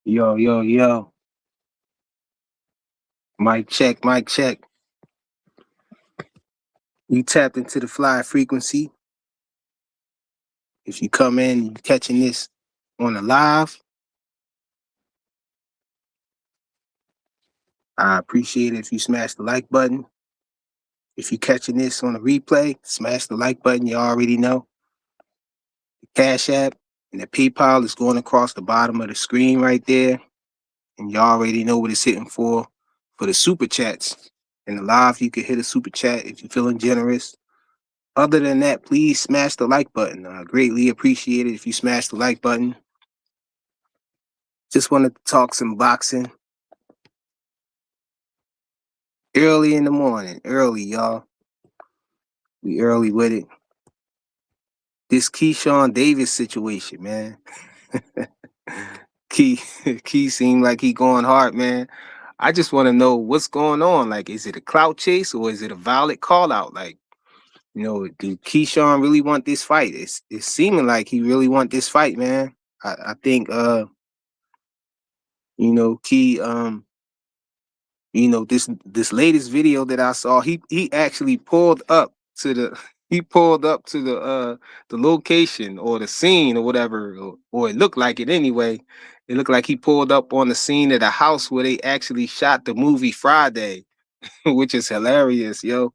Yo, yo, yo. Mic check, mic check. You tapped into the fly frequency. If you come in, you catching this on the live, I appreciate it if you smash the like button. If you're catching this on a replay, smash the like button. You already know. The Cash App and the PayPal is going across the bottom of the screen right there. And you already know what it's hitting for the super chats. In the live, you can hit a super chat if you're feeling generous. Other than that, please smash the like button. I greatly appreciate it if you smash the like button. Just wanted to talk some boxing. Early in the morning. Early, y'all. We early with it. This Keyshawn Davis situation, man. Key seemed like he going hard, man. I just want to know what's going on. Like, is it a clout chase or is it a violent call out? Like, do Keyshawn really want this fight? It's seeming like he really want this fight, man. I think Key this latest video that I saw, he actually pulled up to the location or the scene or whatever, or it looked like it anyway. It looked like he pulled up on the scene of the house where they actually shot the movie Friday, which is hilarious, yo.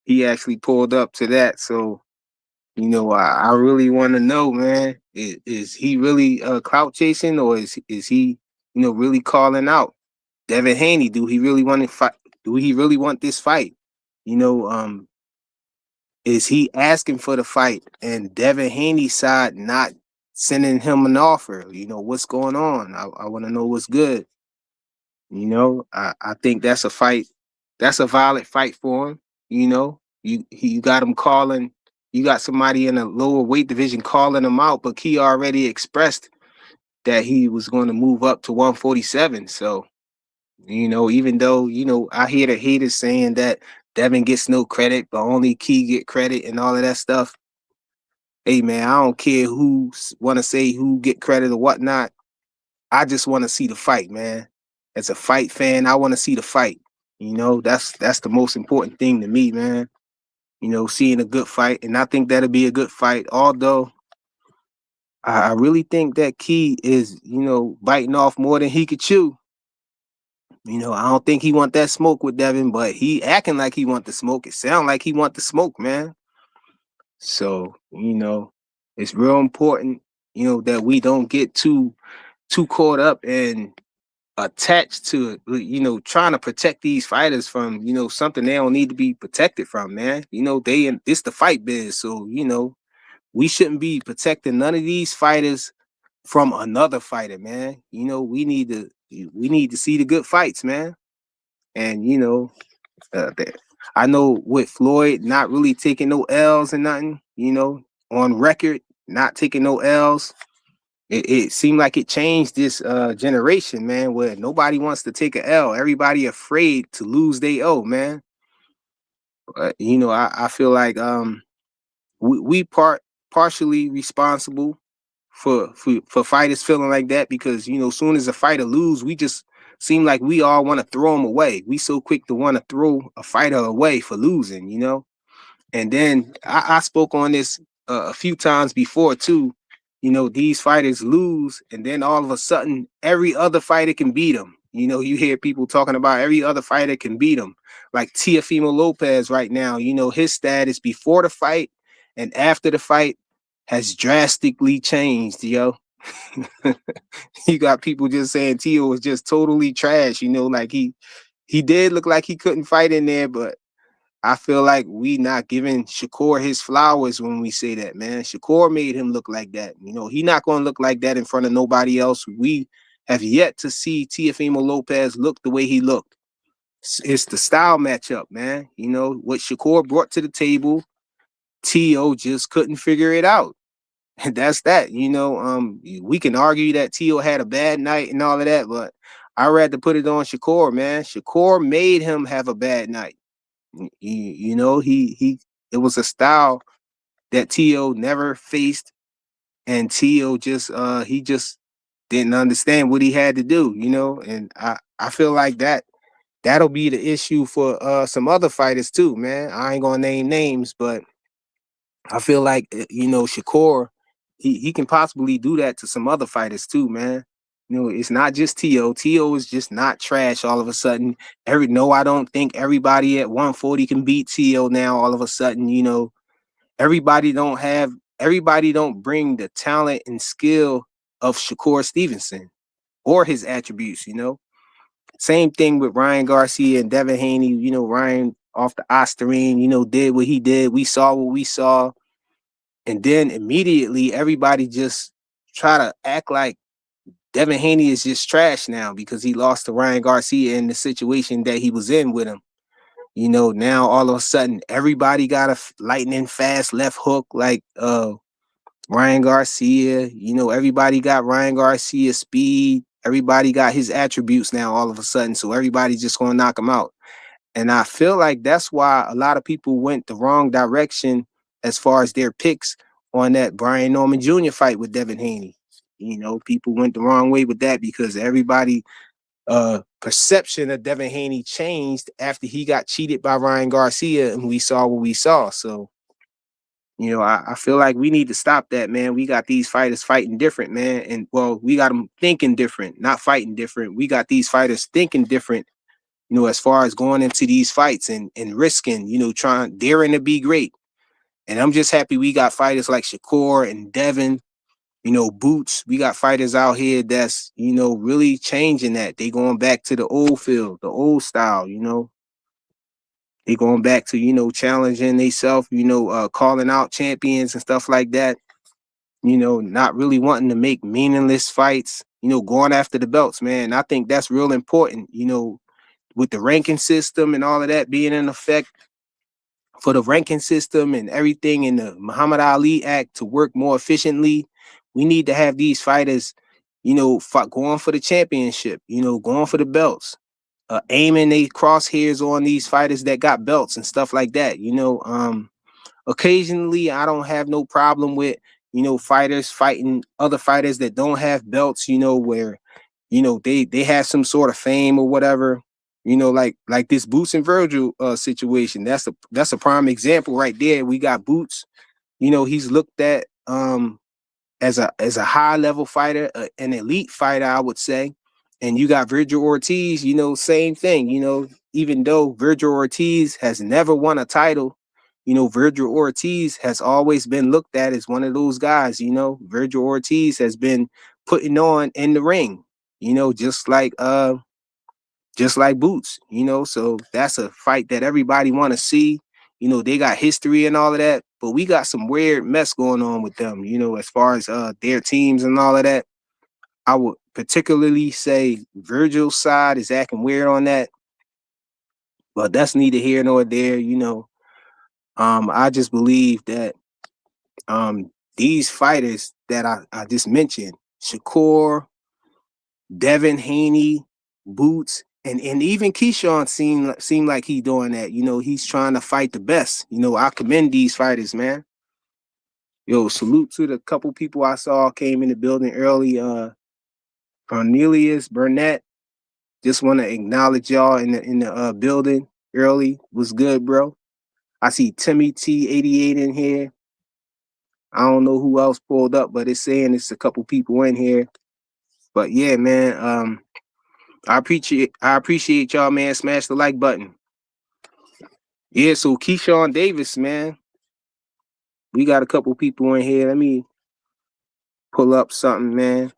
He actually pulled up to that. So, I really want to know, man, is he really clout chasing, or is he, really calling out Devin Haney? Do he really want to fight? Do he really want this fight? You know, is he asking for the fight and Devin Haney's side not sending him an offer? What's going on? I want to know what's good. I think that's a fight. That's a violent fight for him. You got him calling. You got somebody in a lower weight division calling him out, but he already expressed that he was going to move up to 147. So, even though, I hear the haters saying that Devin gets no credit, but only Key get credit and all of that stuff. Hey, man, I don't care who want to say who get credit or whatnot. I just want to see the fight, man. As a fight fan, I want to see the fight. That's the most important thing to me, man. Seeing a good fight, and I think that'll be a good fight. Although I really think that Key is, biting off more than he could chew. I don't think he want that smoke with Devin, but he acting like he want the smoke. It sound like he want the smoke, man. So, it's real important, that we don't get too caught up and attached to, trying to protect these fighters from, something they don't need to be protected from, man. It's the fight biz. So, we shouldn't be protecting none of these fighters from another fighter, man. We need to see the good fights, man. And I know with Floyd not really taking no L's and nothing, on record, not taking no L's. It seemed like it changed this generation, man, where nobody wants to take a L. Everybody afraid to lose their O, man. I feel like we partially responsible for fighters feeling like that, because soon as a fighter lose, we just seem like we all want to throw them away. We so quick to want to throw a fighter away for losing, And then I spoke on this a few times before too. These fighters lose, and then all of a sudden, every other fighter can beat them. You hear people talking about every other fighter can beat them. Like Teofimo Lopez right now, his status before the fight and after the fight has drastically changed, yo. You got people just saying Tio was just totally trash, like he did look like he couldn't fight in there, but I feel like we not giving Shakur his flowers when we say that, man. Shakur made him look like that. He not going to look like that in front of nobody else. We have yet to see Teofimo Lopez look the way he looked. It's the style matchup, man. What Shakur brought to the table, Tio just couldn't figure it out. And that's that. We can argue that Tio had a bad night and all of that, but I'd rather put it on Shakur, man. Shakur made him have a bad night. He it was a style that Tio never faced, and Tio just didn't understand what he had to do, you know, and I feel like that'll be the issue for some other fighters too, man. I ain't gonna name names, but I feel like you know, Shakur, he can possibly do that to some other fighters too, man. You know, it's not just T.O. T.O. is just not trash all of a sudden. I don't think everybody at 140 can beat T.O. now all of a sudden, you know. Everybody don't have everybody don't bring the talent and skill of Shakur Stevenson or his attributes, you know. Same thing with Ryan Garcia and Devin Haney. You know, Ryan off the Osterine, you know, did what he did. We saw what we saw. And then immediately everybody just try to act like Devin Haney is just trash now because he lost to Ryan Garcia in the situation that he was in with him. You know, now all of a sudden everybody got a lightning fast left hook like Ryan Garcia. You know, everybody got Ryan Garcia speed. Everybody got his attributes now all of a sudden. So everybody's just gonna knock him out. And I feel like that's why a lot of people went the wrong direction as far as their picks on that Brian Norman Jr. fight with Devin Haney. You know, people went the wrong way with that because everybody perception of Devin Haney changed after he got cheated by Ryan Garcia and we saw what we saw. So, you know, I feel like we need to stop that, man. We got these fighters fighting different, man. And well, we got them thinking different, not fighting different. We got these fighters thinking different, you know, as far as going into these fights and risking, you know, daring to be great. And I'm just happy we got fighters like Shakur and Devin, you know, Boots. We got fighters out here that's, you know, really changing that. They going back to the old field, the old style, you know. They going back to, you know, challenging themselves, you know, calling out champions and stuff like that. You know, not really wanting to make meaningless fights, you know, going after the belts, man. I think that's real important, you know, with the ranking system and all of that being in effect for the ranking system and everything in the Muhammad Ali Act to work more efficiently. We need to have these fighters, you know, going for the championship, you know, going for the belts, aiming they crosshairs on these fighters that got belts and stuff like that. You know, occasionally I don't have no problem with, you know, fighters fighting other fighters that don't have belts, you know, where, you know, they have some sort of fame or whatever. You know, like this Boots and Virgil situation. That's a prime example right there. We got Boots. You know, he's looked at as a high level fighter, an elite fighter, I would say. And you got Virgil Ortiz. You know, same thing. You know, even though Virgil Ortiz has never won a title, you know, Virgil Ortiz has always been looked at as one of those guys. You know, Virgil Ortiz has been putting on in the ring. You know, just like Boots, you know, so that's a fight that everybody want to see. You know, they got history and all of that, but we got some weird mess going on with them, you know, as far as their teams and all of that. I would particularly say Virgil's side is acting weird on that, but that's neither here nor there, you know. I just believe that these fighters that I just mentioned, Shakur, Devin Haney, Boots, and even Keyshawn seem like he doing that. You know, he's trying to fight the best. You know, I commend these fighters, man. Yo, salute to the couple people I saw came in the building early. Cornelius Burnett. Just want to acknowledge y'all in the building early. Was good, bro. I see Timmy T88 in here. I don't know who else pulled up, but it's saying it's a couple people in here. But yeah, man. I appreciate y'all, man. Smash the like button. Yeah, so Keyshawn Davis, man. We got a couple people in here. Let me pull up something, man,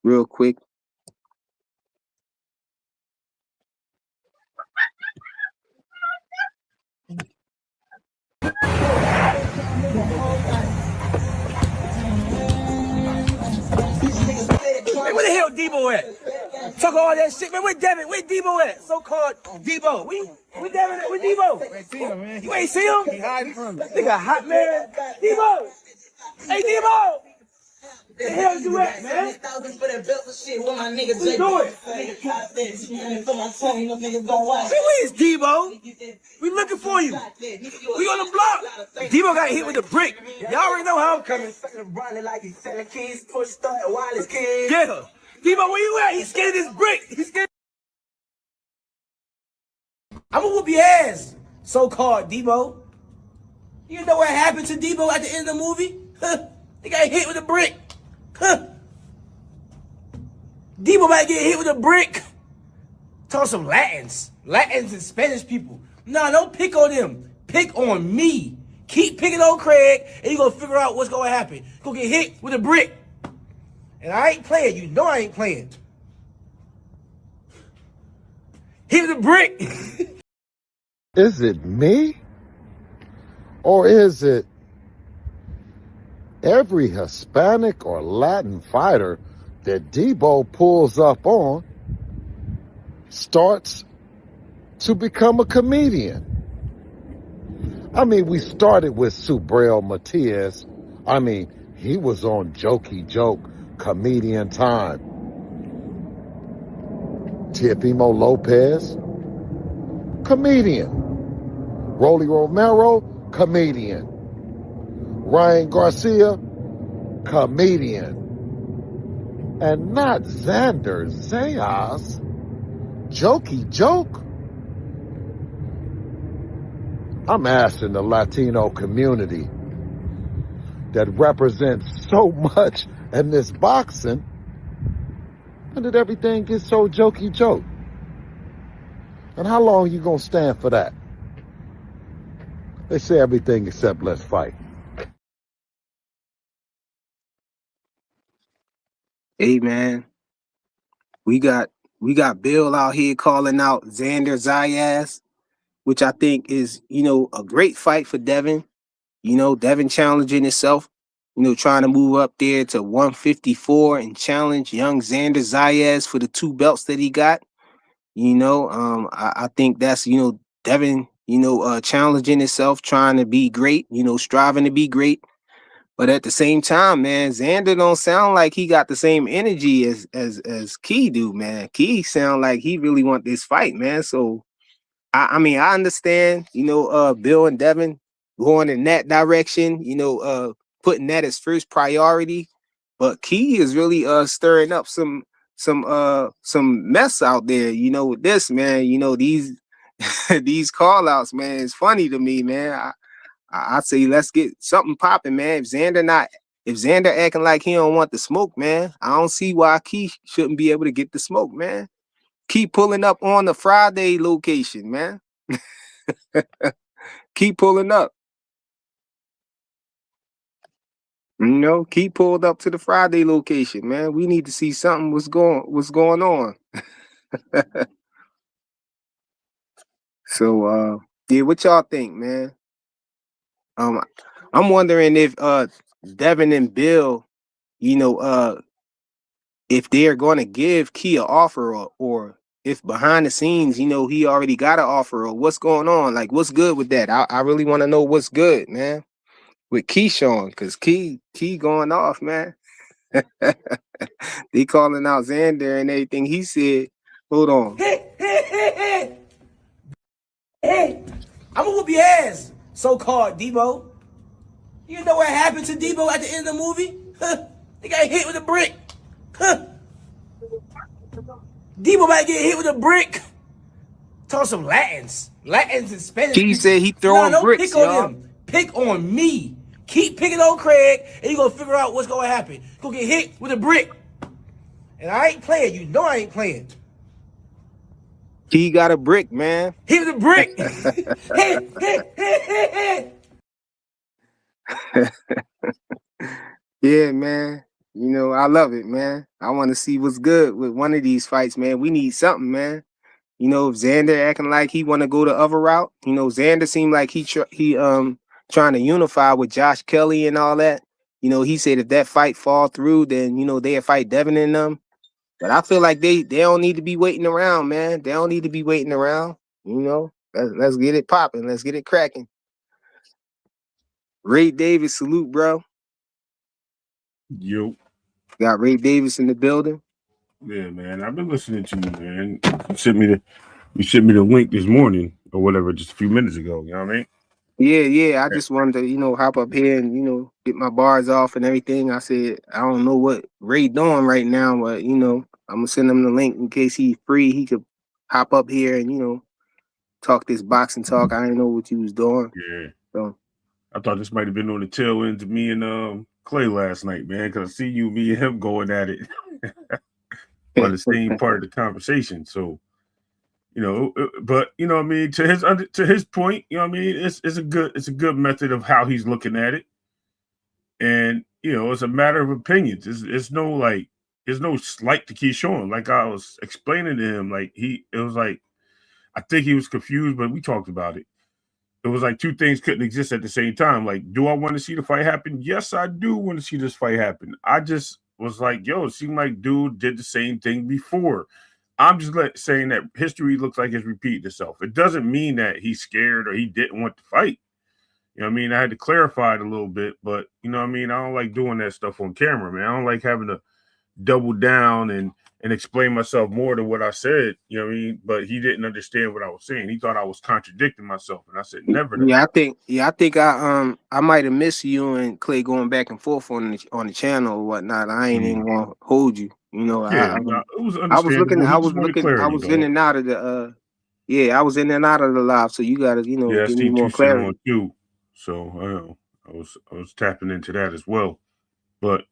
real quick. Hey, where the hell Debo at? Talk all that shit, man. Where Devin? Where Debo at? So-called Debo. Where Devin at? Where Debo? You ain't seen him, man. You ain't seen him? He hiding from me. Nigga hot, man. Debo! Hey, Debo! The hell you at, man? Thousands for that belt and shit with my niggas. Let's do it. Who is Debo? We looking for you. We on the block. Debo got hit with a brick. Y'all already know how I'm coming. Yeah. Debo, where you at? He's scared of this brick. He's scared. I'm gonna whoop your ass, so-called Debo. You know what happened to Debo at the end of the movie? He got hit with a brick. Debo might get hit with a brick. Talk some Latins and Spanish people. Nah, don't pick on them. Pick on me. Keep picking on Craig, and you gonna figure out what's gonna happen. You gonna get hit with a brick. And I ain't playing. You know I ain't playing. Hit with a brick. Is it me? Or is it every Hispanic or Latin fighter that Debo pulls up on starts to become a comedian? I mean, we started with Subriel Matias. I mean, he was on Jokey Joke, comedian time. Teofimo Lopez, comedian. Rolly Romero, comedian. Ryan Garcia, comedian. And not Xander, Zayas, Jokey Joke. I'm asking the Latino community that represents so much in this boxing, when did everything get so Jokey Joke? And how long you gonna stand for that? They say everything except let's fight. Hey man, we got Bill out here calling out Xander Zayas, which I think is, a great fight for Devin. Devin challenging himself, trying to move up there to 154 and challenge young Xander Zayas for the 2 belts that he got. I think that's, Devin, challenging himself, trying to be great, striving to be great. But at the same time, man, Xander don't sound like he got the same energy as Key do, man. Key sound like he really want this fight, man. So I mean, I understand, Bill and Devin going in that direction, putting that as first priority. But Key is really stirring up some mess out there, with this, man. These these call outs, man, it's funny to me, man. I say let's get something popping, man. If Xander acting like he don't want the smoke, man, I don't see why Key shouldn't be able to get the smoke, man. Keep pulling up on the Friday location, man. Keep pulling up. Keep pulled up to the Friday location, man. We need to see something what's going on. So yeah, what y'all think, man? I'm wondering if Devin and Bill, if they're going to give Key an offer, or if behind the scenes, he already got an offer, or what's going on. Like, what's good with that? I really want to know what's good, man, with Keyshawn, because Key going off, man. They calling out Xander and everything he said. Hold on. Hey, I'm gonna whoop your ass, so-called Debo. You know what happened to Debo at the end of the movie? He got hit with a brick. Debo might get hit with a brick. Talk some Latins and Spanish. Key said he throwing bricks, pick on y'all. him. Pick on me. Keep picking on Craig, and you gonna figure out what's gonna happen. You gonna get hit with a brick. And I ain't playing. You know I ain't playing. Key got a brick, man. Hit with a brick. Yeah, man. I love it, man. I want to see what's good with one of these fights, man. We need something, man. If Xander acting like he want to go the other route, Xander seemed like he trying to unify with Josh Kelly and all that. He said if that fight fall through, then they'll fight Devin and them. But I feel like they don't need to be waiting around, man. They don't need to be waiting around. Let's get it popping. Let's get it cracking. Ray Davis, salute, bro. Yo. Got Ray Davis in the building. Yeah, man. I've been listening to you, man. You sent me the link this morning or whatever, just a few minutes ago. You know what I mean? Yeah. I just wanted to, hop up here and, get my bars off and everything. I said, I don't know what Ray doing right now, but I'm gonna send him the link in case he's free. He could hop up here and, talk this boxing talk. I didn't know what you was doing. Yeah. So I thought this might have been on the tail end of me and Clay last night, man, because I see you, me, and him going at it on the same part of the conversation. So, but what I mean, to his point, what I mean, it's a good method of how he's looking at it, and it's a matter of opinions. It's no slight to Keyshawn. Like I was explaining to him, it was like I think he was confused, but we talked about it. It was like two things couldn't exist at the same time. Like, do I want to see the fight happen? Yes, I do want to see this fight happen. I just was like, it seemed like dude did the same thing before. I'm just saying that history looks like it's repeating itself. It doesn't mean that he's scared or he didn't want to fight. You know what I mean? I had to clarify it a little bit, but I don't like doing that stuff on camera, man. I don't like having to double down and explain myself more than what I said, you know what I mean? But he didn't understand what I was saying. He thought I was contradicting myself. And I said, never. yeah, I think I might have missed you and Clay going back and forth on the channel or whatnot. I ain't even gonna hold you. It was understandable. I was looking, He I just was wanted looking, clarity, I was dog. in and out of the I was in and out of the live, so you gotta, I give me seen more you sitting clarity. on too. So I was tapping into that as well. But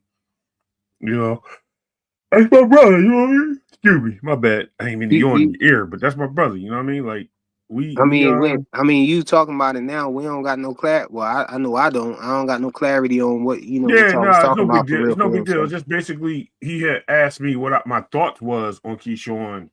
that's my brother, you know what I mean? Excuse me, my bad. I ain't mean to yawn in your ear, but that's my brother, you know what I mean? Like you talking about it now. We don't got no clarity. Well, I know I don't got no clarity on what what y'all was it's talking no big about for deal. real, It's no for big real. deal. So. It's just basically he had asked me what my thoughts was on Keyshawn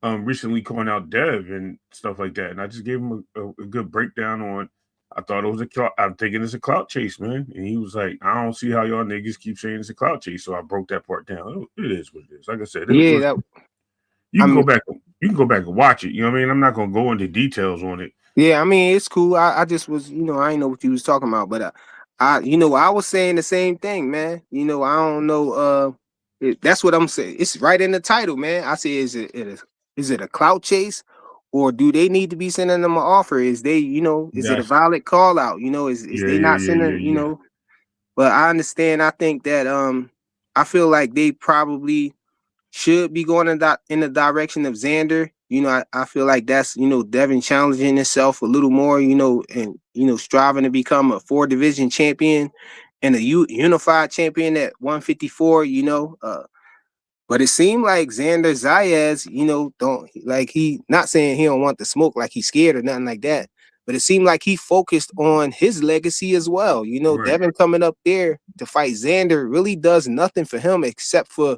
recently calling out Dev and stuff like that. And I just gave him a good breakdown on I thought it was I'm thinking it's a clout chase, man. And he was like, I don't see how y'all niggas keep saying it's a clout chase. So I broke that part down. It is what it is. Like I said, you can go back and watch it. You know what I mean? I'm not gonna go into details on it. Yeah, I mean it's cool. I just was, I didn't know what you was talking about, but I was saying the same thing, man. I don't know. That's what I'm saying. It's right in the title, man. I say, is it a clout chase, or do they need to be sending them an offer? Is they, is it a valid call out? Is they not sending, But I understand. I think that I feel like they probably should be going in the direction of Xander. I feel like that's, Devin challenging himself a little more, and, striving to become a 4-division champion and a unified champion at 154, but it seemed like Xander Zayas, don't like he not saying he don't want the smoke, like he's scared or nothing like that. But it seemed like he focused on his legacy as well. Right. Devin coming up there to fight Xander really does nothing for him except for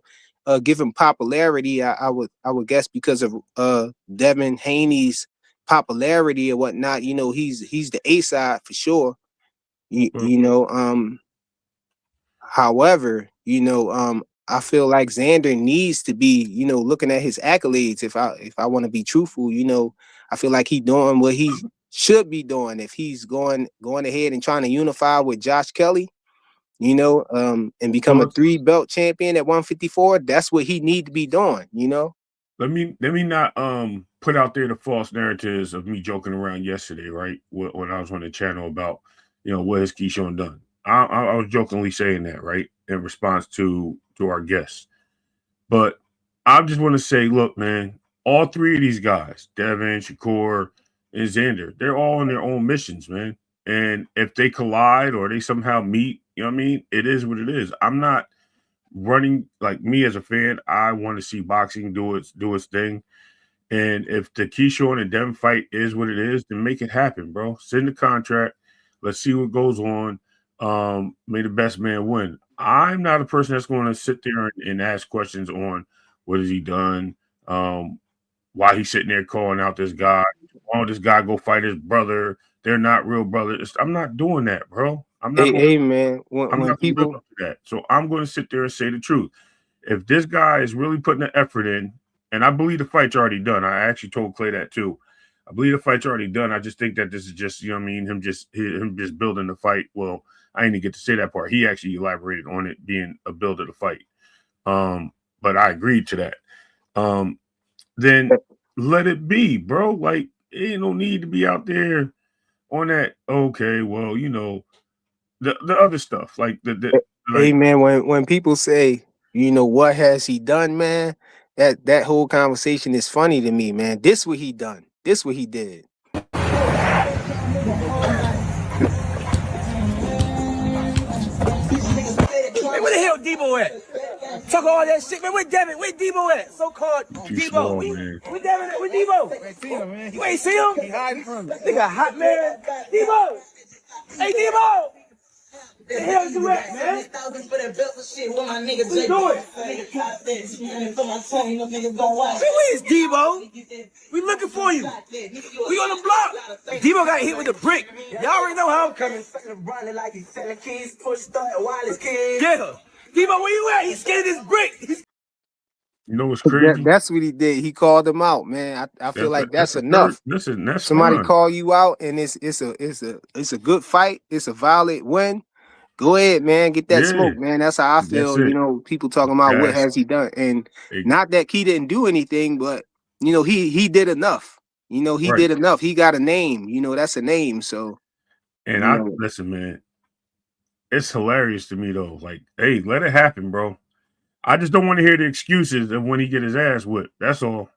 giving popularity. I would guess because of Devin Haney's popularity or whatnot. He's the A side for sure. However, I feel like Xander needs to be, looking at his accolades. If I want to be truthful, I feel like he's doing what he should be doing. If he's going ahead and trying to unify with Josh Kelly, and become a 3-belt champion at 154, that's what he need to be doing. Let me not put out there the false narratives of me joking around yesterday, right? When I was on the channel about, what has Keyshawn done. I was jokingly saying that, right, in response to our guests. But I just want to say, look, man, all three of these guys, Devin, Shakur, and Xander, they're all on their own missions, man. And if they collide or they somehow meet, you know what I mean? It is what it is. I'm not running, like, me as a fan. I want to see boxing do its thing. And if the Keyshawn and Devin fight is what it is, then make it happen, bro. Send the contract. Let's see what goes on. May the best man win. I'm not a person that's going to sit there and ask questions on what has he done, why he's sitting there calling out this guy. Why don't this guy go fight his brother? They're not real brothers. I'm not doing that, bro. I'm not man. I'm not going to live up to that. So I'm going to sit there and say the truth. If this guy is really putting the effort in, and I believe the fight's already done. I actually told Clay that too. I believe the fight's already done. I just think that this is just, him just building the fight. Well, I didn't get to say that part. He actually elaborated on it being a build of the fight. But I agreed to that. Then let it be, bro. Like, ain't no need to be out there on that. Okay, well, you know, the other stuff, like Hey man, when people say, you know, what has he done, man? That whole conversation is funny to me, man. This what he done. This what he did. Hey, where the hell Debo at? Talk all that shit, man. Where Devin? Where Debo at? So-called Debo. Small, man. Where Devin at? Where Debo? I see him, man. You ain't see him? He hiding from me. Nigga hot, man. Debo! Hey, Debo! The hell you at, man? What you doing? Hey, where is Debo? We looking for you. We on the block. Debo got hit with a brick. Y'all already know how I'm coming. Yeah. Debo, where you at? He's scared of this brick. You know what's crazy? That's what he did. He called him out, man. I feel like that's enough. Listen, that's somebody fine. call you out, and it's a good fight. It's a valid win. Go ahead, man. Get that smoke, man. That's how I feel. You know, people talking about what has he done, and not that he didn't do anything, but you know, he did enough. You know, he did enough. He got a name. You know, that's a name. So, and listen, man. It's hilarious to me though. Like, hey, let it happen, bro. I just don't want to hear the excuses of when he get his ass whipped. That's all.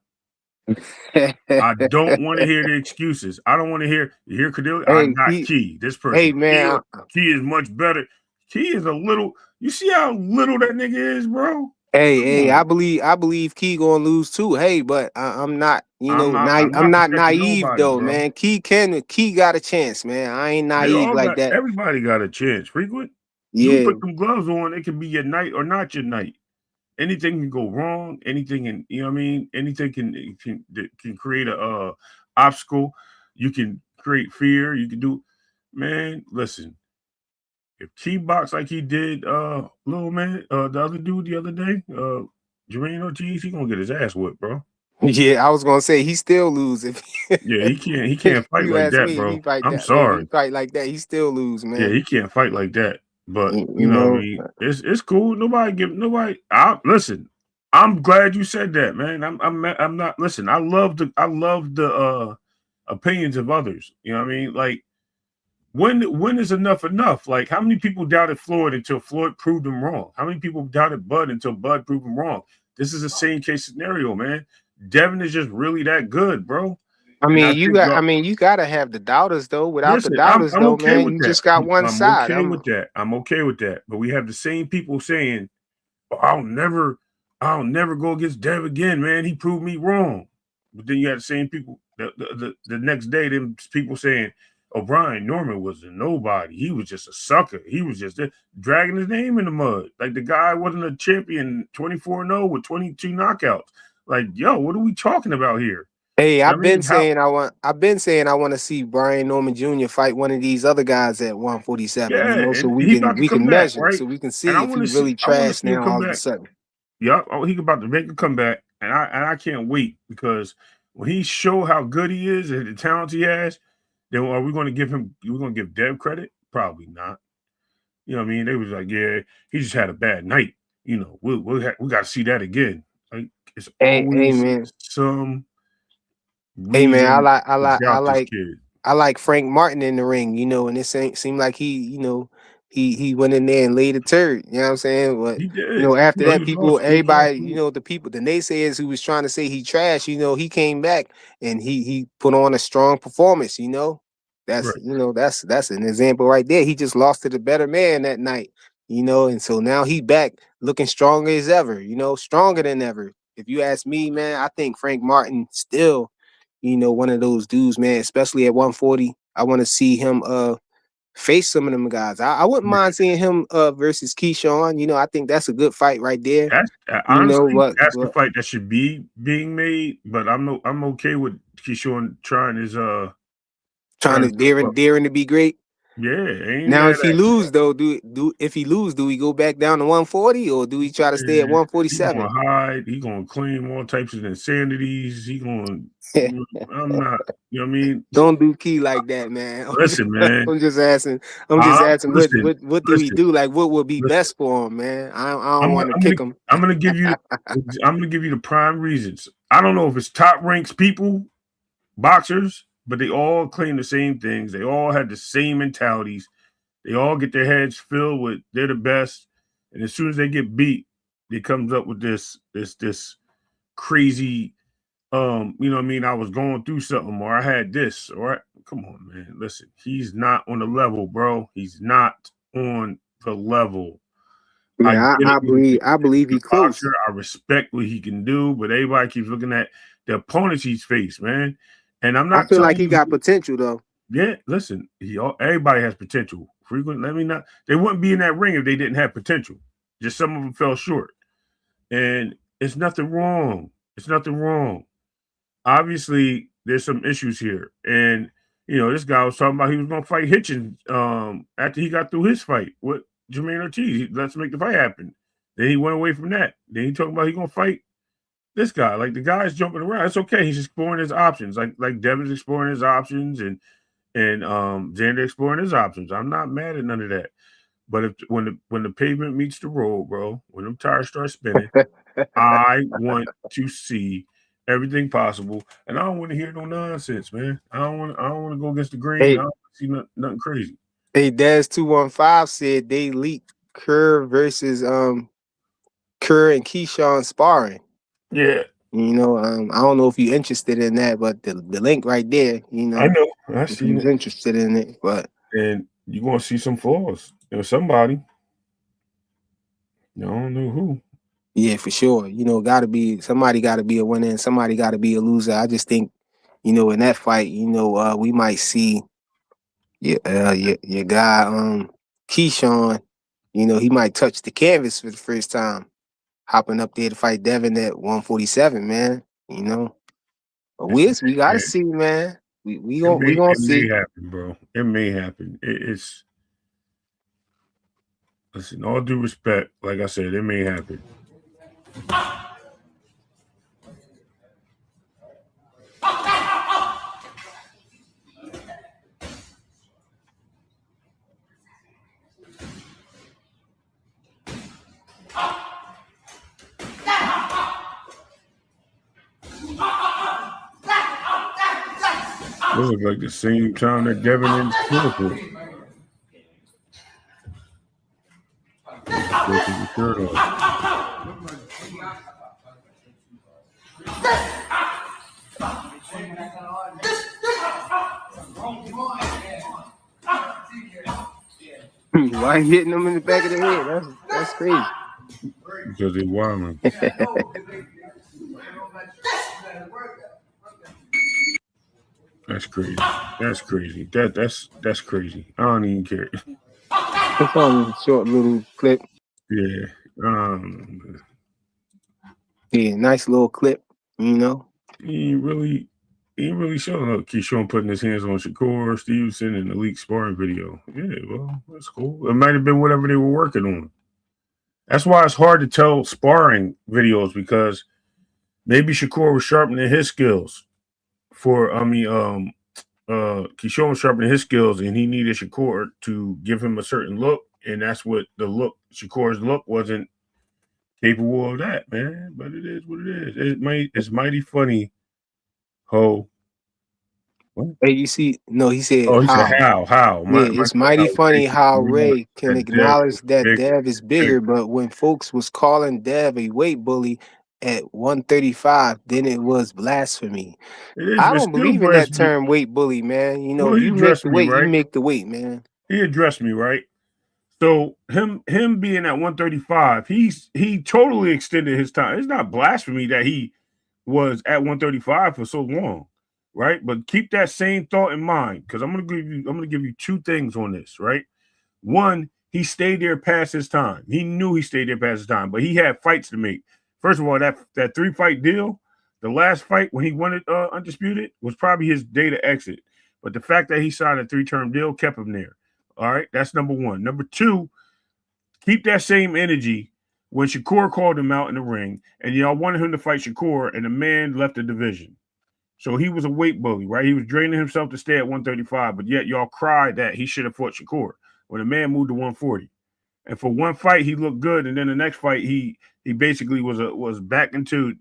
I don't want to hear the excuses. I don't want to hear Cordelia. Hey, I'm not Key. This person. Hey man, Key is much better. Key is a little. You see how little that nigga is, bro. Hey, I believe Key gonna lose too. Hey, but I'm not, you know, I'm not naive nobody, though, bro. Man. Key got a chance, man. I ain't naive like that. Everybody got a chance. Frequent. Yeah. You put them gloves on, it can be your night or not your night. Anything can go wrong. Anything, and you know what I mean. Anything can create a obstacle. You can create fear. You can do, man. Listen, if Key box like he did, little man, the other dude the other day, Jermaine Ortiz, he gonna get his ass whipped, bro. Yeah, I was gonna say he still lose if. Yeah, he can't fight like that, bro. I'm sorry. He fight like that, he still lose, man. Yeah, he can't fight like that. But you know what I mean, it's cool. Listen. I'm glad you said that, man. I'm not. Listen, I love the opinions of others. You know what I mean? Like when is enough? Like how many people doubted Floyd until Floyd proved them wrong? How many people doubted Bud until Bud proved them wrong? This is the same case scenario, man. Devin is just really that good, bro. I mean, you gotta have the doubters though. Without the doubters, though, okay, man, you just got one side. I'm okay with that. But we have the same people saying, oh, I'll never go against Dev again, man. He proved me wrong. But then you had the same people the next day, them people saying, O'Brien Norman was a nobody. He was just a sucker. He was just dragging his name in the mud. Like the guy wasn't a champion 24-0 with 22 knockouts. Like, yo, what are we talking about here? Hey, I've been saying I want to see Brian Norman Jr. fight one of these other guys at 147. Yeah, you know, so we can measure, right? So we can see if he's really trash now all of a sudden. Yeah, he's about to make a comeback, and I can't wait because when he show how good he is and the talent he has, then are we going to give him? We're going to give Dev credit? Probably not. You know what I mean? They was like, yeah, he just had a bad night. You know, we got to see that again. Like it's always some. Hey man, I like Frank Martin in the ring, you know, and it seemed like he went in there and laid a turd, you know what I'm saying? But you know, after that, everybody, you know, the naysayers who was trying to say he trash, you know, he came back and he put on a strong performance, you know. That's that's an example right there. He just lost to the better man that night, you know, and so now he back looking stronger as ever, you know, stronger than ever. If you ask me, man, I think Frank Martin still, you know, one of those dudes, man, especially at 140. I want to see him face some of them guys. I wouldn't mind seeing him versus Keyshawn. You know, I think that's a good fight right there. Honestly, that's the fight that should be being made, but I'm okay with Keyshawn trying his daring to be great. Yeah, ain't Now, mad if he at lose though, do we go back down to 140 or do we try to stay at you. He 147? gonna hide. He gonna claim all types of insanities. He gonna. I'm not. You know what I mean? Don't do Key like that, man. Listen, man. I'm just asking. I'm just asking. Listen. What do we Listen. do? Like, what would be Listen. best for him, man? I don't I'm want to gonna, kick him. I'm gonna give you. I'm gonna give you the prime reasons. I don't know if it's top ranks people, boxers, but they all claim the same things. They all had the same mentalities. They all get their heads filled with they're the best, and as soon as they get beat, they comes up with this crazy. You know what I mean? I was going through something, or I had this, or come on, man. Listen, he's not on the level, bro. He's not on the level. Yeah, I believe he close. Boxer. I respect what he can do, but everybody keeps looking at the opponents he's faced, man. And I'm not. I feel like he got potential though. Yeah, listen, everybody has potential. They wouldn't be in that ring if they didn't have potential. Just some of them fell short, and it's nothing wrong. It's nothing wrong. Obviously, there's some issues here, and this guy was talking about he was going to fight Hitchens after he got through his fight with Jermaine Ortiz. Let's make the fight happen. Then he went away from that. Then he talking about he going to fight this guy. Like, the guy's jumping around. It's okay. He's exploring his options. Like Devin's exploring his options, and Xander exploring his options. I'm not mad at none of that. But when the pavement meets the road, bro, when them tires start spinning, I want to see everything possible, and I don't want to hear no nonsense, man. I don't want to go against the grain. Hey, I don't see nothing crazy. Hey, Daz 215 said they leaked Kerr versus Kerr and Keyshawn sparring. Yeah. I don't know if you're interested in that, but the link right there, I know. I if see you're interested in it, but and you're gonna see some flaws. Somebody. I don't know who. Yeah, for sure. Somebody got to be a winner and somebody got to be a loser. I just think, in that fight, we might see your guy Keyshawn. He might touch the canvas for the first time, hopping up there to fight Devin at 147, man. But we got to see, man. We gonna see. It may happen, bro. It may happen. It's listen. All due respect, like I said, it may happen. This is like the same time that Devin and Liverpool. Why hitting them in the back of the head? That's crazy. Because they're wilding. That's crazy. That's crazy. That's crazy. I don't even care. It's on a short little clip. Yeah. Yeah, nice little clip. He ain't really showing up. Keyshawn putting his hands on Shakur Stevenson in the leaked sparring video. Yeah, well, that's cool. It might have been whatever they were working on. That's why it's hard to tell sparring videos, because maybe Shakur was sharpening his skills. Keyshawn was sharpening his skills, and he needed Shakur to give him a certain look, and that's what Shakur's look wasn't capable of that, man. But it is what it is. It's mighty funny. Ho. What? Hey, you see? No, he said. Oh, he said how? It's mighty funny how Ray can acknowledge that Dev is bigger, but when folks was calling Dev a weight bully at 135, then it was blasphemy. I don't believe in that term, weight bully, man. You make the weight, you make the weight, man. He addressed me, right? So him being at 135, he totally extended his time. It's not blasphemy that he was at 135 for so long, right? But keep that same thought in mind, because I'm gonna give you two things on this, right? One, he stayed there past his time. He knew he stayed there past his time, but he had fights to make. First of all, that 3-fight deal, the last fight when he won it undisputed, was probably his day to exit. But the fact that he signed a 3-term deal kept him there. All right, that's number one. Number two, keep that same energy when Shakur called him out in the ring, and y'all wanted him to fight Shakur, and the man left the division. So he was a weight bully, right? He was draining himself to stay at 135, but yet y'all cried that he should have fought Shakur when the man moved to 140. And for one fight, he looked good, and then the next fight, he basically was back into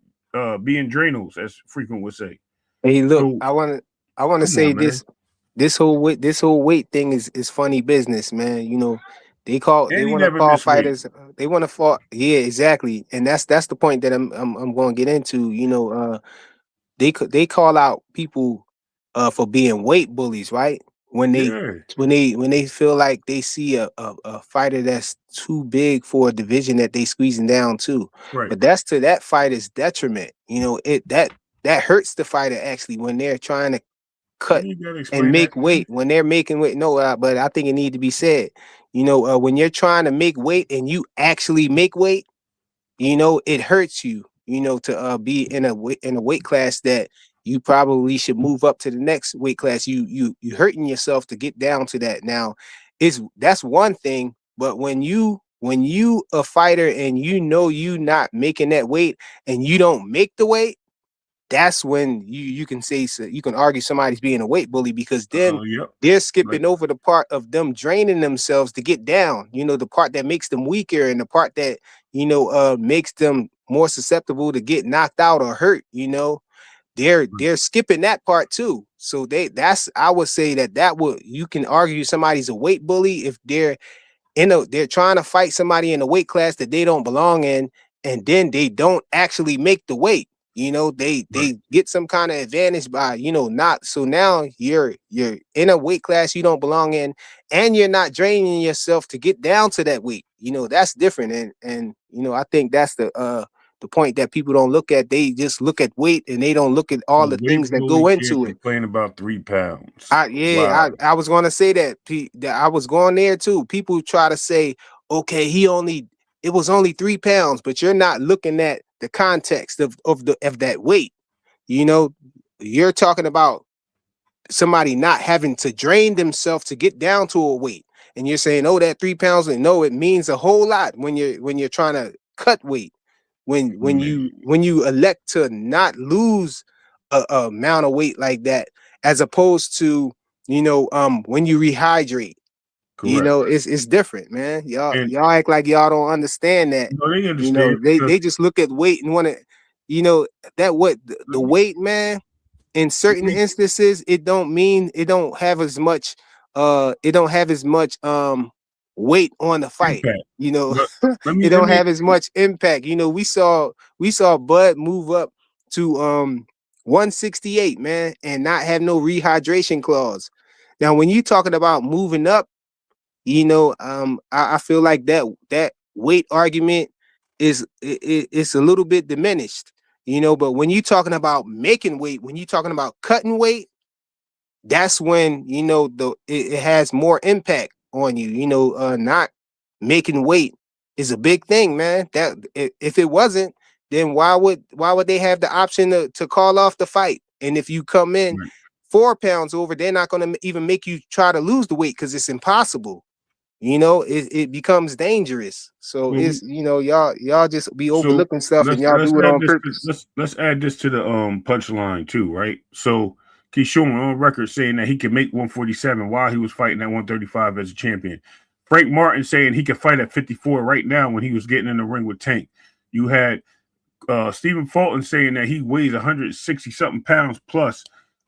being Dranos, as Frequent would say. Hey, look, So I want to come say on, this. man. This whole weight thing is funny business, man. You know, they And he want to never call missed weight. fighters. They want to fight. Yeah, exactly. And that's the point that I'm going to get into. You know, they call out people for being weight bullies, right? When they Yeah, when they feel like they see a fighter that's too big for a division that they squeezing down too. right. But that's to that fighter's detriment. You know, that hurts the fighter actually when they're trying to cut You gotta and explain that make to me. weight. When they're making weight. No, but I think it need to be said. You know, when you're trying to make weight and you actually make weight, you know, it hurts you, you know, to be in a weight class that you probably should move up to the next weight class. You hurting yourself to get down to that. Now, that's one thing, but when you a fighter and you know you not making that weight and you don't make the weight, that's when you can say, so you can argue somebody's being a weight bully, because then Yep. they're Like skipping over the part of them draining themselves to get down, you know, the part that makes them weaker and the part that, you know, makes them more susceptible to get knocked out or hurt, you know. They're skipping that part too. So that's, I would say that would, you can argue somebody's a weight bully if they're trying to fight somebody in a weight class that they don't belong in, and then they don't actually make the weight. You know, they right. get some kind of advantage by, you know, not, so now you're in a weight class you don't belong in, and you're not draining yourself to get down to that weight. You know, that's different. And you know, I think that's the point that people don't look at. They just look at weight and they don't look at A all the weight things that bully go can't into it. complain about 3 pounds. I Wow. I was going to say that I was going there too. People try to say, okay, it was only 3 pounds, but you're not looking at the context of that weight. You know, you're talking about somebody not having to drain themselves to get down to a weight, and you're saying, oh, that 3 pounds, and no, it means a whole lot when you're trying to cut weight. Man, When you elect to not lose a amount of weight like that, as opposed to, you know, when you rehydrate, you correct. know, it's different, man. And Y'all act like y'all don't understand that. no, they You know, understand because they just look at weight and want to, you know, that what let the me weight, man, in let certain me instances, it don't have as much weight on the fight. impact. You know, Let, let it me let don't me have as much impact. You know, we saw Bud move up to 168, man, and not have no rehydration clause. Now, when you talking about moving up, you know, I feel like that weight argument it's a little bit diminished, you know. But when you talking about making weight, when you talking about cutting weight, that's when, you know, it has more impact on you. You know, not making weight is a big thing, man. That if it wasn't, then why would they have the option to call off the fight? And if you come in right. 4 pounds over, they're not going to even make you try to lose the weight because it's impossible. You know, it becomes dangerous. So Well, it's, you know, y'all just be so overlooking stuff and y'all let's do it add on this purpose. let's add this to the punchline too, right? So Keyshawn on record saying that he could make 147 while he was fighting at 135 as a champion. Frank Martin saying he could fight at 54 right now when he was getting in the ring with Tank. You had Stephen Fulton saying that he weighs 160 something pounds plus,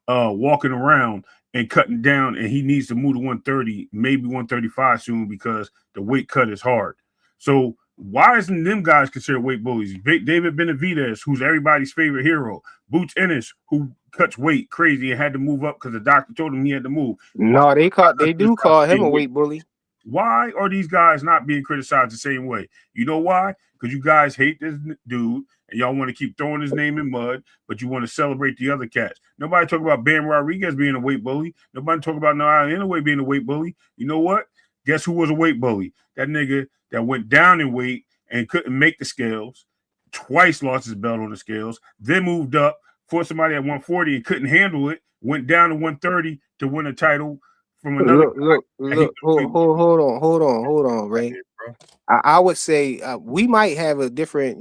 walking around and cutting down, and he needs to move to 130, maybe 135 soon because the weight cut is hard. So why isn't them guys considered weight bullies? David Benavidez, who's everybody's favorite hero, Boots Ennis, who cuts weight crazy and had to move up because the doctor told him he had to move. Why No, not they do criticize call the him a same way? weight bully. Why are these guys not being criticized the same way? You know why? Because you guys hate this dude and y'all want to keep throwing his name in mud, but you want to celebrate the other cats. Nobody talk about Bam Rodriguez being a weight bully. Nobody talk about Noah Inoue being a weight bully. You know what? Guess who was a weight bully? That nigga that went down in weight and couldn't make the scales, twice lost his belt on the scales, then moved up, fought somebody at 140 and couldn't handle it, went down to 130 to win a title, from another Look, guy, he hold on, Ray. bro. I would say we might have a different,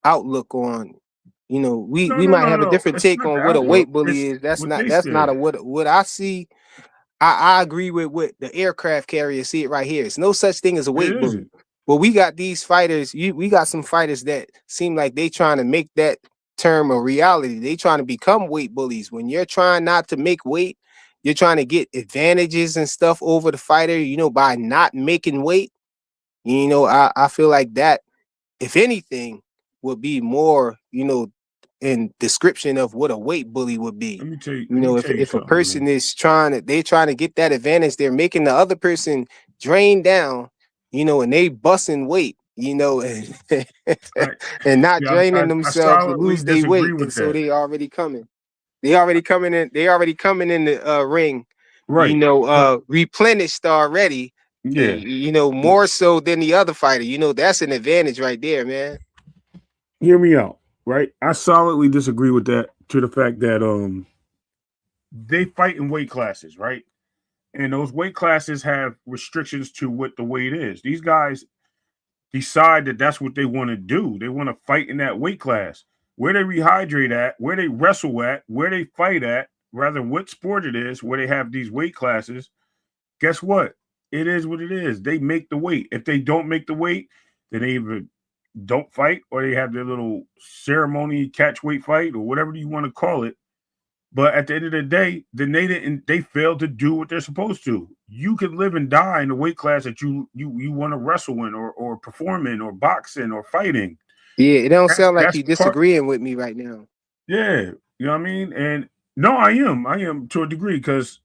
outlook on, we might have a No. different It's take not the on what a outlook. weight bully It's is. That's what not they that's not said. a what I see. I agree with what the aircraft carriers see it right here. It's no such thing as a weight It bully. isn't. But we got these fighters. We got some fighters that seem like they trying to make that term a reality. They trying to become weight bullies. When you're trying not to make weight, you're trying to get advantages and stuff over the fighter. By not making weight. I feel like that, if anything, would be more, in description of what a weight bully would be. Let me tell you. If a Something, person man. is trying to get that advantage, they're making the other person drain down, and they busting weight, and, I, and not yeah, draining I themselves to solidly lose their disagree weight. And with so that. they already coming. They already coming in. They already coming in the ring, Right. But replenished already. yeah. More so than the other fighter. That's an advantage right there, man. Hear me out. Right. I solidly disagree with that, to the fact that they fight in weight classes, right? And those weight classes have restrictions to what the weight is. These guys decide that that's what they want to do. They want to fight in that weight class. Where they rehydrate at, where they wrestle at, where they fight at, rather what sport it is, where they have these weight classes. Guess what? It is what it is. They make the weight. If they don't make the weight, then they either don't fight or they have their little ceremony catch weight fight or whatever you want to call it. But at the end of the day, then they failed to do what they're supposed to. You could live and die in the weight class that you want to wrestle in or perform in or box in or fighting. Yeah, it don't sound like That's you part. disagreeing with me right now. Yeah, you know what I mean? And no, I am to a degree, because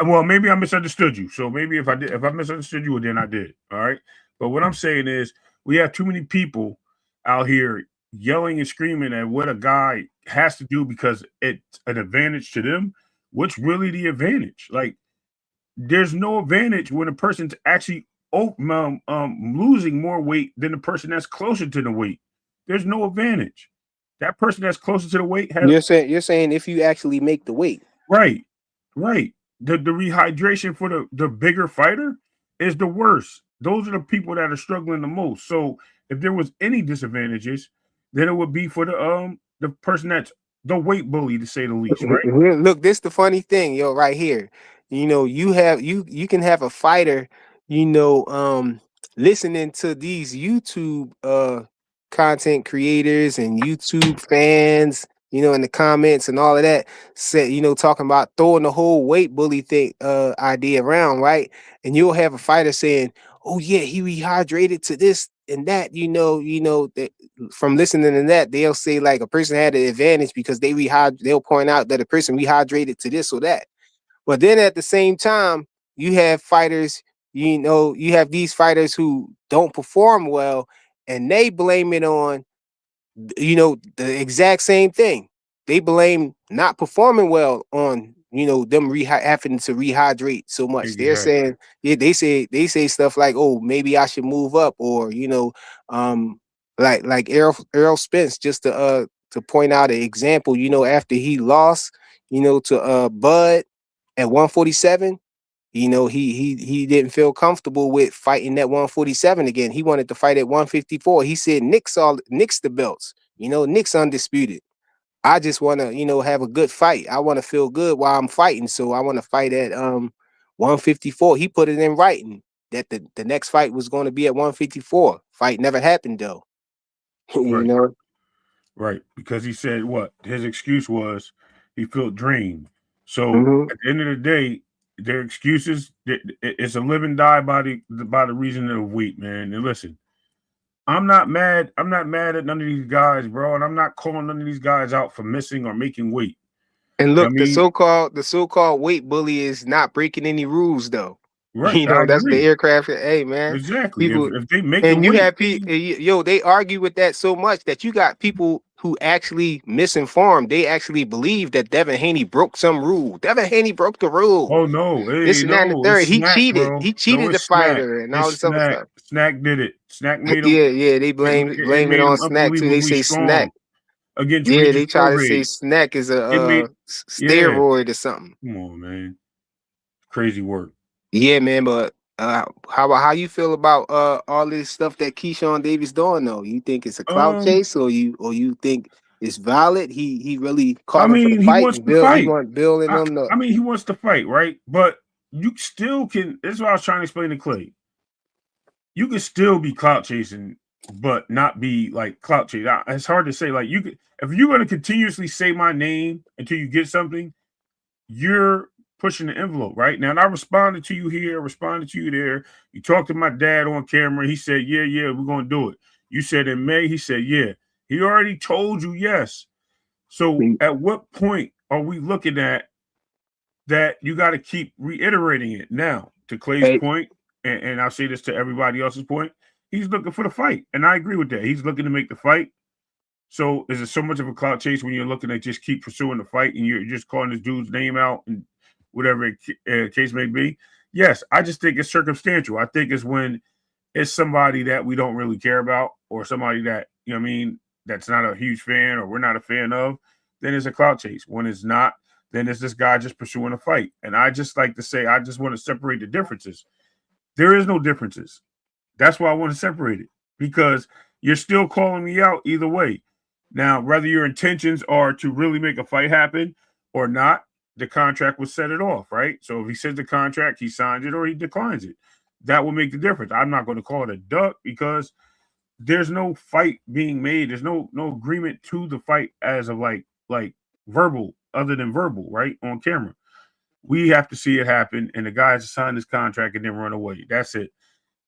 well, maybe I misunderstood you. So maybe if I misunderstood you, then I did. All right. But what I'm saying is we have too many people out here yelling and screaming at what a guy has to do because it's an advantage to them. What's really the advantage? Like, there's no advantage when a person's actually losing more weight than the person that's closer to the weight. There's no advantage. That person that's closer to the weight has You're saying if you actually make the weight. right. The rehydration for the bigger fighter is the worst. Those are the people that are struggling the most. So if there was any disadvantages, then it would be for the person that's the weight bully, to say the least, right? Look, this the funny thing, right here. You can have a fighter, listening to these YouTube content creators and YouTube fans, in the comments and all of that, talking about throwing the whole weight bully thing idea around, right? And you'll have a fighter saying, "Oh yeah, he rehydrated to this and that," that from listening to that, they'll say like a person had an advantage because they'll point out that a person rehydrated to this or that. But then at the same time, you have fighters, you have these fighters who don't perform well and they blame it on, the exact same thing. They blame not performing well on, them having to rehydrate so much. They're Exactly. saying, yeah, they say stuff like, "Oh, maybe I should move up," or like Errol Spence, just to point out an example. After he lost, to Bud at 147. He didn't feel comfortable with fighting at 147 again. He wanted to fight at 154. He said, "Nick's the belts. Nick's undisputed. I just want to, have a good fight. I want to feel good while I'm fighting. So I want to fight at 154." He put it in writing that the next fight was going to be at 154. Fight never happened though. you Right. know. Right. Because he said what? His excuse was he felt drained. So Mhm. at the end of the day, their excuses, it's a live and die by the reason of weight, man. And listen, I'm not mad. I'm not mad at none of these guys, bro. And I'm not calling none of these guys out for missing or making weight. And You know what look, I the mean? so-called weight bully is not breaking any rules though. Right. I That's the agree. aircraft. Hey man, Exactly. people, If they make the and you weight, have people, they argue with that so much that you got people who actually misinformed. They actually believe that Devin Haney broke some rule. Devin Haney broke the rule. oh no, This hey, and that and the no, third. it's He snack, cheated. bro. He No, cheated the it's snack. fighter and all It's this other snack. stuff. Snack did it. Snack made him. Yeah, they It blame it made on him Snack too. They unbelievably say Snack. strong against Yeah, Regis they try to say Prograis. Snack is a It made, yeah. steroid or something. Come on, man. crazy work. Yeah, man, but how you feel about all this stuff that Keyshawn Davis doing though? You think it's a clout chase, or you think it's valid? He really I called him for the mean, he fight wants and to He fight. want Bill and them I mean, he wants to fight, right? But you still can. This is what I was trying to explain to Clay. You can still be clout chasing, but not be like clout chasing. It's hard to say. Like you could, if you're going to continuously say my name until you get something, you're pushing the envelope, right? Now, and I responded to you here, responded to you there. You talked to my dad on camera. He said, yeah, we're going to do it. You said in May, he said, yeah. He already told you yes. So at what point are we looking at that you got to keep reiterating it? Now, to Clay's point, and I'll say this to everybody else's point, he's looking for the fight. And I agree with that. He's looking to make the fight. So is it so much of a clout chase when you're looking at just keep pursuing the fight and you're just calling this dude's name out and whatever case may be? Yes, I just think it's circumstantial. I think it's when it's somebody that we don't really care about or somebody that, you know what I mean, that's not a huge fan or we're not a fan of, then it's a clout chase. When it's not, then it's this guy just pursuing a fight. And I just like to say, I just want to separate the differences. There is no differences. That's why I want to separate it, because you're still calling me out either way. Now, whether your intentions are to really make a fight happen or not, the contract will set it off, right? So if he says the contract, he signs it or he declines it. That will make the difference. I'm not going to call it a duck because there's no fight being made. There's no agreement to the fight as of like verbal, other than verbal, right? On camera. We have to see it happen, and the guy has to sign this contract and then run away. That's it.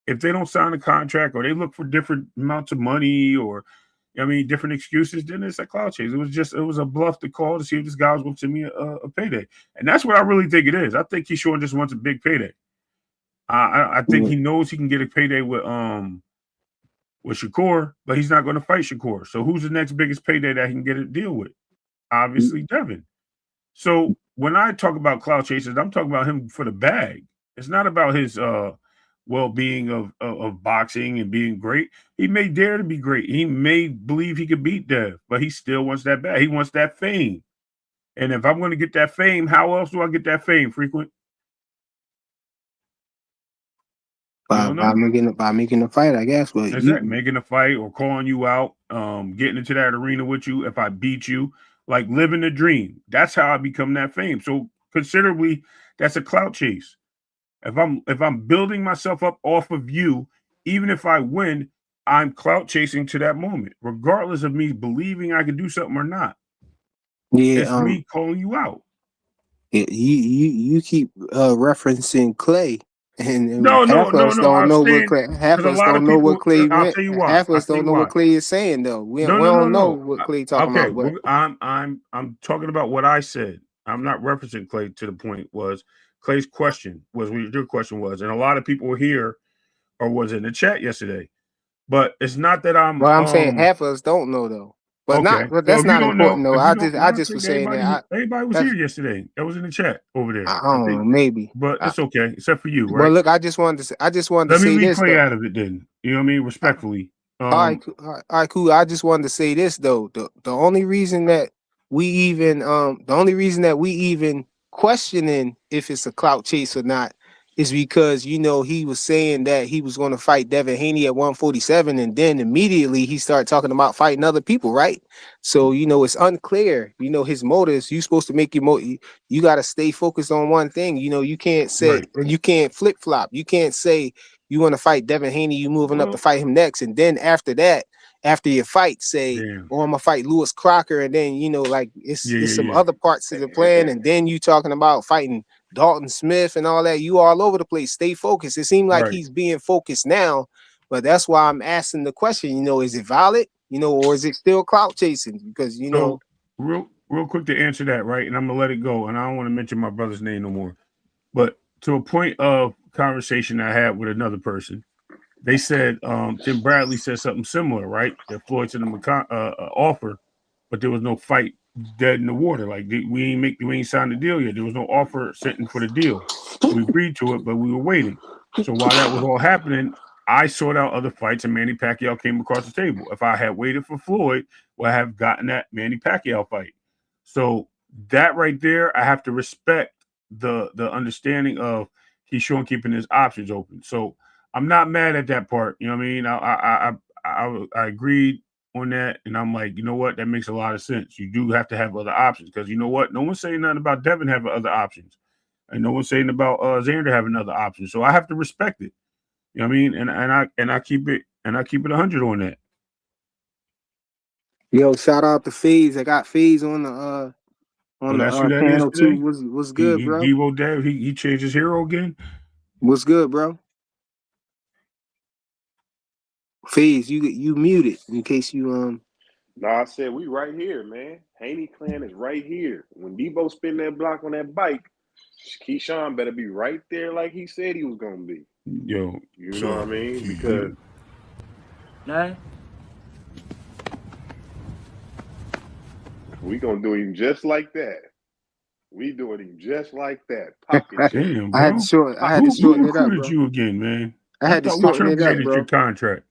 If they don't sign a contract or they look for different amounts of money or different excuses, then it's a clout chase. It was a bluff to call to see if this guy was going to send me a payday. And that's what I really think it is. I think Keyshawn just wants a big payday. I think he knows he can get a payday with Shakur, but he's not going to fight Shakur. So who's the next biggest payday that he can get a deal with? Obviously, Devin. So when I talk about clout chasers, I'm talking about him for the bag. It's not about his well-being of boxing and being great. He may dare to be great. He may believe he could beat Dev, but he still wants that bag. He wants that fame. And if I'm going to get that fame, how else do I get that fame, Frequent? By making a fight, I guess. But exactly. Making a fight or calling you out, getting into that arena with you. If I beat you, like living the dream. That's how I become that fame. So considerably, that's a clout chase. If I'm building myself up off of you, even if I win, I'm clout chasing to that moment, regardless of me believing I can do something or not. Yeah, it's me calling you out. You keep referencing Clay, and no. Half of us don't know what Clay. I'll tell you why. Half of us don't know what Clay is saying though. We don't know what Clay talking about. Okay, I'm talking about what I said. I'm not referencing Clay. To the point was Clay's question was what your question was, and a lot of people were here or was in the chat yesterday. But it's not that I'm. Well, I'm saying half of us don't know though. But okay. But that's not important though. I just was saying that everybody was here yesterday. That was in the chat over there. I don't know, maybe. But it's okay, except for you, right? But look, I just wanted to say Let this. me leave Clay out of it then. You know what I mean? Respectfully. All right, cool. I just wanted to say this though. The only reason that we even questioning if it's a clout chase or not is because he was saying that he was going to fight Devin Haney at 147, and then immediately he started talking about fighting other people, right? So it's unclear. His motives. You're supposed to make you got to stay focused on one thing. You can't say you can't flip flop. You can't say you want to fight Devin Haney, you moving up to fight him next, and then after that, after your fight, say, I'm gonna fight Lewis Crocker, and then it's some other parts of the plan, and then you talking about fighting Dalton Smith and all that. You all over the place. Stay focused. It seems like he's being focused now, but that's why I'm asking the question. Is it valid? Or is it still clout chasing? Because So, real quick to answer that, right? And I'm gonna let it go, and I don't want to mention my brother's name no more. But to a point of conversation I had with another person, they said Tim Bradley said something similar, right? That Floyd sent him an offer, but there was no fight dead in the water. Like we ain't signed the deal yet. There was no offer sitting for the deal. We agreed to it, but we were waiting. So while that was all happening, I sought out other fights, and Manny Pacquiao came across the table. If I had waited for Floyd, would I have gotten that Manny Pacquiao fight? So that right there, I have to respect the understanding of Keyshawn keeping his options open. So I'm not mad at that part. You know what I mean? I agreed on that, and I'm like, you know what? That makes a lot of sense. You do have to have other options because you know what? No one's saying nothing about Devin having other options, and no one's saying about Xander having other options. So I have to respect it. You know what I mean? And I keep it 100 on that. Yo, shout out to Fees. I got Fees on That's who the that is panel too. today. What's good, bro? Devo Dev, he changed his hero again. What's good, bro? Fees, you muted in case you No, I said we right here, man. Haney clan is right here. When Debo spin that block on that bike, Keyshawn better be right there like he said he was gonna be. Yo, You know what I mean? Because we gonna do him just like that. We doing him just like that. Pocket check. damn, bro. I had to shorten Who it up, recruited bro. you again, man? I had to thought shorten we it up, terminated bro. your contract.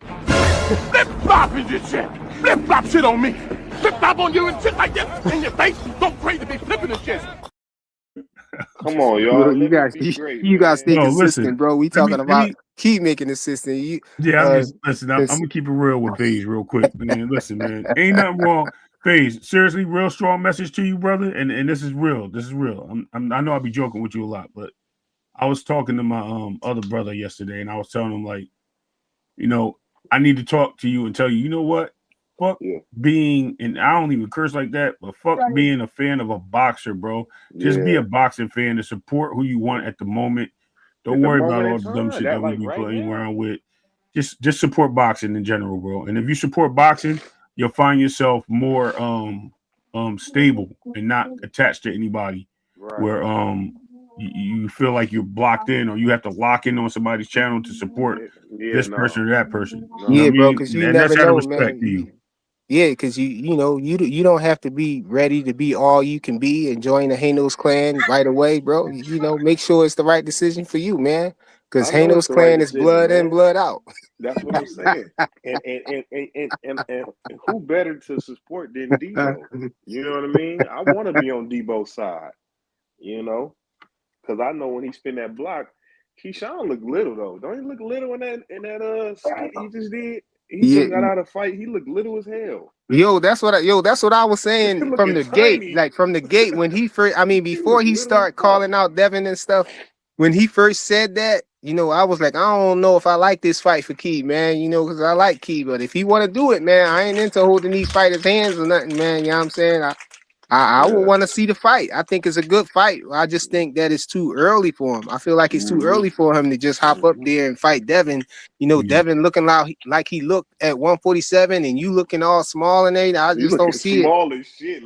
Flip flop is your shit. Flip flop shit on me. Flip flop on you and shit like this in your face. Don't crazy be flipping the shit. Come on, y'all. Bro, you guys stay No, consistent, listen. bro. We talking about keep making consistent. Listen. I'm gonna keep it real with FaZe real quick, man. Listen, man, ain't nothing wrong. FaZe, seriously, real strong message to you, brother. And this is real. This is real. I know I'll be joking with you a lot, but I was talking to my other brother yesterday, and I was telling him like, you know, I need to talk to you and tell you, you know what? Fuck being, and I don't even curse like that, but fuck being a fan of a boxer, bro. Just be a boxing fan to support who you want at the moment. Don't worry about all the dumb shit that we be playing around with. Just support boxing in general, bro. And if you support boxing, you'll find yourself more stable and not attached to anybody. Where you feel like you're blocked in or you have to lock in on somebody's channel to support this person or that person. Yeah, bro, because you never that's out of know, respect to man. you. Yeah, because you don't have to be ready to be all you can be and join the Hanos clan right away, bro. You know, make sure it's the right decision for you, man. Because Hanos clan is blood in, blood out. That's what I'm saying. And who better to support than Debo? You know what I mean? I want to be on Debo's side. You know, because I know when he spin that block, Keyshawn look little though. Don't he look little in that skit he just did? He just got out of fight. He looked little as hell. Yo, that's what I was saying from the gate. Like from the gate when he first, I mean, before he started calling out Devin and stuff, when he first said that, you know, I was like, I don't know if I like this fight for Key, man. You know, because I like Key, but if he want to do it, man, I ain't into holding these fighters' hands or nothing, man. You know what I'm saying? I would want to see the fight. I think it's a good fight. I just think that it's too early for him. I feel like it's too early for him to just hop up there and fight Devin. You know, Devin looking like he looked at 147, and you looking all small and everything. I just don't see small as shit.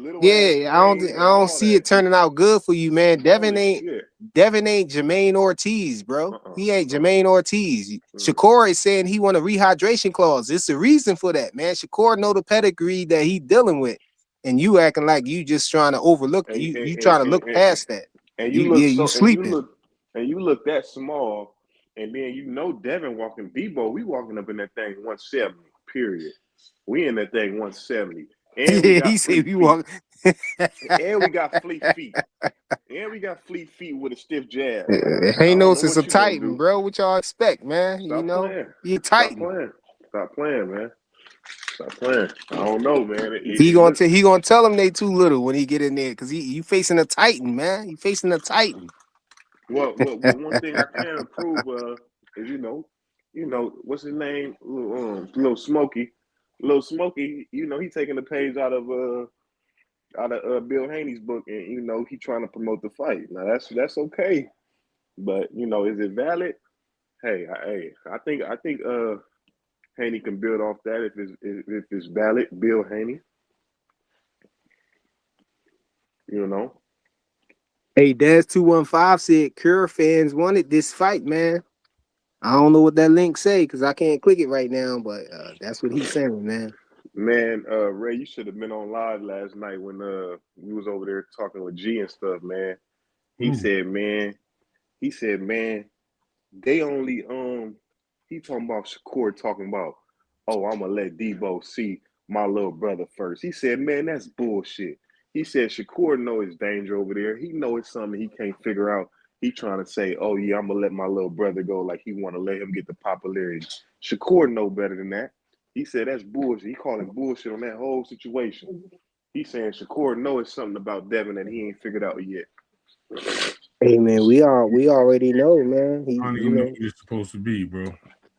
I don't see it turning out good for you, man. Devin ain't Jermaine Ortiz, bro. He ain't Jermaine Ortiz. Shakur is saying he want a rehydration clause. It's a reason for that, man. Shakur know the pedigree that he dealing with. And you acting like you just trying to overlook you trying to look past that. And you sleeping. And you look that small, and then you know Devin walking Debo, we walking up in that thing 170, period. We in that thing 170. And we got he said we walk. and we got fleet feet. And we got fleet feet with a stiff jab. Hanos is a Titan, bro. What y'all expect, man? Stop playing. You Titan. Stop playing, man. Stop playing. I don't know, man. He gonna tell him they too little when he get in there because you facing a Titan, man. You facing a Titan. Well, one thing I can approve is you know what's his name, Little Smokey. Little Smokey, you know, he taking the page out of Bill Haney's book, and you know he trying to promote the fight. Now that's okay, but you know, is it valid? Hey, I think Haney can build off that if it's valid. Bill Haney, you know. Hey, Daz215 said Cure fans wanted this fight, man. I don't know what that link say because I can't click it right now, but that's what he's saying, man. Man, Ray, you should have been on live last night when we was over there talking with G and stuff, man. He said, man, they only he talking about Shakur talking about, oh, I'm gonna let Debo see my little brother first. He said, man, that's bullshit. He said Shakur know his danger over there. He know it's something he can't figure out. He trying to say, oh, yeah, I'm going to let my little brother go like he want to let him get the popularity. Shakur know better than that. He said that's bullshit. He calling bullshit on that whole situation. He saying Shakur know it's something about Devin that he ain't figured out yet. Hey man, we already know, man. I don't even know who you're supposed to be, bro.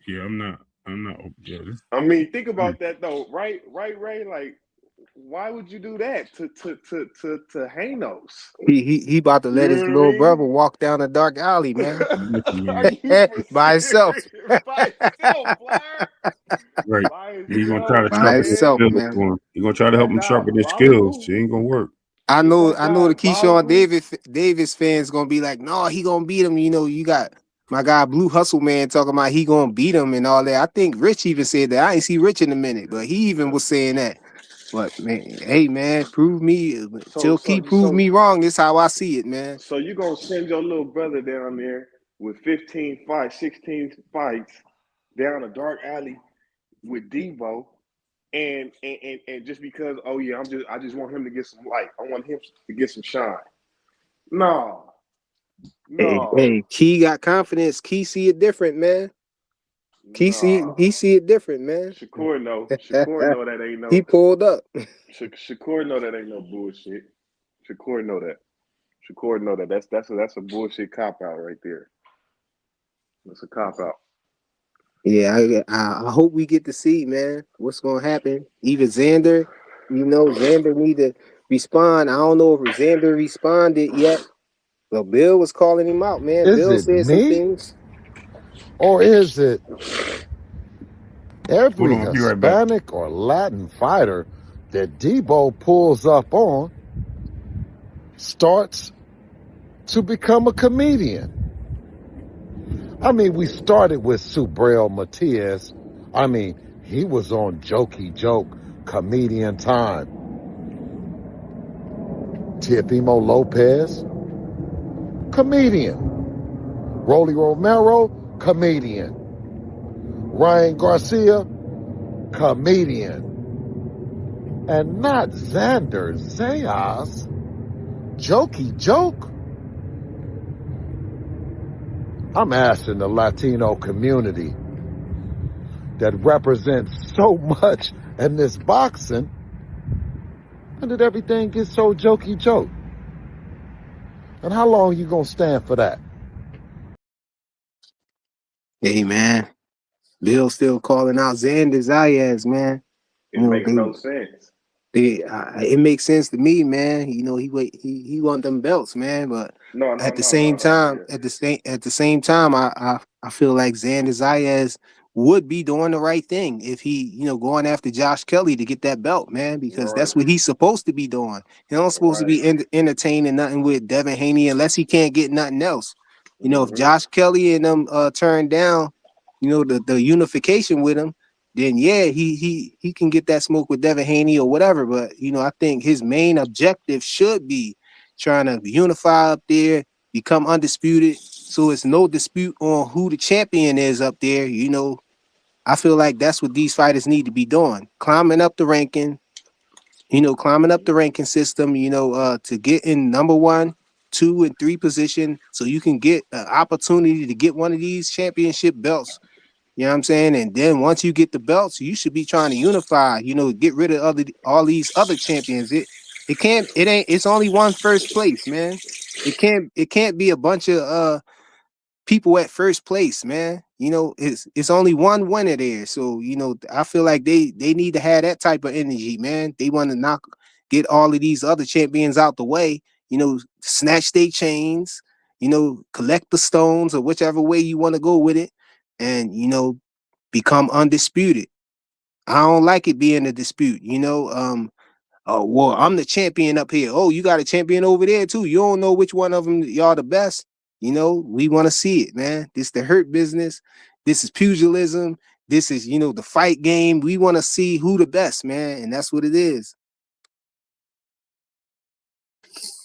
Yeah, I'm not. Yeah, I mean, think about that though, right, Ray? Like, why would you do that to Hanos? He about to let You his know what little I brother mean? walk down a dark alley, man. Are you for By himself. By himself, Flyer. right. By He's gonna try to himself, By sharpen his himself, man. skills man. for him. He's gonna try to help That's him sharpen his skills. diabolical. It ain't gonna work. I know That's the Keyshawn diabolical. Davis fans gonna be like, no, he gonna beat him. You know, you got my guy Blue Hustle Man talking about he gonna beat him and all that. I think Rich even said that. I ain't see Rich in a minute, but he even was saying that. But man, hey man, prove me So till Key prove me wrong. This how I see it, man. so you gonna send your little brother down there with 15 fights, 16 fights down a dark alley with Debo, and just because, oh yeah, I just want him to get some light. I want him to get some shine. No, no, Hey, Key got confidence. Key see it different, man. He no. see it different, man. Shakur know that ain't He no pulled up. Shakur know that ain't no bullshit. Shakur know that. Shakur know that. That's a bullshit cop out right there. That's a cop out. Yeah, I hope we get to see, man, what's gonna happen. Even Xander, Xander need to respond. I don't know if Xander responded yet, but Bill was calling him out, man. Is Bill it said some me? things. Or is it Hold every on, I'll be right back. Hispanic or Latin fighter that Debo pulls up on starts to become a comedian? I mean, we started with Subriel Matias. I mean, he was on Jokey Joke, comedian time. Teofimo Lopez, comedian. Rolly Romero, comedian. Ryan Garcia, comedian. And not Xander Zayas, Jokey Joke. I'm asking the Latino community that represents so much in this boxing, when did everything get so Jokey Joke? And how long you gonna stand for that? Hey, man, Bill still calling out Xander Zayas, man. It makes no sense. It makes sense to me, man. He want them belts, man. But No, at the no. same time, Yeah. at the same time, I feel like Xander Zayas would be doing the right thing if he, going after Josh Kelly to get that belt, man, because Right. that's what he's supposed to be doing. He don't supposed to be entertaining nothing with Devin Haney unless he can't get nothing else. If Josh Kelly and them turn down, the unification with him, then yeah, he can get that smoke with Devin Haney or whatever. But I think his main objective should be trying to unify up there, become undisputed, so it's no dispute on who the champion is up there. I feel like that's what these fighters need to be doing, climbing up the ranking, climbing up the ranking system, to get in number 1, 2, and 3 position, so you can get an opportunity to get one of these championship belts. You know what I'm saying? And then once you get the belts, you should be trying to unify, get rid of all these other champions. It's only one first place, man. It can't be a bunch of people at first place, man. It's only one winner there. So, I feel like they need to have that type of energy, man. They want to get all of these other champions out the way, snatch their chains, collect the stones, or whichever way you want to go with it, and become undisputed. I don't like it being a dispute, oh well, I'm the champion up here. Oh, you got a champion over there too. You don't know which one of them y'all the best. We want to see it, man. This the hurt business. This is pugilism. This is, the fight game. We want to see who the best, man, and that's what it is.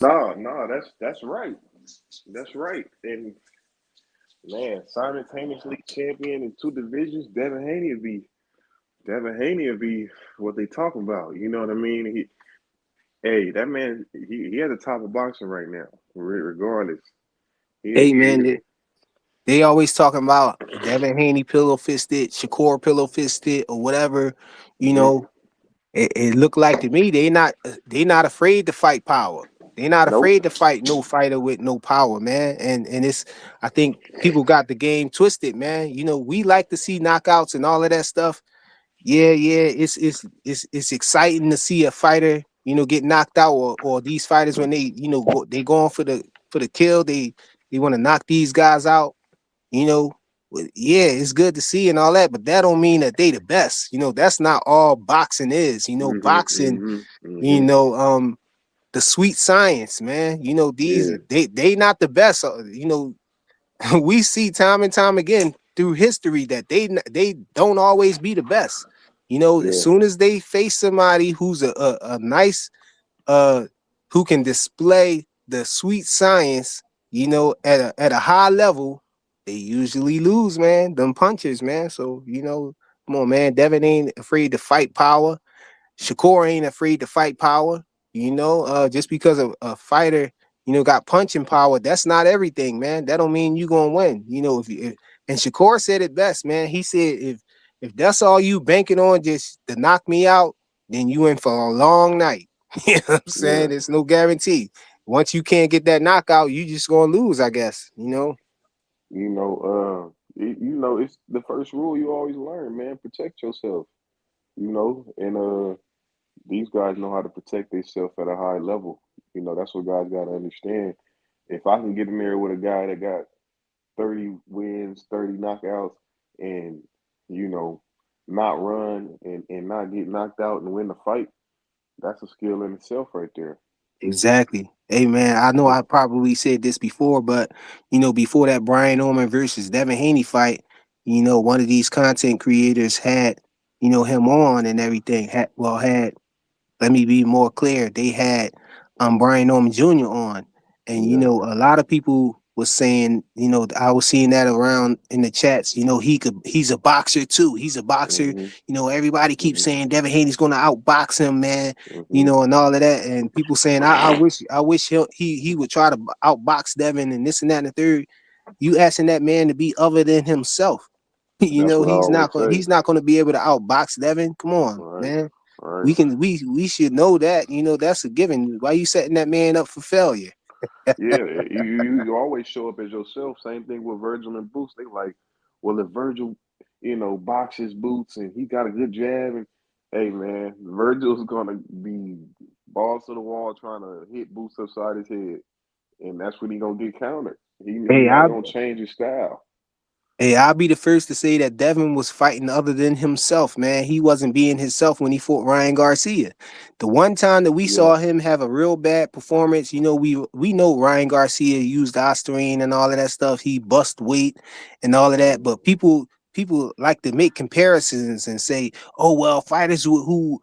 No, that's right. That's right. And man, simultaneously champion in 2 divisions, Devin Haney would be what they talking about. You know what I mean? Hey, that man, he at the top of boxing right now. Regardless, Hey he man, they always talking about Devin Haney pillow fisted, Shakur pillow fisted, or whatever. You mm-hmm. know, it looked like to me they not afraid to fight power. They're not Nope. afraid to fight no fighter with no power, man. And it's I think people got the game twisted, man. You know, we like to see knockouts and all of that stuff. Yeah, it's exciting to see a fighter, you know, get knocked out, or these fighters when they, you know, they going for the kill, they want to knock these guys out, you know. Yeah, it's good to see and all that, but that don't mean that they the best. You know, that's not all boxing is. You know, Mm-hmm. boxing, Mm-hmm. you Mm-hmm. know, the sweet science, man. You know, these Yeah. they not the best. You know, we see time and time again through history that they don't always be the best. You know, as Yeah. soon as they face somebody who's a nice uh who can display the sweet science, you know, at a high level, they usually lose, man. Them punches, man. So, you know, come on, man. Devin ain't afraid to fight power. Shakur ain't afraid to fight power. You know, just because a fighter, you know, got punching power, that's not everything, man. That don't mean you gonna win. You know, and Shakur said it best, man. He said if that's all you banking on just to knock me out, then you in for a long night. You know what I'm Yeah. saying? It's no guarantee. Once you can't get that knockout, you just gonna lose, I guess. You know. You know, it's the first rule you always learn, man. Protect yourself. You know, and these guys know how to protect themselves at a high level. You know, that's what guys got to understand. If I can get in there with a guy that got 30 wins, 30 knockouts, and, you know, not run and not get knocked out and win the fight, that's a skill in itself right there. Exactly. Hey man, I know I probably said this before, but you know, before that Brian Norman versus Devin Haney fight, you know, one of these content creators had, you know, him on and everything. Had let me be more clear. They had Brian Norman Jr. on. And you Yeah. know, a lot of people was saying, you know, I was seeing that around in the chats, you know, he's a boxer too. He's a boxer. Mm-hmm. You know, everybody keeps Mm-hmm. saying Devin Haney's gonna outbox him, man, you Mm-hmm. know, and all of that. And people saying, I wish he would try to outbox Devin and this and that and the third. You asking that man to be other than himself. You That's know, what I always say. he's not gonna be able to outbox Devin. Come on, All right. man. All right. We should know that. You know, that's a given. Why you setting that man up for failure? Yeah, you always show up as yourself. Same thing with Virgil and Boots. They like, well, if Virgil, you know, boxes Boots and he got a good jab, and hey man, Virgil's gonna be balls to the wall trying to hit Boots upside his head, and that's when he gonna get countered. He Hey, not I gonna change his style. Hey, I'll be the first to say that Devin was fighting other than himself, man. He wasn't being himself when he fought Ryan Garcia. The one time that we Yeah, saw him have a real bad performance, you know, we know Ryan Garcia used ostarine and all of that stuff. He bust weight and all of that, but people like to make comparisons and say, "Oh well, fighters who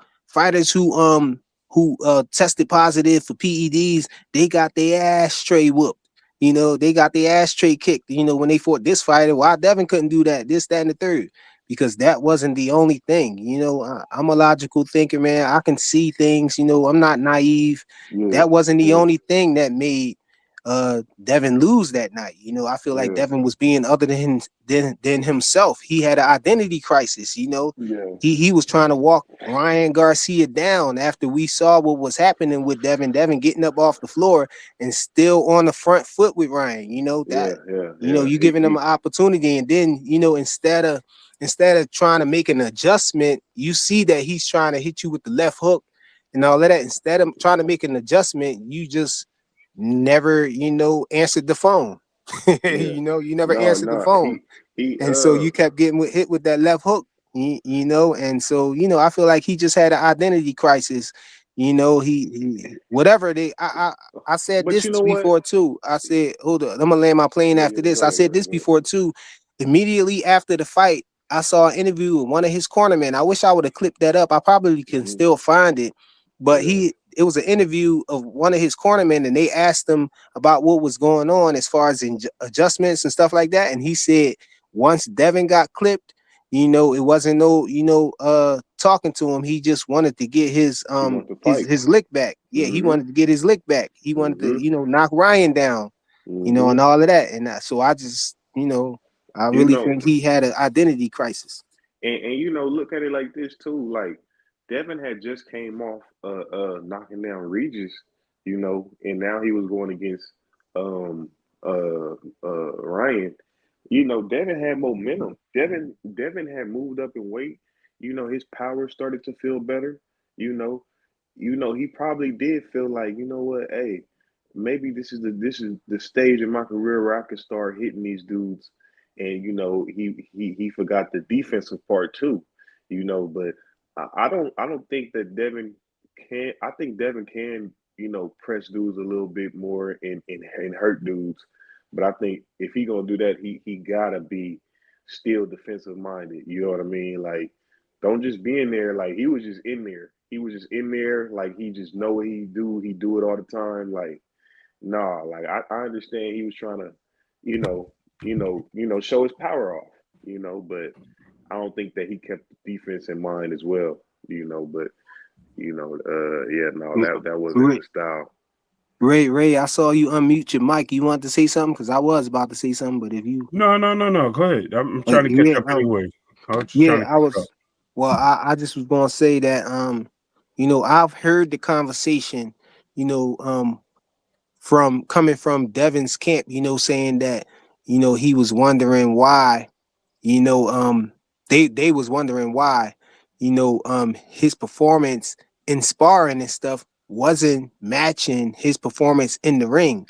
tested positive for PEDs, they got their ass tray whooped." You know, they got the ashtray kicked, you know, when they fought this fighter. Why Devin couldn't do that, this, that, and the third? Because that wasn't the only thing. You know, I'm a logical thinker, man. I can see things, you know, I'm not naive. yeah, That wasn't the yeah, only thing that made Devin lose that night. You know, I feel like yeah, Devin was being other than himself. He had an identity crisis, you know. yeah, He was trying to walk Ryan Garcia down after we saw what was happening with Devin. Devin getting up off the floor and still on the front foot with Ryan. You know yeah, that. yeah, You know yeah. you giving them an opportunity, and then you know instead of trying to make an adjustment, you see that he's trying to hit you with the left hook and all of that. Instead of trying to make an adjustment, you just never answered the phone. Yeah. You never No, answered the no. phone, He and so you kept getting hit with that left hook. You know, and so I feel like he just had an identity crisis. You know, he whatever they I said but this you know what? before too. I said, hold on, I'm gonna land my plane Yeah, after yeah, this. go I ahead, go said ahead, this go ahead. before too. Immediately after the fight, I saw an interview with one of his cornermen. I wish I would have clipped that up. I probably can Hmm. still find it, but Yeah, it was an interview of one of his cornermen, and they asked him about what was going on as far as adjustments and stuff like that. And he said once Devin got clipped, You know, it wasn't no, talking to him. He just wanted to get his He wanted to fight. his lick back. Yeah, he Mm-hmm. wanted to get his lick back. He wanted to, knock Ryan down, and all of that. And so I just, I really think he had an identity crisis. And look at it like this too. Like Devin had just came off knocking down Regis, and now he was going against Ryan. Devin had momentum. Devin had moved up in weight. His power started to feel better. You know, he probably did feel like, what, hey, maybe this is the stage in my career where I could start hitting these dudes. And he forgot the defensive part too. But I don't think that Devin can. I think Devin can press dudes a little bit more and hurt dudes. But I think if he gonna do that, he gotta be still defensive minded. You know what I mean? Like, don't just be in there. Like, he was just in there. He was just in there. Like, he just know what he do. He do it all the time. Like, nah. Like, I understand he was trying to, show his power off. But I don't think that he kept the defense in mind as well. But that wasn't his style. Ray, I saw you unmute your mic. You wanted to say something? Because I was about to say something, but if you No. Go ahead. I'm trying to catch up anyway. Well, I just was gonna say that I've heard the conversation, from coming from Devin's camp, saying that, he was wondering why, they was wondering why, his performance in sparring and stuff wasn't matching his performance in the ring.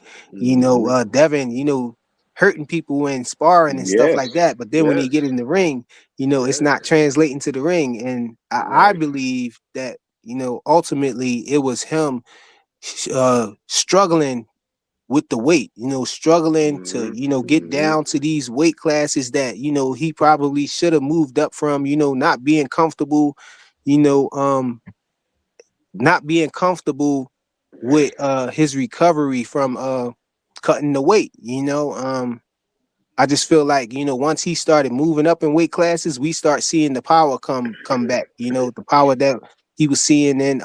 Devin, hurting people in sparring and stuff like that. But then when he get in the ring, it's not translating to the ring. And I believe that, ultimately it was him struggling with the weight, struggling to, get down to these weight classes that, he probably should have moved up from, not being comfortable, not being comfortable with his recovery from cutting the weight. I just feel like, once he started moving up in weight classes, we start seeing the power come back, the power that he was seeing in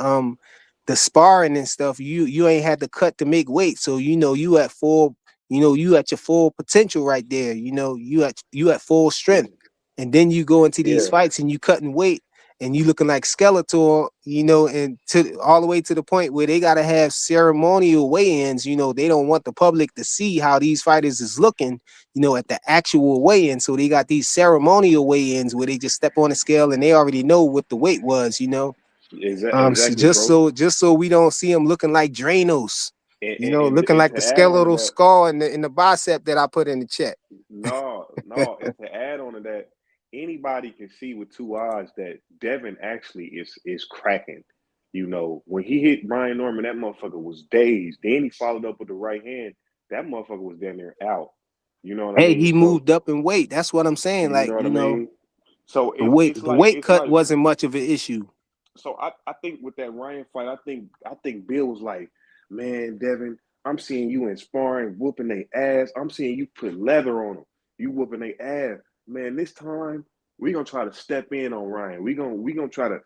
the sparring and stuff. You ain't had to cut to make weight. So, you at full, you at your full potential right there. You at full strength. And then you go into these fights and you cutting weight and you looking like Skeletor, and to all the way to the point where they got to have ceremonial weigh-ins. They don't want the public to see how these fighters is looking, at the actual weigh-in. So they got these ceremonial weigh-ins where they just step on the scale and they already know what the weight was, Exactly, just so we don't see them looking like Dranos, looking like the skeletal skull in the bicep that I put in the chat. No, and to add on to that, anybody can see with two eyes that Devin actually is cracking. When he hit Brian Norman, that motherfucker was dazed. Then he followed up with the right hand. That motherfucker was down there out. You know what I mean? He moved up in weight. That's what I'm saying. Like, I mean? So the weight cut wasn't much of an issue. So I think with that Ryan fight, I think Bill was like, man, Devin, I'm seeing you in sparring, whooping their ass. I'm seeing you put leather on them. You whooping their ass. Man, this time we're gonna try to step in on Ryan. We gonna try to,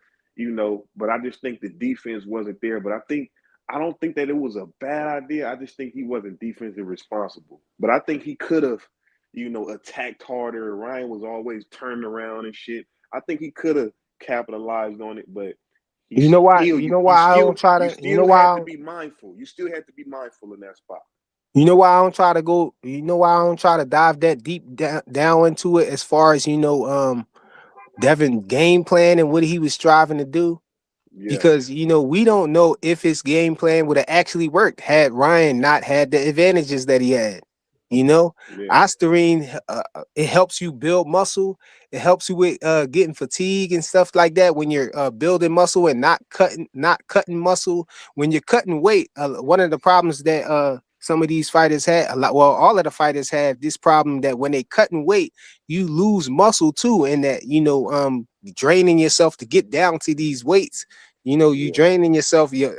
but I just think the defense wasn't there. But I don't think that it was a bad idea. I just think he wasn't defensively responsible. But I think he could have, attacked harder. Ryan was always turning around and shit. I think he could have capitalized on it, but I don't try to. You still have to be mindful. You still have to be mindful in that spot. You know why I don't try to go. You know why I don't try to dive that deep down into it as far as Devin game plan and what he was striving to do. Yeah. Because we don't know if his game plan would have actually worked had Ryan not had the advantages that he had. Ostarine, it helps you build muscle. It helps you with getting fatigue and stuff like that when you're building muscle and not cutting muscle. When you're cutting weight, one of the problems that some of these fighters had, all of the fighters have this problem that when they cutting weight, you lose muscle too, and that draining yourself to get down to these weights. You draining yourself, you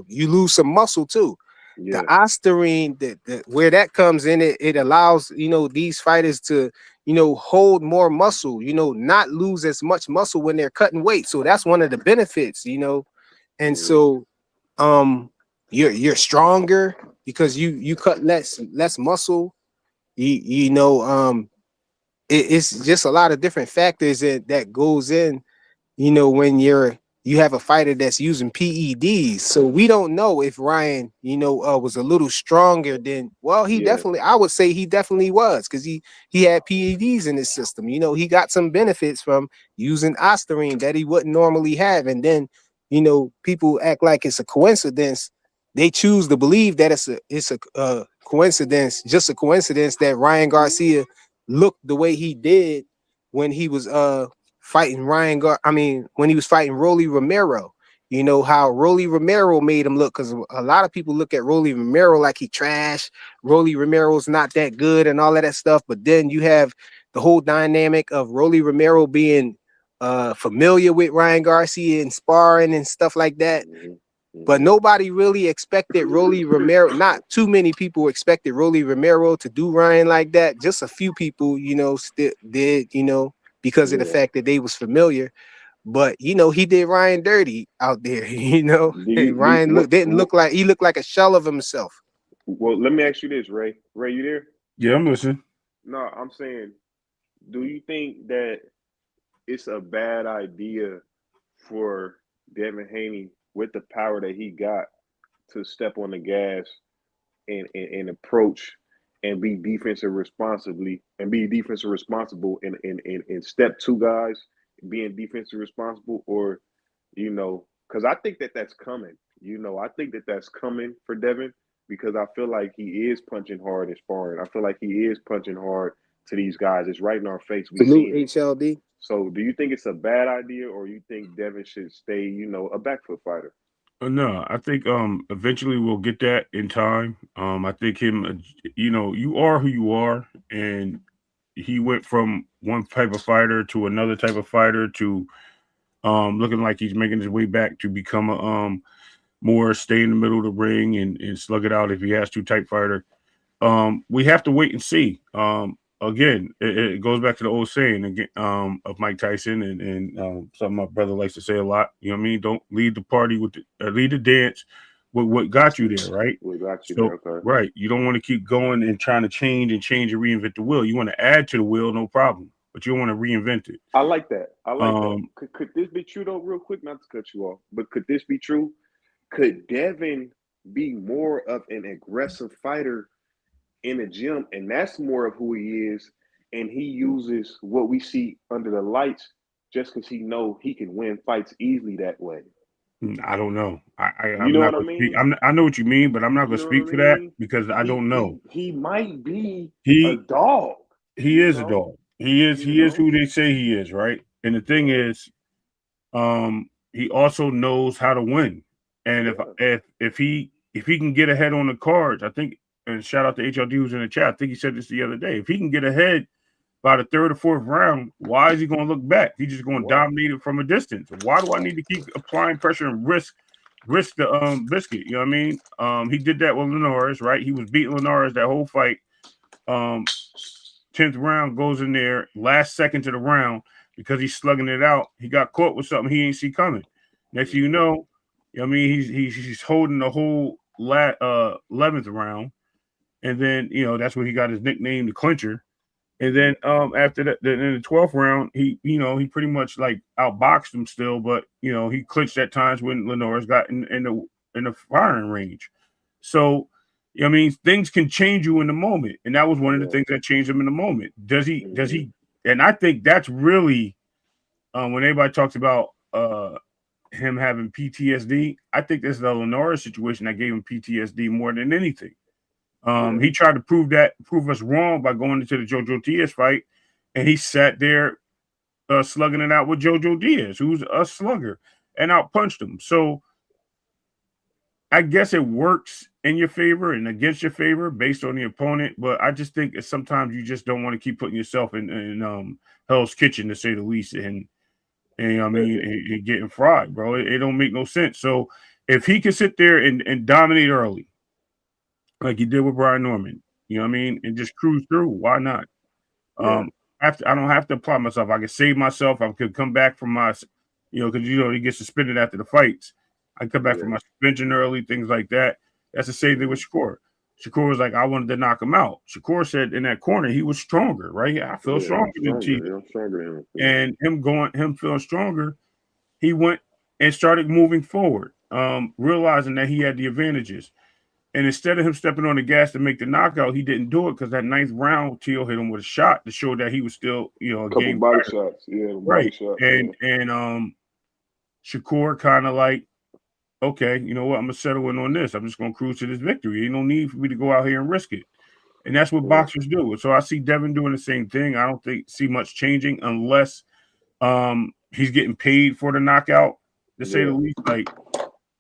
lose some muscle too. The Ostarine, where that comes in, it allows these fighters to hold more muscle, not lose as much muscle when they're cutting weight. So that's one of the benefits, and so you're stronger because you cut less muscle. It's just a lot of different factors that goes in, when you have a fighter that's using PEDs. So we don't know if Ryan, was a little stronger than, well, I would say he definitely was, because he had PEDs in his system. He got some benefits from using ostarine that he wouldn't normally have. And then, people act like it's a coincidence. They choose to believe that it's a coincidence, just a coincidence that Ryan Garcia looked the way he did when he was fighting when he was fighting Rolly Romero. How Rolly Romero made him look, because a lot of people look at Rolly Romero like he trash. Rolly Romero's not that good and all of that stuff. But then you have the whole dynamic of Rolly Romero being familiar with Ryan Garcia and sparring and stuff like that. But nobody really expected Rolly Romero. Not too many people expected Rolly Romero to do Ryan like that. Just a few people, still did, because of the fact that they was familiar. But he did Ryan dirty out there. Ryan looked like a shell of himself. Well, let me ask you this, Ray. Ray, you there? Yeah, I'm listening. No, I'm saying, do you think that it's a bad idea for Devin Haney, with the power that he got, to step on the gas and approach and be defensive responsible and step two guys being defensive responsible? Or, because I think that's coming. I think that's coming for Devin, because I feel like he is punching hard and sparring. I feel like he is punching hard to these guys. It's right in our face. We see HLD. So do you think it's a bad idea, or you think Devin should stay, a back foot fighter? No, I think eventually we'll get that in time. I think him, you are who you are, and he went from one type of fighter to another type of fighter to looking like he's making his way back to become a more stay in the middle of the ring and slug it out if he has to type fighter. We have to wait and see. Again, it goes back to the old saying again of Mike Tyson and something my brother likes to say a lot. You know what I mean? Don't lead the party lead the dance with what got you there, right? What got you there, okay. Right. You don't want to keep going and trying to change and reinvent the wheel. You want to add to the wheel, no problem, but you don't want to reinvent it. I like that. That. Could this be true though? Real quick, not to cut you off, but could this be true? Could Devin be more of an aggressive fighter in the gym, and that's more of who he is, and he uses what we see under the lights just because he know he can win fights easily that way? I don't know. You know what I mean? I know what you mean, but I'm not going to speak to that because I don't know. He might be a dog. He is a dog. He is who they say he is, right? And the thing is, he also knows how to win. And if he can get ahead on the cards, I think. And shout out to HLD who's in the chat. I think he said this the other day. If he can get ahead by the third or fourth round, why is he going to look back? He's just going to dominate it from a distance. Why do I need to keep applying pressure and risk the biscuit? You know what I mean? He did that with Linares, right? He was beating Linares that whole fight. 10th round goes in there, last second to the round, because he's slugging it out. He got caught with something he ain't see coming. Next thing you know what I mean, he's holding the whole 11th round. And then, that's when he got his nickname, the clincher. And then after that, in the 12th round, he pretty much like outboxed him still, but he clinched at times when Linares got in the firing range. So, I mean, things can change you in the moment, and that was one of the things that changed him in the moment. Does he? And I think that's really when everybody talks about him having PTSD. I think this is the Linares situation that gave him PTSD more than anything. He tried to prove us wrong by going into the Jojo Diaz fight, and he sat there slugging it out with Jojo Diaz, who's a slugger, and outpunched him. So I guess it works in your favor and against your favor based on the opponent, but I just think sometimes you just don't want to keep putting yourself in Hell's Kitchen, to say the least, and I mean, and getting fried, bro. It don't make no sense. So if he can sit there and dominate early, like he did with Brian Norman, you know what I mean, and just cruise through, why not? I don't have to apply myself. I can save myself. I could come back from my, because he gets suspended after the fights. I come back from my suspension early, things like that. That's the same thing with Shakur. Shakur was like, I wanted to knock him out. Shakur said in that corner he was stronger, right? I feel stronger than Chief. And him feeling stronger, he went and started moving forward, realizing that he had the advantages. And instead of him stepping on the gas to make the knockout, he didn't do it because that 9th round, Teal hit him with a shot to show that he was still, a couple game body fighter. shots, right. Shot, and Shakur kind of like, okay, you know what? I'm gonna settle in on this. I'm just gonna cruise to this victory. Ain't no need for me to go out here and risk it. And that's what boxers do. So I see Devin doing the same thing. I don't see much changing unless he's getting paid for the knockout, to say the least. Like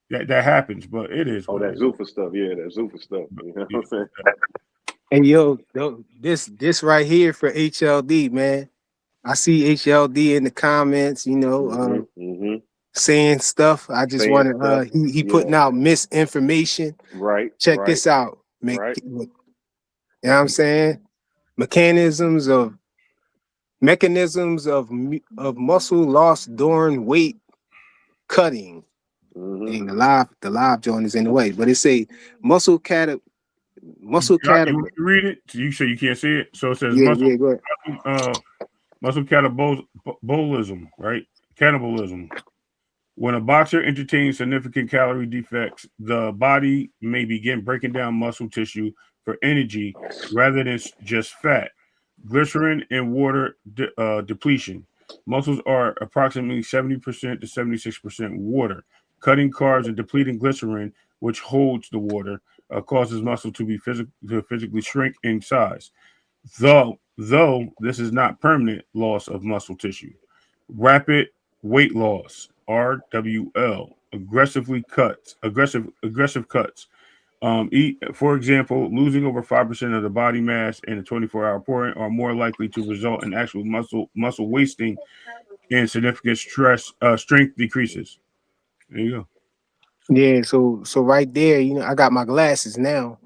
that happens, but it is. That Zuffa stuff, that Zuffa stuff. You know what I'm saying? And yo, this right here for HLD, man. I see HLD in the comments, saying stuff. I just wanted he putting out misinformation. Right. Check this out. You know what I'm saying? Mechanisms of muscle loss during weight cutting. And the live joint is in the way, but it say muscle catabolic. You read it. You say you can't see it. So it says muscle catabolism, right? Cannibalism. When a boxer entertains significant calorie defects, the body may begin breaking down muscle tissue for energy rather than just fat. Glycerin and water depletion. Muscles are approximately 70% to 76% water. Cutting carbs and depleting glycerin, which holds the water, causes muscle to be physically shrink in size. Though this is not permanent loss of muscle tissue. Rapid weight loss, RWL, aggressive cuts. For example, losing over 5% of the body mass in a 24-hour pouring are more likely to result in actual muscle wasting and significant strength decreases. There you go. Yeah, so right there, I got my glasses now.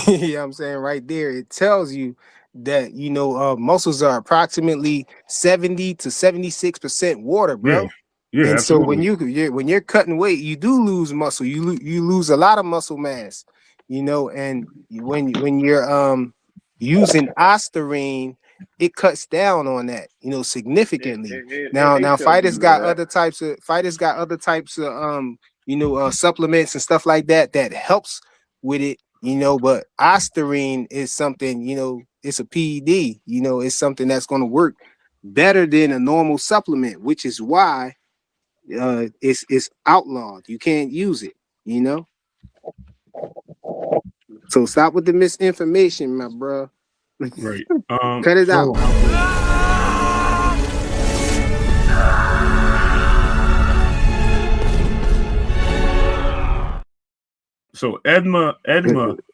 You know what I'm saying? Right there, it tells you that muscles are approximately 70 to 76% water, bro. Yeah, and absolutely. So when you're cutting weight, you do lose muscle. You lose a lot of muscle mass, and when you're using ostarine, it cuts down on that, significantly. Now fighters got other types of supplements and stuff like that helps with it, but ostarine is something, it's a PED, it's something that's going to work better than a normal supplement, which is why it's outlawed. You can't use it, So stop with the misinformation, my bro. Right. Cut it out. So Edma, right?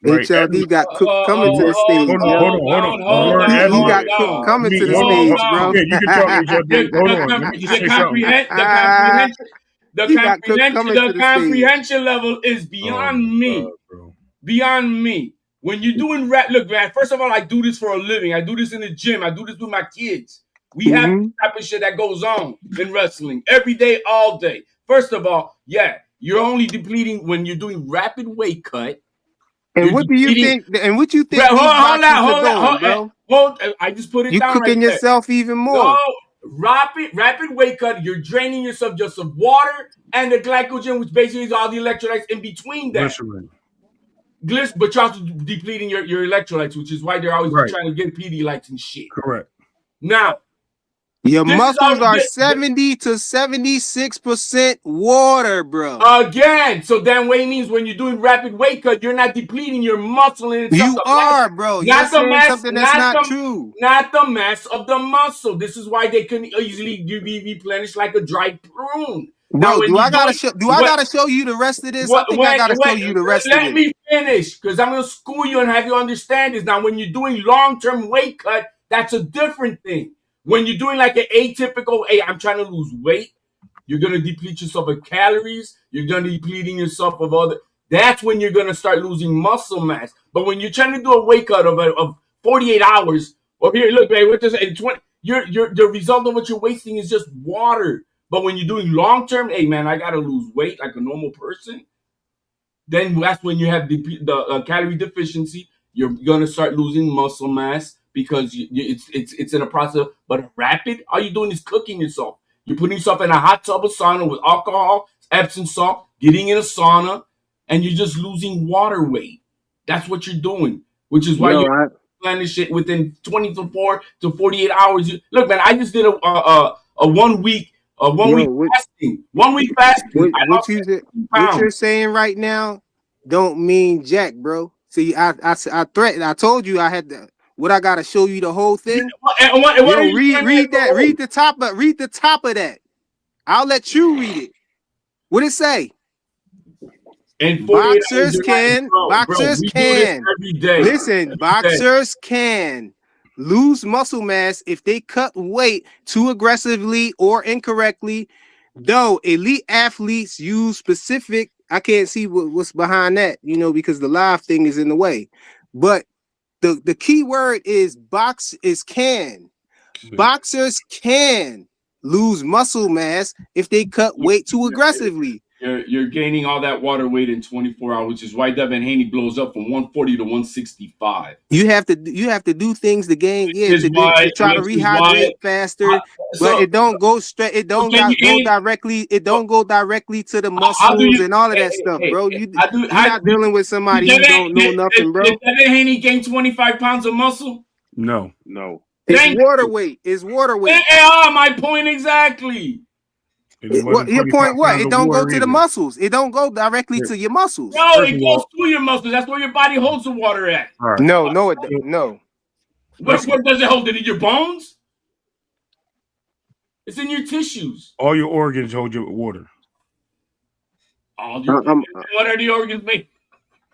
HLD got cooked coming to the stage. Hold on. He got cooked coming to the stage, bro. Okay, you can talk, HLD. Hold on. Let me just say something. The comprehension level is beyond me. Beyond me. When you're doing look, man, first of all, I do this for a living. I do this in the gym. I do this with my kids. We have this type of shit that goes on in wrestling every day, all day. First of all, you're only depleting when you're doing rapid weight cut. And what do you think? And what you think? Bro, hold on, bro. I just put it you down. You cooking yourself even more. No, rapid weight cut. You're draining yourself just of water and the glycogen, which basically is all the electrolytes in between that. But you're also depleting your electrolytes, which is why they're always trying to get Pedialytes and shit. Correct. Now, your muscles are 70 to 76% water, bro. Again, so then what it means when you're doing rapid weight cut, you're not depleting your muscle in itself. You are, bro. You're saying something that's not true. Not the mass of the muscle. This is why they can easily be replenished like a dried prune. Bro, do I gotta show you the rest of this? I think I gotta show you the rest of it. Let me finish, because I'm gonna school you and have you understand this. Now, when you're doing long-term weight cut, that's a different thing. When you're doing like an atypical, I'm trying to lose weight, you're gonna deplete yourself of calories. You're gonna be depleting yourself of other. That's when you're gonna start losing muscle mass. But when you're trying to do a weight cut of 48 hours, or here, look, babe, what this in 20. the result of what you're wasting is just water. But when you're doing long term, hey man, I gotta lose weight like a normal person. Then that's when you have the calorie deficiency. You're gonna start losing muscle mass because it's in a process. But rapid, all you're doing is cooking yourself. You're putting yourself in a hot tub of sauna with alcohol, Epsom salt, getting in a sauna, and you're just losing water weight. That's what you're doing, which is why you plan this shit within 24 to 48 hours. Look, man, I just did a 1 week. Week fasting. 1 week fasting. What you're saying right now don't mean jack, bro. See, I threatened. I told you I had to. What I gotta show you the whole thing. Read that. Read the top. But read the top of that. I'll let you read it. What it say? And boxers can. Listen, boxers can lose muscle mass if they cut weight too aggressively or incorrectly, though elite athletes use specific. I can't see what's behind that, because the live thing is in the way. But the key word is can. Boxers can lose muscle mass if they cut weight too aggressively. You're gaining all that water weight in 24 hours, which is why Devin Haney blows up from 140 to 165. You have to do things to gain, to try to rehydrate faster, but it don't go straight. It don't go directly. It don't go directly to the muscles and all of that stuff, bro. You're not dealing with somebody who don't know nothing, bro. Did Devin Haney gain 25 pounds of muscle? No. It's water weight. It's water weight. My point exactly. Your point what? It don't go to the muscles. It don't go directly to your muscles. No, it goes to your muscles. That's where your body holds the water at. Right. No. Where does it hold it? In your bones? It's in your tissues. All your organs hold your water. What are the organs made?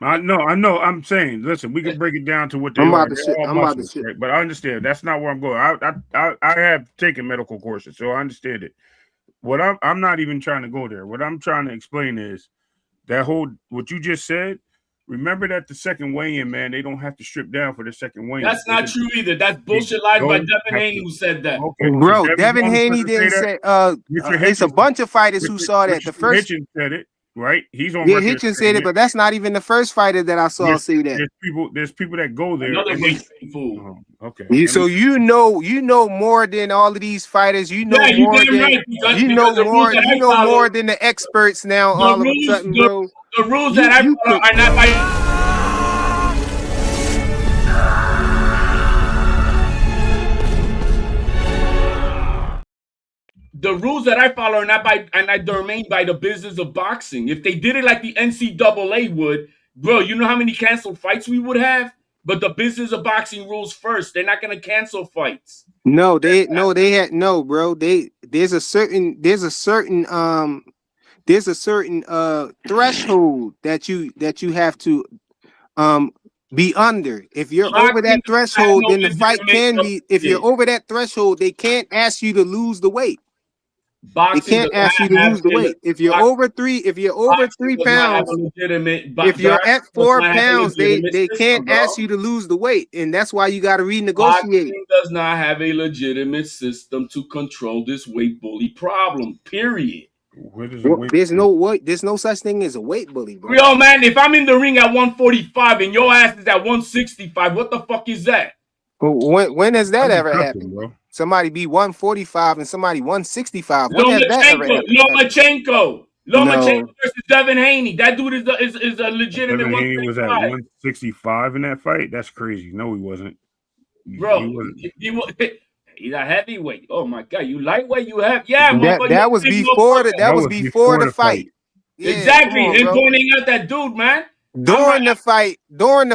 I know. I'm saying, listen, we can break it down to what they are. Right? But I understand. That's not where I'm going. I have taken medical courses, so I understand it. What I'm not even trying to go there. What I'm trying to explain is that what you just said. Remember that the second weigh-in, man, they don't have to strip down for the second weigh-in. That's not true either. That's bullshit lies by Devin Haney who said that. Okay, bro, Devin Haney didn't say. It's a bunch of fighters who saw that. The first Hitchens said it, right? He's on. Yeah, Hitchens said it, but that's not even the first fighter that I saw say that. There's people that go there. Another weight fool. Okay. So you know more than all of these fighters. You know more than the experts now. All of a sudden, bro. The rules that I follow are not by. The rules that I follow are not domained by the business of boxing. If they did it like the NCAA would, bro, you know how many canceled fights we would have? But the business of boxing rules first. They're not gonna cancel fights. Bro. There's a certain threshold that you have to be under. If you're over that threshold, then the fight can be. If you're over that threshold, they can't ask you to lose the weight. They can't ask you to lose the weight. If you're over 3 pounds, if you're at 4 pounds, they can't ask you to lose the weight, and that's why you got to renegotiate. Boxing does not have a legitimate system to control this weight bully problem. Period. There's no such thing as a weight bully, bro. Yo, man, if I'm in the ring at 145 and your ass is at 165, what the fuck is that? When has that ever happened, bro? Somebody be 145 and somebody 165. Lomachenko versus Devin Haney. That dude is a legitimate. Devin Haney was at 165 in that fight. That's crazy. No, he wasn't. Bro, he's a heavyweight. Oh my god, you lightweight, you have that was before the fight. Yeah, exactly. And pointing out that dude, man. During the fight, Devin,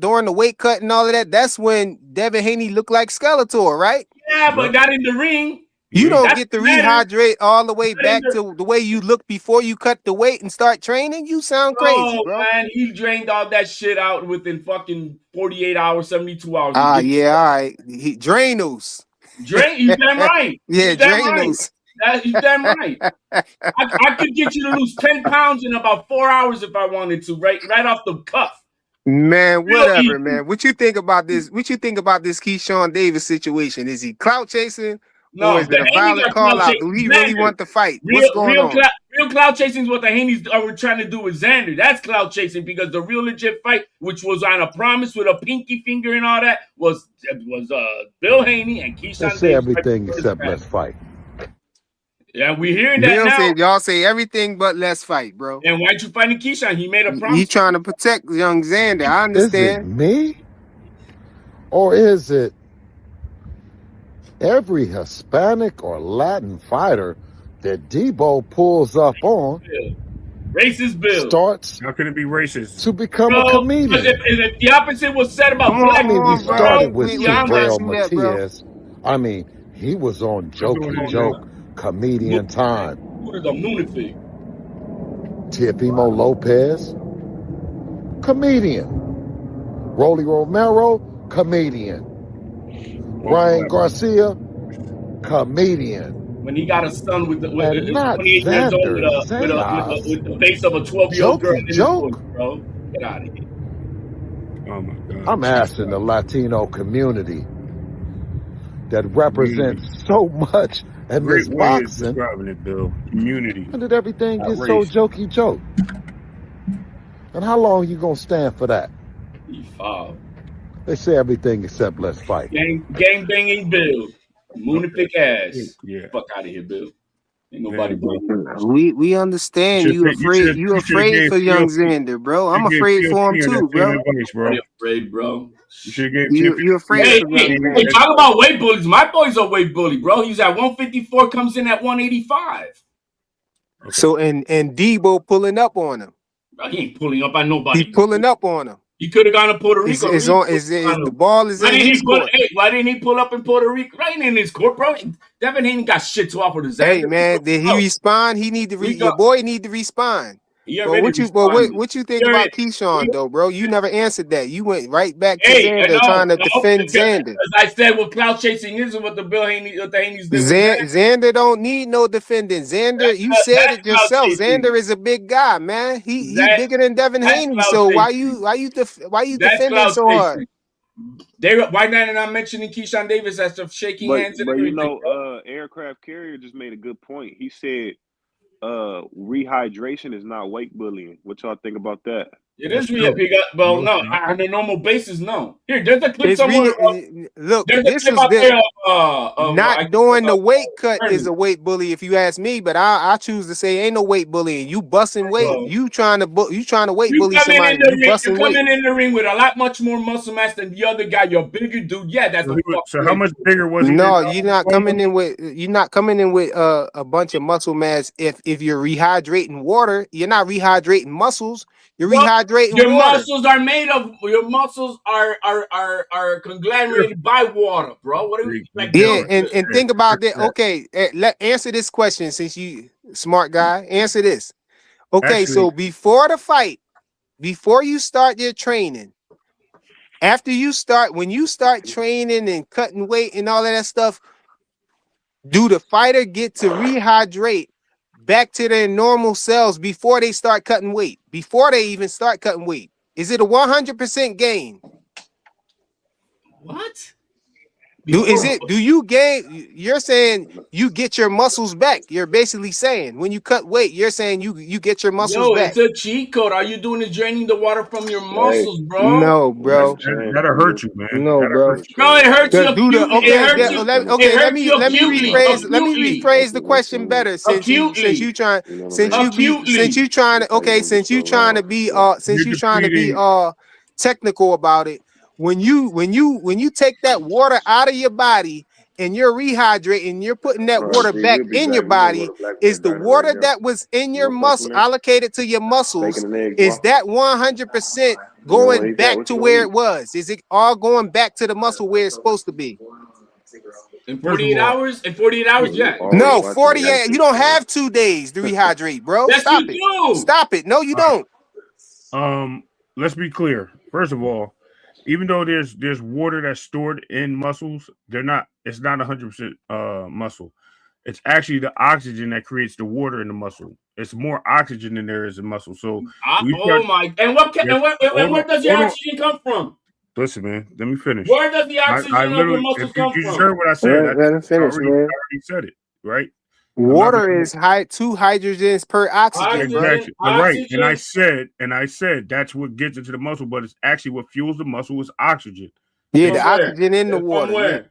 during the weight cut and all of that, that's when Devin Haney looked like Skeletor, right? Yeah, but not in the ring. You don't get to rehydrate all the way back to the way you look before you cut the weight and start training. You sound crazy, bro. Man, he drained all that shit out within fucking 48 hours, 72 hours. Yeah, all right. Drainus. He's damn right. Yeah, Drainus. He's damn right. I could get you to lose 10 pounds in about 4 hours if I wanted to, right off the cuff. Man, Real whatever, easy. man. What you think about this? What you think about this Keyshawn Davis situation? Is he clout chasing, No, or is it the a Haney's violent are call clout out? chasing Do he really Xander. want to fight? What's going on? Real clout chasing is what the Haney's are trying to do with Xander. That's clout chasing, because the real legit fight, which was on a promise with a pinky finger and all that, was Bill Haney and They Keyshawn say Davis. everything except let's fight. Yeah, we're hearing that Bill now. said y'all say everything but let's fight, bro. And why'd you fighting Keyshawn? He made a promise. He trying to protect young Xander. I Is it understand. me? Or is it every Hispanic or Latin fighter that Debo pulls up on Racist Bill. starts How can it be racist? to become a comedian? If the opposite was said about Come on, black I mean, we bro. started with We don't Terrell see that, bro. Matias. I mean, he was on going on, Jokey Joke, comedian time. Who is a lunatic? Teofimo Lopez, comedian. Rolly Romero, comedian. Ryan Garcia, comedian. When he got a son with the And not 28 years old with Xander, with the face of a 12-year-old girl in his Joke. voice, bro. Get out of here. Oh my God. I'm asking the Latino community that represents so much in Great this way of boxing, describing it, Bill. Community. and that everything Not gets so race. jokey joke. And how long you gonna stand for that? He foul. They say everything except let's fight. Gang banging Bill. Lunatic ass. Yeah. Fuck out of here, Bill. Ain't nobody Yeah, bro. We understand You you should've- you afraid. should've- You you should've afraid gave for young PLP. Xander, bro. I'm You gave afraid for him PLP too, that bro. same advice, bro. I'm afraid, bro. You should have gave You afraid Hey, for young hey, Xander. talk about weight bullies. My boy's a weight bully, bro. He's at 154, comes in at 185. So and Debo pulling up on him. Bro, he ain't pulling up on nobody. He pulling up on him. He could have gone to Puerto Is Rico. the ball is Why in didn't his he pull? court? Hey, why didn't he pull up in Puerto Rico? Right in his court, bro. Devin Haney got shit to offer to Xander. Hey man, did he respond? He need to your boy need to respond. He But already what you responded. what you think about Keyshawn though, bro? You never answered that. You went right back to Hey, Xander trying to defend Xander. As I said, what clout chasing is and what the Haney's did. Xander don't need no defending. Xander, you said it yourself. Xander is a big guy, man. He bigger than Devin Haney. So why you defending so hard? Why not mentioning Keyshawn Davis as of shaking hands and But everything? you know, aircraft carrier just made a good point. He said rehydration is not weight bullying. What y'all think about that? It is well, no, on a normal basis, no. Here, there's a clip somewhere. Look, there's this a clip is out the there of not doing the weight cut is a weight bully if you ask me, but I choose to say ain't no weight bullying. You busting weight, you trying to weight bully somebody. You busting weight. You're coming in the ring with a lot much more muscle mass than the other guy. You're a bigger dude. Yeah, that's so how much bigger was he? No, you're not coming in with a bunch of muscle mass if you're rehydrating water. You're not rehydrating muscles. You're rehydrating your water. Your muscles are conglomerated by water, bro. What are we like? Yeah, and think about that. Okay, answer this question since you smart guy. Answer this. Okay, so before the fight, before you start your training, when you start training and cutting weight and all of that stuff, do the fighter get to rehydrate back to their normal cells before they start cutting weight? Before they even start cutting weight, is it a 100% gain? What? Do you gain? You're saying you get your muscles back. You're basically saying when you cut weight, you're saying you get your muscles back. It's a cheat code. All you're doing is draining the water from your muscles, bro. No, bro. That'll hurt you, man. No, bro. No, it hurts you. Let me rephrase the question better. Since you trying to be technical about it. When you take that water out of your body and you're rehydrating, you're putting that water back in your body, is the water that was in your muscle allocated to your muscles, is that 100% going back to where it was? Is it all going back to the muscle where it's supposed to be? In 48 hours? In 48 hours, yeah. No, 48. You don't have 2 days to rehydrate, bro. Yes, Stop you it. do. Stop it. No, you don't. Let's be clear. First of all, even though there's water that's stored in muscles, it's not 100% muscle. It's actually the oxygen that creates the water in the muscle. It's more oxygen than there is in muscle. So, oh my! And where does the oxygen come from? Listen, man. Let me finish. Where does the oxygen of your muscles come you from? heard what I said. Let him finish, man. I already said it, right? Water is 2 hydrogens per oxygen, bro. Exactly. Right. And I said that's what gets into the muscle, but it's actually what fuels the muscle is oxygen. Yeah, the oxygen in the water. Yeah.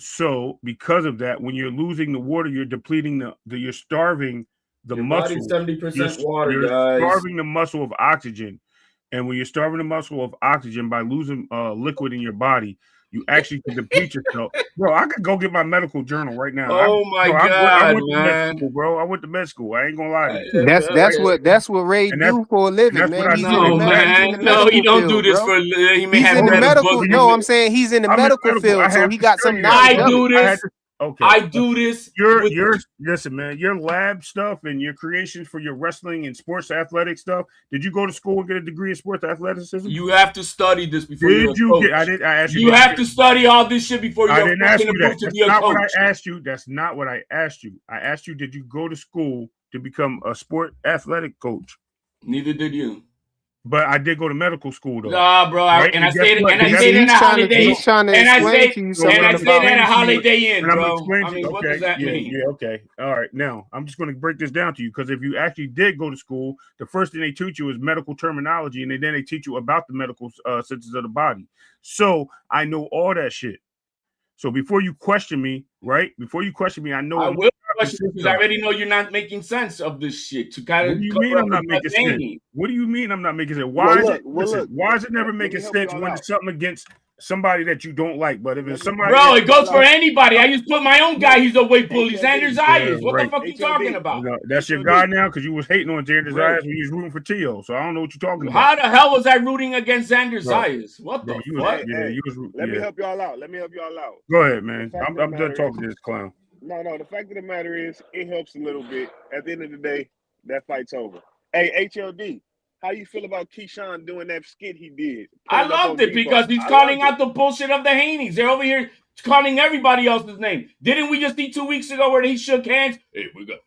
So because of that, when you're losing the water, you're depleting you're starving the your muscle. 70% water, you're guys. Starving the muscle of oxygen. And when you're starving the muscle of oxygen by losing liquid in your body, you actually can deplete yourself. Bro, I could go get my medical journal right now. Oh my God, I went man. to med school, bro. I went to med school. I ain't gonna lie to you. That's what Ray do for a living, man. He's he don't do this for a living. He may have medical. No, I'm saying he's in the medical field, so he got some knowledge. I do this. Okay. I do this. Listen, man, your lab stuff and your creations for your wrestling and sports athletic stuff. Did you go to school and get a degree in sports athleticism? You have to study this before you're a coach. I asked you. You have to study all this shit before you're I didn't ask you that. to be a coach. What I asked you. That's not what I asked you. I asked you, did you go to school to become a sport athletic coach? Neither did you. But I did go to medical school though. Nah, bro. Right? I stayed in a Holiday Inn. And I stayed at a Holiday Inn, bro. I mean, what does that mean? Yeah, okay. All right. Now, I'm just going to break this down to you because if you actually did go to school, the first thing they teach you is medical terminology, and then they teach you about the medical senses of the body. So I know all that shit. So before you question me, right? I know. I will question you because I already know you're not making sense of this shit. To kind of what do you mean I'm not making sense? What do you mean I'm not making sense? Why is it never making sense when it's something against somebody that you don't like? But if it's somebody, bro, it goes for anybody. I just put my own guy. He's a weight bully, Xander Zayas. What the fuck you talking about? That's your guy now because you was hating on Xander Zayas when you was rooting for Tio. So I don't know what you're talking about. How the hell was I rooting against Xander Zayas? What the fuck? Let me help y'all out. Go ahead, man. I'm done talking to this clown. No. The fact of the matter is, it helps a little bit. At the end of the day, that fight's over. Hey, HLD. How you feel about Keyshawn doing that skit he did? I loved it because he's calling out the bullshit of the Haneys. They're over here calling everybody else's name. Didn't we just see 2 weeks ago where he shook hands? Hey, the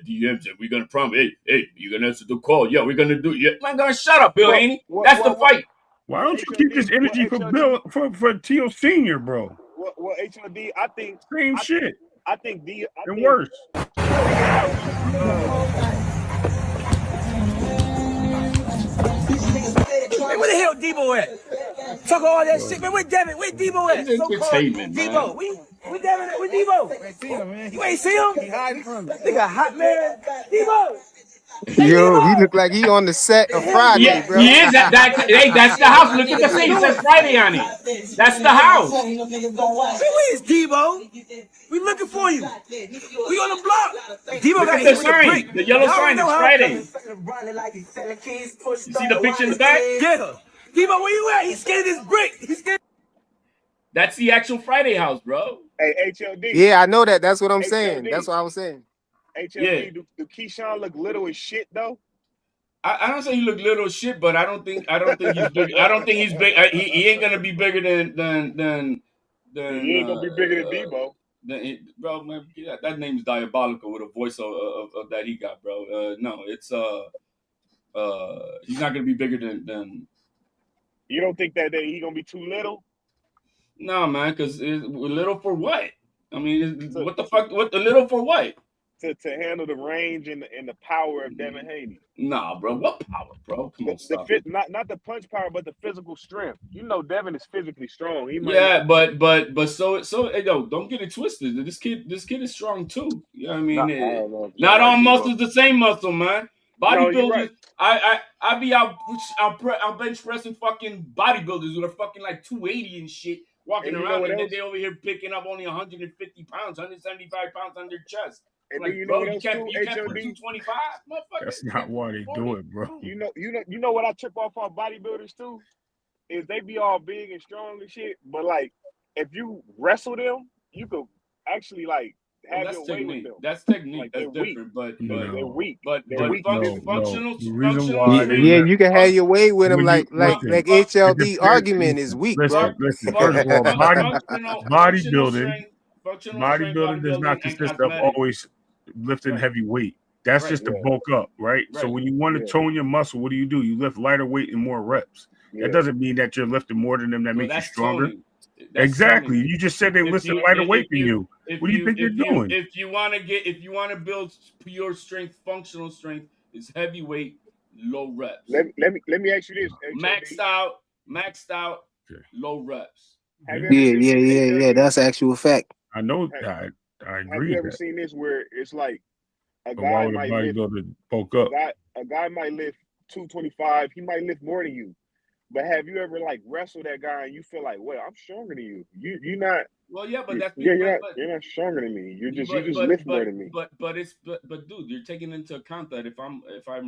DMs said we're gonna promise. Hey, you're gonna answer the call. Yeah, we're gonna do it. Yeah. I'm gonna shut up, Bill Haney. That's the fight. Why don't you keep this energy for Tio Senior, bro? Well, HLD, I think same shit. I think worse. Man, where the hell Debo at? Talk all that shit, man. Where Devin? Where Debo at? Debo. Where Devin at? Where Debo? I ain't seen him, man. You ain't seen him? He hiding from me. Nigga hot, man. Debo. Yo, he look like he on the set of Friday, bro. He is. That's the house. Look at the thing. It says Friday on it. That's the house. Where is Debo? We looking for you. We on the block. Debo got the sign. The yellow sign is Friday. You see the picture in the back? Yeah. Debo, where you at? He's scared of this brick. He's scared. That's the actual Friday house, bro. Hey, HLD. Yeah, I know that. That's what I'm saying. That's what I was saying. HLD, do Keyshawn look little as shit though? I don't say he look little as shit, but I don't think he's big. I don't think he's big. He ain't gonna be bigger than. He ain't gonna be bigger than Debo. Bro, man, that name is diabolical with a voice of that he got, bro. No, it's he's not gonna be bigger than. You don't think that he gonna be too little? No, man, because little for what? I mean, what the fuck? What the little for what? To handle the range and the power of Devin Haney. Nah, bro. What power, bro? Come on, stop. Not the punch power, but the physical strength. You know, Devin is physically strong. But so hey, yo, don't get it twisted. This kid is strong too. You know what I mean? Not all muscles the same muscle, man. Bodybuilders, right. I be out bench pressing fucking bodybuilders who are fucking like 280 and shit, walking around, and then they over here picking up only 150 pounds, 175 pounds on their chest. And like, you know bro, what you else can't too, put HLD? 225, motherfucker. That's not why they do it, bro. You know what I trip off our bodybuilders too? Is they be all big and strong and shit, but like if you wrestle them, you could actually like have your way with them. That's technique. Like, that's different, but they're weak. But functional. Yeah, you can have your way with them, like HLD argument is weak, bro. Listen, first of all, bodybuilding. functional strength bodybuilding does not bodybuilding and consist of cosmetic. always lifting Right. heavy weight. That's Right. just to bulk up, right? So Right. when you want to tone your muscle, what do? You lift lighter weight and more reps. That doesn't mean that you're lifting more than them. That makes you stronger. Exactly. You just said they lifted lighter weight than you. What do you think you're doing? If you want to build pure strength, functional strength, it's heavy weight, low reps. Let me ask you this. Maxed out, low reps. Yeah. That's actual fact. I know. I agree. Have you ever seen this where it's like a But why guy would a might lift bodybuilder bulk up? a guy might lift 225. He might lift more than you. But have you ever like wrestled that guy and you feel like, well, I'm stronger than you. You're not. Well, yeah, but that's you're not stronger than me. You just lift more than me. But dude, you're taking into account that if I'm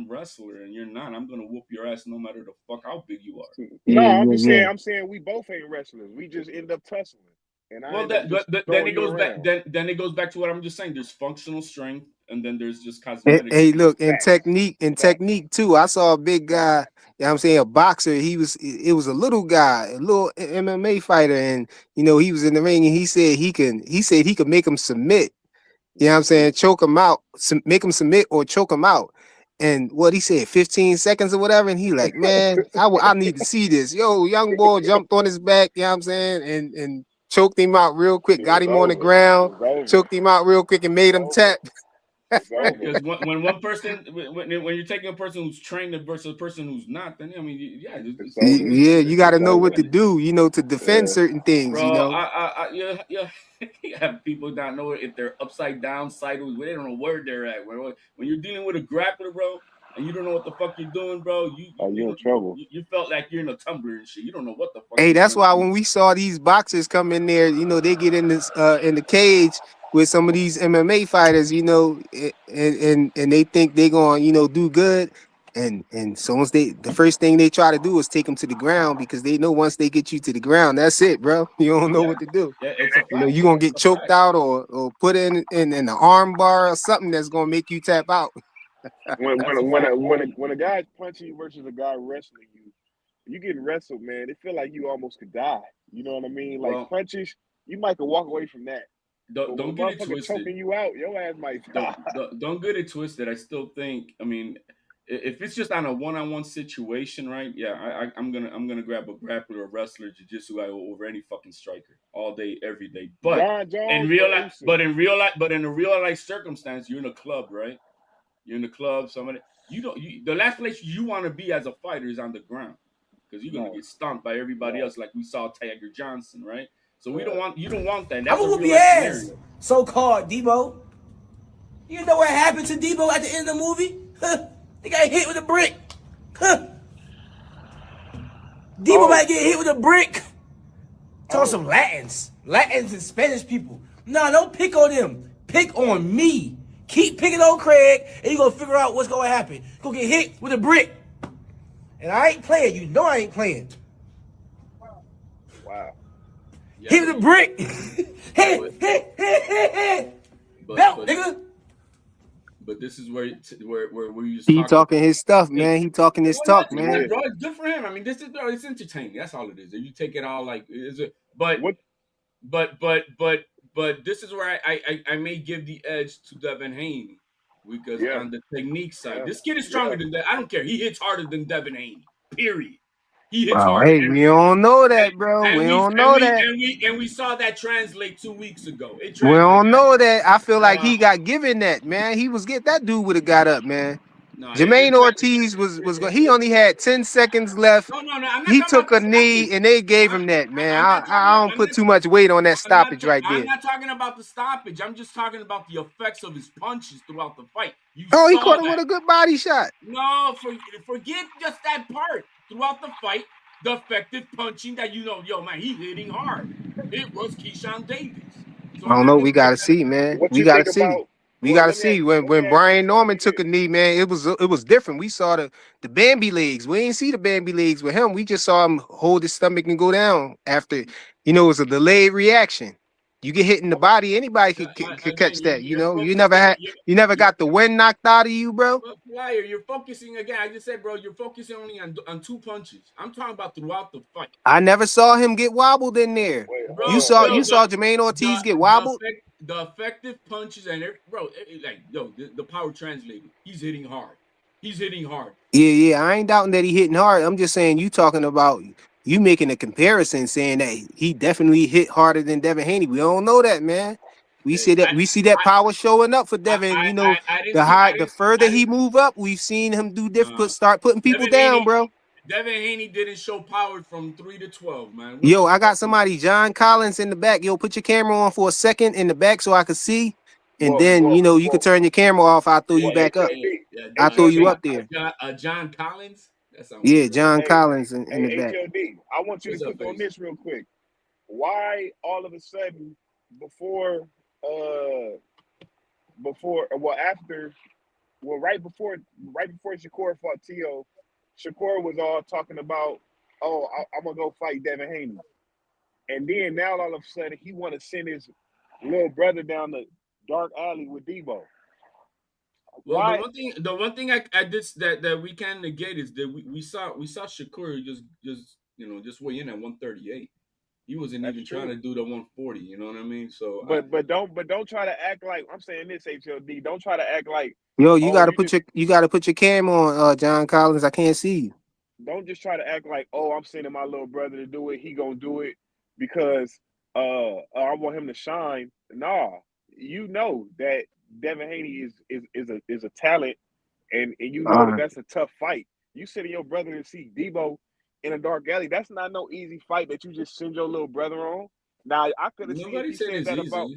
wrestler and you're not, I'm gonna whoop your ass no matter the fuck how big you are. No, I'm just saying. I'm saying we both ain't wrestlers. We just end up tussling. And then it goes back to what I'm just saying. There's functional strength, and then there's just cosmetic. Hey, look, in technique too. I saw a big guy. You know what I'm saying, a boxer. It was a little guy, a little MMA fighter, and he was in the ring, and he said he could make him submit. You know what I'm saying, choke him out, make him submit or choke him out. And what he said, 15 seconds or whatever, and he like, man, I need to see this. Yo, young boy jumped on his back. You know what I'm saying, and choked him out real quick, got him on the ground, choked him out real quick, and made him tap. Because when one person, when you're taking a person who's trained versus a person who's not, then I mean, you got to know what to do, to defend certain things. Bro, you have people not know if they're upside down, sideways. They don't know where they're at. When you're dealing with a grappler, bro, and you don't know what the fuck you're doing, bro, you're in trouble. You felt like you're in a tumbler and shit. You don't know what the fuck. Hey, that's why when we saw these boxers come in there, they get in this in the cage with some of these MMA fighters, and they think they're gonna, do good. And so once the first thing they try to do is take them to the ground, because they know once they get you to the ground, that's it, bro. You don't know what to do. Yeah, you're gonna get choked out or put in an arm bar or something that's gonna make you tap out. When a guy's punching you versus a guy wrestling you getting wrestled, man. It feel like you almost could die. You know what I mean? Like punches, you might could walk away from that. Don't get it twisted. Choking you out, your ass might die. Don't get it twisted. I still think. I mean, if it's just on a one-on-one situation, right? Yeah, I'm gonna grab a grappler or wrestler, jiu-jitsu guy over any fucking striker all day, every day. But in real life circumstance, you're in a club, right? You're in the club. The last place you want to be as a fighter is on the ground, because you're gonna get stomped by everybody else, like we saw Tiger Johnson, right? So you don't want that. That's I'm gonna whoop your ass, so-called Debo. You know what happened to Debo at the end of the movie? They got hit with a brick. Debo might get hit with a brick. Talk some Latins and Spanish people. No, don't pick on them. Pick on me. Keep picking on Craig, and you're gonna figure out what's gonna happen. You're gonna get hit with a brick. And I ain't playing. You know I ain't playing. Wow. Hit with a brick. Hit. Belt, nigga. But this is where we just talking his stuff, man. He talking his talk, man. Bro, it's good for him. I mean, it's entertaining. That's all it is. You take it all like is it? But this is where I may give the edge to Devin Haney, because on the technique side, this kid is stronger than that. I don't care. He hits harder than Devin Haney. Period. He hits harder. Hey, we don't know that, bro. We don't know that. And we saw that translate 2 weeks ago. We don't know that. I feel like he got given that, man. That dude would have got up, man. No, Jermaine Ortiz was he only had 10 seconds left. No, he took a knee and they gave him that, man. I don't put too much weight on that stoppage right there. I'm not talking about the stoppage. I'm just talking about the effects of his punches throughout the fight. He caught him with a good body shot. No, forget just that part. Throughout the fight, the effective punching that yo, man, he's hitting hard. It was Keyshawn Davis. So I don't know. We gotta see, man. We gotta see. We gotta see when Brian Norman took a knee, man. It was different. We saw the Bambi legs. We ain't see the Bambi legs with him. We just saw him hold his stomach and go down after. It was a delayed reaction. You get hit in the body, anybody could Again, catch that. You know, you you're never got the wind knocked out of you, bro. But Flyer, you're focusing again. I just said, bro, you're focusing only on 2 punches. I'm talking about throughout the fight. I never saw him get wobbled in there. Bro, You saw Jermaine Ortiz get wobbled. The effective punches and like the power translated. He's hitting hard. He's hitting hard. Yeah. I ain't doubting that he hitting hard. I'm just saying you talking about you making a comparison, saying that he definitely hit harder than Devin Haney. We don't know that, man. We see that power showing up for Devin. The further he move up, we've seen him do different. Start putting people down, bro. Devin Haney didn't show power from 3 to 12, man. Yo, I got somebody, John Collins, in the back. Yo, put your camera on for a second in the back so I can see. And then, you can turn your camera off. I'll throw you back up. I'll throw you up there. John Collins? John Collins in the back. HLD, I want you to click on this real quick. Why all of a sudden right before Shakur fought Tio, Shakur was all talking about, I'm gonna go fight Devin Haney, and then now all of a sudden he want to send his little brother down the dark alley with Debo. Well, the one thing I did that we can't negate is that we saw Shakur just weigh in at 138. He wasn't even trying to do the 140. You know what I mean? So, but don't try to act like I'm saying this, HLD. Don't try to act like you gotta put your camera on, John Collins. I can't see you. Don't just try to act like I'm sending my little brother to do it. He gonna do it because I want him to shine. Nah, you know that Devin Haney is a talent, and you know that's a tough fight. You sending your brother to see Debo in a dark alley, that's not no easy fight that you just send your little brother on. Now I could have seen if he said that about.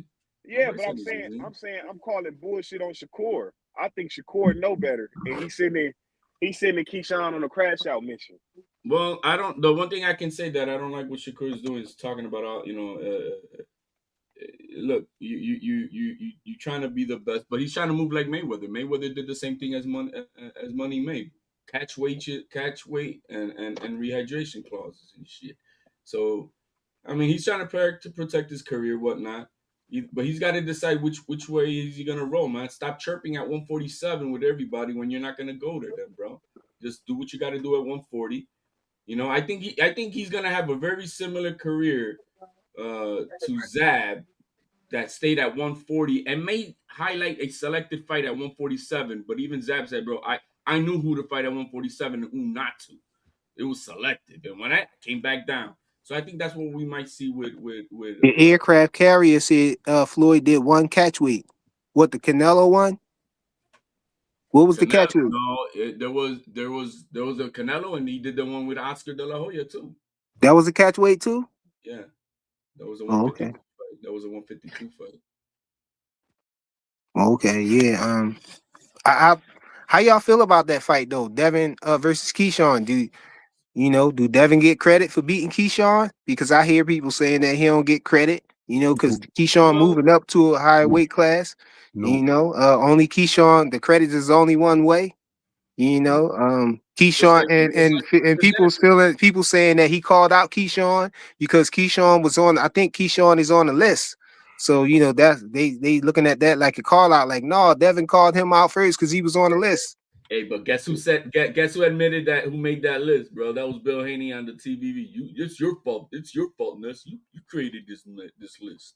Yeah, but I'm saying I'm calling bullshit on Shakur. I think Shakur know better, and he's sending Keyshawn on a crash out mission. Well, the one thing I can say that I don't like what Shakur is doing is talking about look, you trying to be the best, but he's trying to move like Mayweather. Mayweather did the same thing as Money made. Catch weight, and rehydration clauses and shit. So, I mean, he's trying to protect his career, whatnot. But he's got to decide which way is he gonna roll, man. Stop chirping at 147 with everybody when you're not gonna go there, then, bro. Just do what you got to do at 140. I think he's gonna have a very similar career to Zab, that stayed at 140 and may highlight a selected fight at 147. But even Zab said, bro, I knew who to fight at 147 and who not to. It was selective, and when I came back down. So I think that's what we might see with the aircraft carrier said Floyd did one catch weight. What, the Canelo one? What was the catch weight? No, there was a Canelo, and he did the one with Oscar De La Hoya too. That was a catch weight too? Yeah. That was a 152 fight. That was a 152 fight. Okay, yeah. How y'all feel about that fight though? Devin versus Keyshawn. Do Devin get credit for beating Keyshawn? Because I hear people saying that he don't get credit, because Keyshawn moving up to a higher weight class. Only Keyshawn, the credit is only one way. Keyshawn and people saying that he called out Keyshawn because Keyshawn was on. I think Keyshawn is on the list. So that's they looking at that like a call out. Like, no, Devin called him out first because he was on the list. Hey, but guess who admitted that? Who made that list, bro? That was Bill Haney on the TVV. It's your fault. It's your fault, Ness. You created this list.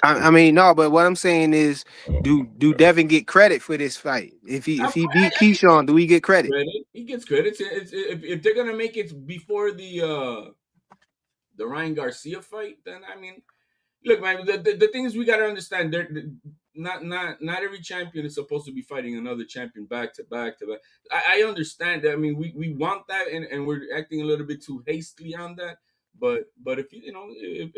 I mean, no, but what I'm saying is, do Devin get credit for this fight? If he beat Keyshawn, do we get credit? He gets credit. If they're gonna make it before the Ryan Garcia fight, then I mean, look, man. The things we gotta understand, not every champion is supposed to be fighting another champion back to back. I understand that. I mean, we want that, and we're acting a little bit too hastily on that. But if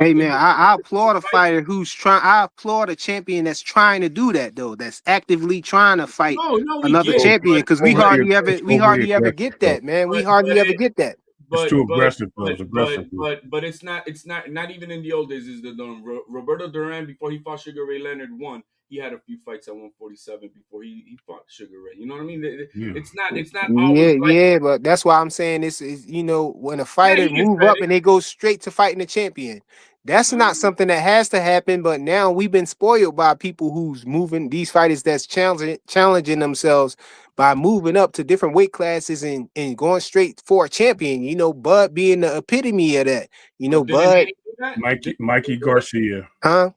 hey man, I applaud a fighter who's trying. I applaud a champion that's trying to do that though. That's actively trying to fight another champion, because we hardly ever get that, man. We hardly ever get that. It's too aggressive. But it's not even in the old days is the norm. Roberto Duran, before he fought Sugar Ray Leonard, won. he had a few fights at 147 before he fought Sugar Ray. You know what I mean? Yeah. It's not always like, Yeah, but that's why I'm saying this is, when a yeah, fighter he gets move up credit. and they go straight to fighting the champion, that's not something that has to happen. But now we've been spoiled by people who's moving these fighters that's challenging themselves by moving up to different weight classes and going straight for a champion. Bud being the epitome of that. But didn't Bud, Haney do that? Mikey Garcia. huh?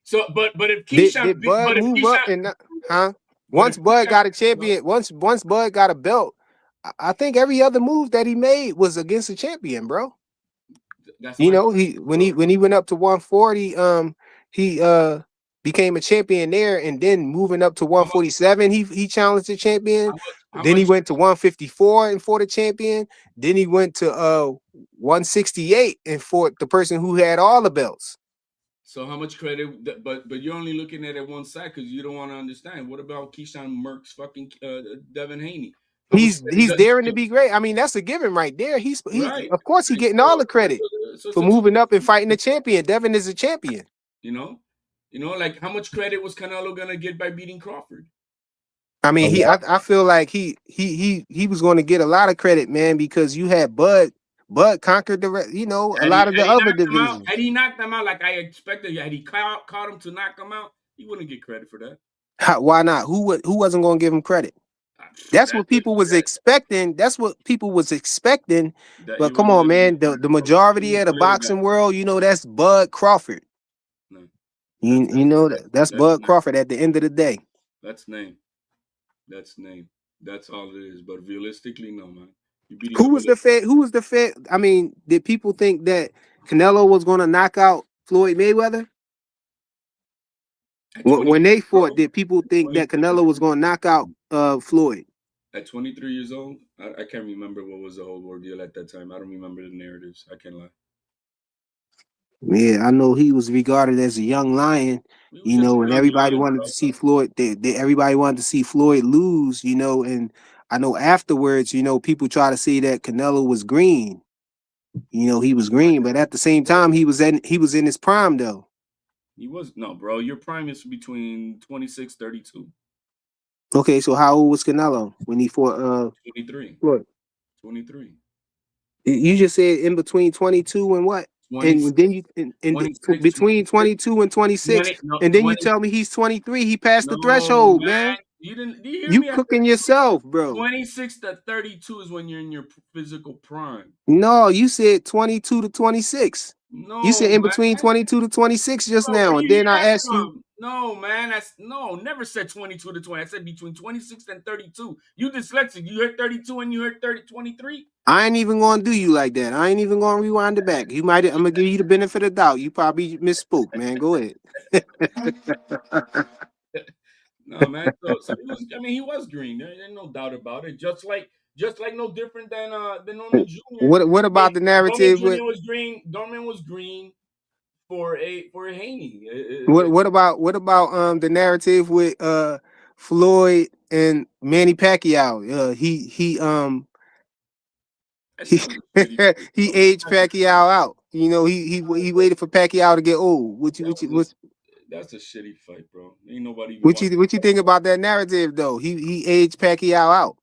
So, but if Did Bud but if move up and huh? but Once if Bud Keyshawn, got a champion, once Bud got a belt, I think every other move that he made was against a champion, bro. that's my When he went up to 140, he became a champion there, and then moving up to 147, he challenged the champion. how Then he much went to 154 and fought the champion. Then he went to 168 and fought the person who had all the belts. So how much credit? But you're only looking at it one side because you don't want to understand. What about Keyshawn Merck's fucking Devin Haney? He's daring to be great. I mean, that's a given right there. He right. Of course he getting all the credit for moving up and fighting the champion. Devin is a champion. Like how much credit was Canelo gonna get by beating Crawford? I mean, I feel like he was going to get a lot of credit, man, because you had Bud conquered a lot of the other divisions. Had he knocked them out like I expected, had he caught him to knock him out, he wouldn't get credit for that. Why not? Who wasn't going to give him credit? That's what people was expecting. That's what people was expecting. But come on, man, the majority of the boxing world, that's Bud Crawford. No. That's Bud Crawford at the end of the day. That's name. That's all it is. But realistically, no, man. Who was the Fed? I mean, did people think that Canelo was going to knock out Floyd Mayweather? When they fought, did people think that Canelo was going to knock out Floyd? At 23 years old, I can't remember what was the whole ordeal at that time. I don't remember the narratives. I can't lie. Yeah, I know he was regarded as a young lion, and everybody wanted to see Floyd. Everybody wanted to see Floyd lose, and I know afterwards, people try to say that Canelo was green. He was green, but at the same time, he was in his prime though. He was bro. Your prime is between 26, 32. Okay, so how old was Canelo when he fought 23. Floyd? 23. You just said in between 22 and what? 26, and then you between 22 and 26, 20, no, and then 20, you tell me he's 23. He passed the threshold, man. You cooking yourself, bro. 26 to 32 is when you're in your physical prime. No, you said 22 to 26. No, you said in between 22 to 26 just now, and then I asked you. No, man, never said 22 to 20. I said between 26 and 32. You dyslexic. You heard 32 and you heard 23. I ain't even gonna do you like that. I ain't even gonna rewind it back. I'm gonna give you the benefit of the doubt. You probably misspoke, man. Go ahead. No, man. So he was green. There's no doubt about it. Just like no different than Norman Jr. What about the narrative? Norman Jr. was green. Norman was green for Haney. What about the narrative with Floyd and Manny Pacquiao? He aged Pacquiao out. He waited for Pacquiao to get old. That's a shitty fight, bro. Ain't nobody. What you think about that narrative though? He aged Pacquiao out.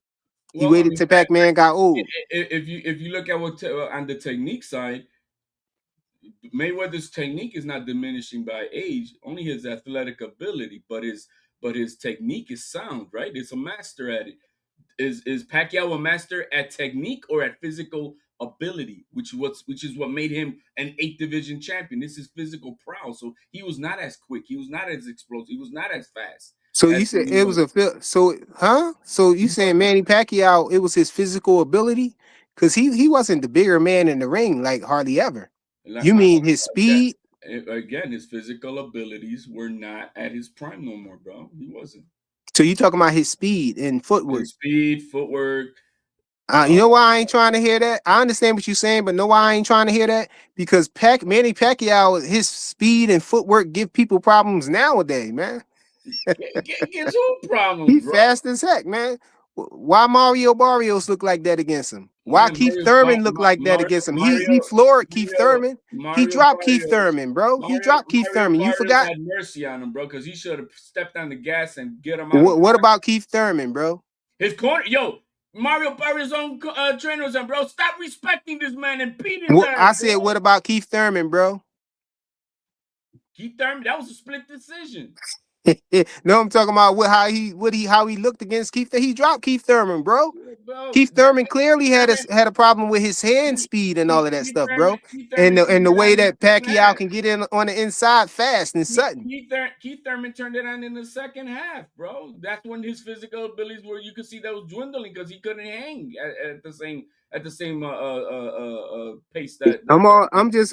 He waited till Pac-Man got old. If you look at what on the technique side, Mayweather's technique is not diminishing by age, only his athletic ability, but his technique is sound, right? It's a master at it. Is Pacquiao a master at technique or at physical ability, which is what made him an 8th division champion? This is physical prowess. So he was not as quick, he was not as explosive, he was not as fast. So you said it was So you saying Manny Pacquiao, it was his physical ability? Because he wasn't the bigger man in the ring, like hardly ever. You mean his speed? Again, his physical abilities were not at his prime no more, bro. He wasn't. So you talking about his speed and footwork? His speed, footwork. You know why I ain't trying to hear that? I understand what you're saying, but know why I ain't trying to hear that? Because Manny Pacquiao, his speed and footwork give people problems nowadays, man. Gives who problems? He fast as heck, man. Why Mario Barrios look like that against him? Why Keith Thurman look like that against him? He floored Keith Thurman. He dropped Keith Thurman, bro. He dropped Keith Thurman. You forgot? Had mercy on him, bro, because he should have stepped on the gas and get him out. What about Keith Thurman, bro? His corner, Mario Barrios' own trainer was on, bro. Stop respecting this man and beating him. I said, what about Keith Thurman, bro? Keith Thurman, that was a split decision. No, I'm talking about how he looked against Keith. He dropped Keith Thurman, bro. Keith Thurman clearly had a problem with his hand speed and all of that stuff, bro. And the way that Pacquiao can get in on the inside fast and sudden. Keith Thurman turned it on in the second half, bro. That's when his physical abilities were, you could see that was dwindling because he couldn't hang at the same pace that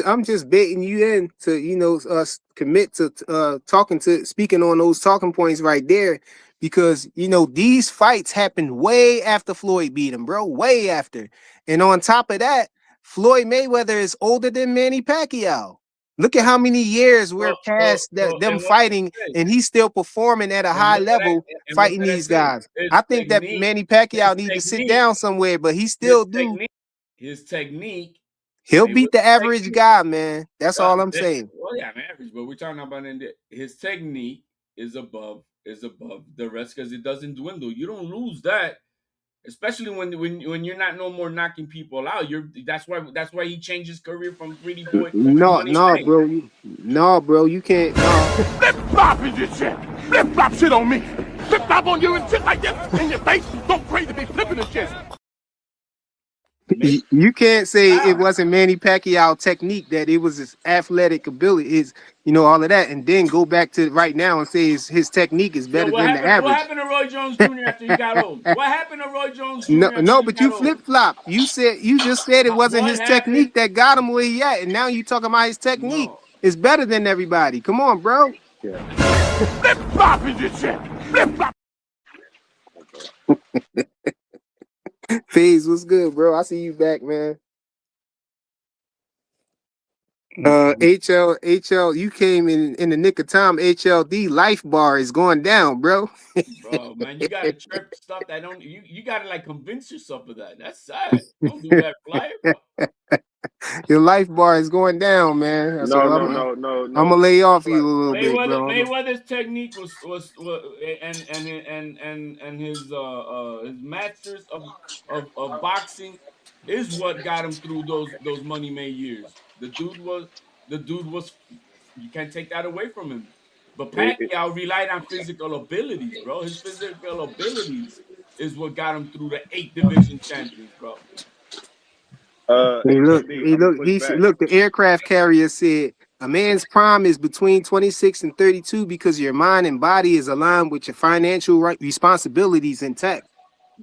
I'm just baiting you in to commit to speaking on those talking points right there, because these fights happened way after Floyd beat him, bro, way after. And on top of that, Floyd Mayweather is older than Manny Pacquiao. Look at how many years we're past them fighting, and he's still performing at a high level fighting these guys. I think that Manny Pacquiao needs to sit down somewhere, but he still do. His technique. He'll beat the average guy, man. That's all I'm saying. Well, yeah, average, but we're talking about his technique is above the rest because it doesn't dwindle. You don't lose that. Especially when you're not no more knocking people out, that's why he changed his career from Pretty Boy. No, bro, you can't. Flip flop is your shit. Flip flop shit on me. Flip flop on you and shit like this in your face. Don't crazy be flipping the shit. You can't say it wasn't Manny Pacquiao technique, that it was his athletic ability, all of that, and then go back to right now and say his technique is better than the average. What happened to Roy Jones Jr. after he got old? What happened to Roy Jones Jr.? No, but you flip flop. You just said it wasn't his technique that got him where he at, and now you talking about his technique is better than everybody. Come on, bro. Flip flop is your shit. Flip flop. FaZe, what's good, bro? I see you back, man. HL, you came in the nick of time. HLD life bar is going down, bro. Bro, man, you gotta trip stuff that don't you gotta like convince yourself of that. That's sad. Don't do that, flyer. Your life bar is going down, man. No. I'm gonna lay off you a little bit, bro. Mayweather's technique was and his masters of boxing is what got him through those money made years. The dude was you can't take that away from him. But Pacquiao relied on physical abilities, bro. His physical abilities is what got him through the 8 division champions, bro. Look, the aircraft carrier said a man's prime is between 26 and 32 because your mind and body is aligned with your financial responsibilities intact.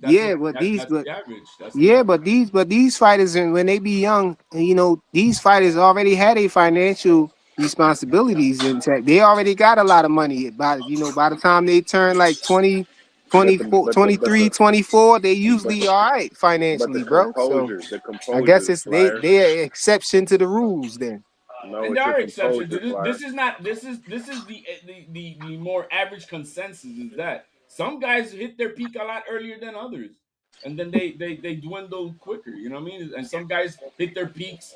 But these fighters, and when they be young, these fighters already had a financial responsibilities intact. They already got a lot of money. By the time they turn like 20, 24, 23, 24, they usually all right financially, bro. So I guess it's they're exception to the rules then. No, and there are exceptions. This is the more average consensus is that some guys hit their peak a lot earlier than others, and then they dwindle quicker. You know what I mean? And some guys hit their peaks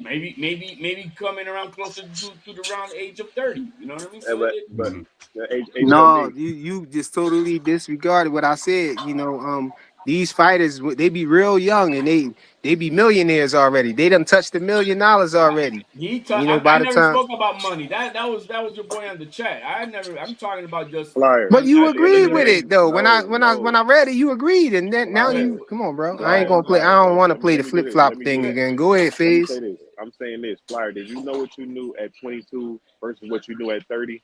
maybe coming around closer to the round age of 30. You know what I mean? No, you just totally disregarded what I said. These fighters, they be real young and they be millionaires already. They done touched $1 million already. I never spoke about money. That was your boy on the chat. I'm talking about just flyer. But you agreed with it though. When I read it, you agreed, and then now you come on, bro. I ain't gonna play. I don't want to play the flip flop thing again. Go ahead, FaZe. I'm saying this, Flyer. Did you know what you knew at 22 versus what you knew at 30?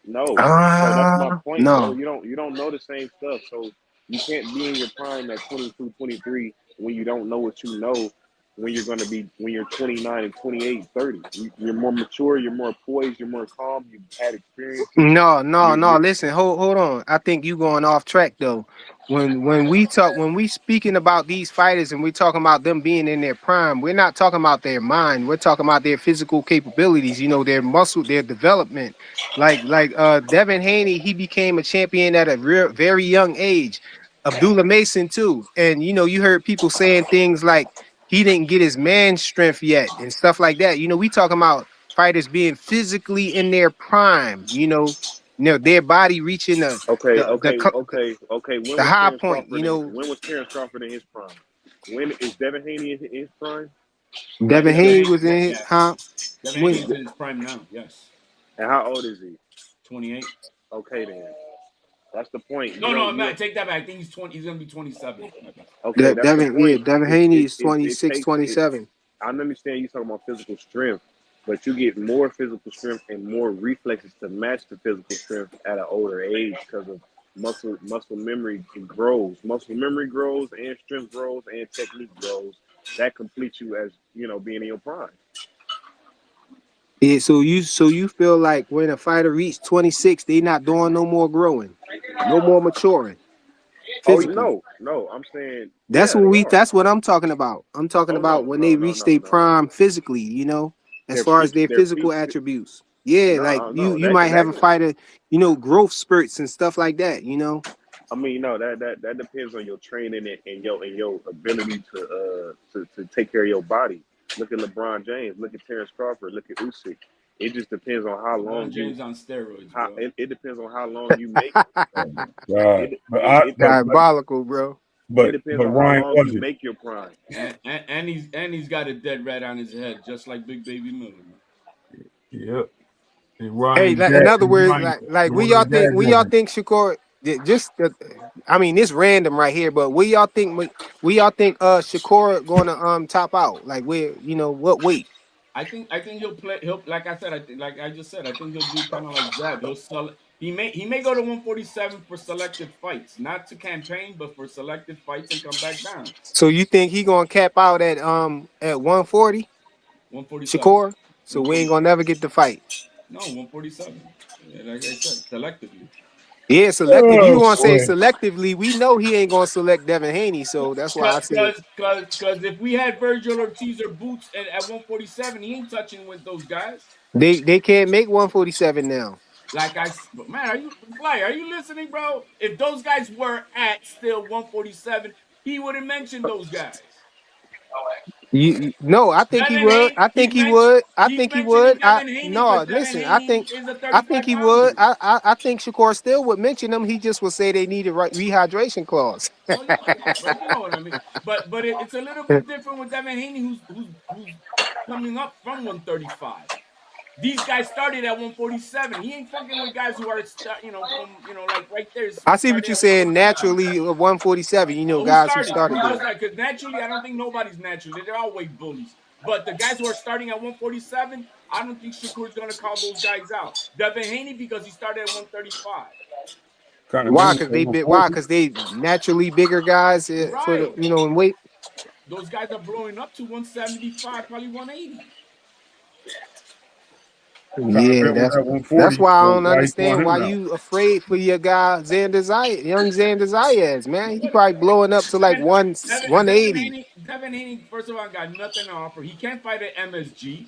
No. So that's my point. No. So you don't know the same stuff. So you can't be in your prime at 22, 23 when you don't know what you know when you're 29 and 28, 30. You're more mature, you're more poised, you're more calm, you've had experiences. No. Listen, hold on. I think you going off track though. When we speaking about these fighters and we talking about them being in their prime, we're not talking about their mind. We're talking about their physical capabilities. You know, their muscle, their development. Like Devin Haney, he became a champion at a very young age. Abdullah Mason too, and you know, you heard people saying things like he didn't get his man strength yet and stuff like that. You know, we talking about fighters being physically in their prime, you know, their body reaching the high point. You know, when was Terrence Crawford in his prime? When is Devin Haney in his prime? Devin Haney was in his Devin Haney's in his prime now. Yes. And how old is he? 28. Okay, then. That's the point. No, take that back. I think he's 20. He's gonna be 27. Okay, Devin Haney is 26, 27. I understand you talking about physical strength, but you get more physical strength and more reflexes to match the physical strength at an older age because of muscle memory grows. Muscle memory grows and strength grows and technique grows. That completes you as, you know, being in your prime. Yeah, so you feel like when a fighter reaches 26, they not doing no more growing, no more maturing. Physically. Oh no, I'm saying that's what I'm talking about. I'm talking about when they reach their prime physically, you know, as far as their physical attributes. Yeah, you might have a fighter, you know, growth spurts and stuff like that, you know. I mean, no, that depends on your training and your ability to take care of your body. Look at LeBron James. Look at Terrence Crawford. Look at Usyk. It just depends on how long James on steroids. It depends on how long you make. Diabolical, bro. It depends on how long you make your prime. And he's got a dead rat on his head, just like Big Baby Miller. Yep. Hey, in other words, like we y'all think Shakur just I mean, it's random right here, but what y'all think Shakur gonna top out? Like where, you know, what weight? I think he'll like I said, I think he'll do kind of like that. He may go to 147 for selective fights, not to campaign, but for selective fights and come back down. So you think he gonna cap out at 140? 147. Shakur? So we ain't gonna never get the fight. No, 147. Like I said, selectively. Yeah, selective. You want to say selectively? We know he ain't gonna select Devin Haney, so that's why I said. Because if we had Virgil Ortiz or Boots at 147, he ain't touching with those guys. They can't make 147 now. But man, are you listening, bro? If those guys were at still 147, he would have mentioned those guys. No, I think he would. I think he would. I think he would. No, listen. I think he would. I think Shakur still would mention them. He just would say they need a rehydration clause. But you know what I mean. But it's a little bit different with Devin Haney, who's coming up from 135. These guys started at 147. He ain't fucking with guys who are, like right there. I see what you're saying. Naturally, 147. You know, guys who started there. Because naturally, I don't think nobody's naturally. They're all weight bullies. But the guys who are starting at 147, I don't think Shakur's gonna call those guys out. Devin Haney, because he started at 135. Why? Because they naturally bigger guys for the, you know, in weight. Those guys are blowing up to 175, probably 180. Yeah, that's why I don't understand why you afraid for your guy young Xander Zayas, man. He probably blowing up to like 180. Devin Haney, first of all, got nothing to offer. He can't fight at MSG,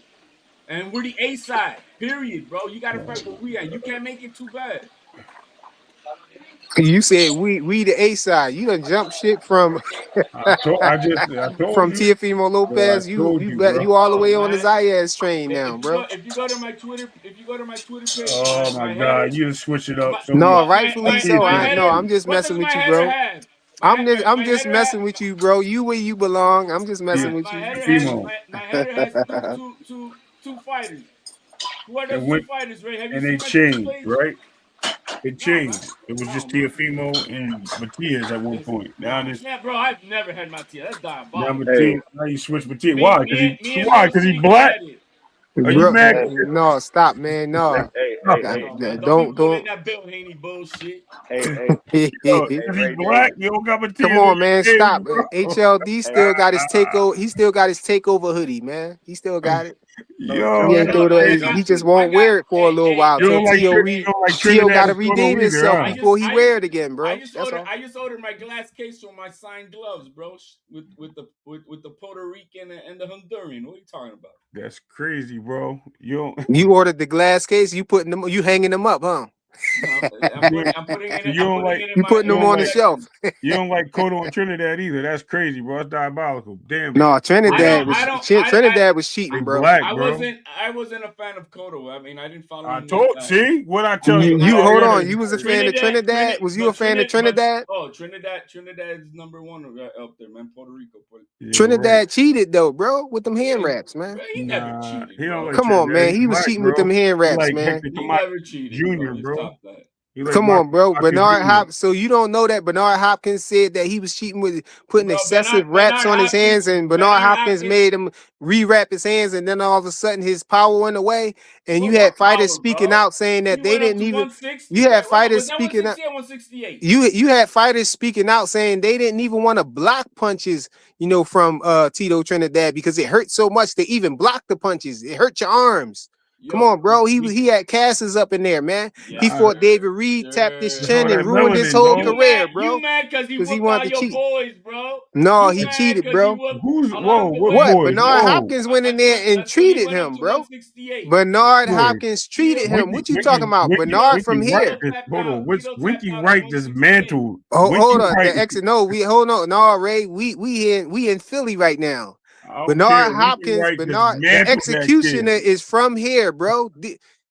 and we're the A side. Period, bro. You got to fight where we at. You can't make it too bad. You said we the A side. You done jump shit from from Teofimo Lopez. You all the way on the Zayas train now, bro. If you go to my Twitter page. Oh my God, you switch it up. No, rightfully so. I'm just messing with you, bro. I'm just messing with you, bro. You where you belong. I'm just messing with you. My header has two fighters. Who are those two fighters, Ray? And they changed, right? It changed. It was just Teofimo and Matias at one point. Now this. Yeah, bro, I've never had Matias. That's diabolical. Now you switch Matias. Why? Because he black. Are you mad? No, stop, man. No. Don't be pulling that Bill Haney bullshit. Hey, if he's black, you don't got my tears. Come on, man. Stop. Bro. HLD still got his takeover. He still got his takeover hoodie, man. He still got it. Yo, he just won't wear it for a little while. So T.O. got to redeem himself before he wear it again, bro. I just ordered my glass case for my signed gloves, bro, with the Puerto Rican and the Honduran. What are you talking about? That's crazy, bro. You ordered the glass case. You hanging them up, huh? I'm putting it. You putting them on the shelf. You don't like Cotto and Trinidad either. That's crazy, bro. It's diabolical. Damn. No, Trinidad was cheating, bro. Black, I wasn't a fan of Cotto. I mean, I didn't follow. See what I tell you. You hold on. You was a fan of Trinidad. Was you a fan of Trinidad? Trinidad is number one up there, man. Puerto Rico. Trinidad cheated though, bro, with them hand wraps, man. He never cheated. Come on, man. He was cheating with them hand wraps, man. He never cheated, Junior, bro. Come on, bro. Bernard Hopkins. So you don't know that Bernard Hopkins said that he was cheating with putting excessive wraps on his hands, and Bernard Hopkins made him rewrap his hands, and then all of a sudden his power went away, and you had fighters speaking out saying that they didn't even. You had fighters speaking out. You had fighters speaking out saying they didn't even want to block punches, from Tito Trinidad because it hurt so much to even block the punches. It hurt your arms. Come on, bro. He had casters up in there, man. He fought David Reed, tapped his chin, and ruined his whole career, bro. You mad because he wanted to cheat? Boys, bro. No, he cheated, bro. What? Bernard Hopkins went in there and treated him, bro. Bernard Hopkins treated him. What you talking about? Bernard from here. Hold on. Winky Wright dismantled. Hold on. Hold on. No, Ray. We in Philly right now. Bernard Hopkins, the executioner is from here, bro.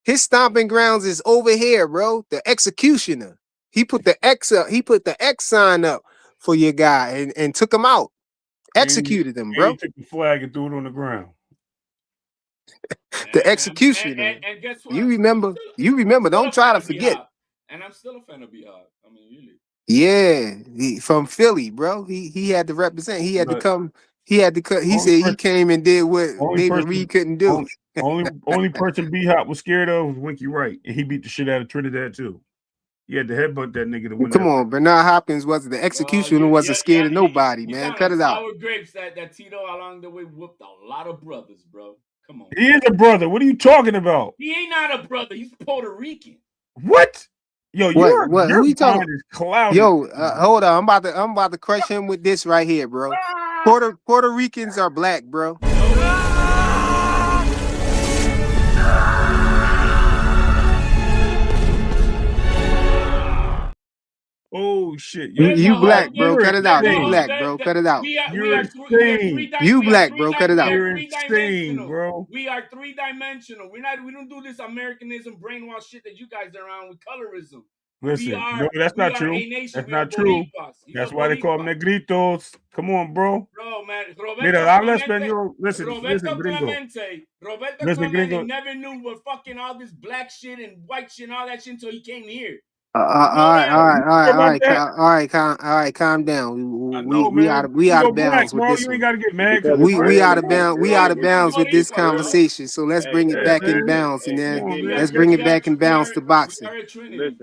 His stomping grounds is over here, bro. The executioner. He put the X up. He put the X sign up for your guy and took him out. Executed him, bro. He took the flag and threw it on the ground. The executioner. And guess what? You remember. Don't try to forget. And I'm still a fan of B-Hop. I mean, really. Yeah, from Philly, bro. He had to represent. He had to come. He had to cut. He said he came and did what David Reed couldn't do. Only person B-Hop was scared of was Winky Wright, and he beat the shit out of Trinidad too. He had to headbutt that nigga to win. Come on, Bernard Hopkins wasn't the executioner. Wasn't scared of nobody, man. Cut it out. Sour grapes that Tito along the way whooped a lot of brothers, bro. Come on. He is a brother. What are you talking about? He ain't not a brother. He's Puerto Rican. What? Yo, who you talking? Clouded. Yo, hold on. I'm about to crush him with this right here, bro. Puerto Ricans are black, bro. Oh shit! You black, bro. Cut it out. You black, bro. Cut it out. You're insane. You black, bro. Cut it out. You're insane, bro. We are three-dimensional. We don't do this Americanism brainwash shit that you guys are on with colorism. Listen, no, that's not true. That's not true. That's why they call them negritos. Come on, bro. Bro, man. Mira, habla español. Listen, gringo. Roberto Clemente never knew what fucking all this black shit and white shit and all that shit until he came here. All right, calm down. We out of bounds with this. You ain't gotta get mad. We out of bounds. We out of bounds with this conversation. So let's bring it back in bounds, and then let's bring it back in bounds to boxing. Listen,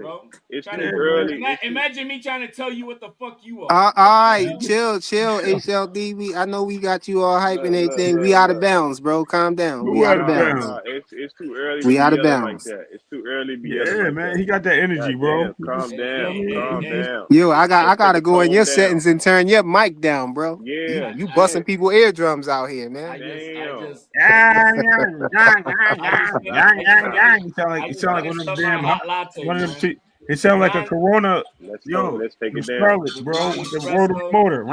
it's too early. Imagine me trying to tell you what the fuck you are. All right, chill, HLD. I know we got you all hype and everything. We out of bounds, bro. Calm down. We out of bounds. It's too early. We out of bounds. It's too early. Yeah, man. He got that energy, bro. Calm down. Yo, I gotta go in your settings and turn your mic down, bro. Yeah, you busting people eardrums out here, man. You sound like one of them damn. It sounds like a Corona. Let's take it down, bro. With the rotor motor.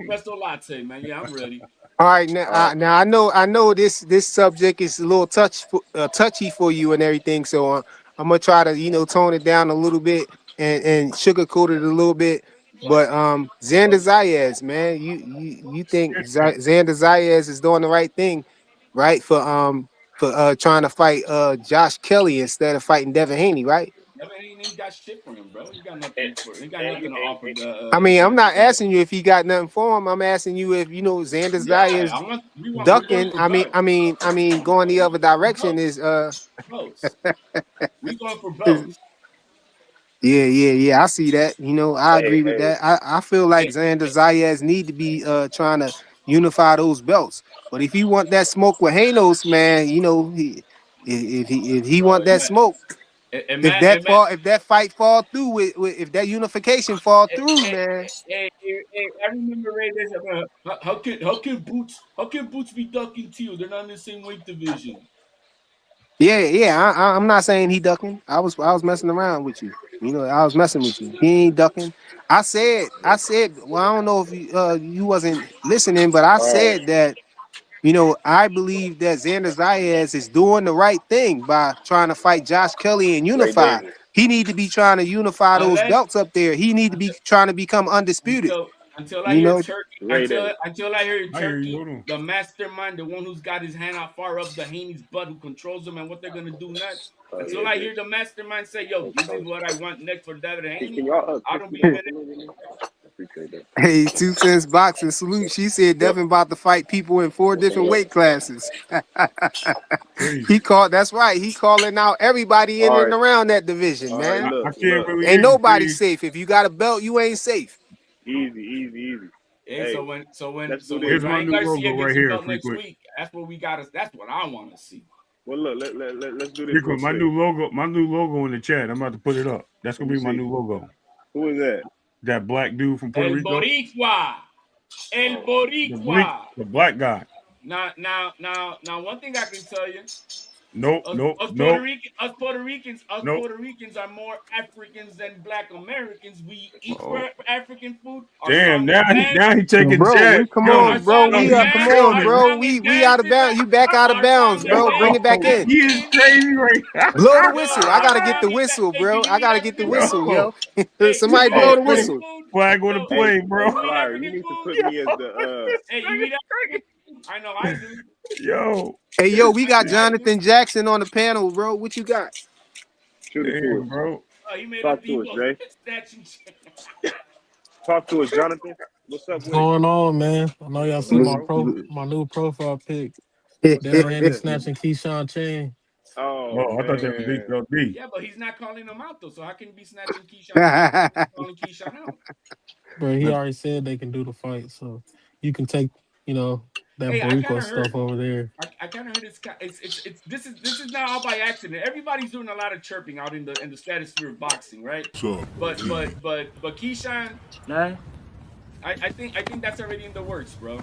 Espresso latte, man. Yeah, I'm ready. All right, now I know this subject is a little touchy for you and everything, so I'm gonna try to tone it down a little bit and sugarcoat it a little bit. But Xander Zayas, man, you think Xander Zayas is doing the right thing, right? For trying to fight Josh Kelly instead of fighting Devin Haney, right? Devin Haney ain't got shit for him, bro. He got nothing to offer. I mean, I'm not asking you if he got nothing for him. I'm asking you if Xander Zayas ducking. I mean, going the other direction is Belts. We going for belts. Yeah. I see that. I agree with that. I feel like Xander Zayas need to be trying to unify those belts. But if you want that smoke with Hanos, man, if he want that smoke, if that fight fall through if that unification fall through, man. Hey, I remember right there. How can Boots be ducking to you? They're not in the same weight division. Yeah. I'm not saying he ducking. I was messing around with you. I was messing with you. He ain't ducking. I said. Well, I don't know if you wasn't listening, but I said that. I believe that Xander Zayas is doing the right thing by trying to fight Josh Kelly and unify. He need to be trying to unify those belts up there. He need to be trying to become undisputed. Until I hear Turkey, the mastermind, the one who's got his hand out far up the Haney's butt, who controls him and what they're gonna do next. Until I hear the mastermind say, "Yo, this is what I want next for Devin Haney," I don't believe in it. Hey, 2 cents boxing salute. She said Devin about to fight people in 4 different weight classes. That's right. He calling out everybody in and around that division, man. Ain't nobody safe. If you got a belt, you ain't safe. Easy. Hey, so when here's my new logo right here. Next week, that's what we got. That's what I want to see. Well, look, let's do this. My new logo in the chat. I'm about to put it up. That's gonna be my new logo. Who is that? That black dude from Puerto Rico. El Boricua. The black guy. Now, one thing I can tell you. Us Puerto Ricans are more Africans than Black Americans. We eat African food. Damn, now he taking chat. Come on, bro. We out of bounds. You back out of bounds, bro. Bring it back in. He is crazy right now. Blow the whistle. I gotta get the whistle, bro. I gotta get the whistle, yo. Somebody blow the whistle. Flag on the play, bro. Flyer, you need to put me as the Hey, you eat African food? I know I do. Yo. Hey, yo, we got Jonathan Jackson on the panel, bro. What you got? Shoot it to us, bro. Talk to us, Jay. Talk to us, Jonathan. What's up? What's going on, man? I know y'all see my new profile pic. Devin Haney snatching Keyshawn chain. Oh, I thought that was HLD. Yeah, but he's not calling him out though, so how can he be snatching Keyshawn out? Calling Keyshawn out? But he already said they can do the fight, so you can take, that Boricua stuff over there. I kind of heard this is not all by accident. Everybody's doing a lot of chirping out in the stratosphere of boxing, right? Sure. But Keyshawn, nah. I think that's already in the works, bro.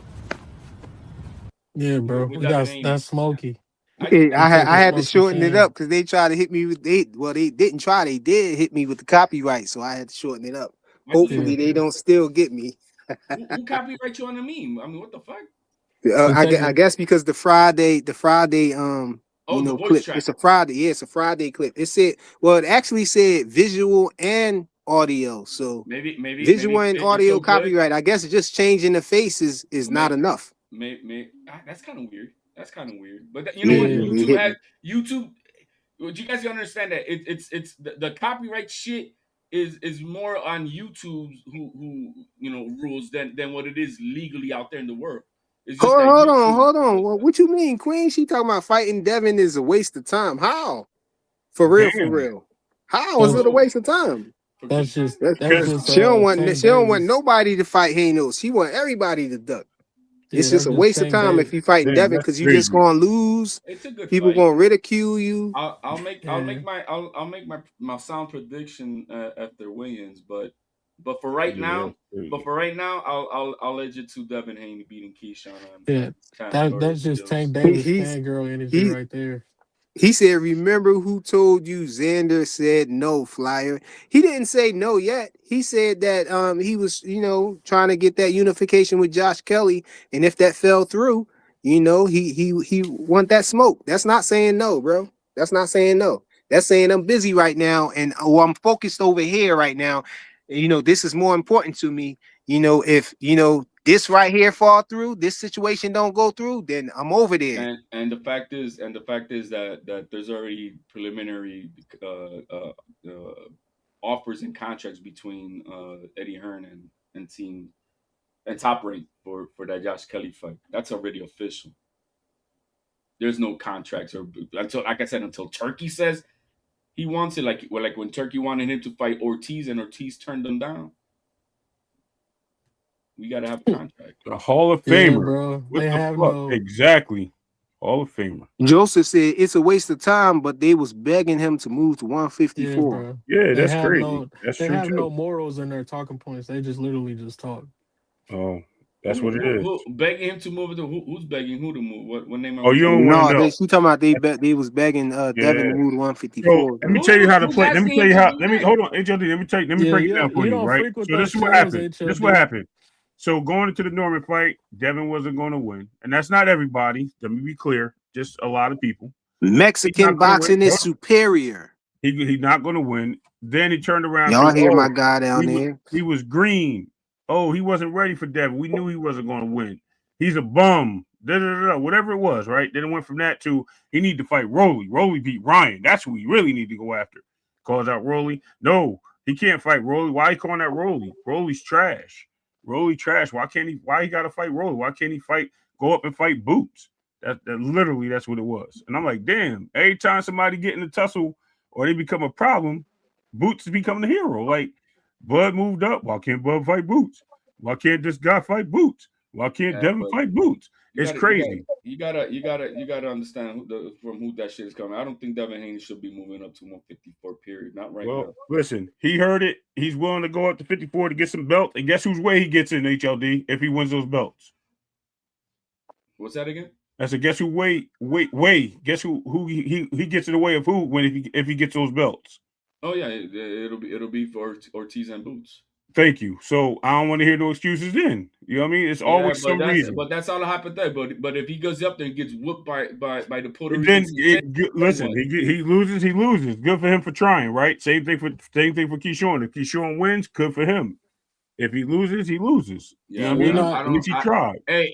Yeah, bro. That's smoky. I had to shorten it up because they tried to hit me with they didn't try, they did hit me with the copyright, so I had to shorten it up. Hopefully they don't still get me. Who copyright you on the meme? I mean, what the fuck? I guess because the Friday clip. It's a Friday. Yeah, it's a Friday clip. It actually said visual and audio. So maybe visual and audio copyright. I guess just changing the faces is not enough. That's kind of weird. But you know what? YouTube. Would you guys understand that it's the copyright shit is more on YouTube who rules than what it is legally out there in the world. Hold on. Well, what you mean, Queen? She talking about fighting Devin is a waste of time. How? For real. How is it a waste of time? That's just she don't want nobody to fight Hanos. She want everybody to duck. It's just a waste of time if you fight Devin because you just gonna lose. It's a good people fight. Gonna ridicule you. I'll make my sound prediction after weigh-ins, but for right now, I'll let you to Devin Haney beating Keyshawn. That's just Tank Davis fangirl energy right there. He said, remember who told you Xander said no, Flyer? He didn't say no yet. He said that he was, trying to get that unification with Josh Kelly. And if that fell through, he want that smoke. That's not saying no, bro. That's not saying no. That's saying I'm busy right now. And I'm focused over here right now. This is more important to me. If, this right here fall through, this situation don't go through, then I'm over there. And the fact is that there's already preliminary offers and contracts between Eddie Hearn and team and Top Rank for that Josh Kelly fight. That's already official. There's no contracts or until, like I said, until Turkey says he wants it. Like when Turkey wanted him to fight Ortiz and Ortiz turned him down. We gotta have a contract. A Hall of Famer, yeah, bro. What They the have fuck? no Exactly. Hall of Famer. Joseph said it's a waste of time, but they was begging him to move to yeah, 154. bro. Yeah, They that's have crazy. no That's they true have too. no morals in their talking points. They just literally just talk. Oh, that's what it is. Who begging him to move? Who's begging who to move? What name? Oh, you don't want to know. She talking about they was begging Devin to move to 154. So let me tell you how to play. Let me tell you how. Let me that? hold on, HLD. Let me break it down for You you, don't right? frequent So this those is what channels, happened. HLD. This is what happened. So going into the Norman fight, Devin wasn't going to win, and that's not everybody. Let me be clear. Just a lot of people. Mexican boxing is superior. He's not going to win. Then he turned around. Y'all hear my guy down there? He was green. Oh, he wasn't ready for Devin. We knew he wasn't going to win. He's a bum. Whatever it was, right? Then it went from that to he need to fight Rolly. Rolly beat Ryan. That's who he really need to go after. Calls out Rolly. No, he can't fight Rolly. Why he calling that Rolly? Rolly's trash. Rolly trash. Why he got to fight Rolly? Why can't he go up and fight Boots? That literally that's what it was. And I'm like, damn, every time somebody get in a tussle or they become a problem, Boots is becoming the hero. Like, Bud moved up. Why can't Bud fight Boots? Why can't this guy fight Boots? Why can't Devin fight Boots? It's crazy. You gotta understand from who that shit is coming. I don't think Devin Haney should be moving up to 154. Period. Not right now. Listen, he heard it. He's willing to go up to 54 to get some belts. And guess whose way he gets in HLD if he wins those belts? What's that again? I said, guess who way? Guess who he gets in the way of who if he gets those belts? Oh yeah, it'll be for Ortiz and Boots. Thank you. So I don't want to hear no excuses then. You know what I mean? It's always some reason. But that's all hypothetical. But if he goes up there and gets whooped by the Puerto Rican, listen, he loses. Good for him for trying, right? Same thing for Keyshawn. If Keyshawn wins, good for him. If he loses, he loses. Yeah, you know what I mean? At least he tried. Hey,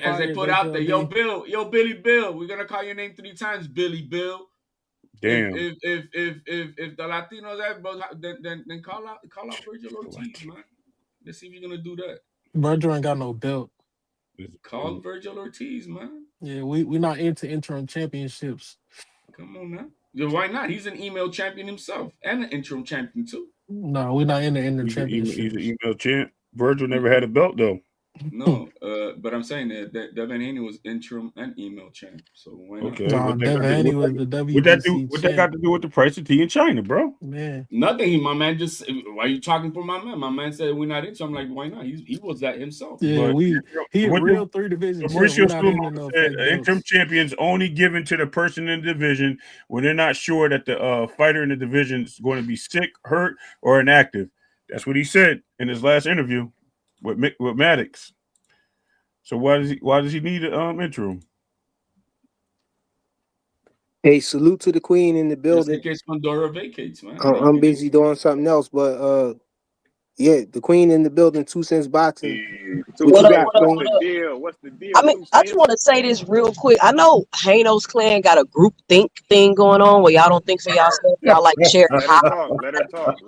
as they put out there, yo, Billy Bill, we're gonna call your name 3 times, Billy Bill. Damn. If the Latinos have, then call out Virgil Ortiz, man. Let's see if you're gonna do that. Virgil ain't got no belt. Call Virgil Ortiz, man. Yeah, we not into interim championships. Come on, man. Yeah, why not? He's an email champion himself and an interim champion too. No, we're not in the interim championship. He's an email champ. Virgil never had a belt though. No, but I'm saying that Devin Haney was interim and email champ. So why not? Okay. No, Devin Haney was the WBC What that got to do with the price of tea in China, bro? Man, nothing. My man just. Why are you talking for my man? My man said we're not into. I'm like, why not? He was that himself. Yeah, he real 3 division. Interim champions only given to the person in the division when they're not sure that the fighter in the division is going to be sick, hurt, or inactive. That's what he said in his last interview with Maddox. So why does he need an interim? Hey, salute to the queen in the building. Just in case Pandora vacates, man. I'm busy doing something else, but yeah, the queen in the building. 2 Cents Boxing. So what's the deal? What's the deal? I mean, I just want to say this real quick. I know Hanos clan got a group think thing going on where y'all don't think for y'all. Y'all like to share. Let her talk.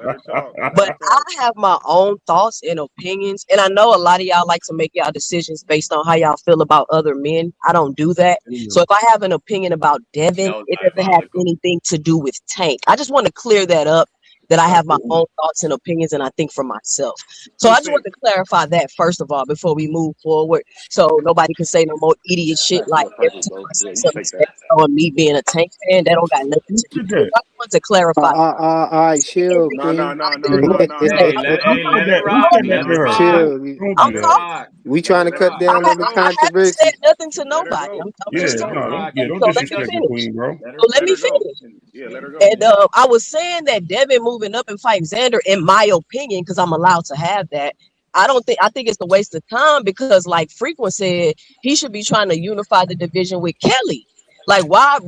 But I have my own thoughts and opinions, and I know a lot of y'all like to make y'all decisions based on how y'all feel about other men. I don't do that. So if I have an opinion about Devin, it doesn't have anything to do with Tank. I just want to clear that up. That I have my own thoughts and opinions, and I think for myself. So I just want to clarify that first of all before we move forward, so nobody can say no more idiot shit like every time I say something on me being a Tank fan. That don't got nothing to do with it. I want to clarify. All right, chill. No. Chill. We trying to cut down on the controversy. I haven't said nothing to nobody. I'm just talking. Don't disrespect the queen, bro. So let me finish. Yeah, let her go. And I was saying that Devin moving up and fighting Xander, in my opinion, because I'm allowed to have that. I think it's a waste of time because, like Frequent said, he should be trying to unify the division with Kelly. Like, why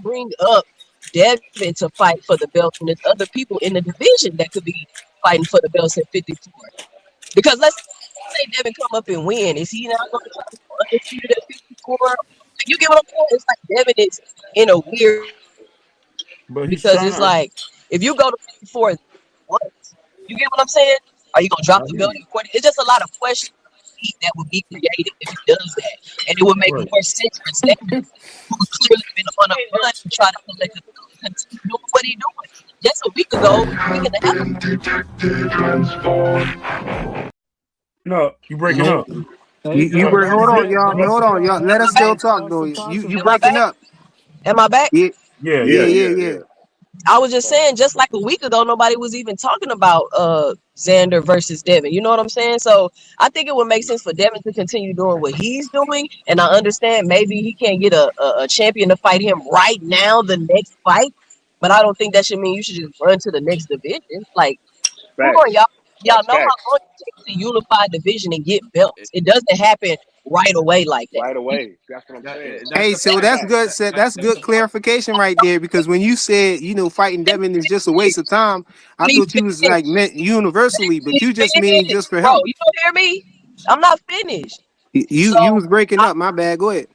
bring up Devin to fight for the belt when there's other people in the division that could be fighting for the belts at 54? Because let's say Devin come up and win. Is he not going to try to go undefeated at 54? You get what I'm saying? It's like Devin is in a weird. But because it's like If you go to 54, what? You get what I'm saying? Are you gonna drop the belt? It's just a lot of questions that would be created if he does that, and it would make more sense for Xander, who's clearly been on a run to try to collect the belt, continue doing what he's doing. Just a week ago, week and a half. No, you breaking up. You break. Hold on, y'all. Let us still talk though. You breaking up. Am I back? Yeah. I was just saying, just like a week ago, nobody was even talking about Xander versus Devin. You know what I'm saying? So I think it would make sense for Devin to continue doing what he's doing. And I understand maybe he can't get a champion to fight him right now, the next fight. But I don't think that should mean you should just run to the next division. Like, come on, y'all. Y'all know how long it takes to unify division and get belts. It doesn't happen right away like that. Right away. That's what I'm saying. Hey, so that's good. That's good clarification right there. Because when you said, fighting Devin is just a waste of time, I thought you was like meant universally, but you just mean just for him. Bro, you don't hear me? I'm not finished. You was breaking up. My bad. Go ahead.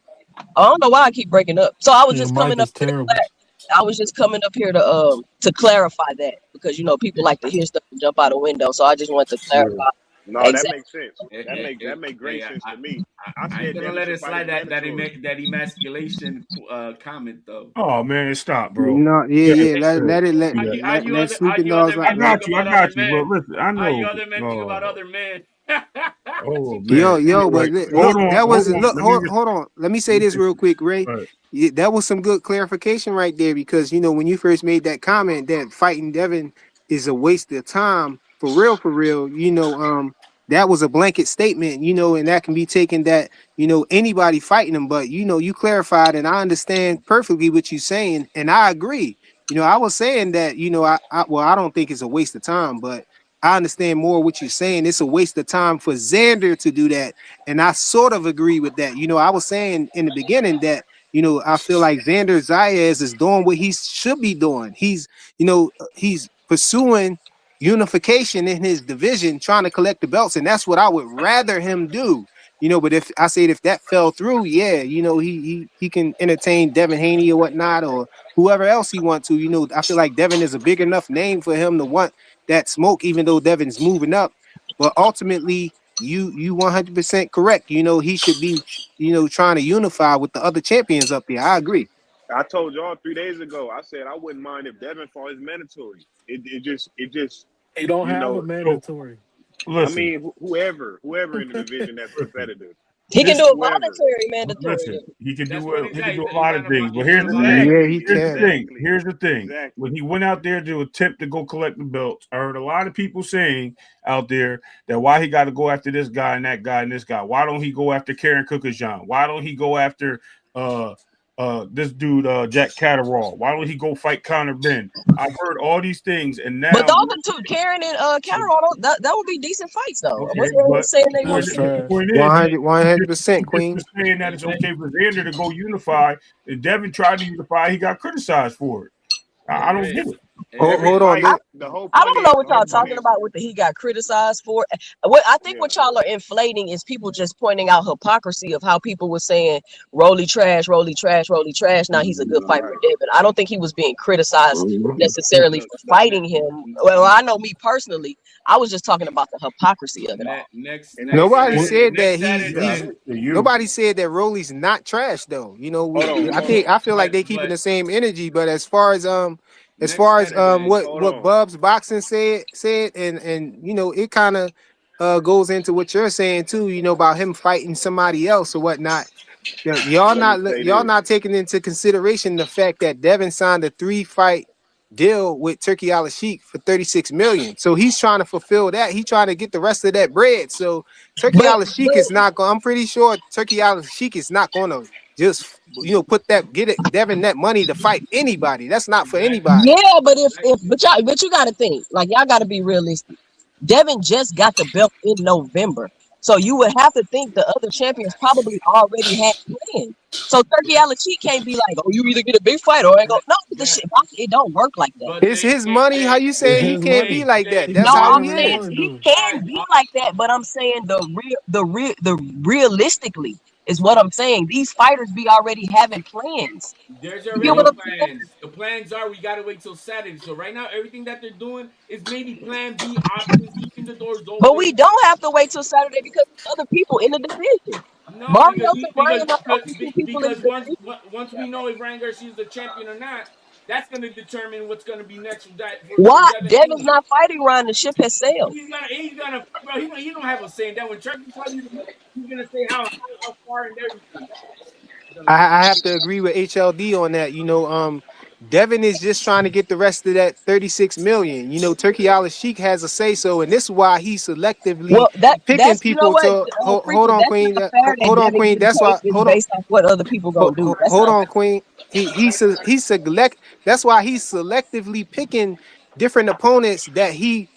I don't know why I keep breaking up. So I was just coming up. I was just coming up here to clarify that, because people like to hear stuff and jump out a window. So I just wanted to clarify. No, that makes sense. That makes great sense to me. I ain't gonna let it slide that emasculation comment though. Oh man, stop, bro. No, let it let sleeping dogs. I got you. But listen, I know. How you other men think about other men? Oh man. Yo, but hold on. Let me say this real quick, Ray. That was some good clarification right there, because when you first made that comment that fighting Devin is a waste of time, for real, that was a blanket statement, and that can be taken that anybody fighting him. But you clarified, and I understand perfectly what you're saying, and I agree. I was saying that I don't think it's a waste of time, but I understand more what you're saying. It's a waste of time for Xander to do that, and I sort of agree with that. I was saying in the beginning that I feel like Xander Zayas is doing what he should be doing. He's pursuing unification in his division, trying to collect the belts, and that's what I would rather him do. But if that fell through, he can entertain Devin Haney or whatnot, or whoever else he wants to. I feel like Devin is a big enough name for him to want that smoke, even though Devin's moving up. But ultimately, you 100% correct. He should be trying to unify with the other champions up there. I agree. I told y'all 3 days ago. I said I wouldn't mind if Devin fought his mandatory. It just. He don't have a mandatory. Listen. I mean, whoever in the division that's competitive. He can do a voluntary mandatory. Listen, he can do a lot of things. But here's the thing. Here's the thing. Exactly. When he went out there to attempt to go collect the belts, I heard a lot of people saying out there that why he got to go after this guy and that guy and this guy. Why don't he go after Karen Cookers-John? Why don't he go after this dude Jack Catterall? Why don't he go fight Conor Ben? I've heard all these things, and now but those are two, Karen and Catterall, that would be decent fights though. Okay, saying they 100% Queen. Saying that it's okay for Xander to go unify, and Devin tried to unify, he got criticized for it. I don't get it. Hold on. I don't know what y'all talking about with the he got criticized for. I think what y'all are inflating is people just pointing out hypocrisy of how people were saying Rolly trash. Now he's a good fight for Devin. I don't think he was being criticized necessarily for fighting him. Well, I know me personally, I was just talking about the hypocrisy of it all. Nobody said that nobody said that Rolly's not trash though. I feel like they keeping the same energy, but as far as what Bub's Boxing said, and it kind of goes into what you're saying too, about him fighting somebody else or whatnot. Y'all not taking into consideration the fact that Devin signed a 3-fight deal with Turkey Al-Sheikh for $36 million. So he's trying to fulfill that. He's trying to get the rest of that bread. So Turkey Al-Sheikh is not going. I'm pretty sure Turkey Al-Sheikh is not going to just get Devin that money to fight anybody. That's not for anybody. Yeah, but but you got to think, like, y'all got to be realistic. Devin just got the belt in November, so you would have to think the other champions probably already had planned. So Turkey Al-Sheikh can't be like, oh, you either get a big fight or ain't go. No, it don't work like that. It's his money. How you saying he can't be like that? That's no, how I'm saying he can be like that, but I'm saying the realistically, is what I'm saying. These fighters be already having plans. There's You get already what I'm saying? plans. The plans are we got to wait till Saturday. So right now, everything that they're doing is maybe plan B options, keeping the doors open. But we don't have to wait till Saturday because there's other people in the division. No, Marios and Ryan are only two people in the because division. once we know if Ryan Garcia is the champion or not, that's going to determine what's going to be next for that. Why? Devin's not fighting Ryan. The ship has sailed. He's gonna, bro. He don't have a say in that. When Turkey tells you, he's gonna say how far and everything. I have to agree with HLD on that. You know, Devin is just trying to get the rest of that 36 million. You know, Turkey Al-Sheikh has a say so, and this is why he's selectively picking people to hold on, Queen. Hold on, Queen. That's why. Hold on. Based off what other people gonna do. Hold on, Queen. He's select. That's why he's selectively picking different opponents that he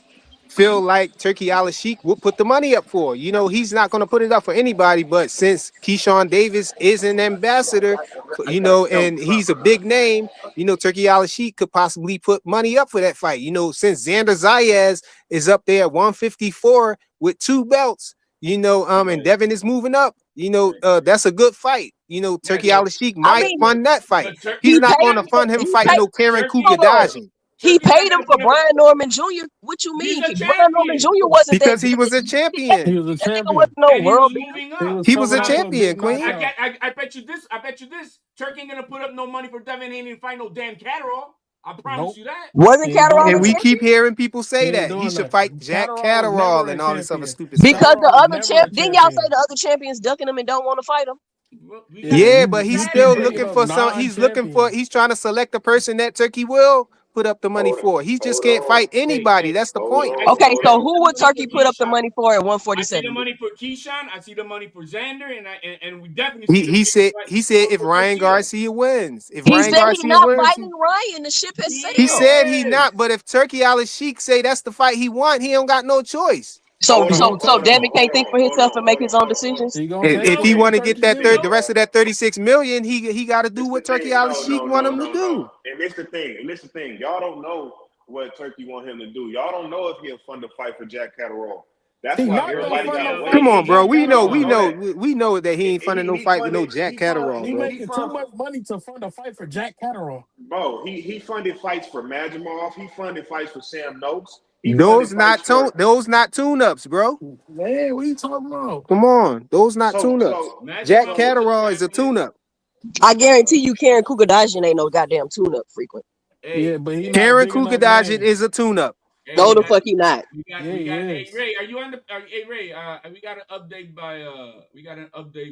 feel like Turkey Al-Sheikh would put the money up for. You know, he's not going to put it up for anybody, but since Keyshawn Davis is an ambassador, you know, and he's a big name, you know, Turkey Al-Sheikh could possibly put money up for that fight. You know, since Xander Zayas is up there at 154 with 2 belts, you know, and Devin is moving up, you know, that's a good fight. You know, Turkey Al-Sheikh might fund that fight. He's not going to fund him fighting no Karen Kugadajian. He paid him for Brian Norman Jr. What you mean? Brian Norman Jr. wasn't because he was a champion. He was a champion. He was a champion, Queen. I bet you this. Turkey ain't gonna put up no money for Devin Haney and fight no damn Catterall. I promise you that. Wasn't Catterall? And we keep hearing people say that he should fight Jack Catterall and all this other stupid stuff. Because the other champ, didn't y'all say the other champions ducking him and don't want to fight him? Yeah, but he's still looking for some. He's looking for. He's trying to select a person that Turkey will put up the money for. He just can't fight anybody. That's the point. Okay, so who would Turkey put up the money for at 147? I see the money for Keyshawn. I see the money for Xander, and we definitely. He said if Ryan Garcia wins, if he Ryan said Garcia he's not wins, fighting Ryan. The ship has sailed. He said he not. But if Turkey Al-Sheikh say that's the fight he want, he don't got no choice. So Devin can't think for himself and make his own decisions. If he want to get that the rest of that 36 million, he got to do what Turkey Al-Sheikh want him to do. And this the thing. Y'all don't know what Turkey want him to do. Y'all don't know if he'll fund the fight for Jack Catterall. That's why everybody got wait. Come on, bro. We know that he ain't funding no fight with no Jack Catterall. He making too much money to fund a fight for Jack Catterall. Bro, he funded fights for Majimov. He funded fights for Sam Noakes. Those not tune-ups, bro. Man, what are you talking about? Come on, those not tune-ups. Jack Catterall is a tune-up. I guarantee you, Karen Kugadajian ain't no goddamn tune-up frequent. Yeah, but Karen Kugadajian is a tune-up. No, the fuck he not. Hey Ray, are you on the? Hey Ray, we got an update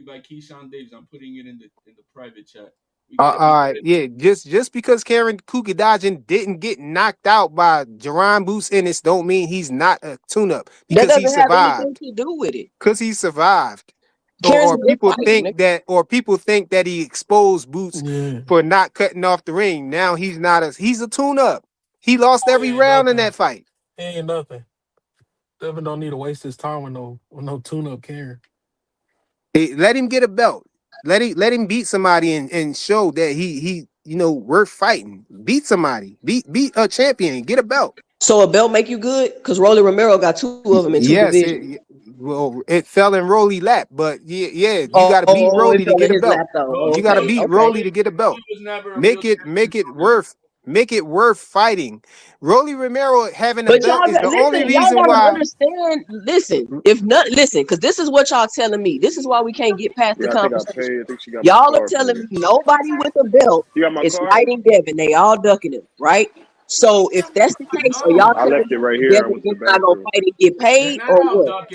by Keyshawn Davis. I'm putting it in the private chat. All right, yeah. Just because Karen Kugadajian didn't get knocked out by Jerron Boots Ennis, don't mean he's not a tune-up because he survived. Have anything to do with it. Because he survived. Or people think that he exposed Boots for not cutting off the ring. Now he's not he's a tune-up. He lost every round in that fight. Ain't nothing. Devin don't need to waste his time with no tune-up Karen. Hey, let him get a belt. Let him beat somebody and show that he worth fighting. Beat somebody. Beat a champion. Get a belt. So a belt make you good? Because Rolly Romero got 2 of them in 2 divisions. It fell in Rolly lap, but you gotta beat Rolly to get a belt. You gotta beat Rolly to get a belt. Make it worth fighting. Rolly Romero having a belt is the only reason why. Understand? Listen, because this is what y'all telling me. This is why we can't get past the conversation. Y'all are telling me nobody with a belt is fighting Devin. They all ducking him, right? So if that's the case, so y'all left it right here. Devin is not gonna fight and get paid, or what?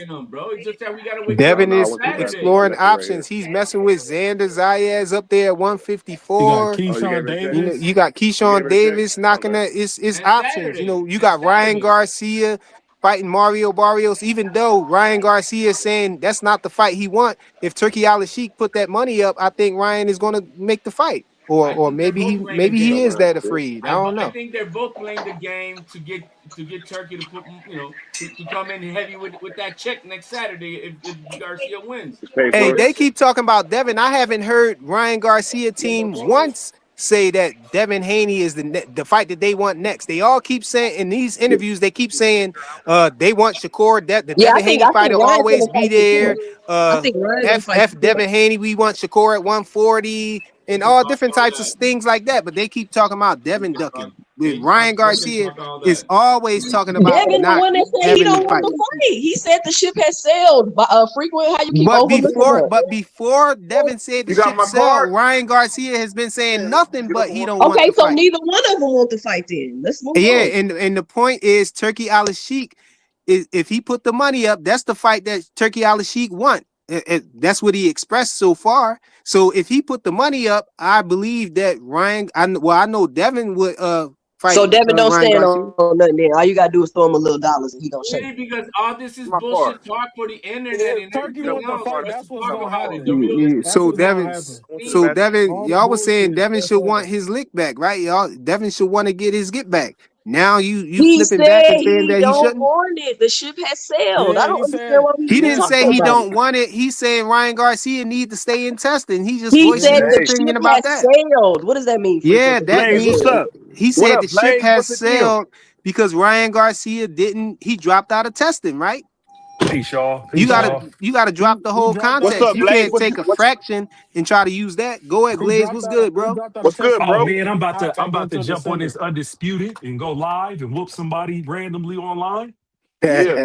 Devin is exploring options. He's messing with Xander Zayas up there at 154. You got Keyshawn Davis knocking at his options. You got Ryan Garcia fighting Mario Barrios. Even though Ryan Garcia is saying that's not the fight he want, if Turkey Al-Sheikh put that money up, I think Ryan is gonna make the fight. Or maybe he is that afraid. I don't know. I think they're both playing the game to get Turkey to put to come in heavy with that check next Saturday if Garcia wins. Hey, they keep talking about Devin. I haven't heard Ryan Garcia team once say that Devin Haney is the fight that they want next. They all keep saying in these interviews, they keep saying they want Shakur. That the Yeah, Devin Haney I fight think will Ryan's always gonna be fight Shakur. there. I think Ryan's gonna fight F Shakur. Devin Haney, we want Shakur at 140 and all different types of things like that. But they keep talking about Devin ducking. With Ryan Garcia is always talking about Devin, the not one that said he having the don't want fight. to fight. He said the ship has sailed. Frequent, how you keep overlooking that? Before Devin said the ship sailed, Ryan Garcia has been saying nothing but he don't want Okay, to so fight. neither one of them want to fight then. Let's move on. And the point is Turki Al-Sheikh, if he put the money up, that's the fight that Turki Al-Sheikh want. That's what he expressed so far. So if he put the money up, I believe that Ryan, I know Devin would fight. So Devin don't Ryan stand Garcia. on nothing there. All you gotta do is throw him a little dollars and he gonna shake. Because all this is bullshit talk for the internet and Turkey everything wants to else. fight. Let's That's what's talk gonna about it. happen. The real So Devin, All the y'all was saying bullshit, Devin that's should over. want his lick back, right? Y'all, Devin should want to get his get back. Now you He flipping back said and saying he that he don't shouldn't. want it. The ship has sailed. Yeah, I don't he understand said. why we He even didn't talking say he about don't it. want it. He's saying Ryan Garcia need to stay in testing. He just He voicing said his the opinion ship about has that. sailed. What does that mean? Yeah, Frequent? that means he said up, the ship Blaze? has What's the deal? sailed because Ryan Garcia he dropped out of testing, right? Peace, y'all. You Peace, gotta y'all. drop the He whole dropped out What's of context. up, You Blaze? can't testing. What take you a what? fraction and try to use that. Go ahead, Blaze. What's good, He bro? dropped out of What's good, testing. Oh bro? man, I'm about to Back into jump on December. this undisputed and go live and whoop somebody randomly online Yeah,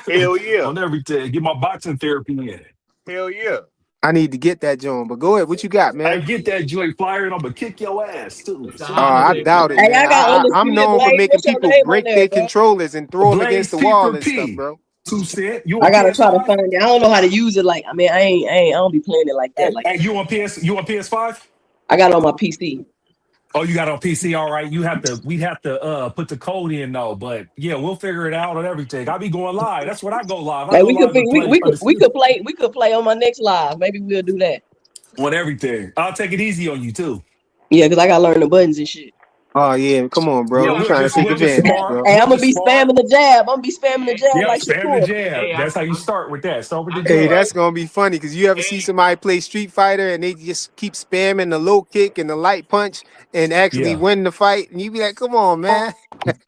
hell yeah, on everything. Get my boxing therapy in. hell yeah. I need to get that, John. But go ahead. What you got, I man? get that joint flyer and I'm gonna kick your ass too. It's a Soon as I I holiday, get that. doubt it, bro. Hey, man. I got I'm undisputed known for Blaze. making What's your people name on break there, their bro? controllers and throw them against Blaze the P wall for and stuff, P. bro. 2 cent. You I on gotta try to PS5? find it. I don't know how to use it. Like, I mean, I don't be playing it like that. Like, Hey, you on PS5? I got it on my PC. Oh, you got it on PC, all right. We'd have to put the code in though, but yeah, we'll figure it out on everything. I'll be going live. That's when I go live. I Hey, go live and play Undisputed. we could play on my next live. Maybe we'll do that. On everything. I'll take it easy on you too. Yeah, because I gotta learn the buttons and shit. Oh yeah, come on, bro. Yeah, We trying to take we'll just advantage, spar. bro. Hey, We'll I'm gonna just be spar. spamming the jab. I'm gonna be spamming the jab Yep, like spam the Shakur. jab. That's how you start with that. Start with the Hey, jab. that's gonna be funny because you ever see somebody play Street Fighter and they just keep spamming the low kick and the light punch and actually Yeah. win the fight, and you be like, "Come on, man."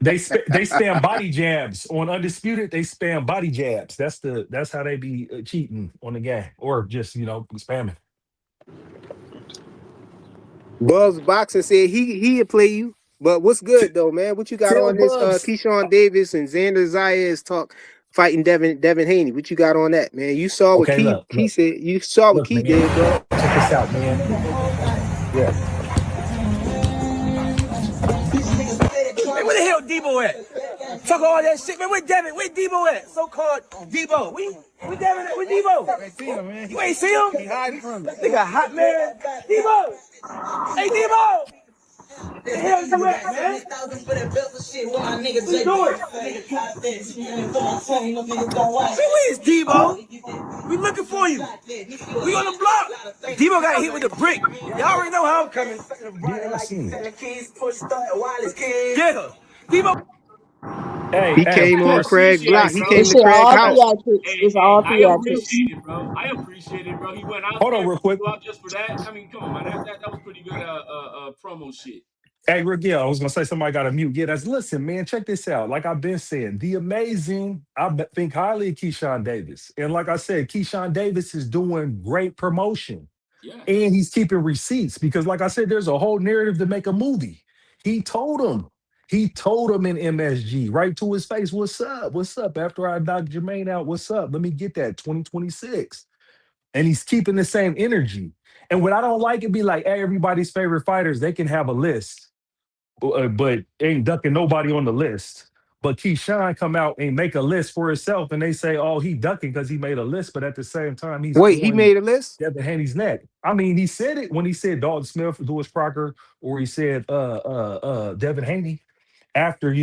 They spam body jabs on Undisputed. They spam body jabs. That's how they be cheating on the game or just spamming. Buzz Boxing said he'd play you. But what's good though, man? What you got Tell on this Bubs. Keyshawn Davis and Xander Zayas talk fighting Devin Haney? What you got on that, man? You saw what Okay, Key said. You saw what Key man. did, bro. Check this out, man. Yeah. Hey, where the hell Debo at? Talk all that shit, man. Where Devin? Where Debo at? So-called Debo. Where Devin at? Where Debo? I ain't seen him, man. You ain't see him? He hiding from me. Nigga hot, man. Debo! Hey, Debo! What the hell you at, man? What you doing? Where is Debo? We looking for you. We on the block. Debo got hit with a brick. Y'all already know how I'm coming. Yeah, I seen it. Yeah. Debo. Hey, He of came I on course. Craig appreciate Hey, block. it, He bro. came This to shit Craig all house. theatrics. It's all I theatrics. appreciate it, bro. I appreciate it, bro. He went out hold on there real quick. just for that. I mean, come on, man. That was pretty good promo shit. Hey, Rick, yeah, I was gonna say somebody got a mute. Yeah, listen, man. Check this out. Like I've been saying, the amazing. Think highly of Keyshawn Davis, and like I said, Keyshawn Davis is doing great promotion, Yeah. and he's keeping receipts because, like I said, there's a whole narrative to make a movie. He told him. He told him in MSG right to his face, "What's up? What's up?" After I knocked Jermaine out, "What's up? Let me get that 2026." And he's keeping the same energy. And what I don't like, it be like, hey, everybody's favorite fighters, they can have a list but ain't ducking nobody on the list. But Keyshawn come out and make a list for himself, and they say, "Oh, he ducking because he made a list." But at the same time, he's Wait, he on made a list? Devin Haney's neck. I mean, he said it when he said Dalton Smith, Lewis Crocker, or he said Devin Haney after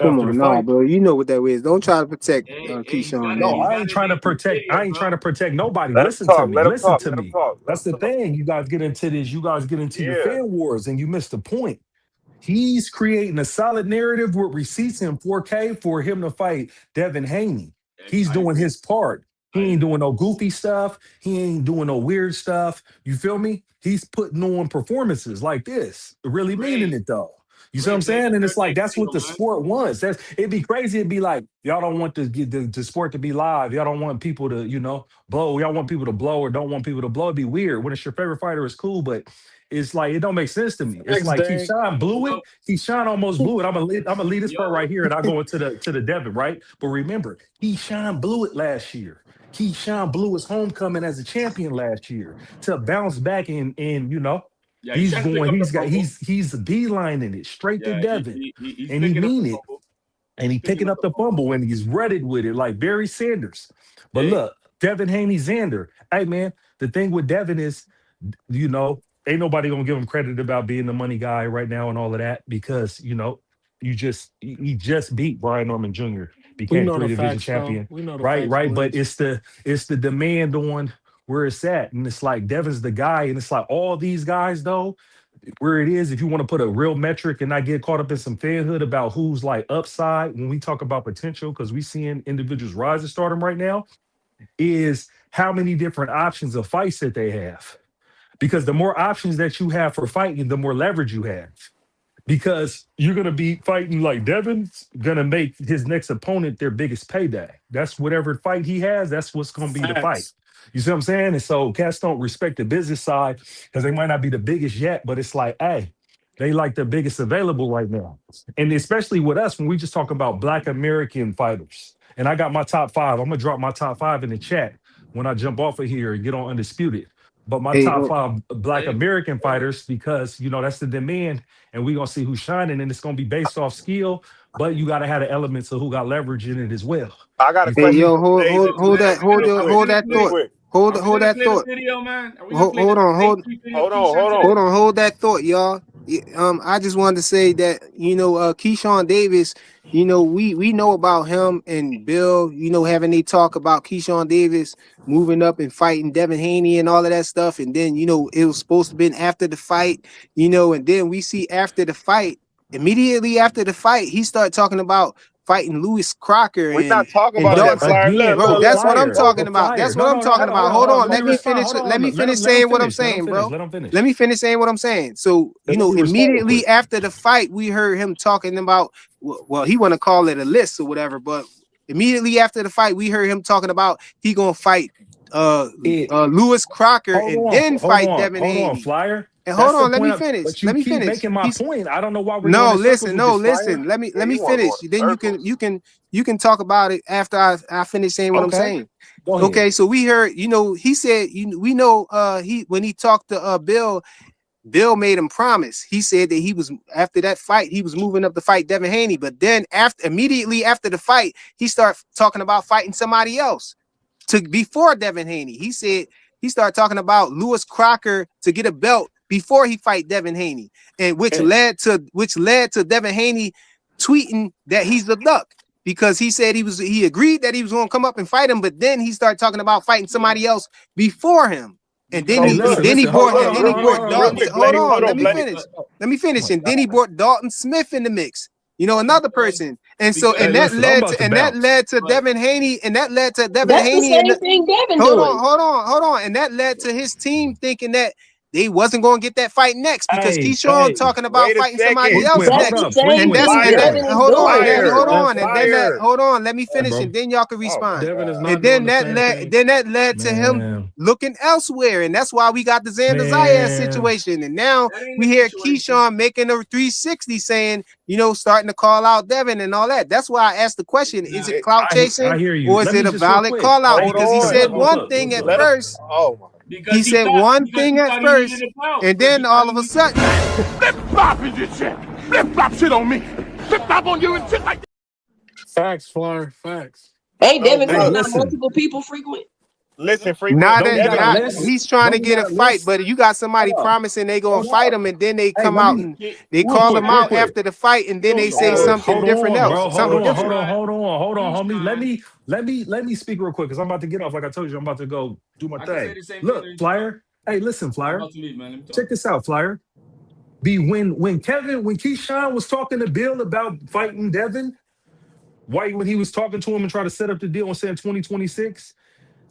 Come after the on, nah, fight. bro. You know what that is. Don't try to protect He's Keyshawn, got it. No, He's man. I got ain't it trying to in protect. I video, ain't trying bro. to protect nobody. Let him Listen to talk. me. Let him Listen talk. to Let him me. talk. Let That's him the talk. thing. You guys get into this. You guys get into your Yeah. fan wars, and you miss the point. He's creating a solid narrative with receipts in 4K for him to fight Devin Haney. He's I doing agree. his part. He ain't doing no goofy stuff. He ain't doing no weird stuff. You feel me? He's putting on performances like this, really meaning it though. You see what I'm saying? And it's like that's what the sport wants. It'd be crazy. It'd be like y'all don't want the sport to be live. Y'all don't want people to blow. Y'all want people to blow or don't want people to blow. It'd be weird. When it's your favorite fighter, it's cool, but it's like it don't make sense to me. It's Thanks, like Dang. Keyshawn blew it. Keyshawn almost blew it. I'm gonna leave this part right here, and I'll go into the Devin, right? But remember, Keyshawn blew it last year. Keyshawn blew his homecoming as a champion last year to bounce back and he's beelining it straight to Devin. And he mean it. And he picking up the fumble and he's rutted with it like Barry Sanders. But look, Devin Haney Xander. Hey man, the thing with Devin is, ain't nobody gonna give him credit about being the money guy right now and all of that because he just beat Brian Norman Jr. We became know the 3 division facts, though. champion. We know the Right. facts. But it's the demand on where it's at. And it's like Devin's the guy, and it's like all these guys though, where it is, if you want to put a real metric and not get caught up in some fanhood about who's like upside when we talk about potential, because we seeing individuals rise to stardom right now, is how many different options of fights that they have. Because the more options that you have for fighting, the more leverage you have. Because you're going to be fighting like Devin's going to make his next opponent their biggest payday. That's whatever fight he has, that's what's going to be the fight. You see what I'm saying? And so cats don't respect the business side because they might not be the biggest yet, but it's like, hey, they like the biggest available right now. And especially with us, when we just talk about Black American fighters. And I got my top 5. I'm going to drop my top 5 in the chat when I jump off of here and get on Undisputed. But my top 5 Black American fighters, because, that's the demand, and we're going to see who's shining, and it's going to be based off skill, but you got to have the elements of who got leverage in it as well. I got a question. Hey, yo, hold that thought. Hold that thought. Video, man. Hold on. Hold that thought, y'all. I just wanted to say that Keyshawn Davis. We know about him and Bill. Having they talk about Keyshawn Davis moving up and fighting Devin Haney and all of that stuff, and then it was supposed to have been after the fight. And then we see after the fight, immediately after the fight, he started talking about fighting Lewis Crocker. We're not talking about that, Flyer. Bro, that's what I'm talking about. That's what I'm talking about. Hold on. Let me finish. Let me finish saying what I'm saying, bro. Let me finish saying what I'm saying. So, immediately after the fight, we heard him talking about, well, he want to call it a list or whatever, but immediately after the fight, we heard him talking about he gonna fight Lewis Crocker and then fight Devin Haney. Hold on, Flyer. And hold on, let me finish. But you keep making my point. I don't know why we're listen. Let me finish. Then you can talk about it after I finish saying what I'm saying. Okay, so we heard, he said, when he talked to Bill made him promise. He said that he was, after that fight, he was moving up to fight Devin Haney. But then immediately after the fight, he started talking about fighting somebody else before Devin Haney. He said he started talking about Lewis Crocker to get a belt before he fight Devin Haney, and which led to Devin Haney tweeting that he's the duck, because he said he agreed that he was going to come up and fight him, but then he started talking about fighting somebody else before him. And then he brought Dalton. Hold on, let me finish. And then he brought Dalton Smith in the mix. Another person. And so that led to Devin Haney, and that led to Devin Haney. That's the same thing Devin doing. Hold on. And that led to his team thinking that they wasn't going to get that fight next because Keyshawn talking about fighting somebody else next. Hold on. Let me finish, and then y'all can respond. And then that led to him looking elsewhere, and that's why we got the Xander Zayas situation. And now we hear Keyshawn making a 360, saying, starting to call out Devin and all that. That's why I asked the question: is it clout chasing, or is it a valid call out? Because he said one thing at first. He said one thing at first, and then all of a sudden, flip-flop is your shit. Flip-flop shit on me. Flip-flop on you and shit like that. Facts, Flyer. Facts. Hey, Devin, not multiple people frequent. Listen, frequent. He's trying to get a fight, but you got somebody promising they gonna fight him, and then they come out and they call him out after the fight, and then they say something different else. Hold on, homie. Let me speak real quick because I'm about to get off. Like I told you, I'm about to go do my thing. Look, Flyer. Hey, listen, Flyer. Check this out, Flyer. When Keyshawn was talking to Bill about fighting Devin, when he was talking to him and trying to set up the deal and saying 2026.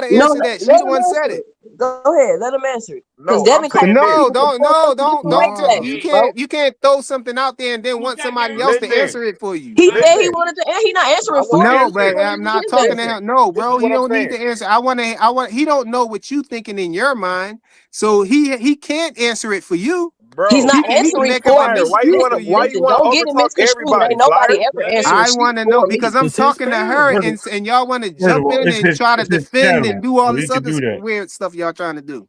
gotta answer that. She the one said it. Go ahead, let him answer it. Because No, Devin I'm saying No, don't. you can't throw something out there and then want somebody else to answer it for you. He said he wanted to, and he not answering for No, him. but I'm not talking to him. No, bro, he don't need to answer. He don't know what you thinking in your mind, so he can't answer it for you. Bro, he's not answering for me. Why you want to don't get it misconstrued. Ain't nobody ever answering. I want to know because I'm talking to her and y'all want to jump in and try to defend and do all this other weird stuff y'all trying to do.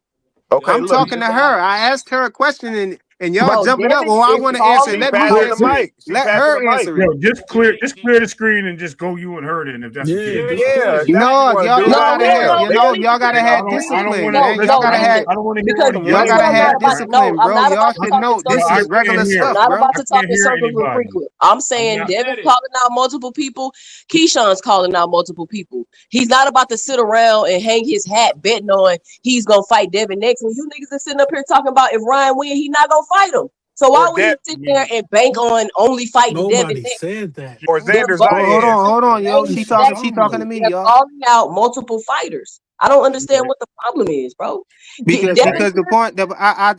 Okay, I'm talking to her. I asked her a question and y'all jumping up. Well, I want to answer. Let me answer it. Let her answer it. Yo, just clear the screen and just go you and her then, if that's the case. No, y'all gotta have, y'all gotta have discipline, man. Y'all gotta have, y'all gotta have discipline, bro. Y'all should know this is regular stuff, I'm not bro. about to talk in circles with Frequent. I'm saying Devin's calling out multiple people. Keyshawn's calling out multiple people. He's not about to sit around and hang his hat betting on he's gonna fight Devin next. When you niggas are sitting up here talking about if Ryan win, he's not gonna fight him. So why would he sit there and bank on only fighting Devin next? Said that. Or Xander Hold on, yo. She talking to me, They're y'all. calling out multiple fighters. I don't understand what the problem is, bro. Because the point that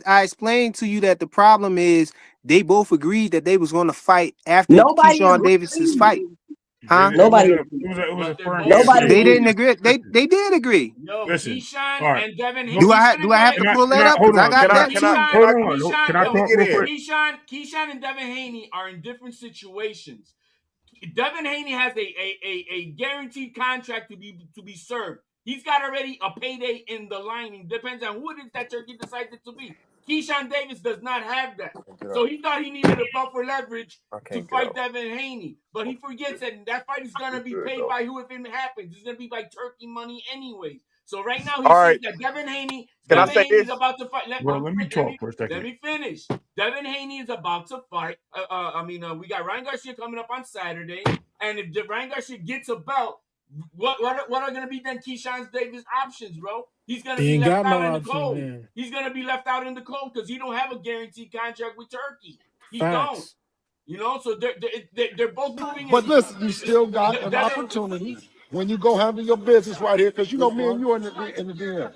I explained to you that the problem is they both agreed that they was going to fight after Keyshawn Davis's fight. Huh? Nobody. They didn't agree. They did agree. No, Keyshawn and Devin. Do I have to pull that up? Because I got that too. Keyshawn and Devin Haney are in different situations. Devin Haney has a guaranteed contract to be served. He's got already a payday in the lining. Depends on who it is that Turkey decides it to be. Keyshawn Davis does not have that. So he thought he needed a buffer leverage to fight Devin Haney. But he forgets that fight is going to be paid by who if it happens. It's going to be by Turkey money anyways. So right now he says that Devin Haney is about to fight. Let me talk for a second. Let me finish. Devin Haney is about to fight. We got Ryan Garcia coming up on Saturday. And if Ryan Garcia gets a belt, what are going to be then Keyshawn Davis' options, bro? He's going to be left out in the cold. Man. He's going to be left out in the cold because he don't have a guaranteed contract with Turkey. He don't. You know, so they're both moving. But listen, you still got an opportunity when you go handle your business right here, because you know me and you are in the DM.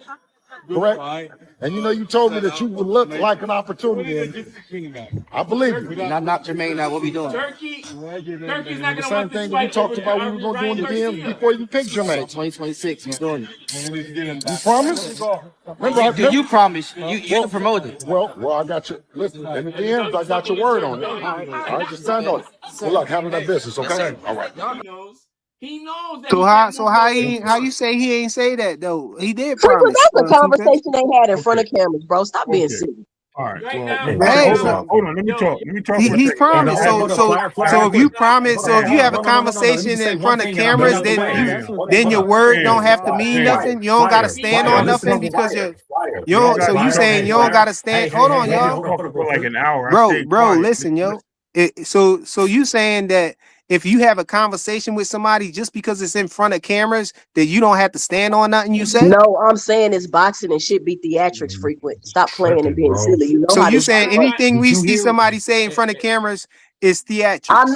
Correct? And you know you told me that you would look like an opportunity. And I believe you. Not Jermaine. Now what we doing? Turkey's not going to the same thing that we talked about when we were going to do the DM before you picked Jermaine. 2026, he's doing it. You promise? Remember, you promised. You're the promoter. Well, I got you. Listen, in the DMs, I got your word on it. All right, just stand on it. Good luck, handle that business, okay? All right. He knows that. So how you say he ain't say that though? He did promise. That's a conversation they had in front of cameras, bro. Stop being silly. All right. Hold on. Let me talk. He promised. So if you promise, so if you have a conversation in front of cameras, then your word don't have to mean nothing. You don't gotta stand on nothing because you don't. So you saying you don't gotta stand? Hold on, y'all. For like an hour, bro. Listen, yo. So you saying that if you have a conversation with somebody just because it's in front of cameras, that you don't have to stand on nothing you say? No, I'm saying it's boxing and shit be theatrics frequent. Stop playing and being silly. You know so you saying anything we see somebody say in front of cameras is theatrics? I'm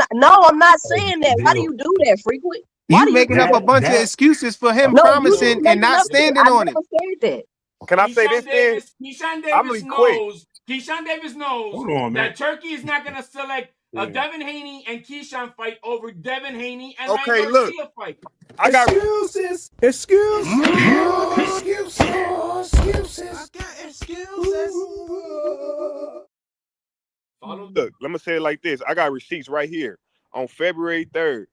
not saying that. Why do you do that frequent? You making up a bunch of excuses for him promising and not standing on it. That. Can I say this thing? Keyshawn Davis knows that Turkey is not going to select a Devin Haney and Keyshawn fight over Devin Haney and Ryan Garcia fight. I got excuses. Look, let me say it like this. I got receipts right here. On February 3rd,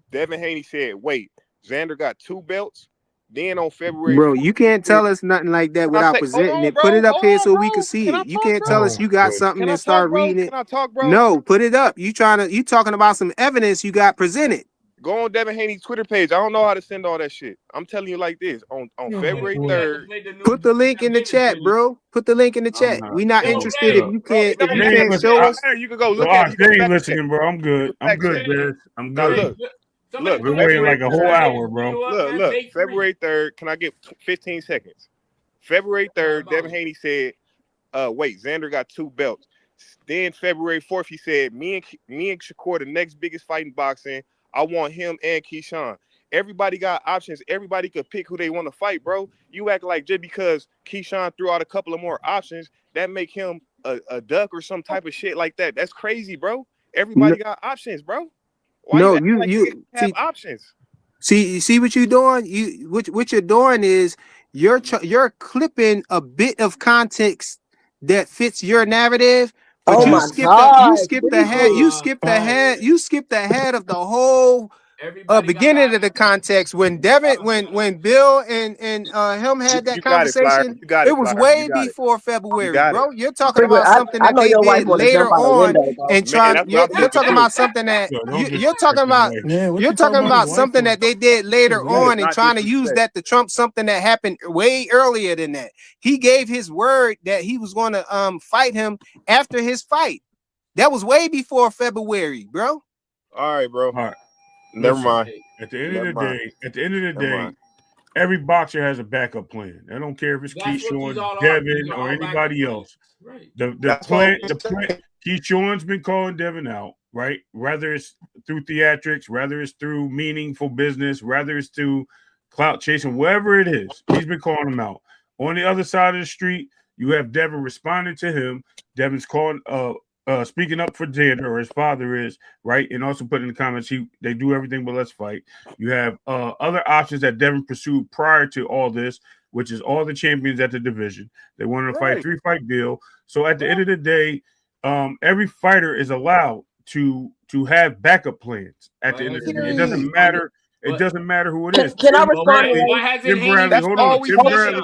Devin Haney said, wait, Xander got 2 belts. Then on February, bro, you can't tell us nothing like that without presenting it. Put it up here so we can see it. You can't tell us you got something and start reading it. Can I talk, bro? No, put it up. You talking about some evidence you got presented. Go on Devin Haney's Twitter page. I don't know how to send all that shit. I'm telling you like this. On February 3rd. Put the link in the chat, bro. Put the link in the chat. We not interested if you can't show us. You can go look at it. They ain't listening, bro. I'm good, Biz. I'm good. Look, we're waiting like a whole hour, bro. Look. February 3rd. Can I get 15 seconds? February 3rd, Devin Haney said, wait, Xander got 2 belts. Then February 4th, he said, me and Shakur, the next biggest fight in boxing. I want him and Keyshawn. Everybody got options. Everybody could pick who they want to fight, bro. You act like just because Keyshawn threw out a couple of more options, that make him a duck or some type of shit like that. That's crazy, bro. Everybody got options, bro. Why you have options. See what you're doing? What you're doing is you're clipping a bit of context that fits your narrative. But you skip the head of the whole beginning of the context when Devin, when Bill and him had that conversation, it was way before February, bro. You're talking about something that they did later on and trying. You're talking about something that you're talking about. You're talking about something that they did later on and trying to use that to trump something that happened way earlier than that. He gave his word that he was going to fight him after his fight. That was way before February, bro. All right, bro. All right. Never mind. At the end of the day, every boxer has a backup plan. I don't care if it's Keyshawn, Devin, or anybody else. Right. The plan. Keyshawn's been calling Devin out, right? Whether it's through theatrics, whether it's through meaningful business, whether it's through clout chasing, whatever it is, he's been calling him out. On the other side of the street, you have Devin responding to him. Devin's calling, speaking up for Xander, or his father is, right? And also put in the comments, they do everything but let's fight. You have other options that Devin pursued prior to all this, which is all the champions at the division. They wanted to fight a 3-fight deal. So at the end of the day, every fighter is allowed to have backup plans at the end of the day. It doesn't matter. It doesn't matter who it is. Can I respond to Ray? Hold on.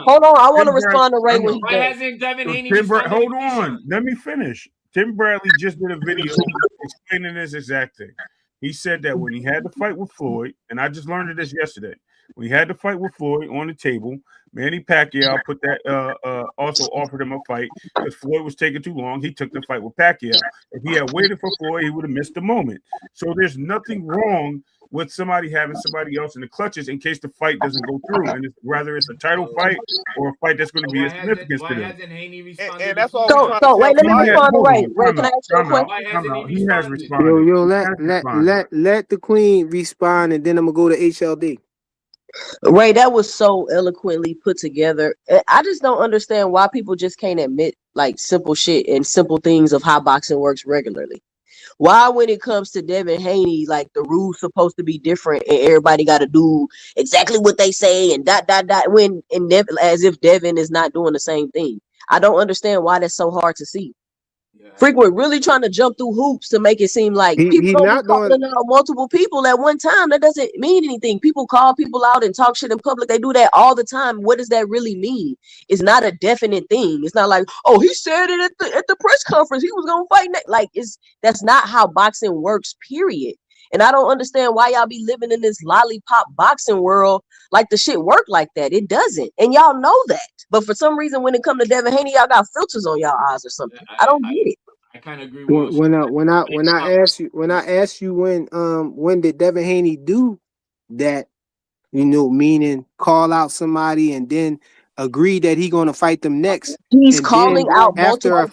Hold on. I want to respond to Ray when he Why hasn't Devin Haney hold on. Let me finish. Tim Bradley just did a video explaining this exact thing. He said that when he had to fight with Floyd, and I just learned of this yesterday, when he had to fight with Floyd on the table, Manny Pacquiao put that also offered him a fight because Floyd was taking too long. He took the fight with Pacquiao. If he had waited for Floyd, he would have missed the moment. So there's nothing wrong with somebody having somebody else in the clutches in case the fight doesn't go through, and whether it's a title fight or a fight that's going to be of significance to them. And that's all. So wait, let me respond to Ray. Ray, can I ask you a question? He has responded. Let the queen respond, and then I'm gonna go to HLD. Ray, that was so eloquently put together. I just don't understand why people just can't admit like simple shit and simple things of how boxing works regularly. Why, when it comes to Devin Haney, like the rules supposed to be different and everybody got to do exactly what they say and ... when as if Devin is not doing the same thing. I don't understand why that's so hard to see. Frequent really trying to jump through hoops to make it seem like people don't be calling out multiple people at one time. That doesn't mean anything. People call people out and talk shit in public. They do that all the time. What does that really mean? It's not a definite thing. It's not like, oh, he said it at the press conference. He was gonna fight next. Like, that's not how boxing works, period. And I don't understand why y'all be living in this lollipop boxing world like the shit work like that. It doesn't. And y'all know that. But for some reason, when it comes to Devin Haney, y'all got filters on y'all eyes or something. I don't get it. I kind of agree with when I asked you when did Devin Haney do that, meaning call out somebody and then agree that he going to fight them next. He's calling out after the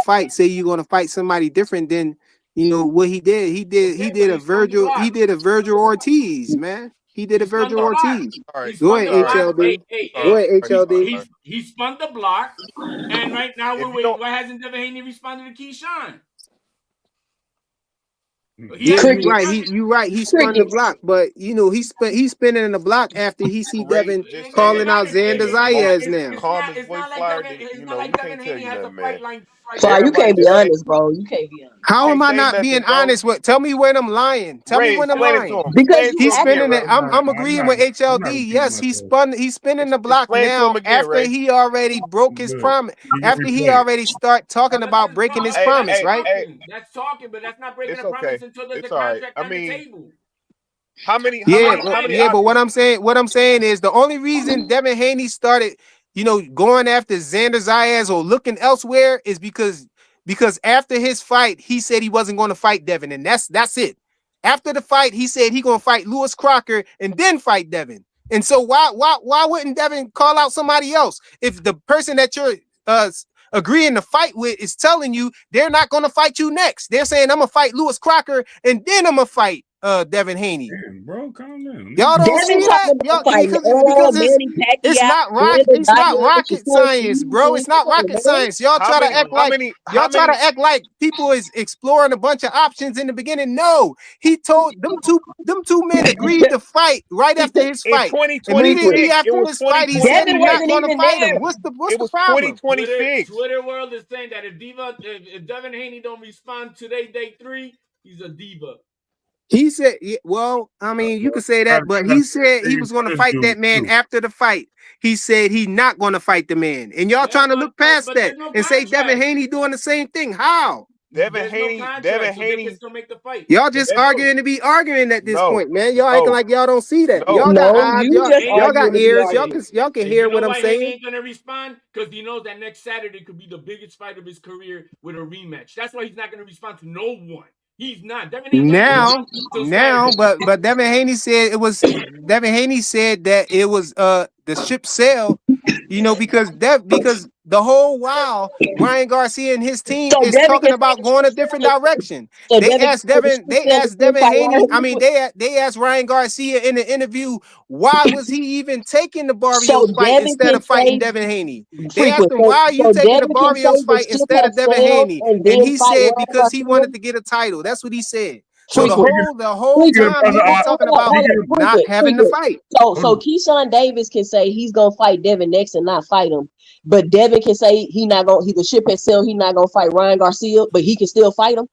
fight, say you're going to fight somebody different than what he did. He did a Virgil Ortiz, man. He did a Virgil Ortiz. Go ahead, HLD. Go ahead, HLD. He spun the block, and right now we're waiting. Why hasn't Devin Haney responded to Keyshawn? You're right. He spun the block, but he's spinning in the block after he see Devin calling out Xander Zayas now. It's not like Devin Haney has a fight line. So you can't be honest, bro. You can't be honest. How am I not being honest with? Tell me when I'm lying. Tell me when I'm lying. Because he's spinning it. I'm agreeing with HLD. Yes, he's spinning the block now after he already broke his promise. After he already start talking about breaking his promise, right? That's talking, but that's not breaking a promise until there's a contract on the table. How many? But what I'm saying is the only reason Devin Haney started, going after Xander Zayas or looking elsewhere is because after his fight, he said he wasn't going to fight Devin, and that's it. After the fight, he said he's going to fight Lewis Crocker and then fight Devin. And so why wouldn't Devin call out somebody else if the person that you're agreeing to fight with is telling you they're not going to fight you next? They're saying I'm going to fight Lewis Crocker and then I'm going to fight Devin Haney. Damn, bro, calm down. Y'all don't see that? Because it's not rocket science, bro. It's not rocket science. Y'all try to act like people is exploring a bunch of options in the beginning. No, he told them two men agreed to fight right after his fight. Immediately after his fight, he said he's not going to fight him. What's the problem? 2026. Twitter world is saying that if Devin Haney don't respond today, day 3, he's a diva. He said, well, I mean, you could say that, but he said he was going to fight that man after the fight. He said he's not going to fight the man. And y'all trying to look past that and say Devin Haney doing the same thing. How? Devin Haney, Devin Haney still make the fight. Y'all just arguing to be arguing at this point, man. Y'all acting like y'all don't see that. No, y'all got eyes, y'all got arguing ears. to be Y'all can hear what I'm saying. Haney ain't gonna respond because he knows that next Saturday could be the biggest fight of his career with a rematch. That's why he's not gonna respond to no one. He's not. Devin Haney but Devin Haney said it was. Devin Haney said that it was the ship sailed. You know, because the whole while Ryan Garcia and his team is talking about going a different direction. They asked Devin Haney. I mean, they asked Ryan Garcia in the interview, why was he even taking the Barrios fight instead of fighting Devin Haney? They asked him, why are you taking the Barrios fight instead of Devin Haney? And he said because he wanted to get a title. That's what he said. So the whole time he was talking about not having the fight. So Keyshawn Davis can say he's gonna fight Devin next and not fight him, but Devin can say the ship has sailed. He's not gonna fight Ryan Garcia, but he can still fight him.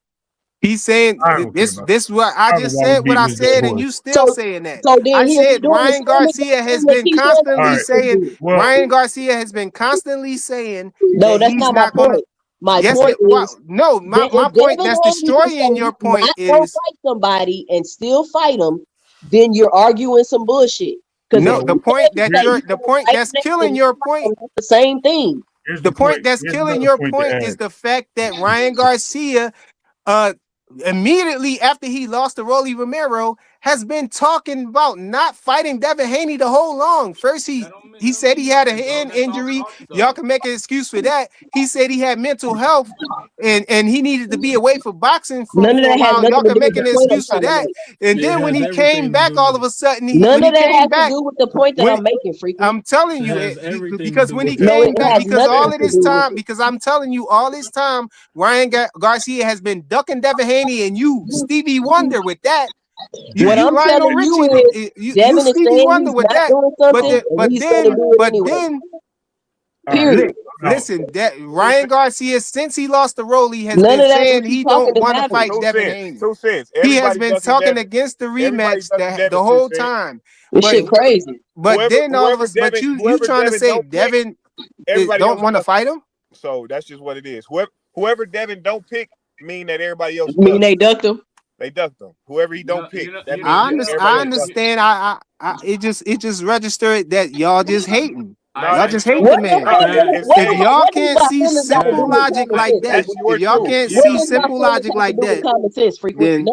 He's saying this what I just said. What I said, and you still saying that. So then I said Ryan Garcia has been constantly saying. Ryan Garcia has been constantly saying. No, that's not my point. My point is my point that's destroying your point is fight somebody and still fight them, then you're arguing some bullshit. No, the point that's killing your point. The same thing. The point that's killing your point is the fact that Ryan Garcia, immediately after he lost to Rolly Romero, has been talking about not fighting Devin Haney the whole long. First, he said he had a hand injury. Y'all can make an excuse for that. He said he had mental health and he needed to be away from boxing for a while. Y'all can make an excuse for that. And then when he came back, all of a sudden, none of that has to do with the point that I'm making, Freaky. I'm telling you, because when he came back, because all of this time, because I'm telling you, all this time, Ryan Garcia has been ducking Devin Haney and you Stevie Wonder with that. What I'm telling you is, Devin is saying Wonder he's with not that. Doing something, but then, listen, that Ryan Garcia, since he lost the Rolly, has been saying he don't want to fight Devin Haney. He has been talking against the rematch the whole time. This shit crazy. But then all of us, but you trying to say Devin don't want to fight him? So that's just what it is. Whoever Devin don't pick mean that everybody else they ducked him. They ducked them. Whoever he don't pick. I understand. It just registered that y'all just hating. Y'all just hate the man. If y'all can't see simple logic like that, if y'all can't see simple logic like that, then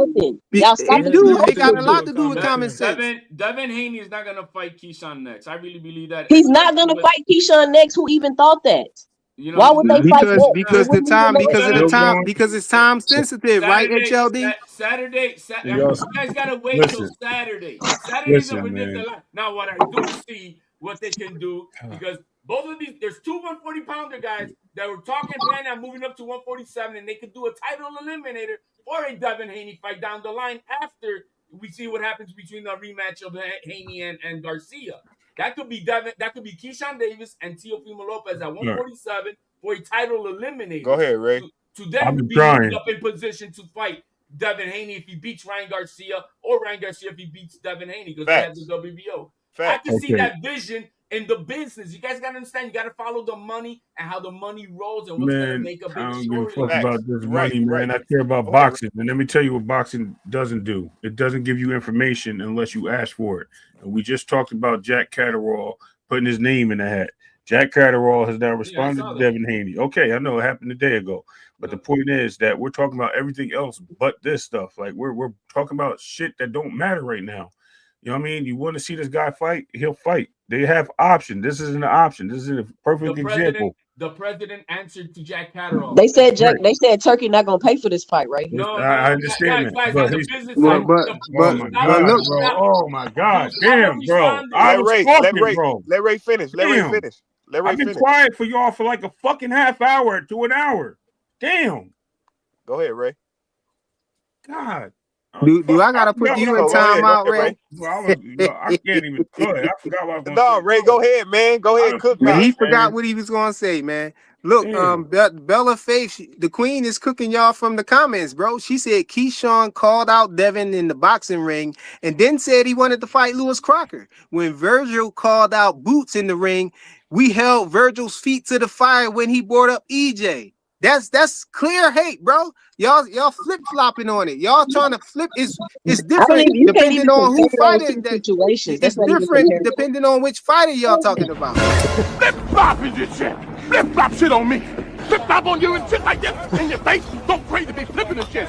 it got a lot to do with common sense. Devin Haney is not gonna fight Keyshawn next. I really believe that. He's not gonna fight Keyshawn next. Who even thought that? You know, why would they fight because it's time sensitive, right, HLD? Saturday, you guys gotta wait till Saturday. Saturday's a predictor. Now what I do see what they can do, because both of these, there's two 140-pounder guys that were talking plan on moving up to 147, and they could do a title eliminator or a Devin Haney fight down the line after we see what happens between the rematch of Haney and Garcia. That could be Devin. That could be Keyshawn Davis and Teofimo Lopez at 147 for a title eliminator. Go ahead, Ray. To then be up in position to fight Devin Haney if he beats Ryan Garcia, or Ryan Garcia if he beats Devin Haney because he has the WBO. I can see that vision in the business. You guys got to understand. You got to follow the money and how the money rolls and what's going to make a big story. I don't give a fuck about this money, man. I care about boxing. And let me tell you what boxing doesn't do. It doesn't give you information unless you ask for it. And we just talked about Jack Catterall putting his name in the hat. Jack Catterall has now responded to Devin Haney. Okay, I know it happened a day ago. But the point is that we're talking about everything else but this stuff. Like we're talking about shit that don't matter right now. You know what I mean? You want to see this guy fight, he'll fight. They have option. This isn't an option. This is a perfect example. The president answered to Jack Catterall. They said Turkey not gonna pay for this fight, right? No, I understand guys, that. on the business side. Oh my God, damn, bro. Let Ray finish. I've been quiet for y'all for like a fucking half hour to an hour. Damn. Go ahead, Ray. God. Do I gotta put you in timeout, Ray? I can't even go ahead. I forgot what I was going to No, say. Ray, go ahead, man. Go ahead, cook. Man, he forgot what he was gonna say, man. Look, Bella Faith, the queen is cooking y'all from the comments, bro. She said Keyshawn called out Devin in the boxing ring and then said he wanted to fight Lewis Crocker. When Virgil called out Boots in the ring, we held Virgil's feet to the fire when he brought up EJ. That's clear hate, bro. Y'all flip-flopping on it. Y'all trying to flip. It's different depending on who fighting. Situations. It's different depending on which fighter y'all talking about. Flip-flop is your shit. Flip-flop shit on me. Flip-flop on you and shit like that in your face. Don't crazy be flipping the shit.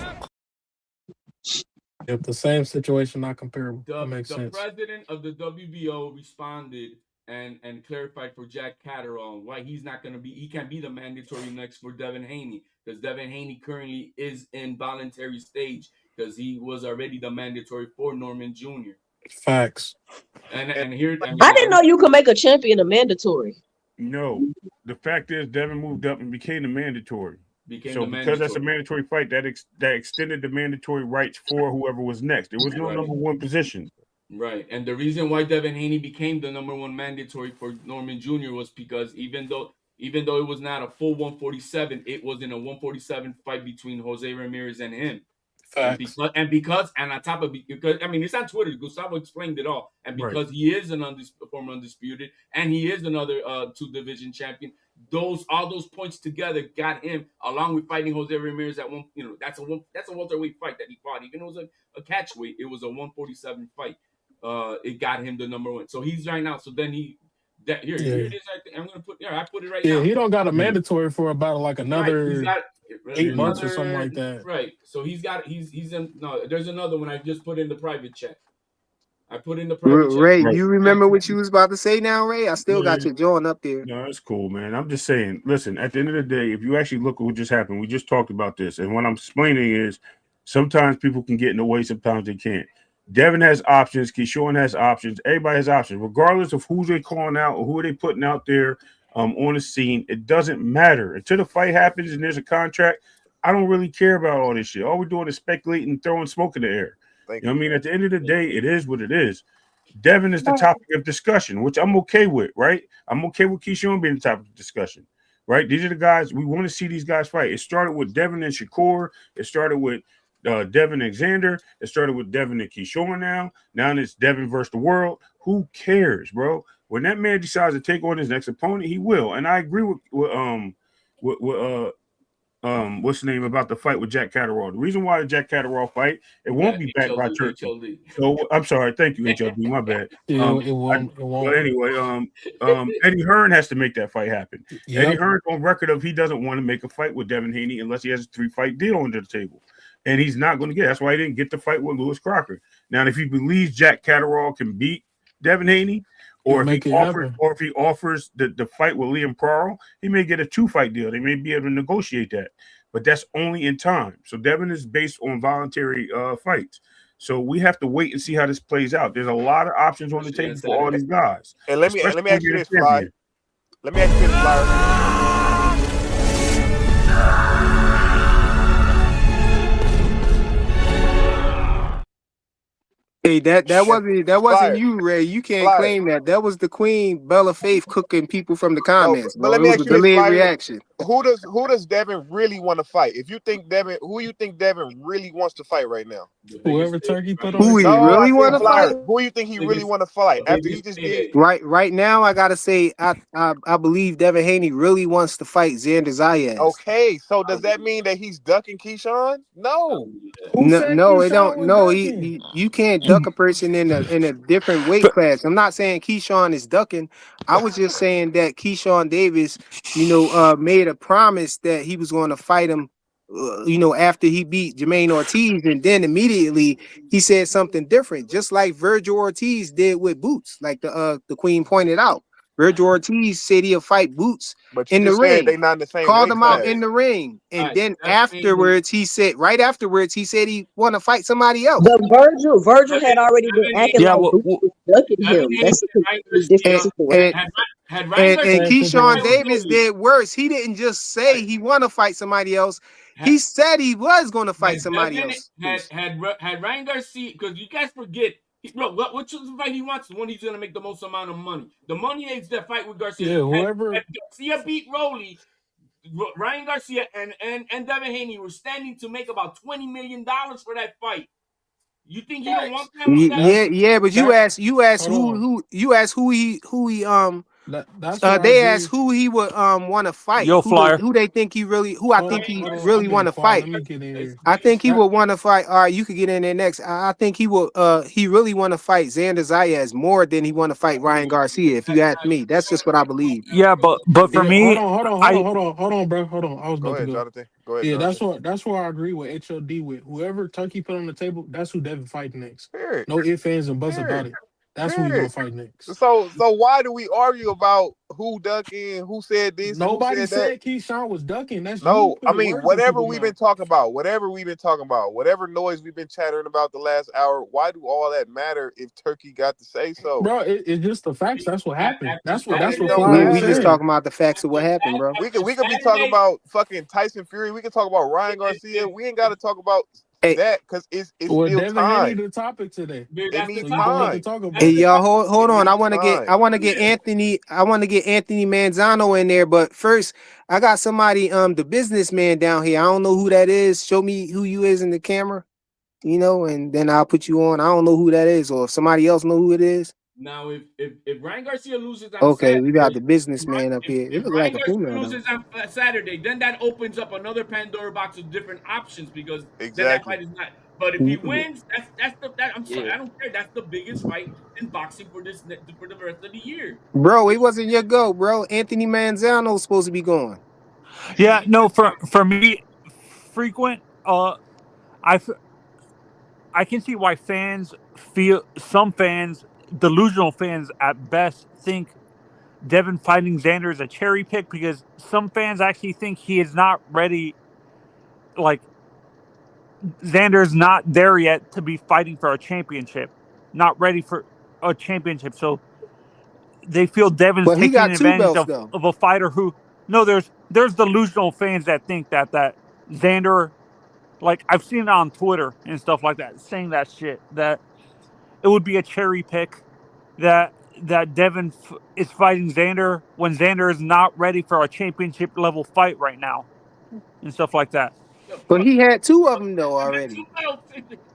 If the same situation, not comparable. The sense. president of the WBO responded and clarified for Jack Catterall why he can't be the mandatory next for Devin Haney, because Devin Haney currently is in voluntary stage because he was already the mandatory for Norman Jr. Facts. And here, I didn't know you could make a champion a mandatory. No, the fact is Devin moved up and became the mandatory. Because that's a mandatory fight, that extended the mandatory rights for whoever was next. There was no number one position. Right, and the reason why Devin Haney became the number one mandatory for Norman Jr. was because even though it was not a full 147, it was in a 147 fight between Jose Ramirez and him. Facts. Because on top of because I mean it's on Twitter. Gustavo explained it all, and because he is an former undisputed, and he is another 2 division champion. All those points together got him, along with fighting Jose Ramirez at one. That's a welterweight fight that he fought. Even though it was a catchweight, it was a 147 fight. It got him the number one. So he's right now. So then here it is. I'm gonna put. I put it right now. Yeah, he don't got a mandatory for about like another 8 months or something like that. Right. So he's in. No, there's another one I just put in the private chat. I put in the private chat. Ray, you remember what you was about to say now, Ray? I still got your joint up there. No, that's cool, man. I'm just saying, listen, at the end of the day, if you actually look at what just happened, we just talked about this. And what I'm explaining is sometimes people can get in the way, sometimes they can't. Devin has options. Keyshawn has options. Everybody has options. Regardless of who they're calling out or who they're putting out there on the scene, it doesn't matter. Until the fight happens and there's a contract, I don't really care about all this shit. All we're doing is speculating and throwing smoke in the air. You know what I mean? At the end of the day, it is what it is. Devin is the topic of discussion, which I'm okay with, right? I'm okay with Keyshawn being the topic of discussion, right? These are the guys, we want to see these guys fight. It started with Devin and Shakur. It started with Devin and Xander. It started with Devin and Keyshawn now. Now it's Devin versus the world. Who cares, bro? When that man decides to take on his next opponent, he will. And I agree with what's the name about the fight with Jack Catterall. The reason why the Jack Catterall fight, it won't be backed by Turkey. So I'm sorry, thank you, HLD. My bad. It won't. But anyway, Eddie Hearn has to make that fight happen. Yep. Eddie Hearn's on record of he doesn't want to make a fight with Devin Haney unless he has a 3-fight deal under the table. And he's not going to get it. That's why he didn't get the fight with Lewis Crocker. Now, if he believes Jack Catterall can beat Devin Haney, or if he offers the fight with Liam Prall, he may get a 2-fight deal. They may be able to negotiate that, but that's only in time. So Devin is based on voluntary fights. So we have to wait and see how this plays out. There's a lot of options on the table for all these guys. And let me ask you this, Fly. Let me ask you this, Fly. Hey, that wasn't you, Ray. You can't claim that. That was the Queen Bella Faith cooking people from the comments. No, but let me ask you this, reaction. Who does Devin really want to fight? If you think Devin, who you think Devin really wants to fight right now? Whoever Turkey put on. Who he really want to fight? Who you think he really want to fight after he just did? Right now, I gotta say, I believe Devin Haney really wants to fight Xander Zayas. Okay, so does that mean that he's ducking Keyshawn? No, no, it don't. No, you can't duck a person in a different weight class. I'm not saying Keyshawn is ducking. I was just saying that Keyshawn Davis, made a promise that he was going to fight him, after he beat Jermaine Ortiz, and then immediately he said something different, just like Virgil Ortiz did with Boots, like the Queen pointed out. Virgil Ortiz said he'll fight Boots in the ring. They not in the same called him out in the ring, and then afterwards he said he want to fight somebody else. But Virgil had already been acting like Boots was ducking him. That's a completely different situation. Had Ryan Garcia And Keyshawn Davis did worse. He didn't just say he want to fight somebody else. He said he was going to fight somebody else. Had Ryan Garcia, because you guys forget, look, which is the fight he wants? The one he's going to make the most amount of money. The money is the fight with Garcia. Yeah, whoever. Had Garcia beat Rolly, Ryan Garcia and Devin Haney were standing to make about $20 million for that fight. You think he don't want that? Yeah, but you asked who he they asked who he would want to fight. Who they think he really I think he really want to fight. I think he would want to fight. All right, you could get in there next. I think he will he really want to fight Xander Zayas more than he want to fight Ryan Garcia, if you ask me. That's just what I believe. Yeah, but for me, hold on, bro. Hold on. I was about to go. Jonathan. Go ahead. Yeah, Jonathan. that's where I agree with HOD with whoever Turkey put on the table. That's who Devin fight next. Period. No ifs, ands, and buts about it. That's who he's gonna fight next. So why do we argue about who ducking, who said this? Nobody who said Keyshawn was ducking. That's no. I mean, whatever we've been talking about, whatever noise we've been chattering about the last hour. Why do all that matter if Turkey got to say so? Bro, it's just the facts. That's what happened. That's what we just talking about the facts of what happened, bro. We could be talking about fucking Tyson Fury. We can talk about Ryan Garcia. We ain't got to talk about that because it's still Devin time. Haney the topic today. It needs time. Hey, y'all, hold on. I want to get Anthony Manzano in there, but first I got somebody, the businessman down here. I don't know who that is. Show me who you is in the camera, and then I'll put you on. I don't know who that is, or if somebody else know who it is. Now, if Ryan Garcia loses on okay, Saturday, we got the businessman up here. It looks like a female. Loses on Saturday, then that opens up another Pandora box of different options because then that fight is not. But if he wins, I'm sorry, I don't care. That's the biggest fight in boxing for the rest of the year. Bro, it wasn't your go, bro. Anthony Manzano's supposed to be going. Yeah, no, for me, frequent. I can see why some fans, delusional fans at best, think Devin fighting Xander is a cherry pick because some fans actually think he is not ready. Like, Xander's not there yet to be fighting for a championship, not ready for a championship. So they feel Devin's taking advantage of a fighter who. No, there's delusional fans that think that Xander. Like, I've seen it on Twitter and stuff like that, saying that shit, that it would be a cherry pick, that Devin is fighting Xander when Xander is not ready for a championship level fight right now, and stuff like that. But he had two of them though already.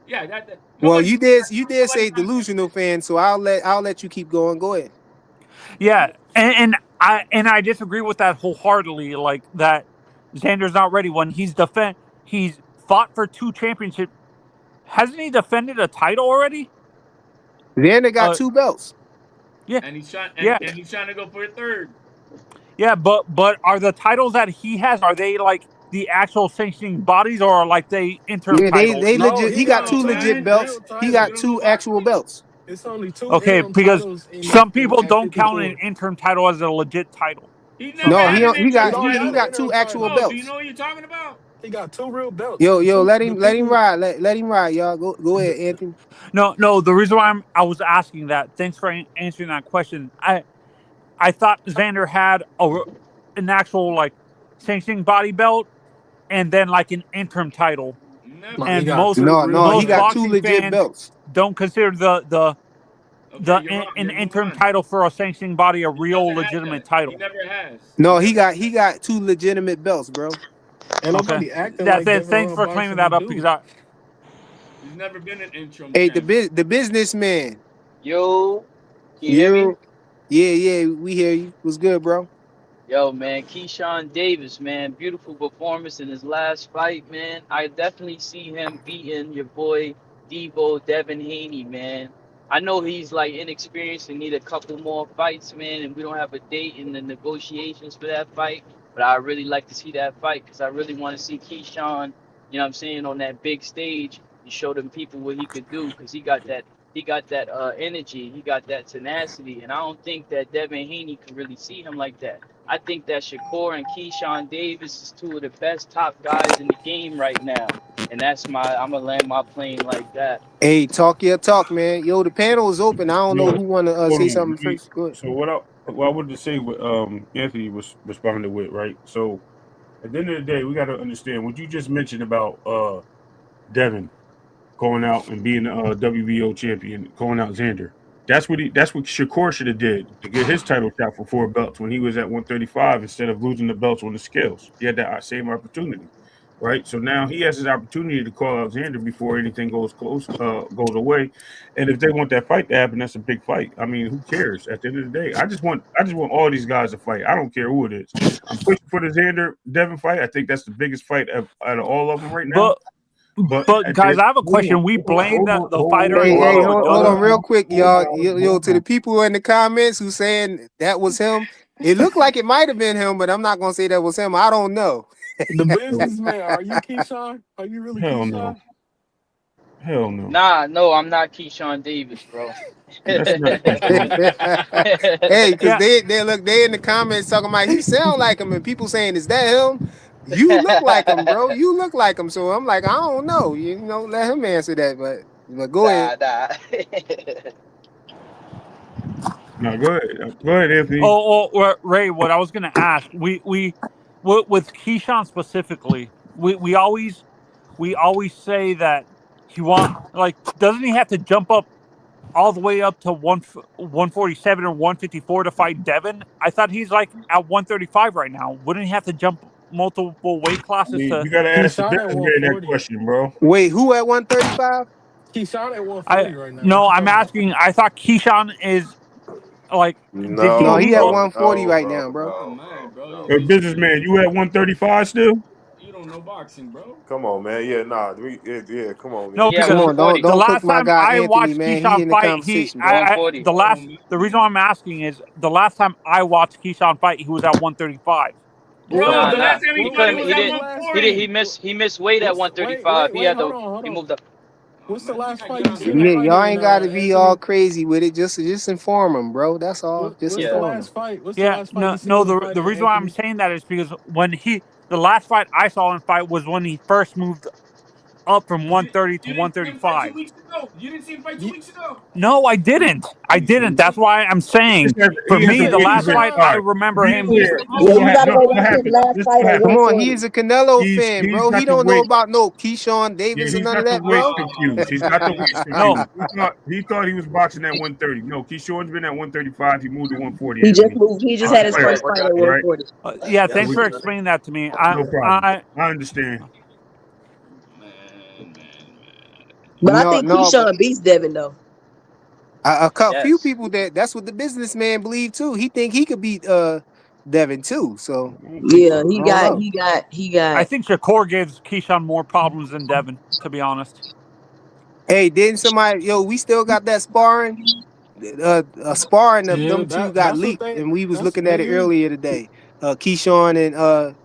Yeah. Well, you did say delusional fan, so I'll let you keep going. Go ahead. Yeah, and I disagree with that wholeheartedly. Like, that Xander's not ready when he's fought for 2 championships. Hasn't he defended a title already? Xander got 2 belts. Yeah, and he's trying to go for a 3rd. Yeah, but are the titles that he has, are they like the actual sanctioning bodies, or are like they interim titles? They legit. He got 2 legit belts. He got 2 actual belts. It's only 2. Okay, because some people don't count an interim title as a legit title. He got 2 actual belts. Do you know what you're talking about? He got 2 real belts. Yo, let him ride. Let him ride, y'all. Go ahead, Anthony. No. The reason why I was asking that. Thanks for answering that question. I thought Xander had an actual like sanctioning body belt, and then like an interim title. And most he got 2 legit belts. Don't consider an interim title for a sanctioning body a real legitimate title. He never has. No, he got 2 legitimate belts, bro. And nobody acting like thanks for claiming that up because he's never been an interim. Hey, the businessman. Yo, can you hear me? Yeah, we hear you. What's good, bro? Yo, man, Keyshawn Davis, man, beautiful performance in his last fight, man. I definitely see him beating your boy Devin Haney, man. I know he's like inexperienced and need a couple more fights, man, and we don't have a date in the negotiations for that fight. But I really like to see that fight because I really want to see Keyshawn, you know what I'm saying, on that big stage and show them people what he could do because he got that energy, he got that tenacity, and I don't think that Devin Haney can really see him like that. I think that Shakur and Keyshawn Davis is 2 of the best top guys in the game right now, and I'm gonna land my plane like that. Hey, talk your talk, man. Yo, the panel is open. I don't know who want to say something first. Go ahead. So Well, I wanted to say what Anthony was responding with, right? So at the end of the day, we got to understand what you just mentioned about Devin going out and being a WBO champion, calling out Xander. That's what Shakur should have did to get his title shot for 4 belts when he was at 135 instead of losing the belts on the scales. He had that same opportunity, right? So now he has his opportunity to call out Xander before anything goes away. And if they want that fight to happen, that's a big fight. I mean, who cares? At the end of the day, I just want all these guys to fight. I don't care who it is. I'm pushing for the Xander Devin fight. I think that's the biggest fight out of all of them right now. But guys, I have a question. We blame the fighter. Hey, hold on real quick, y'all. Yo, to the people in the comments who saying that was him, it looked like it might have been him, but I'm not gonna say that was him. I don't know. The businessman, are you Keyshawn? Are you really Hell Keyshawn? no. Hell no. Nah, no, I'm not Keyshawn Davis, bro. That's not Hey, because they in the comments talking about he sound like him, and people saying, is that him? You look like him, bro. You look like him. So I'm like, I don't know. You know, let him answer that. But go ahead. No, go ahead, Anthony. Ray, what I was going to ask, with Keyshawn specifically, we always say that he doesn't he have to jump up all the way up to 147 or 154 to fight Devin? I thought he's like at 135 right now. Wouldn't he have to jump multiple weight classes? You got to ask the businessman that question, bro. Wait, who at 135? Keyshawn at 140 right now. No, I'm asking. I thought Keyshawn is like. No, he at 140 right now, bro. Hey, businessman, you at 135 still? You don't know boxing, bro. Come on, man. Yeah, nah. Come on, man. No, Yeah, come on, don't the cook last my time guy I Anthony, watched man. He in Keyshawn the fight, conversation, the reason why I'm asking is the last time I watched Keyshawn fight, he was at 135. Bro, Nah, the last time he fought, he was at didn't. 140. He missed weight at 135. He moved up. What's the last fight you seen? Yeah, y'all ain't got to be all crazy with it. Just inform him, bro. That's all. Just inform him. What's the last fight? The reason why I'm saying that is because the last fight I saw him fight was when he first moved up from 130 to 135. You didn't see him fight 2 weeks ago. No, I didn't. That's why I'm saying for me, the last fight I remember him. Come on, he is a Canelo fan, bro. He don't know about no Keyshawn Davis and none of that, bro. He's got the weight confused. He thought he was boxing at 130. No, Keyshawn's been at 135. He moved to 140. He just moved. He just had his first fight at 140. Yeah, thanks for explaining that to me. No problem. I understand. But I think Keyshawn beats Devin though. A few people that's what the businessman believe too. He think he could beat Devin too. So yeah, he got. I think Shakur gives Keyshawn more problems than Devin, to be honest. Hey, didn't somebody? We still got that sparring. A sparring of them two got leaked, and we was looking at it earlier today. Keyshawn and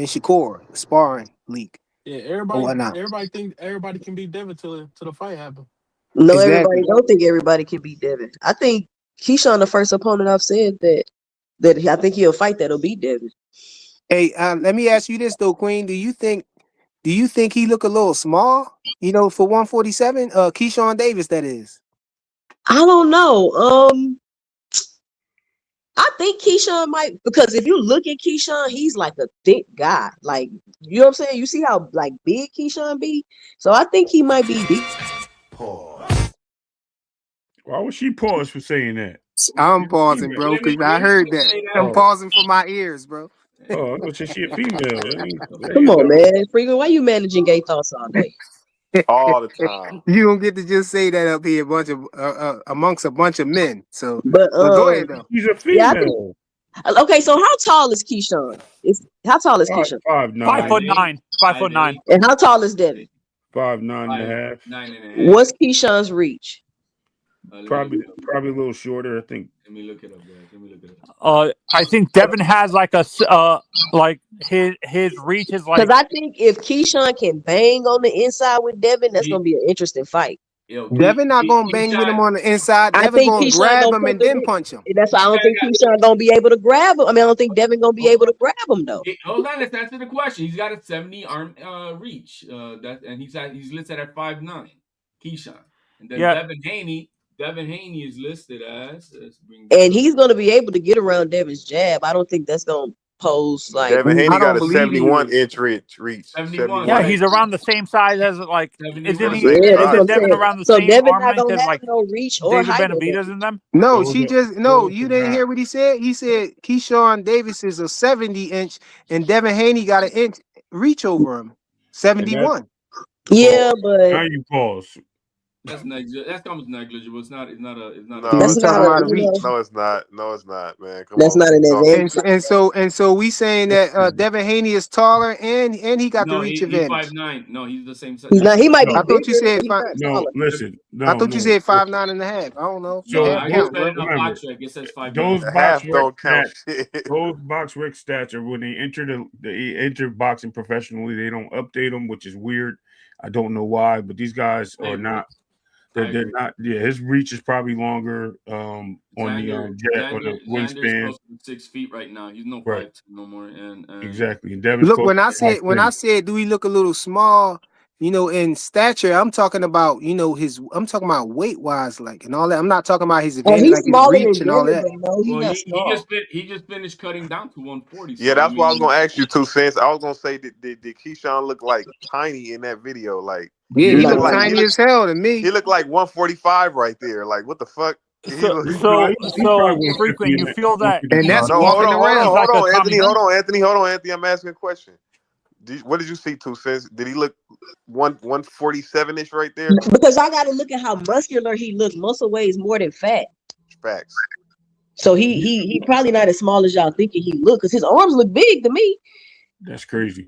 Shakur sparring leak. Yeah, everybody can beat Devin till the fight happens. No, exactly. Everybody don't think everybody can beat Devin. I think Keyshawn the first opponent I've said that I think he'll fight that'll beat Devin. Hey, let me ask you this though, Queen. Do you think he look a little small? For 147, Keyshawn Davis, that is. I don't know. I think Keyshawn might, because if you look at Keyshawn, he's like a thick guy. Like, you know what I'm saying? You see how like big Keyshawn be? So I think he might be deep. Pause. Why would she pause for saying that? I'm pausing, bro, because I heard that. I'm pausing for my ears, bro. Oh, she a female. Come on, man. Freaking, why you managing gay thoughts all day? All the time. You don't get to just say that up here, amongst a bunch of men. So, but go ahead though. He's a female. Okay, so how tall is Keyshawn? How tall is Keyshawn? 5'9". 5'9". And how tall is Devin? 5'9.5". 9.5. What's Keyshawn's reach? Probably a little shorter, I think. Let me look it up, guys. I think Devin has like a his reach is like. Because I think if Keyshawn can bang on the inside with Devin, that's gonna be an interesting fight. Devin not gonna bang with him on the inside. Devin gonna grab him and then punch him. That's why I don't think Keyshawn gonna be able to grab him. I mean, I don't think Devin gonna be able to grab him though. Hold on, let's answer the question. He's got a 70 arm reach. And he's listed at 5'9". Keyshawn, and then Devin Haney Devin Haney is listed as. And he's going to be able to get around Devin's jab. I don't think that's going to pose like. Devin Haney I got don't a believe he 71 is. inch reach. 71. Yeah, he's around the same size as like. 71. Isn't Devin around the so same Devin arm not length gonna as have like no reach or David height. Benavidez in them? No, Those she are- just those you are didn't not- hear what he said. He said Keyshawn Davis is a 70-inch and Devin Haney got an inch reach over him. 71. Yeah, but Now you pause. That's negligible. That's almost negligible. It's not. No, We're talking about a reach. No, it's not. No, it's not, man. Come That's on. not an advantage. And so we saying that Devin Haney is taller and he got the reach he's advantage. 5'9". No, he's the same size. He's not. He might be I thought you bigger, said but he's five. not No, taller. listen. No, I thought you no. said 5'9" and a half. I don't know. No, Half I count, just read bro. it on Box Rec. It says 5'9". Those The box half rec don't count stats, shit. those box rec stats are when they enter boxing professionally. They don't update them, which is weird. I don't know why, but these guys are not. They're not. Yeah, his reach is probably longer. On Xander, the Xander's wingspan. close to 6 feet right now. He's no 5'10" Right. no more. And Exactly. And Devin's Look, close when to I 5'10". said, do he look a little small? In stature, I'm talking about, I'm talking about weight wise, like, and all that. I'm not talking about his advantage, he's like his smaller reach than and all Devin, that. but no, he's well, not he small. just finished cutting down to 140. Yeah, so, that's what I was mean, gonna ask you 2 cents. I was gonna say, did Keyshawn look like tiny in that video? Like, Yeah, he looked like tiny as hell to me. he looked like 145 right there. Like, what the fuck? So he's probably frequent. You feel that? And that's No, walking hold around. on, like a Tommy Anthony. Hearns? Hold on, Anthony. I'm asking a question. What did you see, 2 cents? Did he look 147-ish right there? Because I got to look at how muscular he looks. Muscle weighs more than fat. Facts. So he probably not as small as y'all thinking he look. Because his arms look big to me. That's crazy.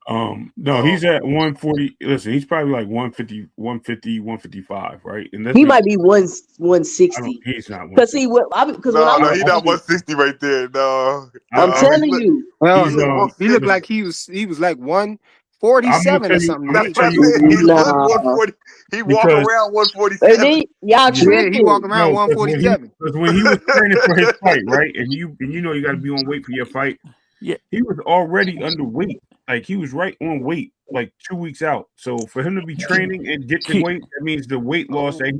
No, he's at 140. Listen, he's probably like 150, 155, right? And He might be 160. He's not. Because he would. Because when I was he's not 160 right there. No, I'm telling you. Well, he looked like he was like 147 or something. That's what I said. He looked 140. He walk around 147. Y'all tripping. Yeah, he walk around 147. Because when he was training for his fight, right, and you got to be on weight for your fight. Yeah, he was already underweight. Like he was right on weight, like 2 weeks out. So for him to be training and get the weight, that means the weight loss that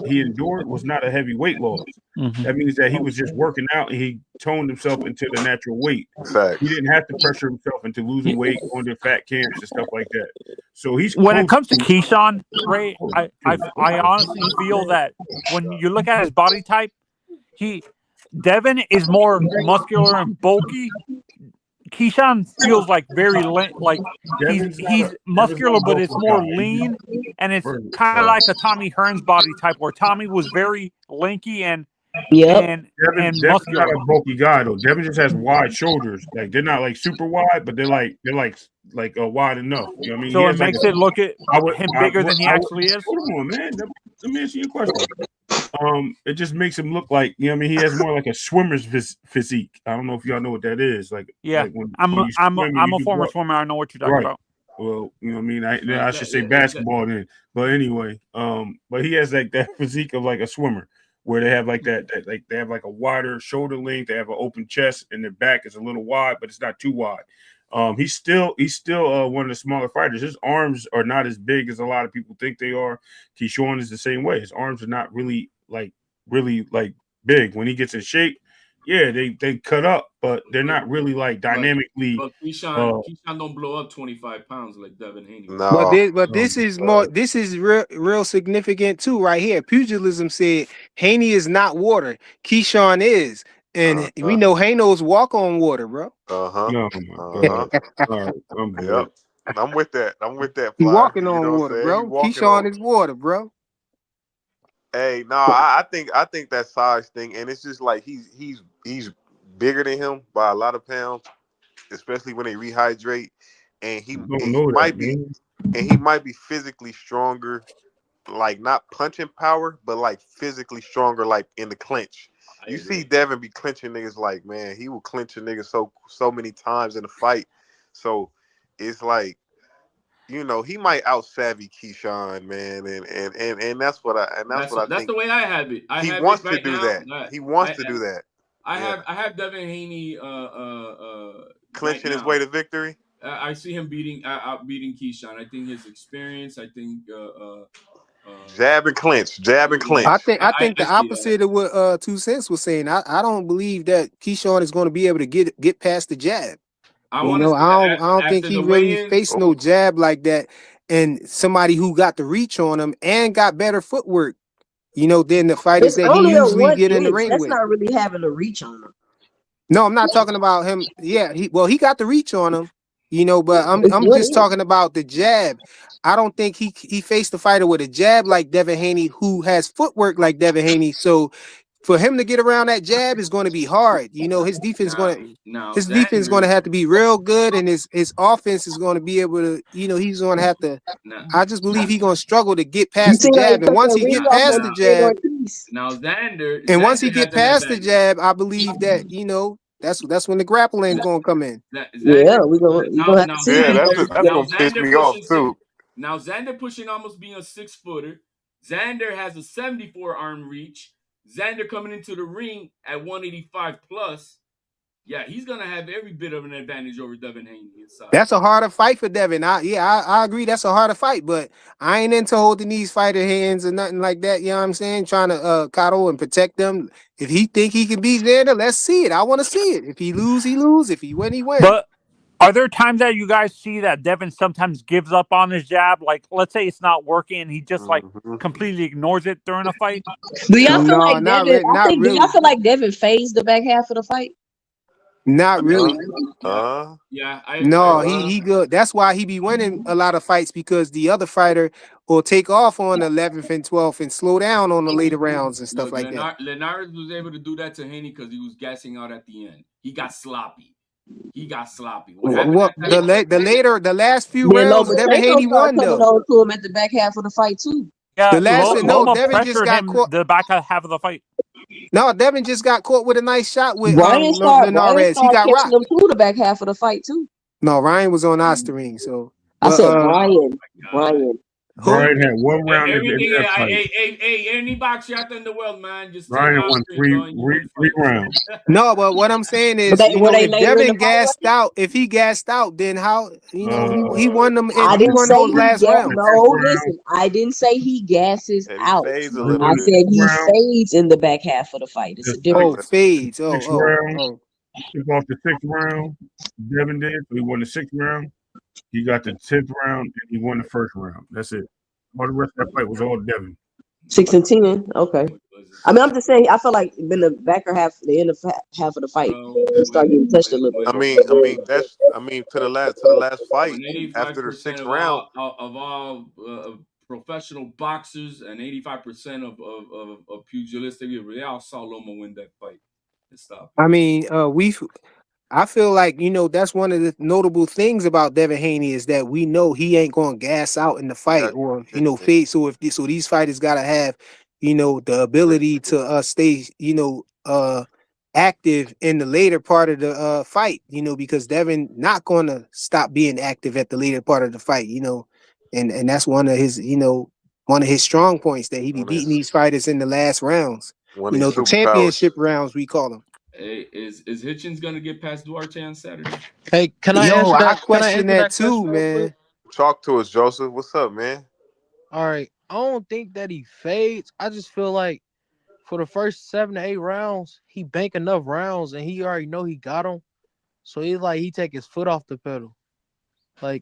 he endured was not a heavy weight loss. Mm-hmm. That means that he was just working out and he toned himself into the natural weight. Facts. He didn't have to pressure himself into losing weight, going to fat camps and stuff like that. So he's when it comes to Keyshawn, Ray, I honestly feel that when you look at his body type, Devin is more muscular and bulky. Keyshawn feels like very like he's muscular, but it's more lean, and it's kind of like a Tommy Hearns body type, where Tommy was very lanky and Devin's muscular. not a bulky guy though. Devin just has wide shoulders. Like they're not like super wide, but they're like wide enough. You know what I mean? So it makes it look at him bigger than he actually is. Hold on, man. Let me answer your question. It just makes him look like, you know what I mean? He has more like a swimmer's physique. I don't know if y'all know what that is. I'm a former swimmer. I know what you're talking about. Well, you know what I mean? I should say basketball then. But anyway, but he has like that physique of like a swimmer, where they have like that like they have like a wider shoulder length, they have an open chest, and their back is a little wide, but it's not too wide. He's still one of the smaller fighters. His arms are not as big as a lot of people think they are. Keyshawn is the same way. His arms are not really big. When he gets in shape, yeah, they cut up, but they're not really like dynamically. But Keyshawn don't blow up 25 pounds like Devin Haney. No, but this is more. This is real significant too, right here. Pugilism said Haney is not water. Keyshawn is, and we know Haney's walk on water, bro. No, all right, I'm good. Yep. I'm with that. He Fly. walking on water, bro. Keyshawn is water, bro. Hey, no, I think that size thing, and it's just like he's bigger than him by a lot of pounds, especially when they rehydrate, and he might be physically stronger, like not punching power, but like physically stronger, like in the clinch. You see Devin be clinching niggas like, man, he will clinch a nigga so many times in a fight. So it's like, you know, he might out savvy Keyshawn, man, and that's what I think. That's the way I have it. He wants to do that. He wants to do that. I have Devin Haney clinching his way to victory. I see him beating Keyshawn. I think his experience. I think Jab and clinch. Jab and clinch. I think the opposite of what 2 Cents was saying. I don't believe that Keyshawn is going to be able to get past the jab. I don't think he really faced no jab like that. And somebody who got the reach on him and got better footwork, than the fighters that he usually get in the ring with. That's not really having a reach on him. No, I'm not talking about him. Yeah, he got the reach on him, but I'm just talking about the jab. I don't think he faced the fighter with a jab like Devin Haney, who has footwork like Devin Haney. So for him to get around that jab is going to be hard. His defense is going to have to be real good, and his offense is going to be able to. He's going to have to. I just believe he's going to struggle to get past the jab, and once he get past the jab, now Xander, and once he get past the jab, I believe that that's when the grappling is going to come in. We're gonna have to see. That's gonna piss me off too. Now Xander pushing almost being a 6-footer. Xander has a 74 arm reach. Xander coming into the ring at 185 plus. Yeah, he's gonna have every bit of an advantage over Devin Haney inside. That's a harder fight for Devin. I agree. That's a harder fight, but I ain't into holding these fighter hands or nothing like that. You know what I'm saying? Trying to coddle and protect them. If he think he can beat Xander, let's see it. I want to see it. If he lose, he lose. If he win, he win. But are there times that you guys see that Devin sometimes gives up on his jab? Like, let's say it's not working, and he just completely ignores it during a fight. Do y'all feel like Devin? Do y'all feel like Devin phased the back half of the fight? Not really. Yeah. He good. That's why he be winning a lot of fights, because the other fighter will take off on the 11th and 12th and slow down on the later rounds and stuff like that. Linares was able to do that to Haney because he was gassing out at the end. He got sloppy. The last few rounds, Devin Haney won though. On to him at the back half of the fight too. Yeah, Devin just got caught. The back half of the fight. No, Devin just got caught with a nice shot with Linares. He got rocked. Him through the back half of the fight too. No, Ryan was on Osterring, so I said Ryan. Ryan had one round. Any boxer out there in the world, man, just Ryan won three rounds. No, but what I'm saying is, if Devin if he gassed out, then how he won them? He won those last rounds. No, listen, I didn't say he gasses out. I said he fades in the back half of the fight. It's a difference. Oh, fades. Took off the 6th round. Devin did. So he won the 6th round. He got the 10th round, and he won the 1st round. That's it. All the rest of that fight was all Devin. 6 and 10. Okay. I mean, I'm just saying. I feel like in the end of half of the fight, he started getting touched a little bit. I mean, to the last fight after the 6th round of all professional boxers and 85% of pugilistic, they all saw Loma win that fight. Stop. I mean, I feel like, that's one of the notable things about Devin Haney is that we know he ain't going to gas out in the fight or, fade. So these fighters got to have, the ability to stay, active in the later part of the fight, because Devin not going to stop being active at the later part of the fight, and that's one of his, one of his strong points, that he be beating these fighters in the last rounds, the championship rounds, we call them. Hey, is Hitchens gonna get past Duarte on Saturday? Hey, can I answer that? I question that too, man. Talk to us, Joseph. What's up, man? All right. I don't think that he fades. I just feel like for the first 7 to 8 rounds, he bank enough rounds and he already know he got him. So he take his foot off the pedal.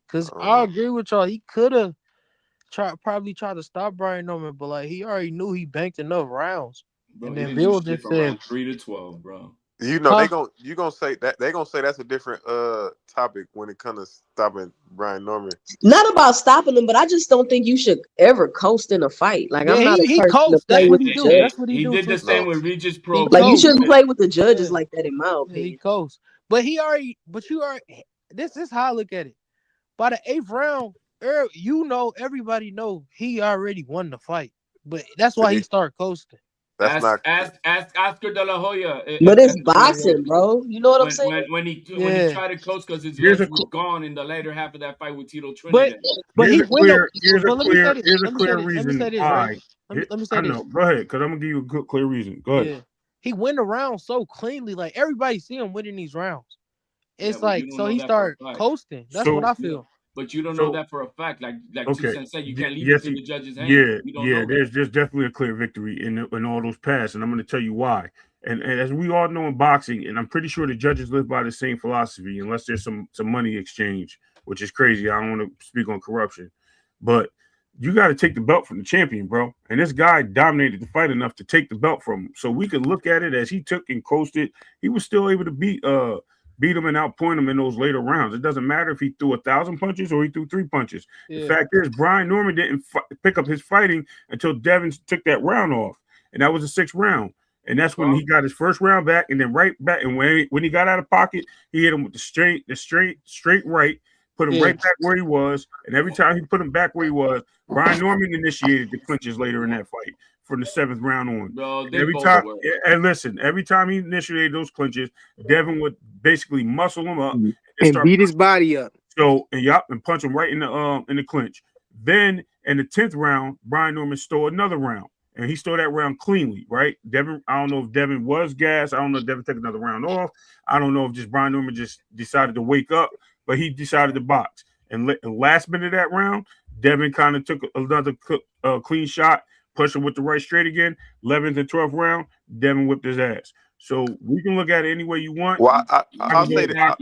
Cause I agree with y'all. He could have probably tried to stop Brian Norman, but he already knew he banked enough rounds. Bro, and then Bill just said 3 to 12, bro. They gonna say that that's a different topic when it comes to stopping Brian Norman. Not about stopping him, but I just don't think you should ever coast in a fight. I'm not a person to play with the judge. That's what he did the same with Regis Pro. You shouldn't play with the judges like that, in my opinion. He coasts, but you already. This is how I look at it. By the 8th round, everybody know he already won the fight, but that's why he started coasting. Ask Oscar De La Hoya. But it's boxing, bro. You know what I'm saying? When he tried to coast because his legs was gone in the later half of that fight with Tito Trinidad. Here's a clear reason why. Let me say this. Go ahead, because I'm gonna give you a good clear reason. Go ahead. Yeah. He win the round so cleanly. Everybody see him winning these rounds. It's so he started coasting. That's what I feel. But you don't know that for a fact. Like Okay. 2 Cents said, you can't leave Yes, it to the judge's hand. yeah, We don't know There's definitely a clear victory in all those passes, and I'm going to tell you why. And as we all know in boxing, and I'm pretty sure the judges live by the same philosophy, unless there's some money exchange, which is crazy. I don't want to speak on corruption, but you got to take the belt from the champion, bro. And this guy dominated the fight enough to take the belt from him. So we could look at it as he took and coasted. He was still able to beat him and outpoint him in those later rounds. It doesn't matter if he threw 1,000 punches or he threw 3 punches. Yeah. The fact is, Brian Norman didn't pick up his fighting until Devin took that round off, and that was the 6th round. And that's when he got his first round back, and then right back. And when he got out of pocket, he hit him with the straight right, put him right back where he was. And every time he put him back where he was, Brian Norman initiated the clinches later in that fight from the 7th round on. Bro, every time he initiated those clinches, Devin would basically muscle him up and beat his body up. So and punch him right in the clinch. Then in the 10th round, Brian Norman stole another round. And he stole that round cleanly, right? Devin, I don't know if Devin was gassed. I don't know if Devin took another round off. I don't know if just Brian Norman just decided to wake up, but he decided to box. And last minute of that round, Devin kind of took another clean shot, pushed him with the right straight again. 11th and 12th round, Devin whipped his ass. So we can look at it any way you want. Well, I'll say that.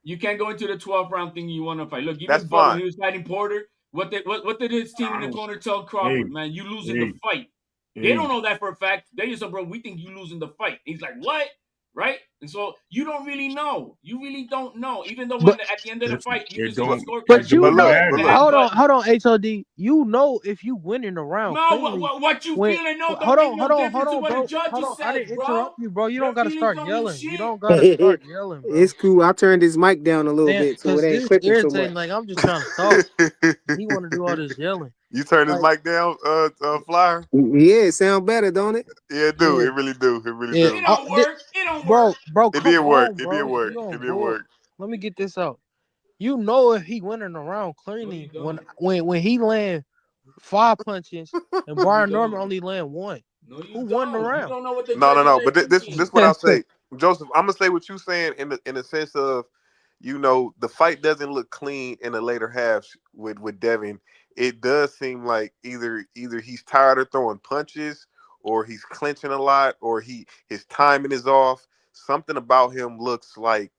You can't go into the 12th round thinking you want to fight. Look, that's fine. When he was fighting Porter, what did his team in the corner tell Crawford, man? You losing the fight. They don't know that for a fact. They just said, bro, we think you losing the fight. He's like, what? Right? And so you don't really know. You really don't know. Even though at the end of the fight, you can see the scorecard. But you know, hold on, HOD. You know if you win in the round. No, what you feeling? No, hold on, bro. I didn't interrupt you, bro. You don't got to start yelling. You don't got to start yelling, bro. It's cool. I turned his mic down a little bit so it ain't clipping so much. Like I'm just trying to talk. He want to do all this yelling. You turn his mic down, Flyer? Yeah, it sound better, don't it? Yeah, it do. It really do. It really do. It don't work. It don't work. Bro, it did work. It did work. It did work. Let me get this out. You know if he went in the round cleanly when he land 5 punches and Brian Norman only land 1. No, who won the round? You don't know what the no. But this what I'll say, Joseph. I'm gonna say what you saying in the sense of, you know, the fight doesn't look clean in the later halves with Devin. It does seem like either he's tired of throwing punches, or he's clinching a lot, or his timing is off. Something about him looks like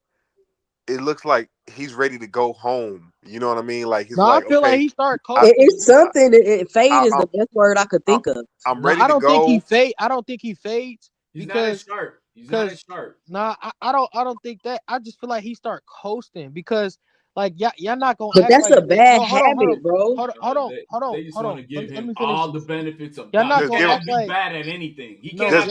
he's ready to go home. You know what I mean? Like I feel like he started coaching. It's something. Fade is the best word I could think of. I'm ready to go. I don't think he fades because he's not as sharp. Nah, I don't think that. I just feel like he start coasting because. Like y'all not gonna. But that's a bad habit, bro. Hold on. They just want to give him all the benefits of y'all not gonna be bad at anything. He can't.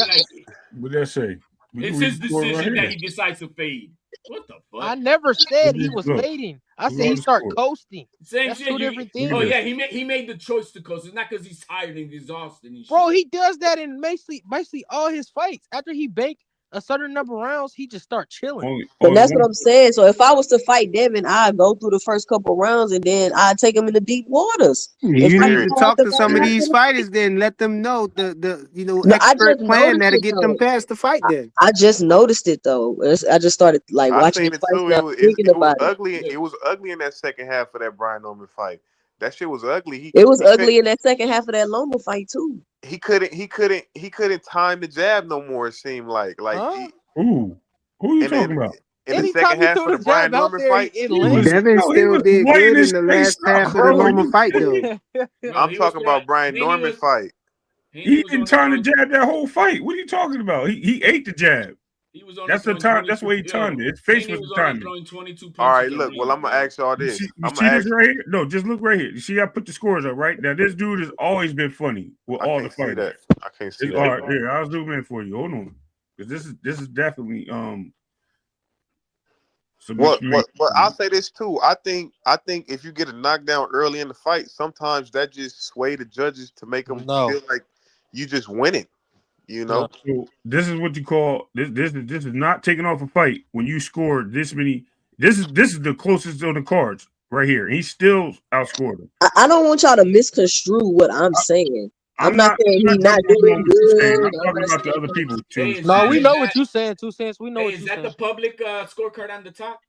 What did I say? It's his decision that he decides to fade. What the fuck? I never said he was fading. I said he started coasting. Same That's shit. 2 different things. Oh yeah, he made the choice to coast. It's not because he's tired and exhausted. Bro, he does that in basically all his fights. After he banked a certain number of rounds, he just start chilling. But that's what I'm saying. So if I was to fight Devin, I'd go through the first couple of rounds and then I'd take him into deep waters. You need to talk to some of these fighters, then let them know the expert plan that'll get them past the fight. Then I just noticed it though. I just started watching the fight. It was ugly in that second half of that Brian Norman fight. That shit was ugly. It was ugly in that second half of that Loma fight too. He couldn't time the jab no more. It seemed like who are you talking about? In the second half of the Brian Norman fight, Devin still did good in the last half of the Loma fight though. I'm talking about Brian Norman fight. He didn't time the jab that whole fight. What are you talking about? He ate the jab. That's the time. That's why he timed it. His face was the timing. All right, look. Well, I'm gonna ask y'all this. You see this right here? No, just look right here. You see, I put the scores up right now. This dude has always been funny with all the fighters. I can't see that. All right, here, I'll zoom in for you. Hold on, because this is definitely Well, I'll say this too. I think if you get a knockdown early in the fight, sometimes that just sway the judges to make them feel like you just winning. You know, so this is what you call this. This is not taking off a fight when you score this many. This is the closest on the cards right here. He still outscored him. I don't want y'all to misconstrue what I'm saying. I'm not saying he's not doing good. I'm talking about the other people too. No, we know what you're saying. 2 Cents. We know what you're saying. Is that the public scorecard on the top?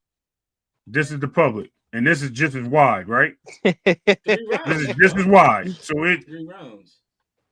This is the public, and this is just as wide, right? 3 This rounds. is just as wide. So it 3 rounds.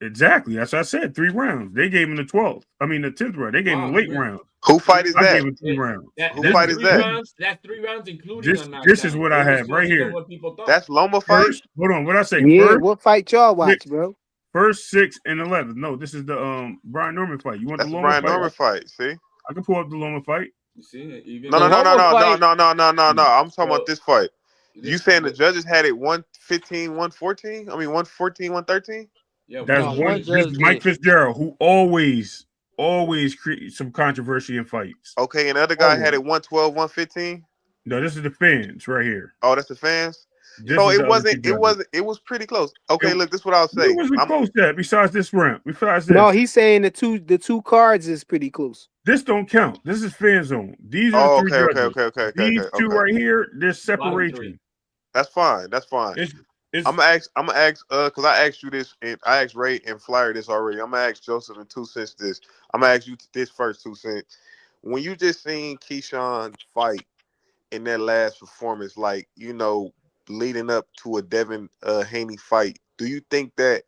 exactly. That's what I said. 3 rounds. They gave him the 12th. I mean the 10th round. They gave him Wow, the late 3 round. Who fight is I that? gave him 3 rounds. Who That's fight is 3 that? rounds. That's 3 rounds, including a knockdown. This is what I It was have right closer than here. what people thought. That's Loma fight. First, hold on. What I say? Yeah, First, what fight y'all watch, 6, bro? first 6 and 11. No, this is the Brian Norman fight. You want That's the the Loma Brian fight? Norman fight. See? I can pull up the Loma fight. You see, even No. I'm talking Well, about this fight. this- You saying the judges had it 115, 114? I mean 114, 113? Yeah, That's No, one one one. This judge is Mike did. Fitzgerald, who always creates some controversy in fights. Okay, and the other guy had Always. it 112, 115. No, this is the fans right here. Oh, that's the fans. This So is it the other wasn't. two It judges. wasn't. It was pretty close. Okay, look. This is what I'll Where say. was it close at? Besides this round, besides this. No, he's saying the two cards is pretty close. This don't count. This is fan zone. These are Oh, the 3 judges. okay. These 2 right here, there's bottom 3. separation. That's fine. That's fine. It's I'm gonna ask, because I asked you this, and I asked Ray and Flyer this already. I'm gonna ask Joseph and 2 Cents this. I'm gonna ask you this first, 2 Cents. When you just seen Keyshawn fight in that last performance, like leading up to a Devin Haney fight, do you think that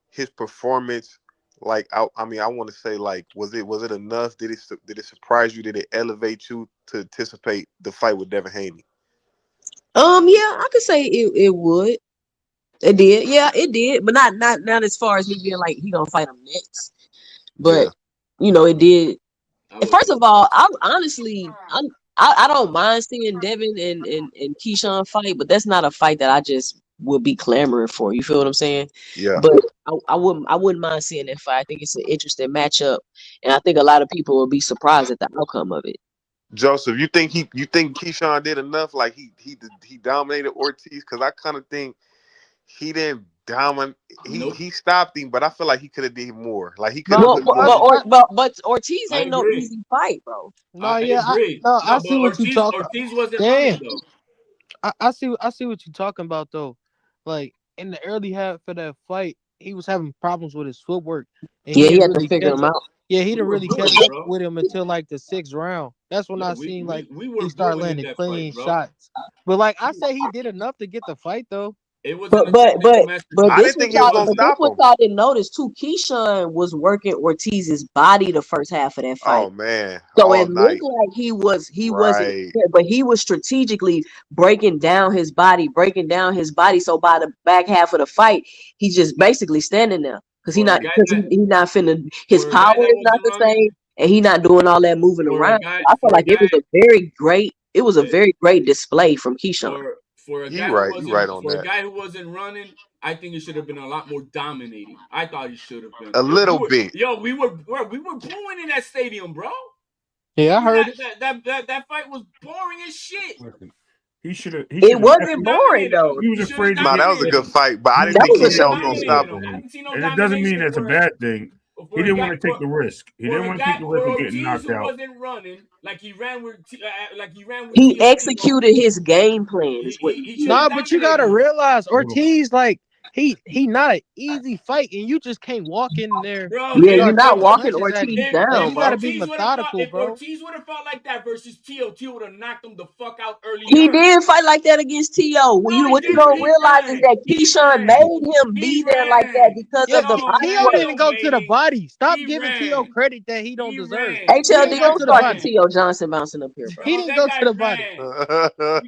his performance, like I want to say, like was it enough? Did it surprise you? Did it elevate you to anticipate the fight with Devin Haney? Yeah, I could say it would. It did. Yeah, it did. But not as far as me being like he gonna fight him next. But it did. First of all, I don't mind seeing Devin and Keyshawn fight, but that's not a fight that I just would be clamoring for. You feel what I'm saying? Yeah. But I wouldn't mind seeing that fight. I think it's an interesting matchup, and I think a lot of people will be surprised at the outcome of it. Joseph, you think Keyshawn did enough? Like he dominated Ortiz? Because I kind of think he didn't dominate. He stopped him, but I feel like he could have did more. Like he could have. But Ortiz ain't no easy fight, bro. No, I yeah, agree. I see what you talking. Ortiz wasn't Damn. running though. I see what you're talking about though. Like in the early half of that fight, he was having problems with his footwork. And he had to figure him out. Yeah, he didn't really catch up with him until like the 6th round. That's when I seen he started landing clean shots. But like I say, he did enough to get the fight though. It was But I didn't think he was gonna stop him. y'all didn't notice too. Keyshawn was working Ortiz's body the first half of that fight. Oh man! So it looked like he wasn't, but he was strategically breaking down his body. So by the back half of the fight, he's just basically standing there because he's not finna. His power is not the same, and he's not doing all that moving around. I feel like it was a very great display from Keyshawn. For a guy a guy who wasn't running, I think it should have been a lot more dominating. I thought he should have been a little bit. Yo, we were booing in that stadium, bro. Yeah, I heard that fight was boring as shit. He should have. It wasn't boring though. He was afraid. No, that was a good fight, but I didn't think Keyshawn was gonna stop him. And it doesn't mean that's a bad thing. He didn't want to take the risk. He didn't want to take the risk of getting knocked out. Wasn't running like he ran with. He executed his game plan. Is what but you gotta realize Ortiz, like he not an easy fight, and you just can't walk in there. Bro, you're not walking Ortiz down. You gotta be methodical, bro. If Ortiz would have fought like that versus T.O. would have knocked him the fuck out early. He did fight like that against T.O. What you don't realize is that Keyshawn made him be there like that because of the body. T.O. didn't go to the body. Stop giving T.O. credit that he don't deserve. HLD, don't start the T.O. Johnson bouncing up here, bro. He didn't go to the body.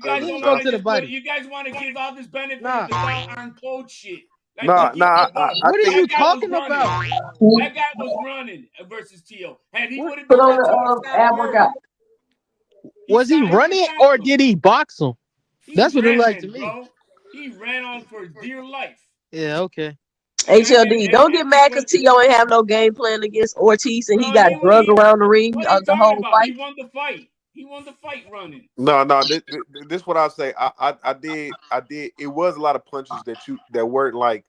He didn't go to the body. You guys want to give all this benefit of the doubt on cold shit. What are you talking about? That guy was running versus T.O. Had he would have put on the ad workout. Was he running or did he box him? That's what it like to me. Bro. He ran on for dear life. Yeah, okay. HLD, don't get mad because T.O. ain't have no game plan against Ortiz and he got drugged around the ring the whole fight. He won the fight. He won the fight running. No. This is what I'll say. I did. It was a lot of punches that weren't like,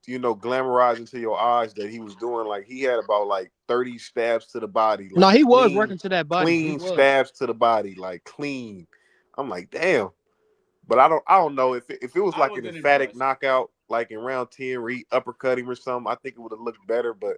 glamorizing to your eyes that he was doing. Like he had about like 30 stabs to the body. Like, no, he was working to that body. Clean stabs to the body, like clean. I'm like, damn. But I don't know if it was like an emphatic knockout, like in round 10 where he uppercut him or something. I think it would have looked better. But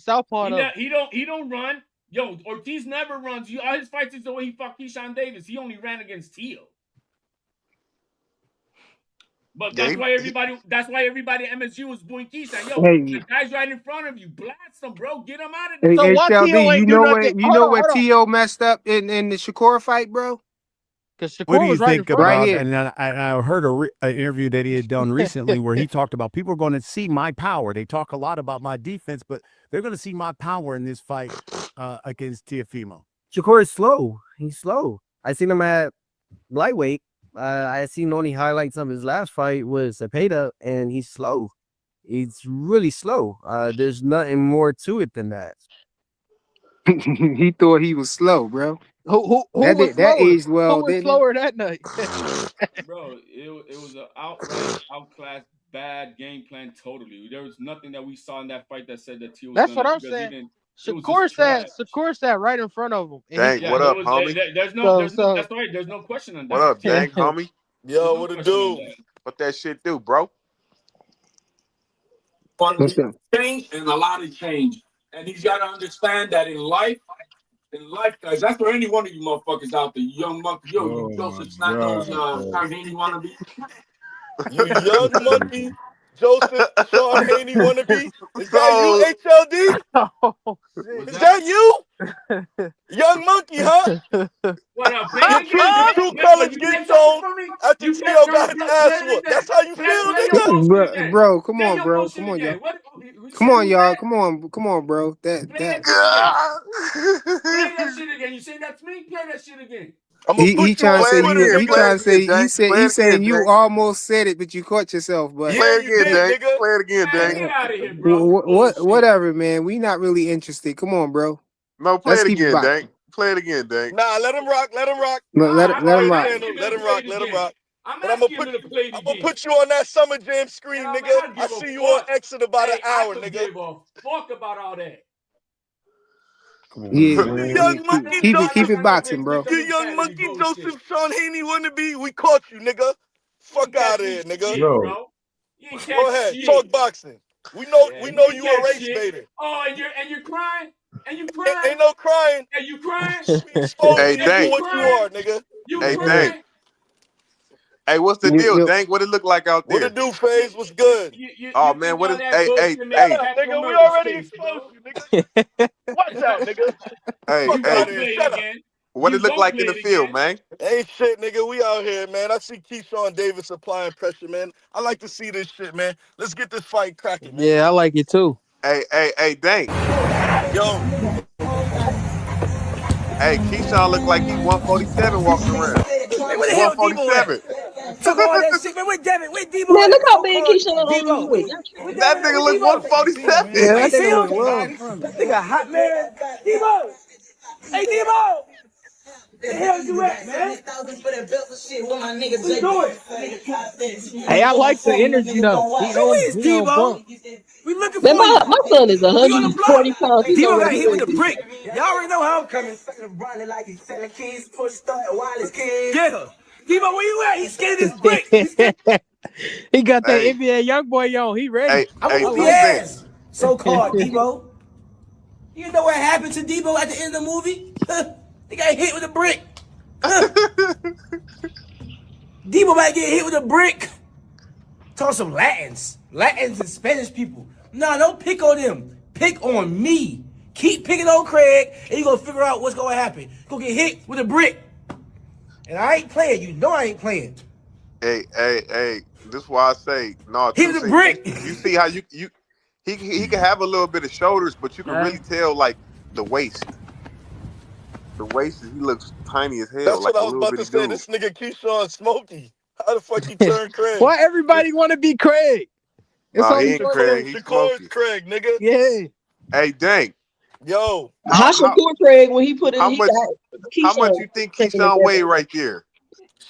southpaw though. He don't run. Yo, Ortiz never runs. All his fights is the way he fought Keyshawn Davis. He only ran against Teal. But that's why everybody at MSU was booing Keyshawn. Yo, the guy's right in front of you. Blast him, bro. Get him out of there. So why T.O. ain't do nothing? You know where T.O. messed up in the Shakur fight, bro? Because What do Shakur you was right in think front of about? him. And I heard an interview that he had done recently where he talked about people are going to see my power. They talk a lot about my defense, but they're going to see my power in this fight against Teofimo. Shakur is slow. He's slow. I seen him at lightweight. I seen only highlights of his last fight with Cepeda, and he's slow. He's really slow. There's nothing more to it than that. He thought he was slow, bro. Who That was that slower? aged well, Who was didn't it? slower that night? Bro, it was an outright, outclassed, bad game plan. Totally, there was nothing that we saw in that fight that said that T was That's gonna. what I'm Because he saying. didn't. Shakur sat right in front of him. And Dang, what up, homie? There's no. That's right. There's no question on that. What up, dang, homie? Yo, what it do? What that shit do, bro? Change and a lot of change. And he's got to understand that in life, guys, that's for any one of you motherfuckers out there. You young monkey, you Joseph Snot-Nose, Haney wannabe. You young monkey, Joseph Sean Haney wannabe. Is that you, HLD? Is that you? Young monkey, huh? What up, Your true colors get shown after Tio got his ass whooped. That's how you feel, nigga? Bro, come on, bro. Come on, y'all. Come on, y'all. Come on, bro. Play that shit again. You say that to me? Play that shit again. He trying to say you. He trying to say he's saying you almost said it, but you caught yourself. But play it again, Dang. Play it again, Dang. Get out of here, bro. Whatever, man. We not really interested. Come on, bro. No, play it again, Dang. Play it again, Dang. Nah, let him rock. Let him rock. Let him rock. Let him rock. Let him rock. I'm gonna put you on that Summer Jam screen, nigga. I see you on X in about an hour, nigga. Give a fuck about all that. Yeah, man. Keep it boxing, bro. You young monkey Joseph Sean Haney wannabe. We caught you, nigga. Fuck out of here, nigga. Go ahead, talk boxing. We know you a race baiter. Oh, and you're crying? And you crying? Ain't no crying. And you crying? Hey, Dang. What you are, nigga. Hey, Dang. Hey, what's the deal, Dang? What it look like out there? What it do, FaZe? What's good? Oh man, what is? Hey, nigga, we already exposed you, nigga. Watch out, nigga. Hey, shut up. What it look like in the field, man? Ain't shit, nigga. We out here, man. I see Keyshawn Davis applying pressure, man. I like to see this shit, man. Let's get this fight cracking, man. Yeah, I like it too. Hey, Dang. Yo. Hey, Keyshawn look like he 147 walking around. Hey, where the hell Debo at? Talk all that shit, man. Where Devin? Where Debo? Man, look how big Keyshawn is. That nigga look 147. Yeah, that nigga look well. That nigga hot, man. Debo! Hey, Debo! Where the hell you at, man? What you doing? Hey, I like the energy though. Who is Debo? We looking for Man, you. my son is 140 pounds. Debo got hit with a brick. Y'all already know how I'm coming. Yeah. Debo, where you at? He's scared of this brick. He got that NBA young boy on. He ready. I'm gonna be ass. So-called Debo. You know what happened to Debo at the end of the movie? He got hit with a brick. Debo might get hit with a brick. Talk some Latins and Spanish people. Nah, don't pick on them. Pick on me. Keep picking on Craig, and you gonna figure out what's gonna happen. Go get hit with a brick. And I ain't playing. You know I ain't playing. Hey. This is why I say no. Hit with a brick. You see how he can have a little bit of shoulders, but you can really tell like the waist. The waist, he looks tiny as hell. That's like what I was about to say. Dude. This nigga Keyshawn Smokey. How the fuck he turned Craig? Why everybody want to be Craig? It's he ain't Craig. He's Smokey. Craig, nigga. Yeah. Hey, Dang. Yo. How Shakur Craig when he put in? How much you think Keyshawn weighed right there?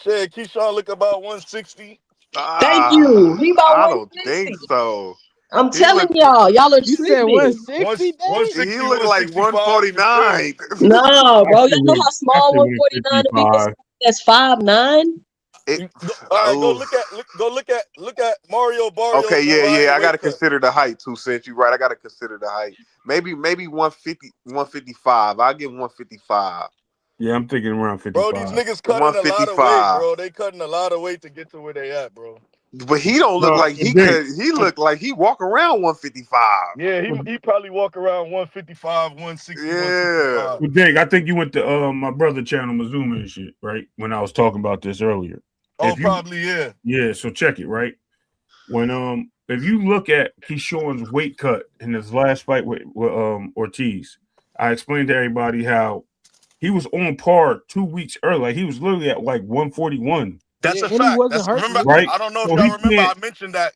Shit, Keyshawn look about 160. Thank you. He about I 160. don't think so. I'm telling y'all are You said tripping. 160? He looked like 149. No, bro. You know how small 149 is? That's 5'9". All right, look at Mario Barrio. Okay, yeah. I gotta consider the height too, since you're right. I gotta consider the height. Maybe 150, 155. I'll give 155. Yeah, I'm thinking around 55. Bro, these niggas cutting a lot of weight, bro. They cutting a lot of weight to get to where they at, bro. But he don't look like he could. He look like he walk around 155. Yeah, he probably walk around 155, 160, 165. Well, Dig, I think you went to my brother channel, Mazuma and shit, right? When I was talking about this earlier. Oh, probably, yeah. Yeah, so check it, right? When if you look at Keyshawn's weight cut in his last fight with Ortiz, I explained to everybody how he was on par 2 weeks early. Like he was literally at like 141. That's a fact. Remember, right? I don't know if So y'all remember. I mentioned that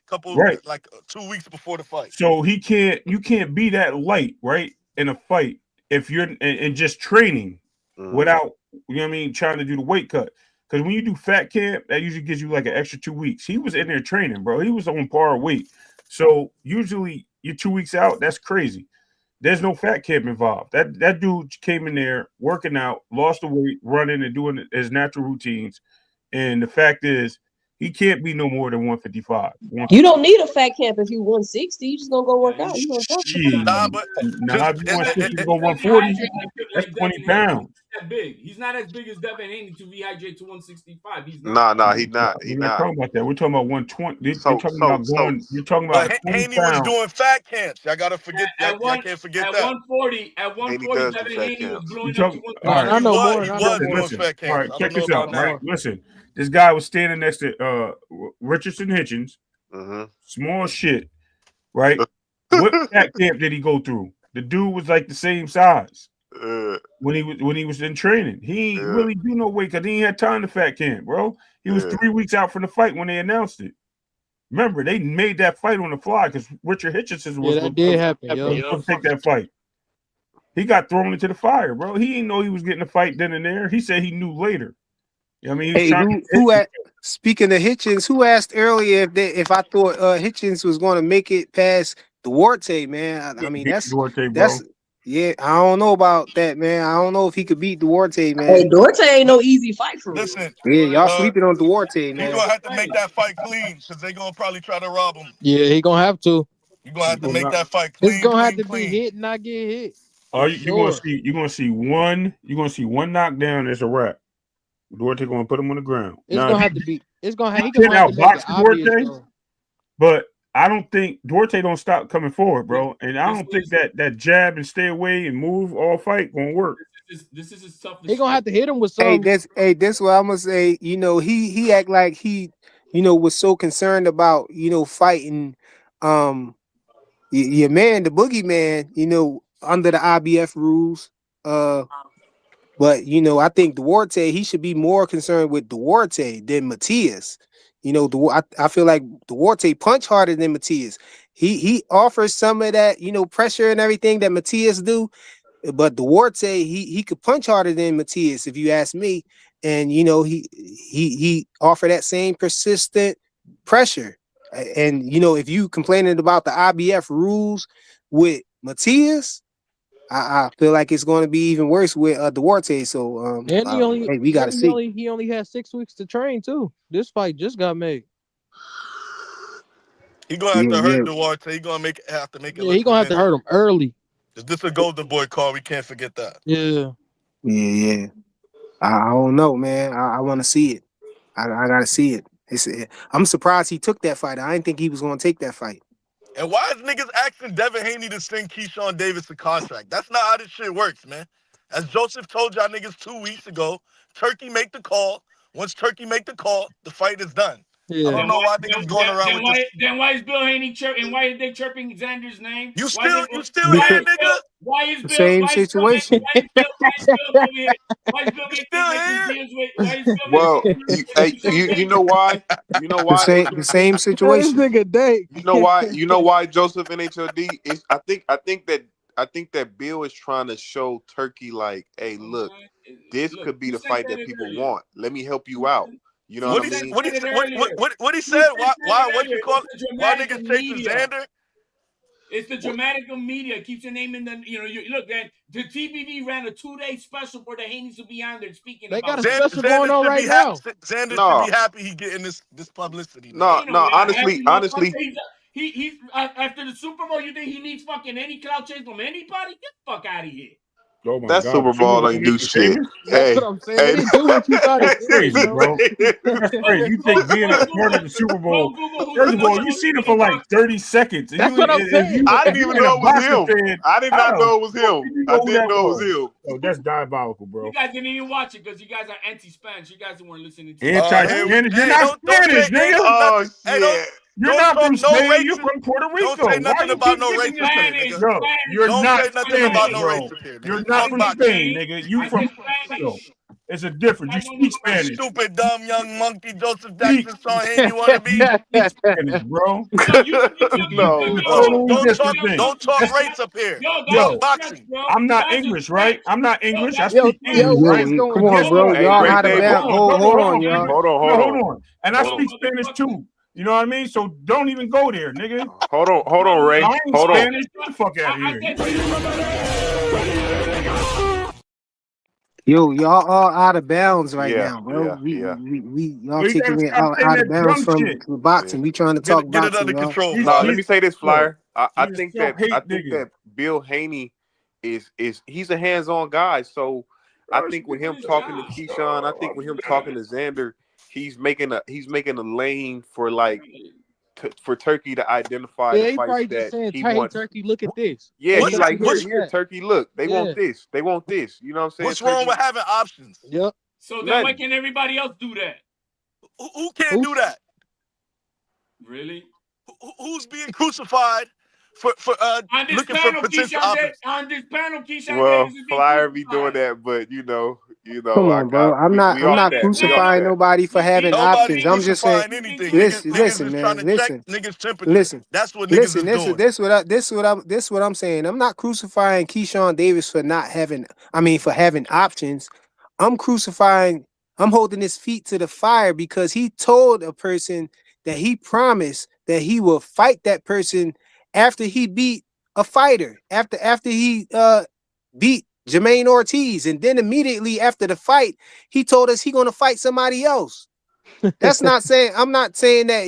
like 2 weeks before the fight. So you can't be that light, right? In a fight if you're and just training without, you know what I mean, trying to do the weight cut. Because when you do fat camp, that usually gives you like an extra 2 weeks. He was in there training, bro. He was on par weight. So usually you're 2 weeks out. That's crazy. There's no fat camp involved. That dude came in there working out, lost the weight, running and doing his natural routines. And the fact is, he can't be no more than 155. You don't need a fat camp if you 160. You just gonna go work out. You gonna talk if you 160, you go 140. That's 20 pounds. That big. He's not as big as Devin Haney to rehydrate to 165. He's not. Nah, he not. We're not talking about that. We're talking about 120. You're talking about But 20 Haney pounds. was doing fat camps. Y'all gotta forget. Y'all can't forget that. 140, Devin Haney was blowing up to 130. He was doing fat camps. All right, check this out. Right, listen. This guy was standing next to Richardson Hitchens. Small shit, right? What fat camp did he go through? The dude was like the same size when he was in training. He ain't really do no weight because he ain't had time to fat camp, bro. He was 3 weeks out from the fight when they announced it. Remember, they made that fight on the fly because Richard Hitchens was that did happen. to take that fight. He got thrown into the fire, bro. He didn't know he was getting a fight then and there. He said he knew later. I mean, speaking of Hitchens, who asked earlier if I thought Hitchens was going to make it past Duarte, man? I mean, that's yeah. I don't know about that, man. I don't know if he could beat Duarte, man. Hey, Duarte ain't no easy fight for him. Listen, yeah, y'all sleeping on Duarte, man. He's gonna have to make that fight clean because they're gonna probably try to rob him. Yeah, he gonna have to. You're gonna have to make that fight clean. It's gonna have to be hit, not get hit. You're gonna see one knockdown as a wrap. Duarte gonna put him on the ground. It's gonna have to be. It's gonna have. He can gonna have to make it outbox obvious, Duarte, though. but I don't think Duarte don't stop coming forward, bro. And I don't think that jab and stay away and move all fight gonna work. This is his toughest. He gonna have to hit him with something. That's what I'm gonna say. You know, he act like he, was so concerned about fighting, your man, the boogeyman, under the IBF rules, But I think Duarte, he should be more concerned with Duarte than Matias. I feel like Duarte punch harder than Matias. He offers some of that, pressure and everything that Matias do. But Duarte, he could punch harder than Matias, if you ask me. And he offered that same persistent pressure. And if you complaining about the IBF rules with Matias, I feel like it's going to be even worse with Duarte. So we got to see. He only had 6 weeks to train too. This fight just got made. He gonna have to hurt Duarte. He gonna have to make it. Yeah, he gonna have to hurt him early. Is this a Golden Boy call? We can't forget that. Yeah. Yeah. I don't know, man. I want to see it. I gotta see it. I'm surprised he took that fight. I didn't think he was going to take that fight. And why is niggas asking Devin Haney to send Keyshawn Davis a contract? That's not how this shit works, man. As Joseph told y'all niggas 2 weeks ago, Turkey make the call. Once Turkey make the call, the fight is done. Yeah. I don't know why niggas going around with this. Then why is Bill Haney chirping? Why are they chirping Xander's name? You still here, nigga? Why is Bill? Same situation. Why is Bill making deals with? Why is Bill? Well, you know why? You know why? The same situation. This nigga Dake. You know why? You know why Joseph NHLD is? I think that Bill is trying to show Turkey like, hey, look, this could be the fight that people want. Let me help you out. You know what I mean? What he said? Why? What you call it? Why niggas chasing Xander? It's the dramatic media keeps your name in the. Look, man. The TBV ran a 2-day special for the Haneys to be on there speaking. They got a about special going on right now. Xander should be happy he getting this publicity. No, honestly. He's after the Super Bowl. You think he needs fucking any clout chase from anybody? Get the fuck out of here. Oh my That God, Super the Super Bowl Bowl ain't do against the shit. Raiders? That's Hey, what I'm saying. It didn't do what you thought it That's did, crazy, bro. bro. That's crazy. You think being a part of the Super Bowl? First of all, you seen it for like 30 seconds. And That's what I'm saying. I if didn't you even ain't know a it was boxing him. fan, I did how not the know it was fuck him. did you I know who didn't that know it was was? him. Oh, that's diabolical, bro. You guys didn't even watch it because you guys are anti-Spanish. You guys weren't listening to Anti-Spanish. You're Hey, not don't Spanish, say ain't nigga. Oh nothing. Hey, shit. You're don't not talk from no Spain. You're racist. from Puerto Don't Rico. say Why nothing you about keep no giving racist this? here, nigga. Yo, you're Don't not say nothing about Spanish, no bro. racist here, You're nigga. not Talk from boxing. Spain, nigga. You from Mexico. It's a difference. You speak You Spanish. stupid, dumb, young monkey, Joseph Speak, Jackson, Sean Haney wanna be. speak Spanish, bro. No, It's a no. totally different thing. Don't talk race up here. Talk Yo, boxing. I'm not English, right? I'm not English. I Yo, speak English, what right? is Yo, going come But guess on, on? bro. what? Hey, Y'all Ray out of Hold Davis. bounds. on, brother. Hold Hold on, on, y'all. brother. Hold on, No, hold hold on. on. And I Hold on. speak Spanish too. You know what I mean? So don't even go there, nigga. Hold on, Ray. I ain't Hold on. Spanish. Get the fuck out of here. Yo, y'all all out of bounds right Yeah, now, bro. yeah, yeah. Y'all Well, you taking gotta it stop saying out of that bounds dumb from shit. boxing. We trying to talk Get it boxing, under y'all. control, No, let Flyer. me say this, Yo, Flyer. I he's a think self-hate nigga. that Bill Haney is he's a hands-on guy. So I Oh, think with him talking to Keyshawn, I think with him talking to Xander, he's making a lane for like for Turkey to identify the Yeah, he fights probably just that saying, he "Hey, wants. Turkey, look at this. Yeah, Hey, he What's Turkey, like look here, at that." Turkey, look, they want Yeah. this, they want this. You know what I'm saying? What's wrong Turkey, with having options? Yep. So then why nothing. can't everybody else do that? Who can't Who? do that? Really? Who's being crucified for On this looking for panel, potential options? Keyshawn Well, Davis is being Flyer be doing crucified. that, but Come on, bro. we I'm off not that. We off crucifying that. nobody for having Nobody options. I'm just saying, crucifying anything. Niggas listen, is trying man, to check listen. niggas' temperature. Listen, That's what niggas listen. is doing. This what I'm saying. I'm not crucifying Keyshawn Davis for not having. I mean, for having options. I'm crucifying. I'm holding his feet to the fire because he told a person that he promised that he will fight that person after he beat a fighter. After he beat Jermaine Ortiz, and then immediately after the fight, he told us he gonna fight somebody else. That's not saying I'm not saying that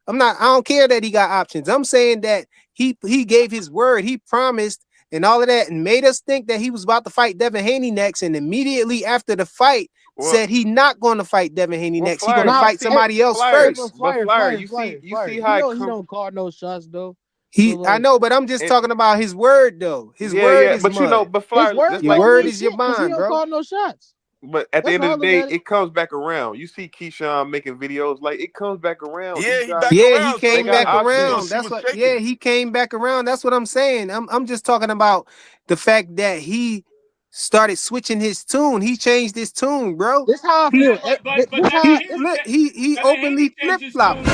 I don't care that he got options. I'm saying that he gave his word, he promised and all of that, and made us think that he was about to fight Devin Haney next. And immediately after the fight, said he not going to fight Devin Haney next. He going to fight somebody else first. Flyer, you see how it He come. don't call no shots though. So I like, know, but I'm just talking about his word though. His word Yeah, is but mud. but his Flyer, word that's Your like don't word mean is your shit because he bond, don't bro. call no shots. But at the That's end how I of the look day, at it. it comes back around. You see Keyshawn making videos, like it comes back around. Yeah, These he guys, back Yeah, he around. they came got back We gonna around. options. see That's what's what. Yeah, shaking. he came back around. That's what I'm saying. I'm just talking about the fact that he started switching his tune. He changed his tune, bro. This how I He feel. But Devin Haney he Devin openly Haney changed flip his flopped. tune.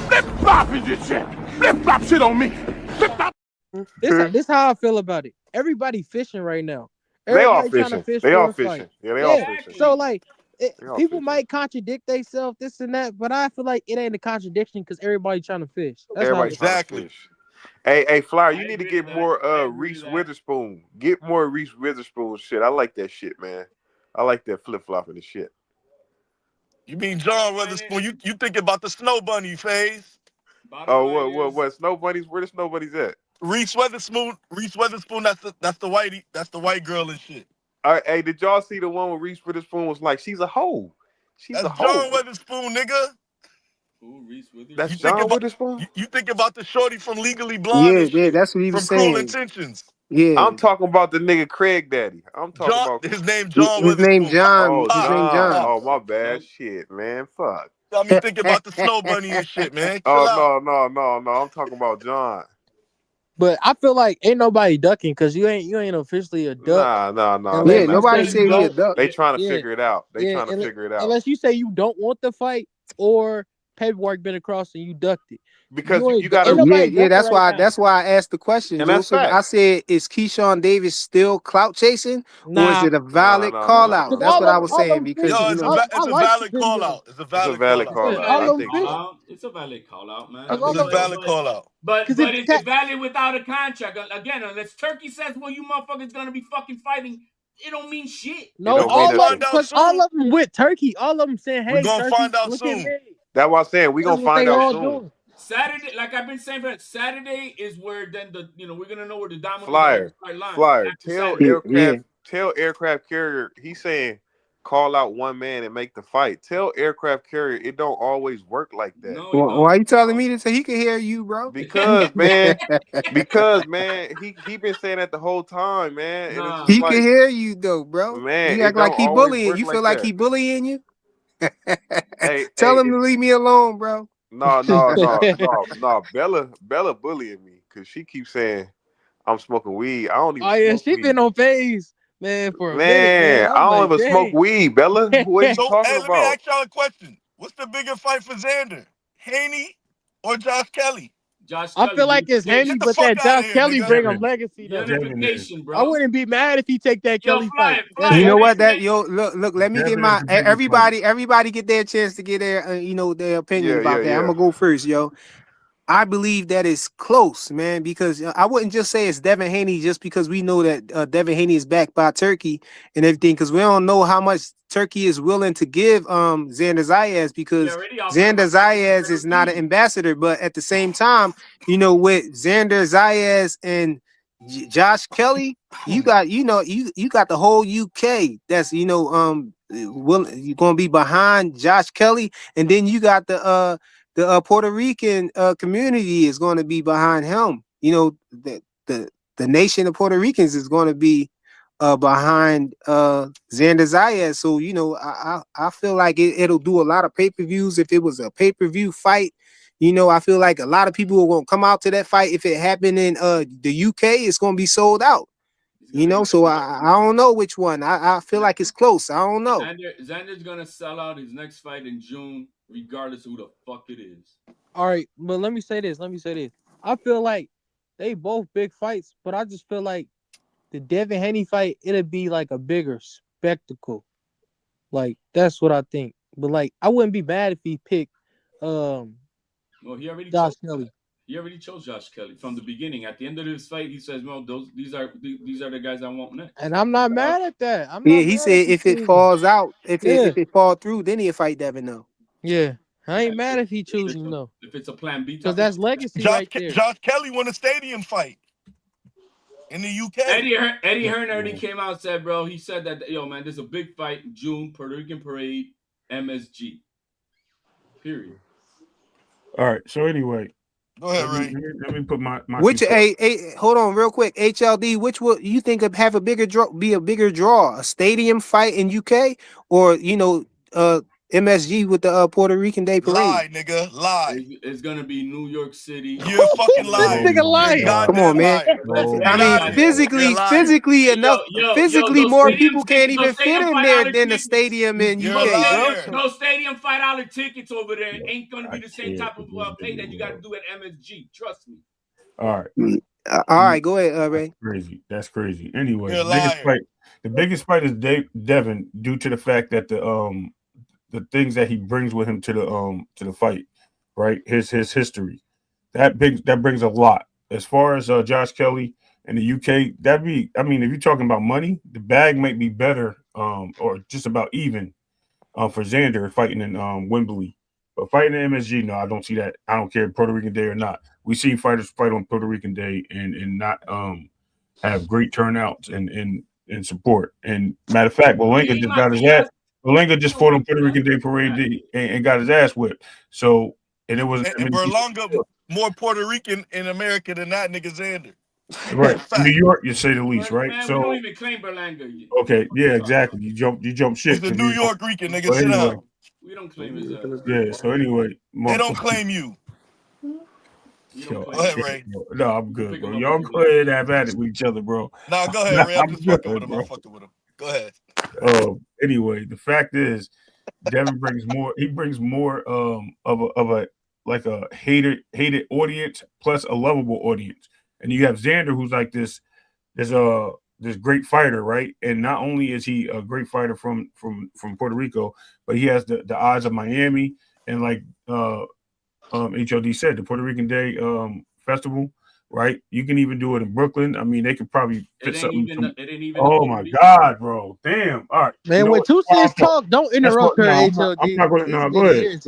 Flip flop is this shit. Flip flop shit on me. Flip flop. This how I feel about it. Everybody fishing right now. They all Everybody trying to fishing. fish They all for a fight. fishing. Yeah, they all Yeah. fishing. So like, They all people fishing. might contradict themselves, this and that, but I feel like it ain't a contradiction because everybody trying to fish. That's how. Everybody trying to fish. Hey, Flyer, you need to get more Reese Witherspoon. Get more Reese Witherspoon shit. I like that shit, man. I like that flip flopping and shit. You mean John Witherspoon? You thinking about the Snow Bunny phase? Oh, what? Snow bunnies? Where the snow bunnies at? Reese Witherspoon. That's the whitey. That's the white girl and shit. Hey, did y'all see the one where Reese Witherspoon was like, she's a hoe? She's That's a hoe. John Witherspoon, nigga. Reese Witherspoon. That's John Witherspoon? You think about the shorty from Legally Blonde Yeah, and shit. that's what he was From Cruel saying. Intentions. Yeah, I'm talking about the nigga Craig Daddy. I'm talking John, about his name John his name Witherspoon. John. Oh, His name John. John. Oh, my bad. Shit, man. Fuck. Got me thinking about the Snow Bunny and shit, man. Chill Oh, out. no. I'm talking about John. But I feel like ain't nobody ducking because you ain't officially a duck. Nah. They Unless Yeah, you not. say nobody They, you said he a don't. duck. they trying to Yeah. figure it out. They Yeah. trying to figure it out. Unless you say you don't want the fight or paperwork been across and you ducked it. Because You you ain't, got ain't to. nobody Yeah. ducking right now. That's why I asked the question, And Joe, that's because I facts. said, is Keyshawn Davis still clout chasing, or is Nah. it a valid call out? Because That's what I was all of saying them because Yo, fishing. it's I a like the valid call video. out. It's a It's a valid call valid out. call out. All I of them think fish. so. It's a valid call out, man. That's all It's a them valid call out. But Because is it valid without a contract? Again, unless Turkey says, well, you motherfuckers gonna be fucking fighting, it don't mean shit. no, don't mean all of nothing. them, because all of them with Turkey. All of them saying, We're "Hey, gonna Turkey, find out look at soon. me." That's what I'm saying. We That's gonna what they find out all soon. doing. Saturday, like I've been saying, Saturday is where then we're gonna know where the dominoes Flyer. start line. Flyer. After Tell Saturday. aircraft carrier. He's saying call out one man and make the fight. Tell aircraft carrier it don't always work like that. No, Why are you telling me this? So he can hear you, bro. Because man, he been saying that the whole time, man. And it's just He can like, hear you though, bro. man, You it act like don't he always bullying. work You feel like like that. he bullying you? Hey, Tell him to leave me alone, bro. No. Bella bullying me because she keeps saying I'm smoking weed. I don't even Oh yeah, smoke she weed. been on phase, man, for a minute, man. Man, I I'm don't like, even smoke dang. weed, Bella. What are you So, talking hey, let me about? ask y'all a question. What's the bigger fight for Xander? Haney or Josh Kelly? I feel like it's Haney, Get the but fuck that out Josh of here, Kelly nigga. bring him legacy though. Unification, I bro. wouldn't be mad if he take that Kelly fight. You know what? Look. Let me get Devin is my the bigger fight. everybody get their chance to get their their opinion about that. I'm gonna go first, yo. I believe that it's close, man, because I wouldn't just say it's Devin Haney just because we know that Devin Haney is backed by Turkey and everything, because we don't know how much Turkey is willing to give Xander Zayas, because Xander Zayas is not an ambassador, but at the same time, with Xander Zayas and Josh Kelly, you got you got the whole UK that's you're gonna be behind Josh Kelly, and then you got the Puerto Rican community is going to be behind him. The nation of Puerto Ricans is going to be behind Xander Zayas. So I feel like it'll do a lot of pay-per-views if it was a pay-per-view fight. I feel like a lot of people are going to come out to that fight. If it happened in the UK, it's going to be sold out. So I don't know which one. I feel like it's close. I don't know. Xander's gonna sell out his next fight in June, regardless of who the fuck it is. All right, but let me say this. I feel like they both big fights, but I just feel like the Devin Haney fight, it'll be like a bigger spectacle. Like that's what I think. But like I wouldn't be mad if he picked Well, he already Josh Kelly. He already chose Josh Kelly from the beginning. At the end of this fight, he says, "No, these are the guys I want next." And I'm not mad at that. He said if it falls out, if it fall through, then he'll fight Devin though. Yeah, I ain't mad if he choosing him though. If it's a plan B, because that's legacy right there. Josh Kelly won a stadium fight in the UK. Eddie Hearn already came out and said, bro, he said that, yo, man, there's a big fight in June, Puerto Rican Parade, MSG. Period. All right. So anyway, go ahead, Ray. Let me put my which hold on real quick. HLD, which will you think of have a bigger draw, a stadium fight in UK or MSG with the Puerto Rican Day Parade? Lie, nigga, lie. It's gonna be New York City. You're a fucking liar. This nigga lying. Come on, man. I mean, physically, more people can't even fit in there than the stadium in UK, bro. No stadium fight dollar tickets over there ain't gonna be the same type of pay that you got to do at MSG. Trust me. All right. All right, go ahead, Ray. That's crazy. Anyway, the biggest fight is Devin, due to the fact that the things that he brings with him to the fight, right? His history, that brings a lot. As far as Josh Kelly in the UK, if you're talking about money, the bag might be better, or just about even, for Xander fighting in Wembley. But fighting in MSG, no, I don't see that. I don't care Puerto Rican Day or not. We see fighters fight on Puerto Rican Day and not have great turnouts and support. And matter of fact, Malenga just got his ass. Malenga just fought on Puerto Rican Day Parade and got his ass whipped. So it was. And Berlanga more Puerto Rican in America than that nigga Xander. Right, New York, you say the least, right? Man, so we don't even claim Berlanga yet. Okay, yeah, exactly. You jump shit. He's a New York Rican, nigga. But anyway, we don't claim his ass. Yeah. So anyway, they don't claim you. Go ahead, Ray. No, I'm good, bro. Y'all go ahead and have at it with each other, bro. Nah, go ahead, Ray. I'm just fucking with him. I'm fucking with him. Go ahead. Anyway, the fact is, Devin brings more. He brings more of a like a hated audience plus a lovable audience, and you have Xander, who's like this great fighter, right? And not only is he a great fighter from Puerto Rico, but he has the eyes of Miami and like HOD said, the Puerto Rican Day festival, right? You can even do it in Brooklyn. I mean, they could probably fit something. Oh my God, bro! Damn. All right, man. When two cents talk, don't interrupt her. HOD. I'm not going to. No, go ahead.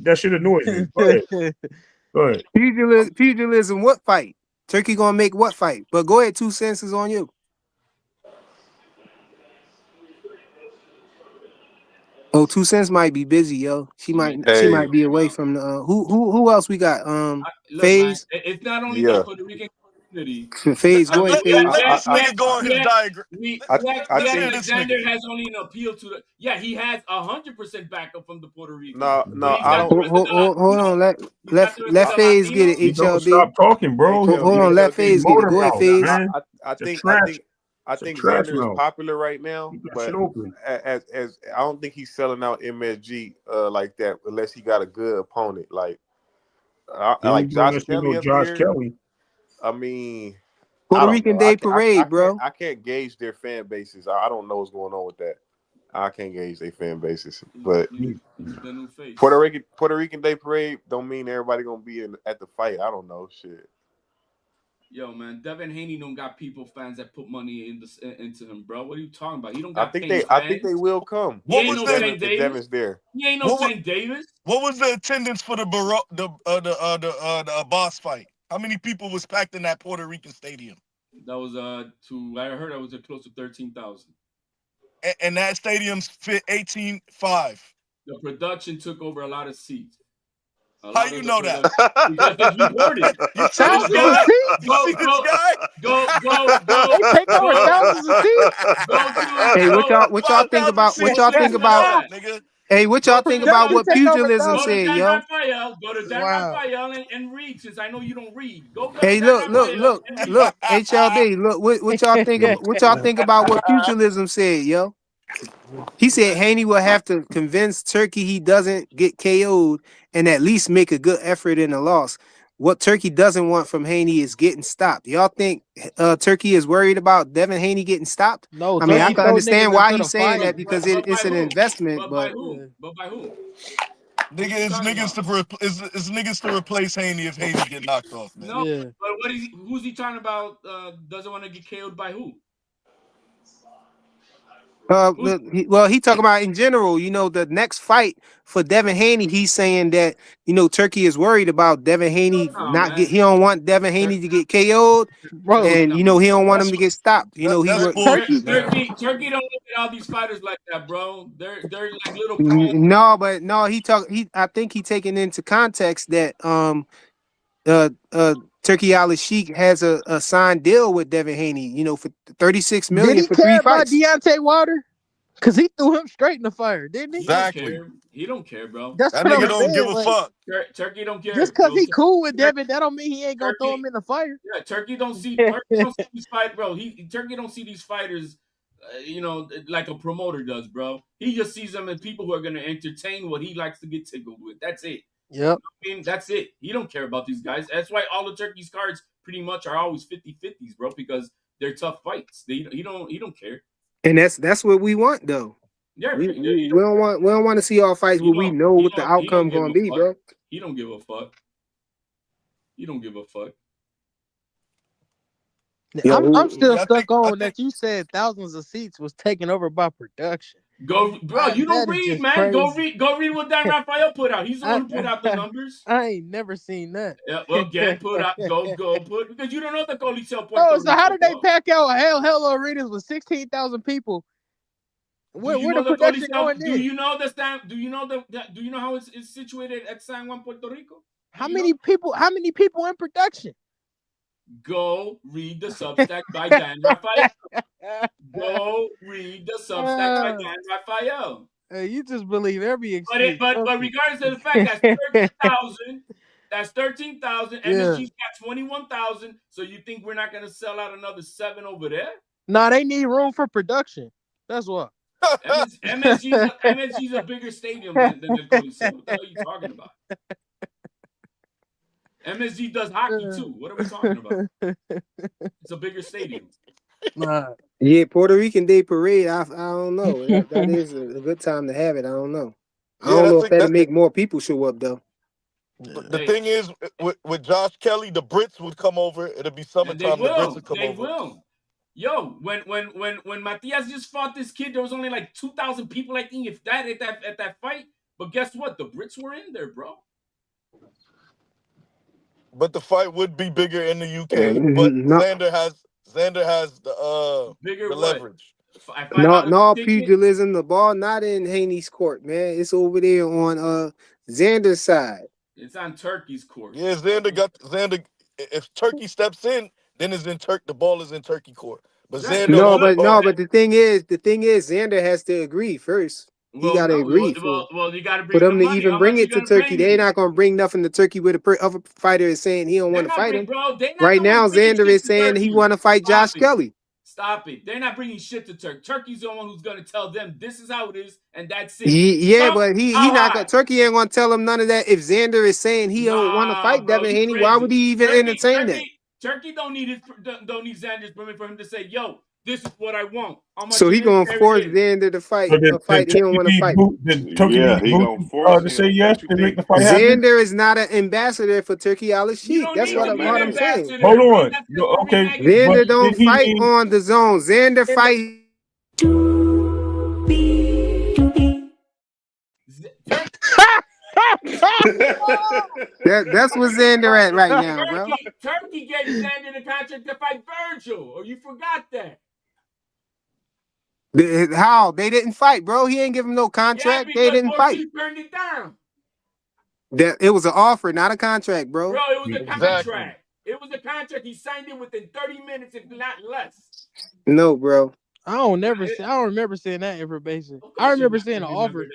That should annoy me. Go ahead. Go ahead. Pugilism, what fight? Turkey gonna make what fight? But go ahead, 2 cents is on you. Oh, 2 cents might be busy, yo. She might be away from the who else we got? Look, FaZe. man, it's not only the Puerto Rican community. FaZe, go ahead, FaZe. Let this nigga go on his diagram. Xander has only an appeal to the. Yeah, he has 100% backup from the Puerto Ricans. No, I don't. Hold on, let FaZe get it. You don't HLD. stop talking, bro. Hold on, let FaZe get it. Go ahead, FaZe. I think Xander is popular right now, but as I don't think he's selling out MSG like that unless he got a good opponent like Josh Kelly up here. I mean, Puerto Rican Day Parade, bro. I can't gauge their fan bases. I don't know what's going on with that. I can't gauge their fan bases, but Puerto Rican Day Parade don't mean everybody gonna be at the fight. I don't know, shit. Yo, man, Devin Haney don't got fans that put money into him, bro. What are you talking about? He don't got I think they will come. He ain't no Saint Davis. Devin's there. He ain't no Saint Davis. What was the attendance for the boss fight? How many people was packed in that Puerto Rican stadium? That was I heard that was close to 13,000. And that stadium's fit 18,500. The production took over a lot of seats. How you know that? Because it's reported. You see this guy? Go. They take over thousands of seats. Hey, what y'all think about? Hey, what y'all think about what pugilism said, yo? Go to Dan Raphael and read, since I know you don't read. Hey, look, HLD, look, what y'all think? What y'all think about what pugilism said, yo? He said Haney will have to convince Turkey he doesn't get KO'd and at least make a good effort in the loss. What Turkey doesn't want from Haney is getting stopped. Y'all think Turkey is worried about Devin Haney getting stopped? No, I mean, I can understand why he's saying that because it's an investment. But by who? Nigga, it's niggas to replace Haney if Haney get knocked off, man. No, but who's he talking about? Doesn't want to get KO'd by who? He talking about in general, the next fight for Devin Haney, he's saying that, Turkey is worried about Devin Haney he don't want Devin Haney to get KO'd, and he don't want him to get stopped. Turkey don't look at all these fighters like that, bro. They're like little I think he taking into context that Turkey Ali Sheik has a signed deal with Devin Haney, for $36 million for 3 fights. Did he care about Deontay Wilder? Because he threw him straight in the fire, didn't he? Exactly. He don't care, bro. That nigga don't give a fuck. Turkey don't care. Just because he cool with Devin, that don't mean he ain't gonna throw him in the fire. Yeah, Turkey don't see these fight, bro. Turkey don't see these fighters, like a promoter does, bro. He just sees them as people who are gonna entertain what he likes to get tickled with. That's it. Yep. That's it. He don't care about these guys. That's why all the Turkey's cards pretty much are always 50-50s, bro, because they're tough fights. He don't care. And that's what we want, though. Yeah, we don't want to see all fights where we know what the outcome going to be, bro. He don't give a fuck. He don't give a fuck. I'm still stuck on that. You said thousands of seats was taken over by production. Bro, you don't read, man. Crazy. Go read what Dan Raphael put out. He's the one who put out the numbers. I ain't never seen that. Yeah, well, again, go put, because you don't know the Coliseo Puerto Rico. So how did they pack out hell arenas with 16,000 people? Where the production going in? Do you know how it's situated at San Juan, Puerto Rico? How many people in production? Go read the Substack by Dan Raphael. Go read the Substack by Dan Raphael. Hey, you just believe every excuse. But regardless of the fact, that's 13,000. MSG's got 21,000. So you think we're not gonna sell out another 7 over there? Nah, they need room for production. That's what. MSG's a bigger stadium than the Coliseo. What the hell are you talking about? MSG does hockey too. What are we talking about? It's a bigger stadium. Yeah, Puerto Rican Day Parade. I don't know. That is a good time to have it. I don't know. I don't know if that'll make more people show up though. The thing is, with Josh Kelly, the Brits would come over. It'll be summertime. The Brits would come over. They will. Yo, when Matias just fought this kid, there was only like 2,000 people, I think, if that at that fight. But guess what? The Brits were in there, bro. But the fight would be bigger in the UK. But Xander has the bigger the what? leverage. No pugilism. The ball not in Haney's court, man. It's over there on Xander's side. It's on Turkey's court. Yeah, Xander. If Turkey steps in, then it's in the ball is in Turkey court. But Xander, but the thing is, Xander has to agree first. He got to agree well, you got to for them to even bring it to Turkey. They're not going to bring nothing to Turkey where the other fighter is saying he don't want to fight him. Right now, Xander is saying he want to fight Josh Kelly. Stop it. They're not bringing shit to Turkey. Turkey's the one who's going to tell them this is how it is, and that's it. Yeah, but he not gonna. Turkey ain't going to tell him none of that. If Xander is saying he don't want to fight Devin Haney, why would he even entertain that? Turkey don't need Xander's permission for him to say, "Yo, this is what I want." So he gonna force Xander to fight a fight he don't want to fight. Yeah, he gonna force to say yes to make the fight happen. Xander is not an ambassador for Turkey Al-Sheikh. That's what I'm saying. Hold on. Okay. Xander don't fight on the zone. Xander fight. That's what Xander at right now, bro. Turkey gave Xander the contract to fight Virgil, or you forgot that? How? They didn't fight, bro. He ain't give him no contract. They didn't fight. He turned it down. It was an offer, not a contract, bro. Bro, it was a contract. It was a contract. He signed it within 30 minutes, if not less. No, bro. I don't remember seeing that information. I remember seeing an offer.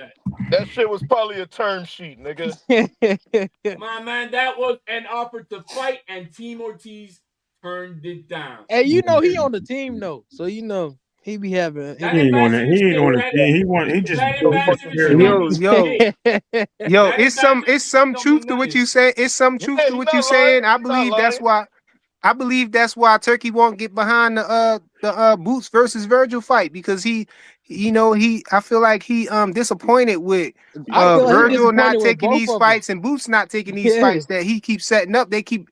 That shit was probably a term sheet, nigga. My man, that was an offer to fight, and Team Ortiz turned it down. Hey, you know he on the team though, so you know he be having. He ain't on it. He ain't on it. He just. Yo, it's some truth to what you say. It's some truth to what you saying. I believe that's why. Turkey won't get behind the Boots versus Virgil fight, because I feel like he disappointed with Virgil not taking these fights and Boots not taking these fights that he keeps setting up. They keep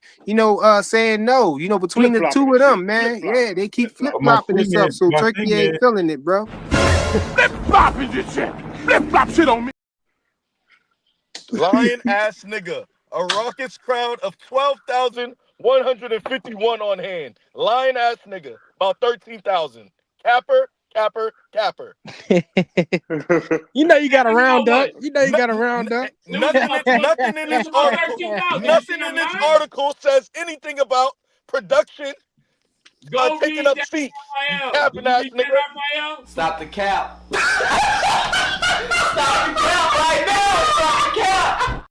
saying no. Between the two of them, man. Yeah, they keep flip-flopping this up. So Turkey ain't feeling it, bro. Flip-flopping this shit. Flip-flop shit on me. Lion ass nigga. A raucous crowd of 12,151 on hand. Lion ass nigga. About 13,000. Capper. You know you got to round up. Nothing in this article says anything about production taking up seats. You capping ass nigga. Stop the cap. Stop the cap right now. Stop the cap.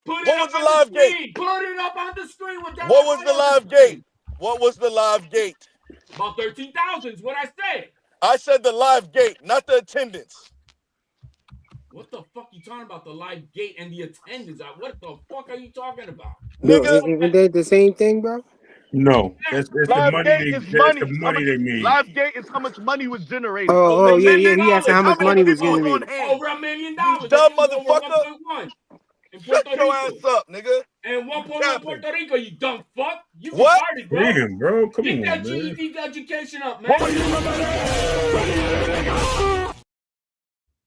What was the live gate? Put it up on the screen. What was the live gate? What was the live gate? About 13,000 is what I said. I said the live gate, not the attendance. What the fuck you talking about? The live gate and the attendance? What the fuck are you talking about? Nigga, ain't that the same thing, bro? No, that's the money they made. Live gate is how much money was generated. Oh yeah. He asked how much money was generated. Over $1 million. You dumb motherfucker. Shut your ass up, nigga. And 1.1 in Puerto Rico, you dumb fuck. You what? Retarded, bro. Damn, bro. Come Get on, that man. GED education up, man.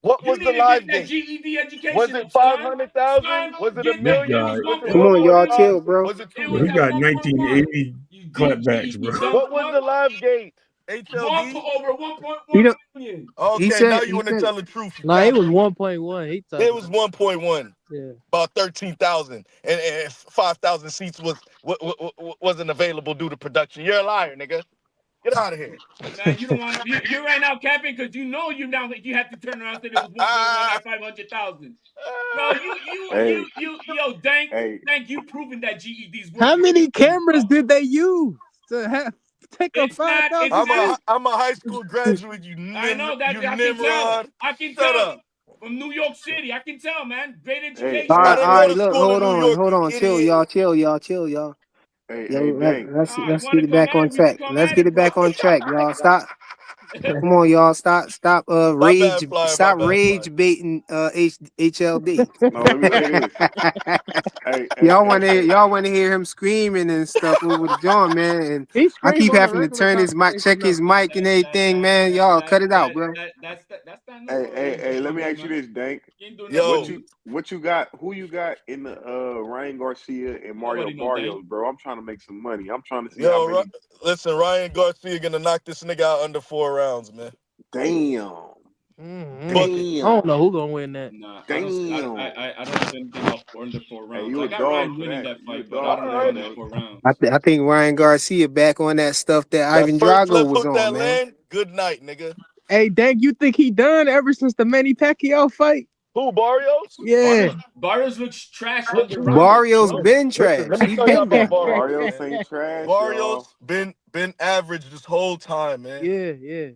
What was the live gate? GED education. Was it 500,000? Was it $1 million? Come on, y'all, chill, bro. Was it 2 He got 1980 clapbacks, bro. What was the live gate? HLD? Over 1.1 million. Okay, now you want to tell the truth. No, it was 1.1. It was 1.1. Yeah. About 13,000, and 5,000 seats wasn't available due to production. You're a liar, nigga. Get out of here. Man, you don't want to. You're right now capping because you know you have to turn around and say it was 1.1 not 500,000. Bro, yo, thank you proving that GED's working. How many cameras did they use to take a 5,000? I'm a high school graduate. I know that. I can tell. From New York City, I can tell, man. Great education. All right, look, hold on, chill, y'all. Let's get it back on track. Y'all stop. Come on, y'all. Stop rage Flying. baiting HLD. No, let me say this. Y'all want to hear him screaming and stuff over the joint, man. And He I screamed keep on the having to regular turn his mic, check conversation his mic and everything, man. Y'all cut it out, bro. That's that Hey, let me ask you this, Dank. What you got? Who you got in the Ryan Garcia and Mario Barrios, bro? I'm trying to make some money. I'm trying to see how many. Listen, Ryan Garcia gonna knock this nigga out under 4 rounds, man. Damn. I don't know who gonna win that. Nah, Damn. I don't see anything off under 4 rounds. You I a got dog Ryan for winning that. that fight, but I don't know under 4 rounds. I think Ryan Garcia back on that stuff that Ivan First Drago left was hook on, that man. land, good night, nigga. Hey, Dank, you think he done ever since the Manny Pacquiao fight? Who, Barrios? Yeah. Barrios looks trash under rounds. Barrios been trash. Let me He tell you been about down. Barrios ain't trash, Barrios been average this whole time, man. Yeah.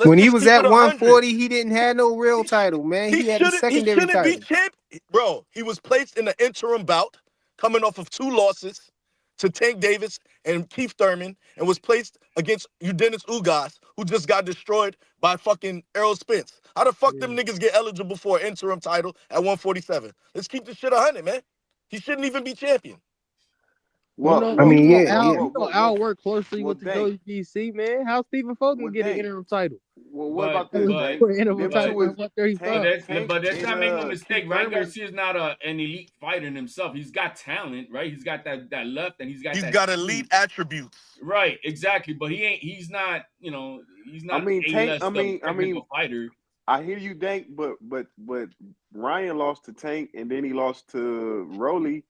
When he was at 140, he didn't have no real title, man. He had a secondary title. Be champ, bro. He was placed in an interim bout, coming off of 2 losses to Tank Davis and Keith Thurman, and was placed against Udenis Ugas, who just got destroyed by fucking Errol Spence. How the fuck them niggas get eligible for an interim title at 147? Let's keep this shit 100, man. He shouldn't even be champion. Al worked closely with the WBC, man. How Stephen Foden get an interim title? Well, what about this, Dank? Interim title at 135. But let's not make no mistake. Ryan Garcia is not an elite fighter in himself. He's got talent, right? He's got that left, and he's got elite attributes. Right, exactly. But he's not. He's not. Fighter. I hear you, Dank, but Ryan lost to Tank, and then he lost to Rolly.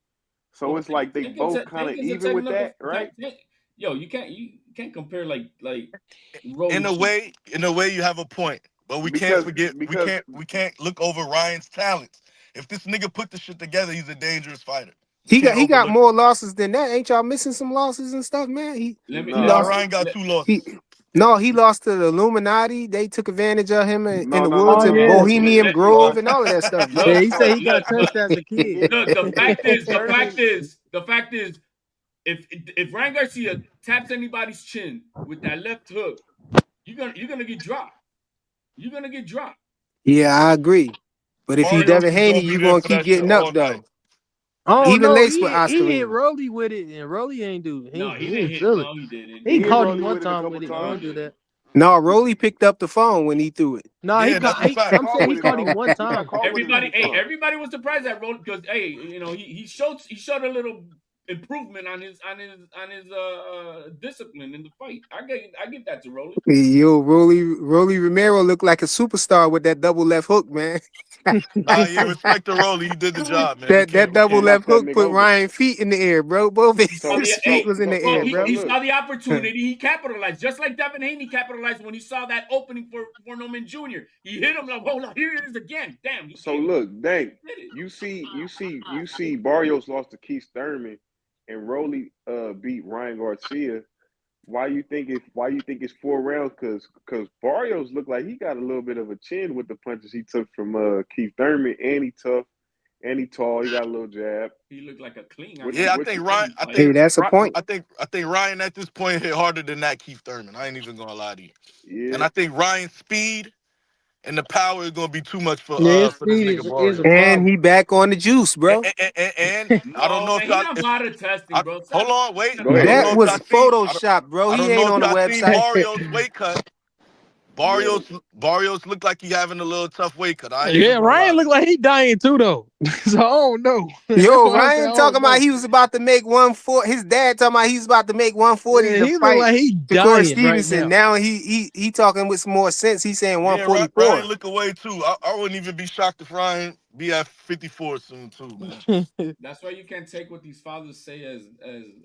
So it's like they both kind of even with that, right? Yo, you can't compare like in a way you have a point, but we can't forget we can't look over Ryan's talents. If this nigga put the shit together, he's a dangerous fighter. He got more losses than that. Ain't y'all missing some losses and stuff, man? Ryan got 2 losses. He lost to the Illuminati. They took advantage of him in the woods of Bohemian Grove and all of that stuff. Bro. Yeah, he said he got touched as a kid. Look, the fact is, if Ryan Garcia taps anybody's chin with that left hook, you're gonna get dropped. You're gonna get dropped. Yeah, I agree. But if you Devin Haney, you're gonna keep getting up though. Even Lace with Oscar. He hit Rolly with it, and Rolly ain't do. He didn't feel it. He didn't. He caught him one time with it. Don't do that. No, Rolly picked up the phone when he threw it. No, I'm saying he caught him one time. Everybody was surprised at Rolly because he showed a little improvement on his discipline in the fight. I give that to Rolly. Yo, Rolly Romero looked like a superstar with that double left hook, man. Respect to Rolly. He did the job, man. That double left hook put Ryan's feet in the air, bro. Both his feet was in the air, bro. He saw the opportunity. He capitalized, just like Devin Haney capitalized when he saw that opening for Norman Jr. He hit him like, hold on, here it is again. Damn. So look, Dank, you see Barrios lost to Keith Thurman and Rolly beat Ryan Garcia. Why you think it's 4 rounds? Because Barrios looked like he got a little bit of a chin with the punches he took from Keith Thurman, and he tough, and he tall. He got a little jab. He looked like a clean. I think Ryan. That's a point. I think Ryan at this point hit harder than that Keith Thurman. I ain't even gonna lie to you. Yeah. And I think Ryan's speed and the power is gonna be too much for this nigga Barrios. And he back on the juice, bro. And I don't know if y'all. He's not body testing, bro. Hold on, wait. That was Photoshop, bro. He ain't on the website. Barrios weight cut. Barrios looked like he having a little tough weight cut. Ryan looked like he dying too, though. So I don't know. Yo, Ryan talking about he was about to make 140. His dad talking about he was about to make 140 to fight like he Corey Stevenson. Right now he talking with some more sense. He's saying 144. Yeah, Ryan look away too. I wouldn't even be shocked if Ryan be at 54 soon too, man. That's why you can't take what these fathers say as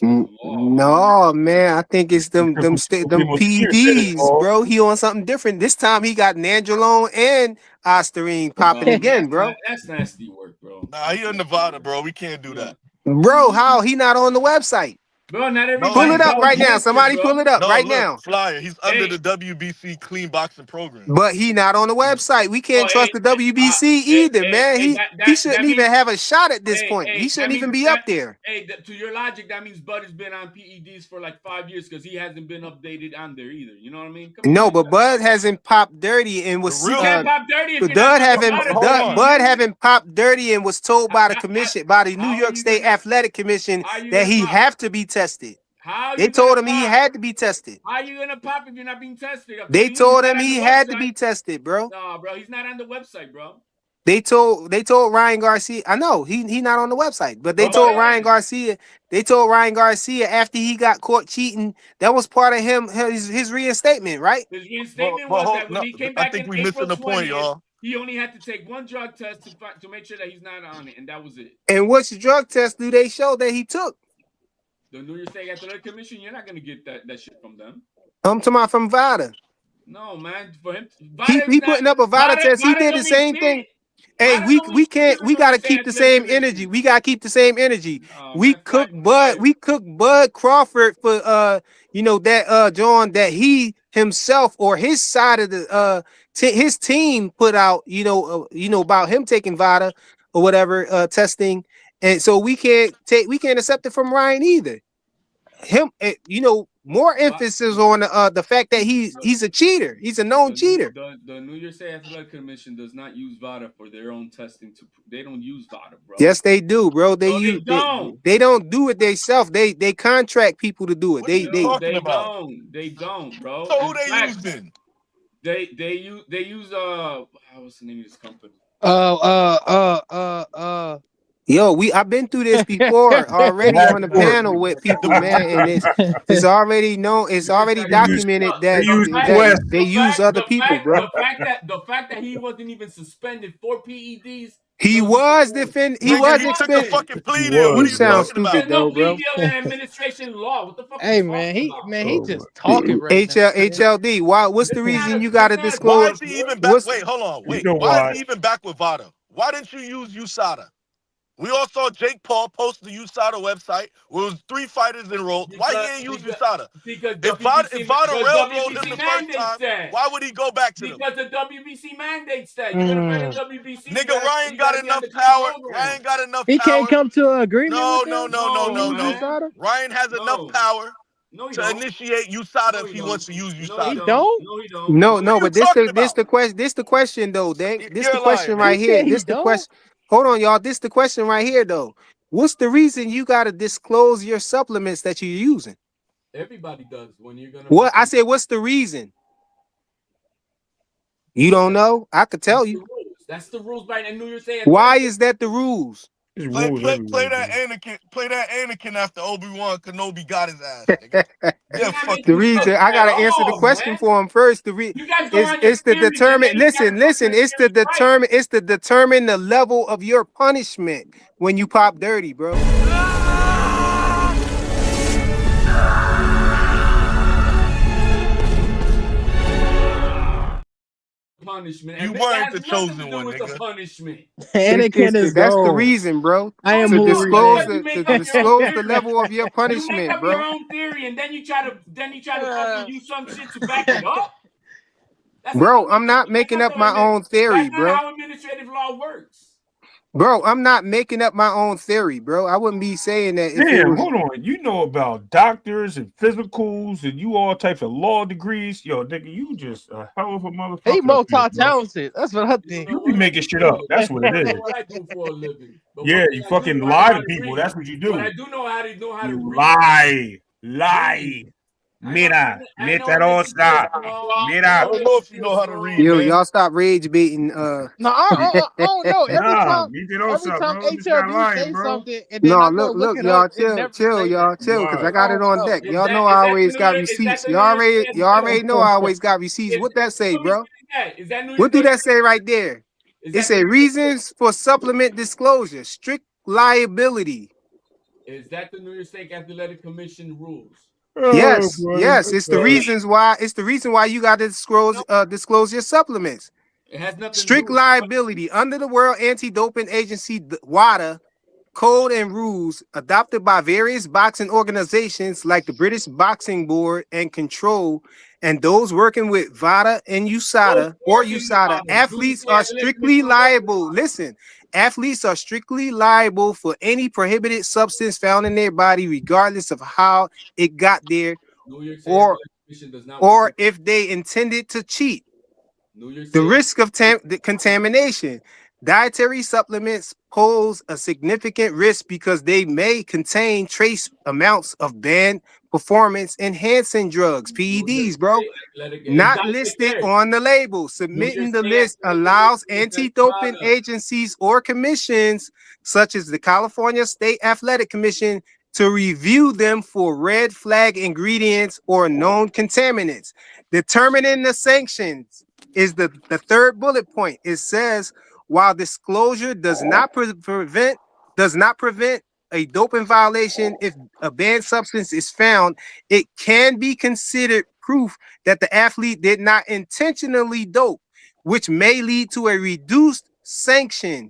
law. No, man. I think it's them PDs, bro. He on something different. This time he got Nandrolone and Osterine popping again, bro. That's nasty work, bro. Nah, he in Nevada, bro. We can't do that. Bro, how he not on the website? Bro, not everybody. Pull it up right now. tested, Somebody bro. pull it up No, right look, now. Flyer. He's under the WBC clean boxing program. But he not on the website. We can't trust the WBC either, man. He shouldn't even have a shot at this point. He shouldn't even be up there. Hey, to your logic, that means Bud has been on PEDs for like 5 years because he hasn't been updated on there either. You know what I mean? Come No, on, but Bud hasn't popped dirty and was You can't pop dirty if you're Bud not Bud haven't popped dirty and was told by the commission, by the New York State Athletic Commission, that he have to be tested. They told him he had to be tested. How are you gonna pop if you're not being tested? They told him he had to be tested, bro. No, bro, he's not on the website, bro. They told Ryan Garcia. I know he not on the website, but they told Ryan Garcia. They told Ryan Garcia after he got caught cheating. That was part of his reinstatement, right? His reinstatement was that when he came back in April 20th, he only had to take one drug test to make sure that he's not on it, and that was it. And which drug test do they show that he took? The New York State Athletic Commission, you're not gonna get that shit from them. I'm talking about from VADA. No, man. For him, he putting up a VADA test. He did the same thing. Hey, we can't. We gotta keep the same energy. We gotta keep the same energy. We cook Bud Crawford for that John that he himself or his side of the his team put out about him taking VADA or whatever testing, and so we can't accept it from Ryan either. More emphasis on the fact that he's a cheater. He's a known cheater. The New York State Athletic Commission does not use VADA for their own testing. They don't use VADA, bro. Yes, they do, bro. They They don't do it themselves. They contract people to do it. They don't, bro. So who they use then? They use what's the name of this company? I've been through this before already on the panel with people, man, and it's already known, it's already documented that they use other people, bro. The fact that he wasn't even suspended for PEDs. He was defending. He was expended. Fucking plea deal. You sound stupid though, bro. Plea deal and administration law. What the fuck? Hey man, he just talking right now. HLD. What's the reason you got to disclose? Why is he even back? Wait, hold on. Wait. Why is he even back with VADA? Why didn't you use USADA? We all saw Jake Paul post the USADA website where it was 3 fighters enrolled. Why he ain't use USADA? If VADA railroaded him the first time, why would he go back to them? Because the WBC mandates that. You're gonna fight the WBC. Nigga, Ryan got enough power. Ryan got enough power. He can't come to an agreement. No. Ryan has enough power to initiate USADA if he wants to use USADA. He don't? No, but this the question though, Dang. This the question right here. This the question. Hold on, y'all. This the question right here, though. What's the reason you got to disclose your supplements that you're using? Everybody does when you're gonna. What I said? What's the reason? You don't know? I could tell you. That's the rules by the New York State. Why is that the rules? Play that Anakin after Obi-Wan Kenobi got his ass. Nigga. The reason I gotta answer the question for him first. It's to determine. Listen. It's to determine the level of your punishment when you pop dirty, bro. Punishment. You weren't the chosen one, nigga. Punishment. Anakin is that's gone. the reason, bro. I am to disclose the level of your punishment, you make up bro. your own theory, and then you try to use some shit to back it up. Bro, I'm not making up my own theory, bro. That's not how administrative law works. Bro, I'm not making up my own theory, bro. I wouldn't be saying that. Damn, hold on. You know about doctors and physicals and you all types of law degrees. Yo, nigga, you just a hell of a motherfucker. He multi-talented. That's what I think. You be making shit up. That's what it is. What I do for a living. Yeah, you fucking lie to people. That's what you do. But I do know how to you read. Lie. Mira, mentirosa. Mira. I don't know if you know how to read. Yo, y'all stop rage baiting. No, I don't know. Every time HLD say something, and then look, y'all, chill, y'all, because I got it on deck. Y'all know I always got receipts. Y'all already know I always got receipts. What that say, bro? What do that say right there? It say reasons for supplement disclosure, strict liability. Is that the New York State Athletic Commission rules? Yes. It's the reasons why. It's the reason why you got to disclose your supplements. It has nothing. Strict liability under the World Anti-Doping Agency (WADA). code and rules adopted by various boxing organizations like the British Boxing Board and Control, and those working with VADA and USADA, athletes are strictly liable. Listen, athletes are strictly liable for any prohibited substance found in their body, regardless of how it got there, or if they intended to cheat. The risk of contamination. Dietary supplements pose a significant risk because they may contain trace amounts of banned performance-enhancing drugs, PEDs, bro, not listed on the label. Submitting the list allows anti-doping agencies or commissions, such as the California State Athletic Commission, to review them for red flag ingredients or known contaminants. Determining the sanctions is the third bullet point. It says, while disclosure does not prevent a doping violation, if a banned substance is found, it can be considered proof that the athlete did not intentionally dope, which may lead to a reduced sanction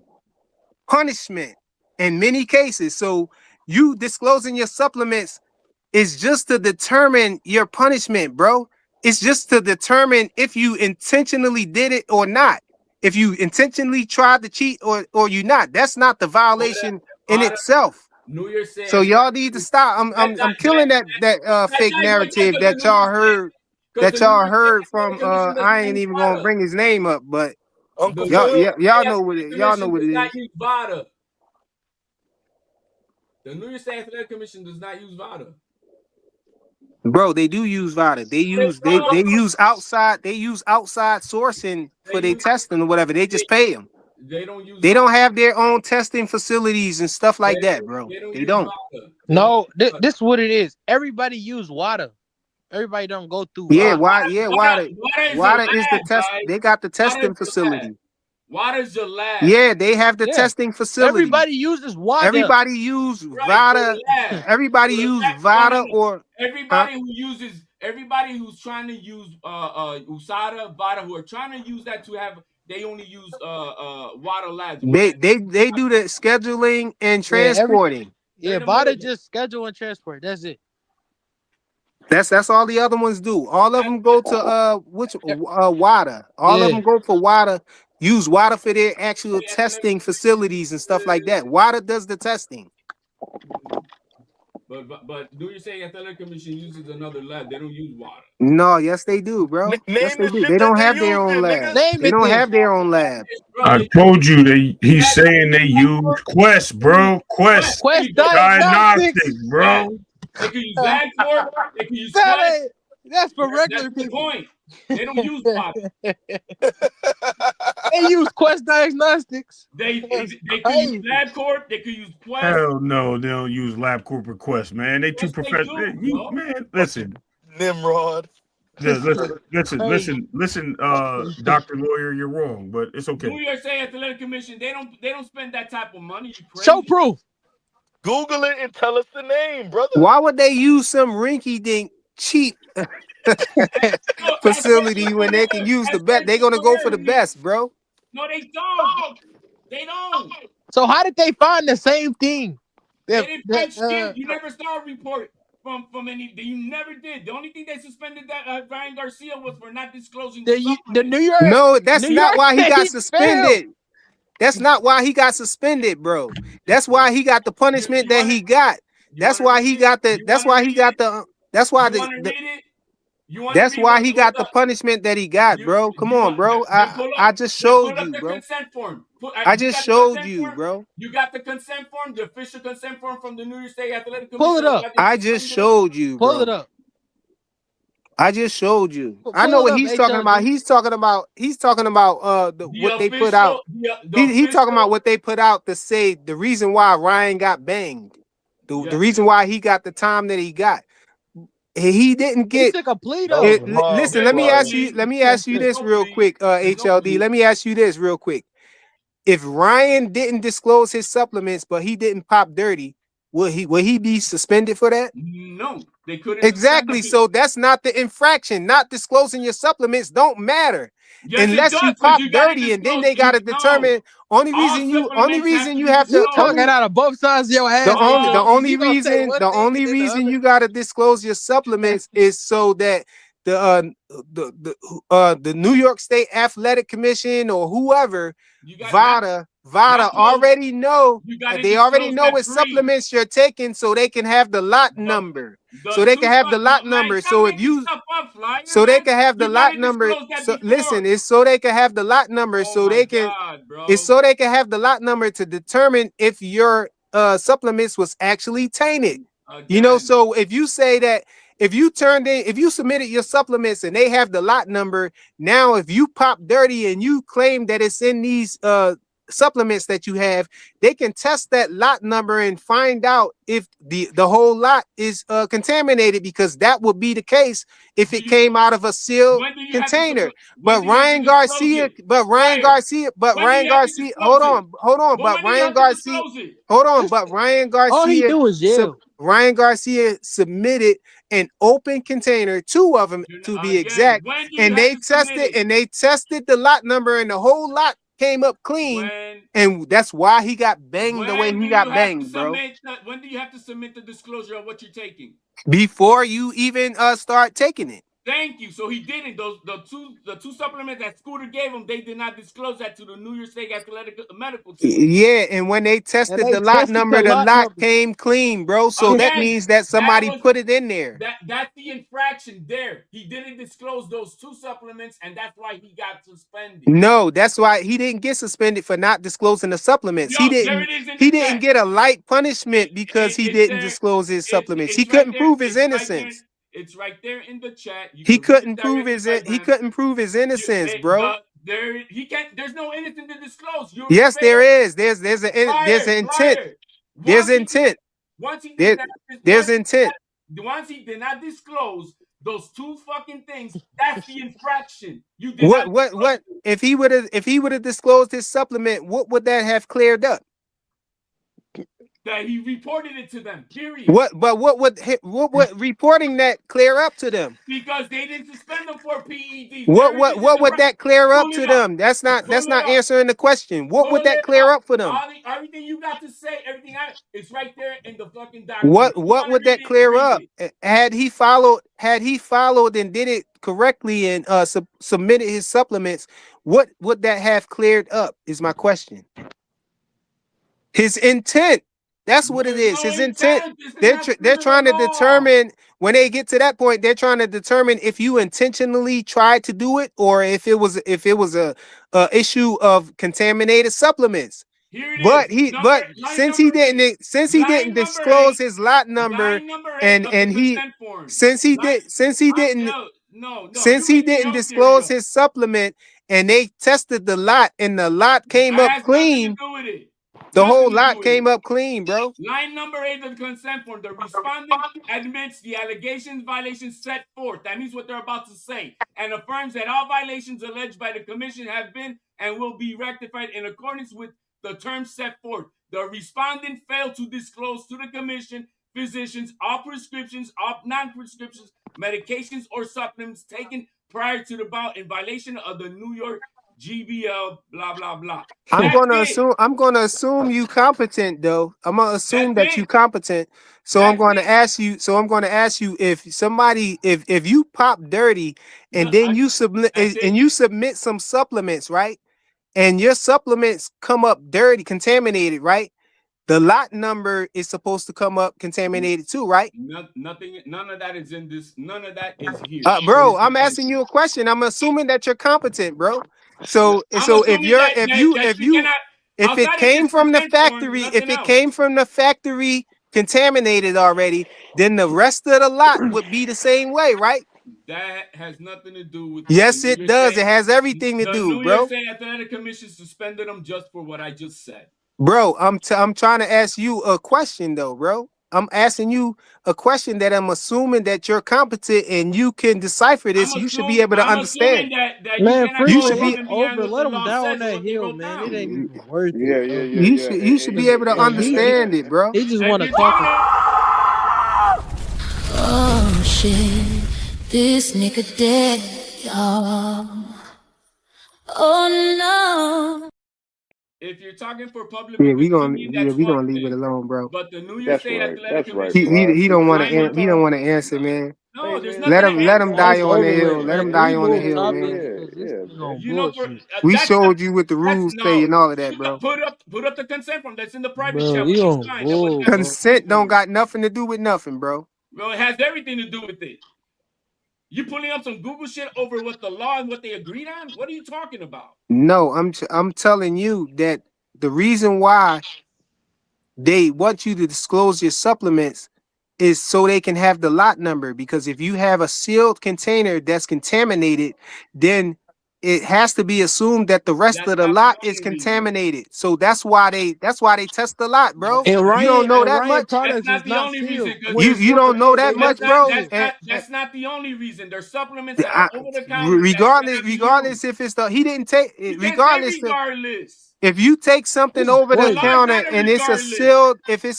punishment in many cases. So you disclosing your supplements is just to determine your punishment, bro. It's just to determine if you intentionally did it or not. If you intentionally tried to cheat or you not. That's not the violation in itself. So y'all need to stop. I'm killing that fake narrative that y'all heard from I ain't even gonna bring his name up, but y'all know what it is. The New York State Athletic Commission does not use VADA. Bro, they do use VADA. They use outside sourcing for their testing or whatever. They just pay them. They don't have their own testing facilities and stuff like that, bro. They don't. No, this is what it is. Everybody use WADA. Everybody don't go through. WADA is the test. They got the testing facility. WADA's your lab. Yeah, they have the testing facility. Everybody uses WADA. Everybody use VADA. Everybody use VADA or everybody who's trying to use USADA, VADA, who are trying to use that to have, they only use WADA labs. They do the scheduling and transporting. VADA just schedule and transport. That's it. That's all the other ones do. All of them go to WADA. All of them go for WADA. Use WADA for their actual testing facilities and stuff like that. WADA does the testing. But New York State Athletic Commission uses another lab. They don't use WADA. No, yes they do, bro. Yes they do. They don't have their own lab. They don't have their own lab. I told you he's saying they use Quest, bro. Quest diagnostics, bro. They can use LabCorp. They can use Quest. That's for regular That's people. The point. They don't use WADA. They use Quest Diagnostics. They can use LabCorp. They can use Quest. Hell no, they don't use LabCorp or Quest, man. They too professional. Man, listen. Nimrod. Listen, Dr. Lawyer, you're wrong, but it's okay. New York State Athletic Commission, they don't spend that type of money. Show proof. Google it and tell us the name, brother. Why would they use some rinky-dink cheap facility when they can use the best? They're gonna go for the best, bro. No, they don't. They don't. So how did they find the same thing? They didn't find you never saw a report from any. You never did. The only thing they suspended that Ryan Garcia was for not disclosing the New York. No, that's not why he got suspended. That's not why he got suspended, bro. That's why he got the punishment that he got. That's why he got the. That's why he got the. That's why that's why he got the punishment that he got, bro. Come on, bro. I just showed you, bro. I just showed you, bro. You got the consent form, the official consent form from the New York State Athletic Commission. Pull it up. I just showed you, bro. Pull it up. I just showed you. I know what he's talking about. He's talking about what they put out. He's talking about what they put out to say the reason why Ryan got banged. The reason why he got the time that he got. He didn't get listen, let me ask you this real quick, HLD. Let me ask you this real quick. If Ryan didn't disclose his supplements, but he didn't pop dirty, will he be suspended for that? No, they couldn't. Exactly. So that's not the infraction. Not disclosing your supplements don't matter. Yes, unless you pop dirty, and then they got to determine, only All reason you supplements have to be have to You disclosed. talking out of both sides of your ass. the only You gonna say reason one thing and then the other. you gotta disclose your supplements is so that the New York State Athletic Commission or whoever VADA already know they already know what supplements you're taking, so they can have the lot number. So they can have the lot number. So if you so they can have the lot number. So listen, it's so they can have the lot number so they can it's so they can have the lot number to determine if your supplements was actually tainted. You know, so if you say that if you submitted your supplements and they have the lot number, now if you pop dirty and you claim that it's in these supplements that you have, they can test that lot number and find out if the whole lot is contaminated, because that would be the case if it came out of a sealed container. But Ryan Garcia, hold on, but Ryan Garcia, All he do is yell. Ryan Garcia submitted an open container, 2 of them to be exact, and they tested the lot number, and the whole lot came up clean, and that's why he got banged the way he got banged, bro. When do you have to submit the disclosure of what you're taking? Before you even start taking it. Thank you. So he didn't. The two supplements that Scooter gave him, they did not disclose that to the New York State Athletic Medical Team. Yeah, and when they tested the lot number, the lot came clean, bro. So that means that somebody put it in there. That's the infraction there. He didn't disclose those 2 supplements, and that's why he got suspended. No, that's why he didn't get suspended for not disclosing the supplements. He didn't get a light punishment because he didn't disclose his supplements. He couldn't prove his innocence. It's right there in the chat. He couldn't prove his innocence, bro. He can't. There's no innocence to disclose. Yes, there is. There's an intent. There's intent. There's intent. Once he did not disclose those 2 fucking things, that's the infraction. You did what if he would have disclosed his supplement? What would that have cleared up? That he reported it to them. Period. What would reporting that clear up to them? Because they didn't suspend them for PEDs. What would that clear up to them? That's not answering the question. What would that clear up for them? Everything you got to say, it's right there in the fucking document. What would that clear up? Had he followed and did it correctly and submitted his supplements, what would that have cleared up? Is my question. His intent. That's what it is. His intent. They're trying to determine, when they get to that point, they're trying to determine if you intentionally tried to do it or if it was a issue of contaminated supplements. But since he didn't disclose his lot number and he didn't disclose his supplement and they tested the lot and the lot came up clean. The whole lot came up clean, bro. Line number 8 of the consent form. The respondent admits the violations set forth. That means what they're about to say. And affirms that all violations alleged by the commission have been and will be rectified in accordance with the terms set forth. The respondent failed to disclose to the commission, physicians, all prescriptions, all non-prescriptions, medications, or supplements taken prior to the bout in violation of the New York GBL, blah, blah, blah. I'm gonna assume you competent though. I'm gonna assume that you competent. So I'm going to ask you if you pop dirty and then you submit some supplements, right? And your supplements come up dirty, contaminated, right? The lot number is supposed to come up contaminated too, right? None of that is in this. None of that is here. Bro, I'm asking you a question. I'm assuming that you're competent, bro. So if it came from the factory contaminated already, then the rest of the lot would be the same way, right? That has nothing to do with. Yes, it does. It has everything to do, bro. The New York State Athletic Commission suspended them just for what I just said. Bro, I'm trying to ask you a question though, bro. I'm asking you a question that I'm assuming that you're competent and you can decipher this. You should be able to understand. Man, you should be over. Let him down on that hill, man. It ain't even worth it. You should be able to understand it, bro. He just want to talk. Oh shit, this nigga dead, y'all. Oh no. if you're talking for public Yeah, we opinion, that's one gonna leave it thing. alone, bro. But the New Year's That's Day right. Athletic That's right. Commission, He don't want Ryan to he don't want to answer, man. No, there's Let nothing to him answer. die It's on the over hill. with. Let Hey, him can we die on the move hill, topics? man. Because this nigga on You know, for bullshit. We that's showed you what the that's rules no. say and all of that, bro. Put up the consent form that's in the private Bro, chat. he What you on signed? bull, That bro. Consent don't got nothing to do with nothing, bro. Well, it has everything to do with it. You pulling up some Google shit over what the law and what they agreed on? What are you talking about? No, I'm telling you that the reason why they want you to disclose your supplements is so they can have the lot number, because if you have a sealed container that's contaminated, then it has to be assumed that the rest of the lot is contaminated. So that's why they test the lot, bro. And You don't know that Ryan much. products That's is not the not only sealed. reason. When You don't know that much, bro. That's not the only reason. There's supplements that are over the counter. Regardless if it's he didn't take it, You can't say regardless regardless. if you take something over the counter and it's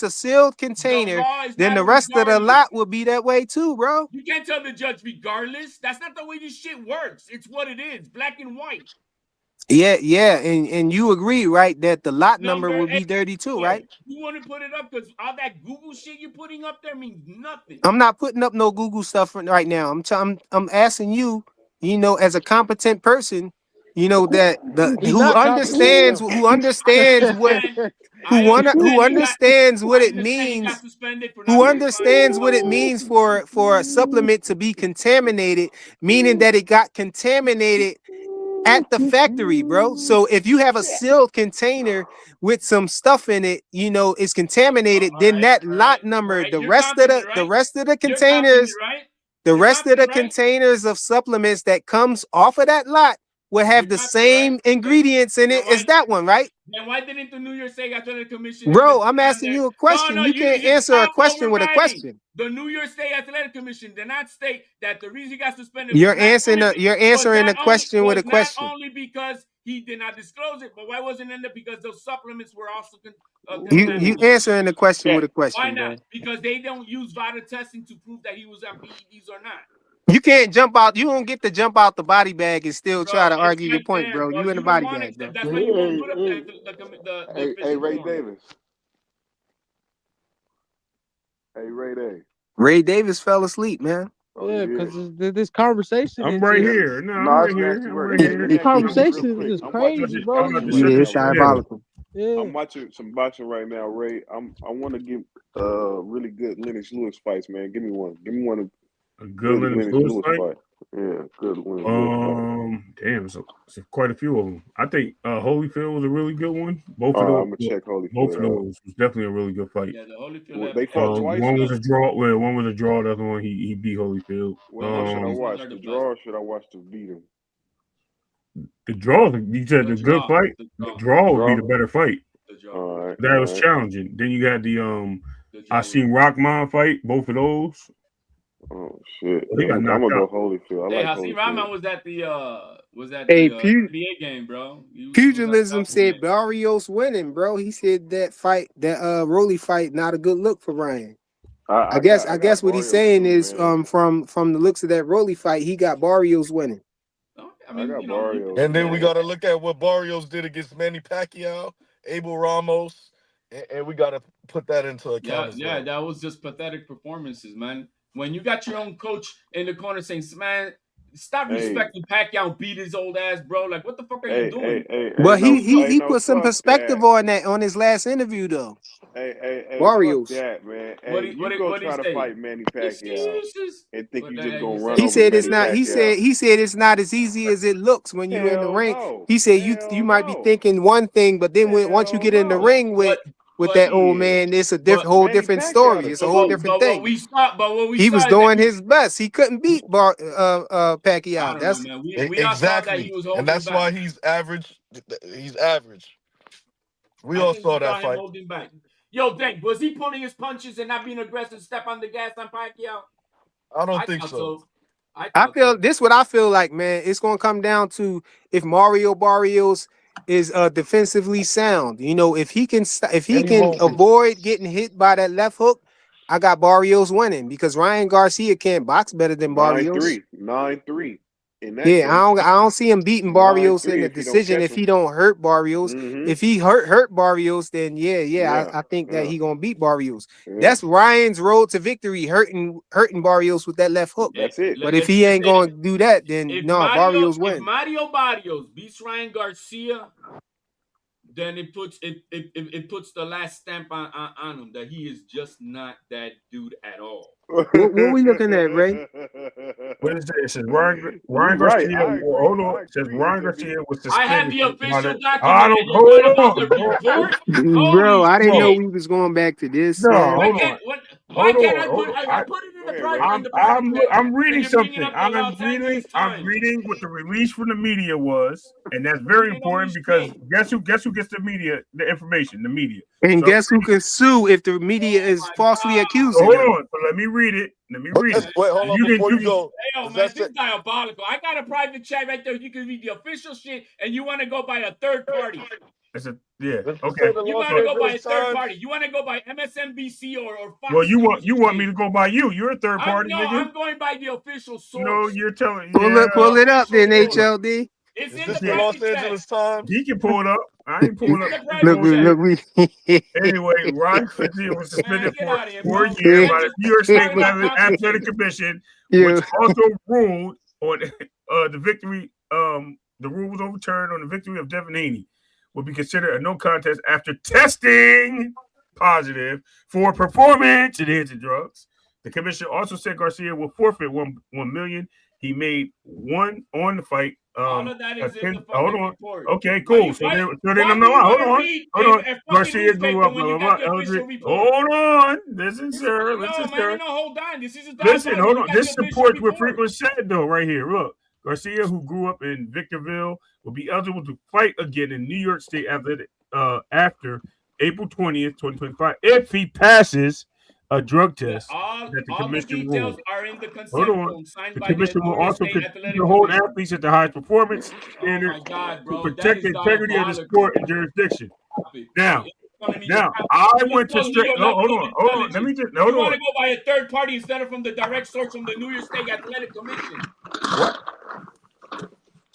a sealed container, law is then not the rest of the regardless. lot will be that way too, bro. You can't tell the judge regardless. That's not the way this shit works. It's what it is, black and white. Yeah, and you agree, right, that the lot number will be dirty too, right? You want to put it up because all that Google shit you're putting up there means nothing. I'm not putting up no Google stuff right now. I'm asking you, as a competent person, that who understands what who understands what it means. Who understands what it means for a supplement to be contaminated, meaning that it got contaminated at the factory, bro. So if you have a sealed container with some stuff in it, it's contaminated, then that lot number, the rest of the containers, containers of supplements that comes off of that lot will have the same ingredients in it as that one, right? Then why didn't the New Year's Day Athletic Commission? Bro, I'm asking you a question. No, you can't answer a question with a question. The New Year's Day Athletic Commission did not state that the reason he got suspended. You're answering the question with a question. Not only because he did not disclose it, but why wasn't in there? Because those supplements were also you answering the question with a question. Why not? Bro. Because they don't use vital testing to prove that he was on PEDs or not. You can't jump out. You don't get to jump out the body bag and still try to argue your point, bro. You in the body bag, bro. That's why you won't put up the Hey, Ray Davis. Hey, Ray Day. Ray Davis fell asleep, man. Yeah, because this conversation. I'm right here. No, I'm right here. This conversation is just crazy, bro. Yeah, it's diabolical. Yeah. I'm watching some boxing right now, Ray. I want to give really good Lennox Lewis fights, man. Give me one. Give me one. A good Lennox Lewis fight? Yeah, good Lennox Lewis fight. Damn, so quite a few of them. I think Holyfield was a really good one. Both of I'm gonna check Holyfield. Both of those was definitely a really good fight. Yeah, the Holyfield. They fought twice. One was a draw. Well, one was a draw. The other one he beat Holyfield. Well, should I watch the draw or should I watch the beat him? The draw. You said the good fight. The draw would be the better fight. That was challenging. Then you got the I seen Rockman fight. Both of those. Oh shit! He got I'm knocked gonna out. go Holyfield. I like Holyfield. Rahman was at the NBA game, bro. Pugilism said Barrios winning, bro. He said that Rolly fight not a good look for Ryan. I guess what he's saying is from the looks of that Rolly fight, he got Barrios winning. I got Barrios. And then we got to look at what Barrios did against Manny Pacquiao, Abel Ramos, and we got to put that into account as well. Yeah, that was just pathetic performances, man. When you got your own coach in the corner saying, "Man, stop respecting Pacquiao, beat his old ass, bro." Like, what the fuck are you doing? But he put some perspective on that on his last interview, though. Hey, Warriors. Fuck that, man. Hey, What you go try to fight Manny Pacquiao and think you just gonna run. He said it's not. He said it's not as easy as it looks when you're in the ring. He said you might be thinking one thing, but then once you get in the ring with that old man, it's a whole different story. It's a whole different thing. He was doing his best. He couldn't beat Pacquiao. That's exactly, and that's why he's average. He's average. We all saw that fight. Yo, Dink, was he pulling his punches and not being aggressive, step on the gas on Pacquiao? I don't think so. I feel this. What I feel like, man, it's gonna come down to if Mario Barrios is defensively sound. If he can avoid getting hit by that left hook, I got Barrios winning because Ryan Garcia can't box better than Barrios. 9-3. In that Yeah, case, I don't see him beating Barrios in 9-3 the if he don't decision catch if him. he don't hurt Barrios. Mhm. If he hurt Barrios, then I think that he gonna beat Barrios. That's Ryan's road to victory, hurting Barrios with that left hook. That's it. But if he ain't gonna do that, then If no, Barrios wins. If Mario Barrios beats Ryan Garcia, then it puts the last stamp on him that he is just not that dude at all. What we looking at, Ray? What is it? It says Ryan right. Garcia. I agree. Hold on. I It says agree, Ryan HLD. Garcia was I have suspended. the official I document. don't And you're hold going about the on. report? Bro, I didn't know shit. we was going back to this. No, Man. hold on. Why can't I Hold put on. I put it in the private chat, I'm reading and you're bringing something. up the Los Angeles I'm Times. reading what the release from the media was, and that's very important because guess who gets the information? The media. And So, guess who can sue if the media is falsely accusing hold them? on, but let me read it. Wait, hold on before you go. Hey, yo, man, this is diabolical. I got a private chat right there. You can read the official shit, and you want to go by a third party. Okay. You want to go by a third party. You want to go by MSNBC or Fox. Well, you want me to go by you? You're a third party, nigga. I'm going by the official source. No, you're telling. Pull it up, then HLD. It's Is this the Los Angeles Times? He can pull it up. I ain't pulling up. Look. Anyway, Ryan Garcia was suspended for a year by the New York State Athletic Commission, which also ruled on the victory. The rule was overturned on the victory of Devin Haney. Will be considered a no contest after testing positive for performance-enhancing drugs. The commission also said Garcia will forfeit $1 million. He made one on the fight. All of that is in the hold on. report. Okay, cool. So then hold on. Garcia grew up. Hold on. Listen, sir. Hold on. This is Listen, hold on. This supports what Frequent said, though, right here. Look, Garcia, who grew up in Victorville, will be eligible to fight again in New York State after April 20th, 2025, if he passes a drug test that the commission ruled. Are in the consent form signed the commission will also continue to hold athletes at the highest performance standard to protect the integrity of the sport and jurisdiction. Now, I went to straight. Hold on. Let me just. You want to go by a third party instead of from the direct source from the New York State Athletic Commission. What?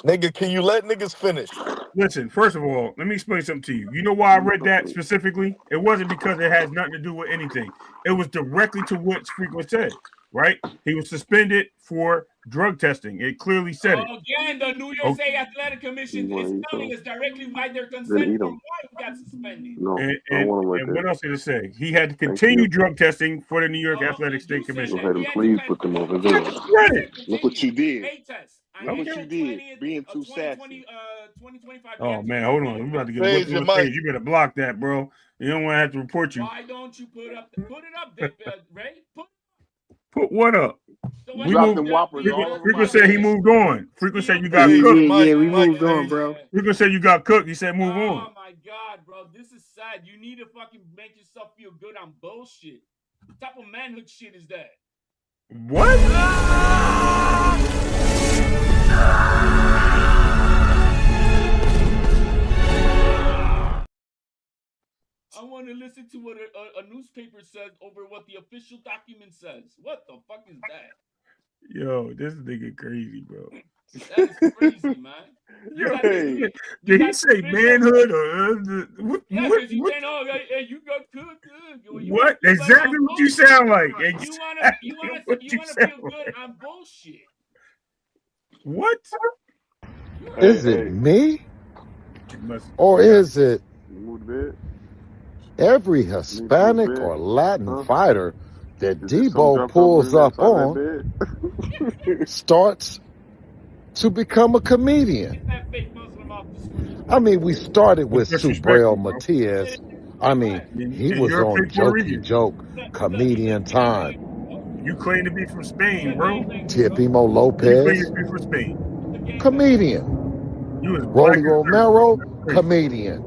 Nigga, can you let niggas finish? Listen, first of all, let me explain something to you. You know why I read that specifically? It wasn't because it has nothing to do with anything. It was directly to what Frequent said, right? He was suspended for drug testing. It clearly said it. Again, the New York State Athletic Commission is telling us directly why their consent from why he got suspended. And what else did it say? He had to continue drug testing for the New York Athletic State Commission. Go ahead and please put them over there. Look what you did. Look what you did. Being too sassy. Oh man, hold on. We're about to get you better block that, bro. You don't want to have to report you. Why don't you put it up, Ray? Put what up? We dropped them whoppers. Frequent said he moved on. Frequent said you got cooked. Yeah, we moved on, bro. Frequent said you got cooked. He said move on. Oh my God, bro, this is sad. You need to fucking make yourself feel good on bullshit. What type of manhood shit is that? What? I want to listen to what a newspaper says over what the official document says. What the fuck is that? Yo, this nigga crazy, bro. That is crazy, man. Did he say manhood or what? Yeah, because you saying, oh, hey, you got cooked. What? Exactly what you sound like. You want to feel good on bullshit. What? Is it me? Or is it every Hispanic or Latin fighter that Debo pulls up on starts to become a comedian? I mean, we started with Subriel Matias. I mean, he was on Jokey Joke, comedian time. You claim to be from Spain, bro. Tipimo Lopez, You claim to be from Spain. comedian. Rolly Romero, comedian.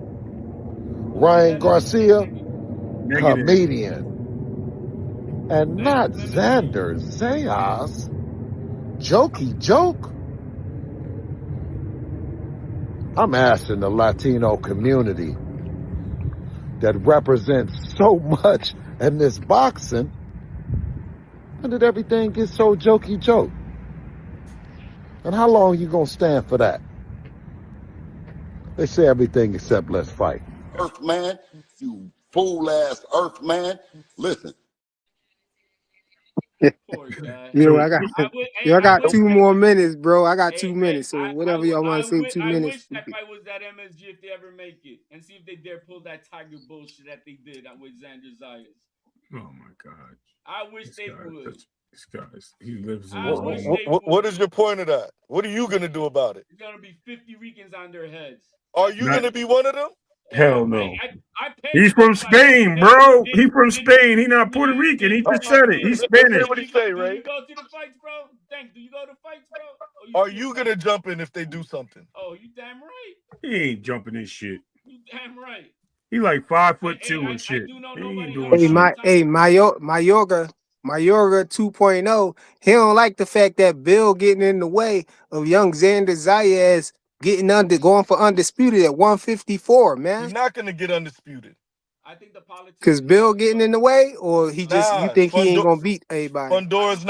Ryan Garcia, comedian. And not Xander, Zayas, Jokey Joke. I'm asking the Latino community that represents so much in this boxing, when did everything get so jokey joke? And how long you gonna stand for that? They say everything except let's fight. Earth man, you fool ass Earth man. Listen. Poor guy. Yo, I got I got 2 more minutes, bro. I got 2 minutes. So whatever y'all want to say, 2 I minutes. wish that fight was at MSG if they ever make it, and see if they dare pull that Tiger bullshit that they did with Xander Zayas. Oh my God! I wish they would. This guy's he lives in I his wish own. they would. What is your point of that? What are you gonna do about it? There's gonna be 50 Ricans on their heads. Are you gonna be one of them? Hell no. I paid He's from Spain, bro. He's from Spain. He not Puerto Rican. He just said it. He's Spanish. What he say, Do Ray? you go to the fights, bro? Thank. Do you go to fights, bro? Are you gonna jump in if they do something? Oh, you damn right. He ain't jumping this shit. You damn right. He like 5'2" and shit. He ain't doing Hey, shit. Mayorga 2.0. He don't like the fact that Bill getting in the way of young Xander Zayas going for undisputed at 154, man. He's not gonna get undisputed. I think the politics. Cause Bill getting in the way, or you think he ain't gonna beat anybody? Fundora's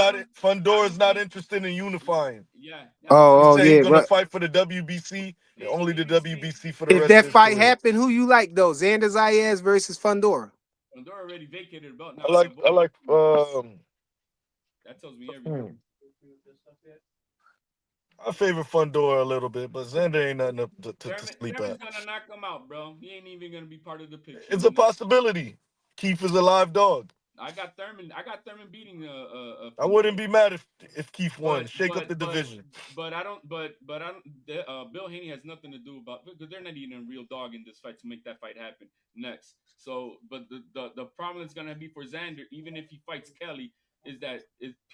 not interested in unifying. Yeah. Oh, he's yeah. gonna fight for the WBC and only the WBC for the If rest that of fight his career. happen, who you like though? Xander Zayas versus Fundora. Fundora already vacated the belt. Now I like that tells me everything. I favor Fundora a little bit, but Xander ain't nothing to sleep Devin's at. gonna knock him out, bro. He ain't even gonna be part of the picture. It's a possibility. Keith is a live dog. I got Thurman beating I wouldn't be mad if Keith won. Shake up the division. But I don't. Bill Haney has nothing to do about because they're not even a real dog in this fight to make that fight happen next. So, but the problem that's gonna be for Xander, even if he fights Kelly, is that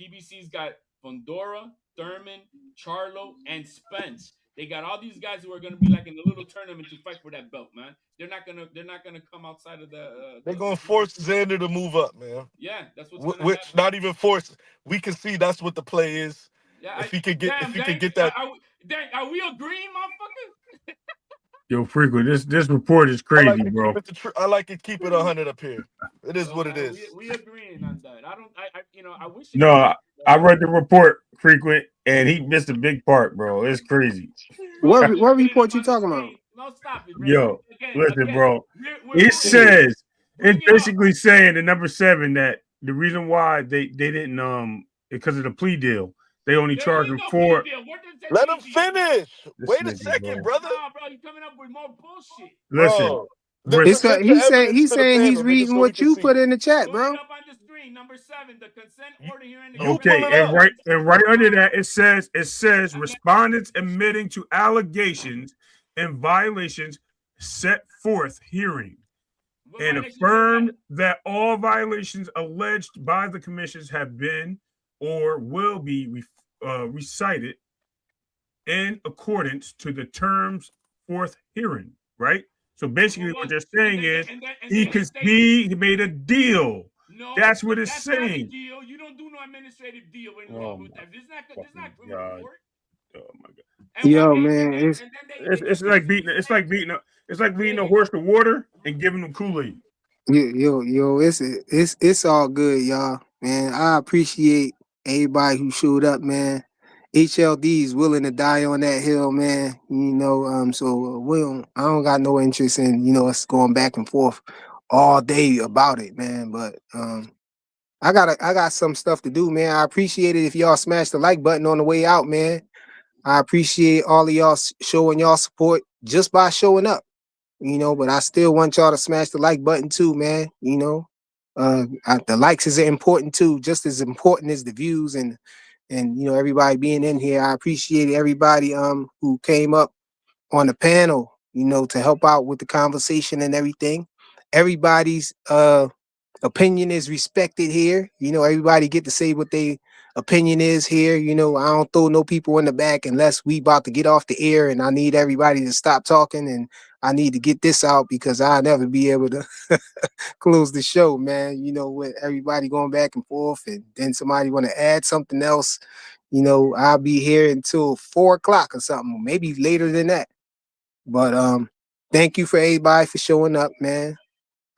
PBC's got Fundora, Thurman, Charlo, and Spence. They got all these guys who are gonna be like in a little tournament to fight for that belt, man. They're not gonna come outside of the. They're gonna force Xander to move up, man. Yeah, that's what's gonna Which happen. not even force. We can see that's what the play is. Yeah, if he could get that. Are we agreeing, motherfucker? Yo, Frequent, this report is crazy, bro. I like to keep it 100 up here. It is what it is. We agreeing on that. I wish. No, I read the report, Frequent, and he missed a big part, bro. It's crazy. What report you talking about? No, stop it, Yo, listen, bro. It says it's basically saying the number 7 that the reason why they didn't because of the plea deal, they only charged him 4. Let him finish. Wait a second, brother. No, bro, you coming up with more bullshit. Listen, he's saying he's reading what you put in the chat, bro. Up on the screen, number 7, the consent order here in the Okay, and right under that it says respondents admitting to allegations and violations set forth hearing and affirm that all violations alleged by the commissions have been or will be recited in accordance to the terms forth hearing, right? So basically what they're saying is he made a deal. No, that's what it's saying. Not a deal. You don't do no administrative deal involved with that. This is not criminal court. Oh my God. Yo, man, it's like beating a horse to water and giving them Kool-Aid. Yo, it's all good, y'all. Man, I appreciate everybody who showed up, man. HLD is willing to die on that hill, man. So I don't got no interest in us going back and forth all day about it, man. But I got some stuff to do, man. I appreciate it if y'all smash the like button on the way out, man. I appreciate all of y'all showing y'all support just by showing up, but I still want y'all to smash the like button too, man. The likes is important too, just as important as the views and everybody being in here. I appreciate everybody who came up on the panel, to help out with the conversation and everything. Everybody's opinion is respected here. Everybody get to say what they opinion is here. I don't throw no people in the back unless we about to get off the air and I need everybody to stop talking and I need to get this out because I'll never be able to close the show, man. With everybody going back and forth and then somebody want to add something else, I'll be here until 4 o'clock or something, maybe later than that. But thank you for everybody for showing up, man.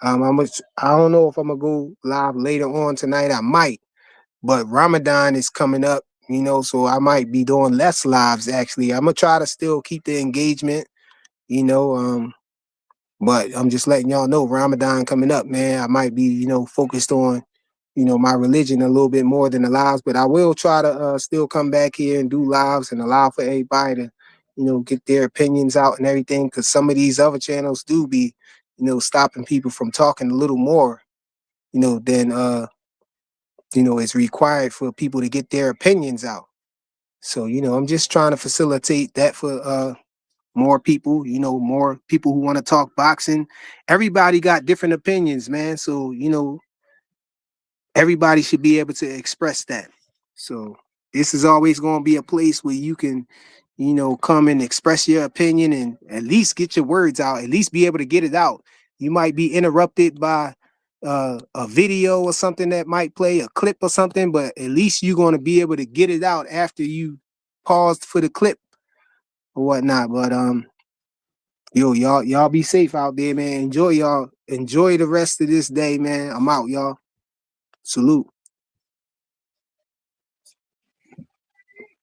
I don't know if I'm gonna go live later on tonight. I might, but Ramadan is coming up, you know, so I might be doing less lives actually. I'm gonna try to still keep the engagement, you know, but I'm just letting y'all know Ramadan coming up, man. I might be, you know, focused on, you know, my religion a little bit more than the lives, but I will try to still come back here and do lives and allow for everybody to, you know, get their opinions out and everything, because some of these other channels do be, you know, stopping people from talking a little more, you know, than you know, it's required for people to get their opinions out. So, you know, I'm just trying to facilitate that for more people, you know, more people who want to talk boxing. Everybody got different opinions, man. So, you know, everybody should be able to express that. So this is always going to be a place where you can, you know, come and express your opinion and at least get your words out, at least be able to get it out. You might be interrupted by a video or something that might play, a clip or something, but at least you're going to be able to get it out after you paused for the clip or whatnot. But yo, y'all be safe out there, man. Enjoy the rest of this day, man. I'm out, y'all. Salute.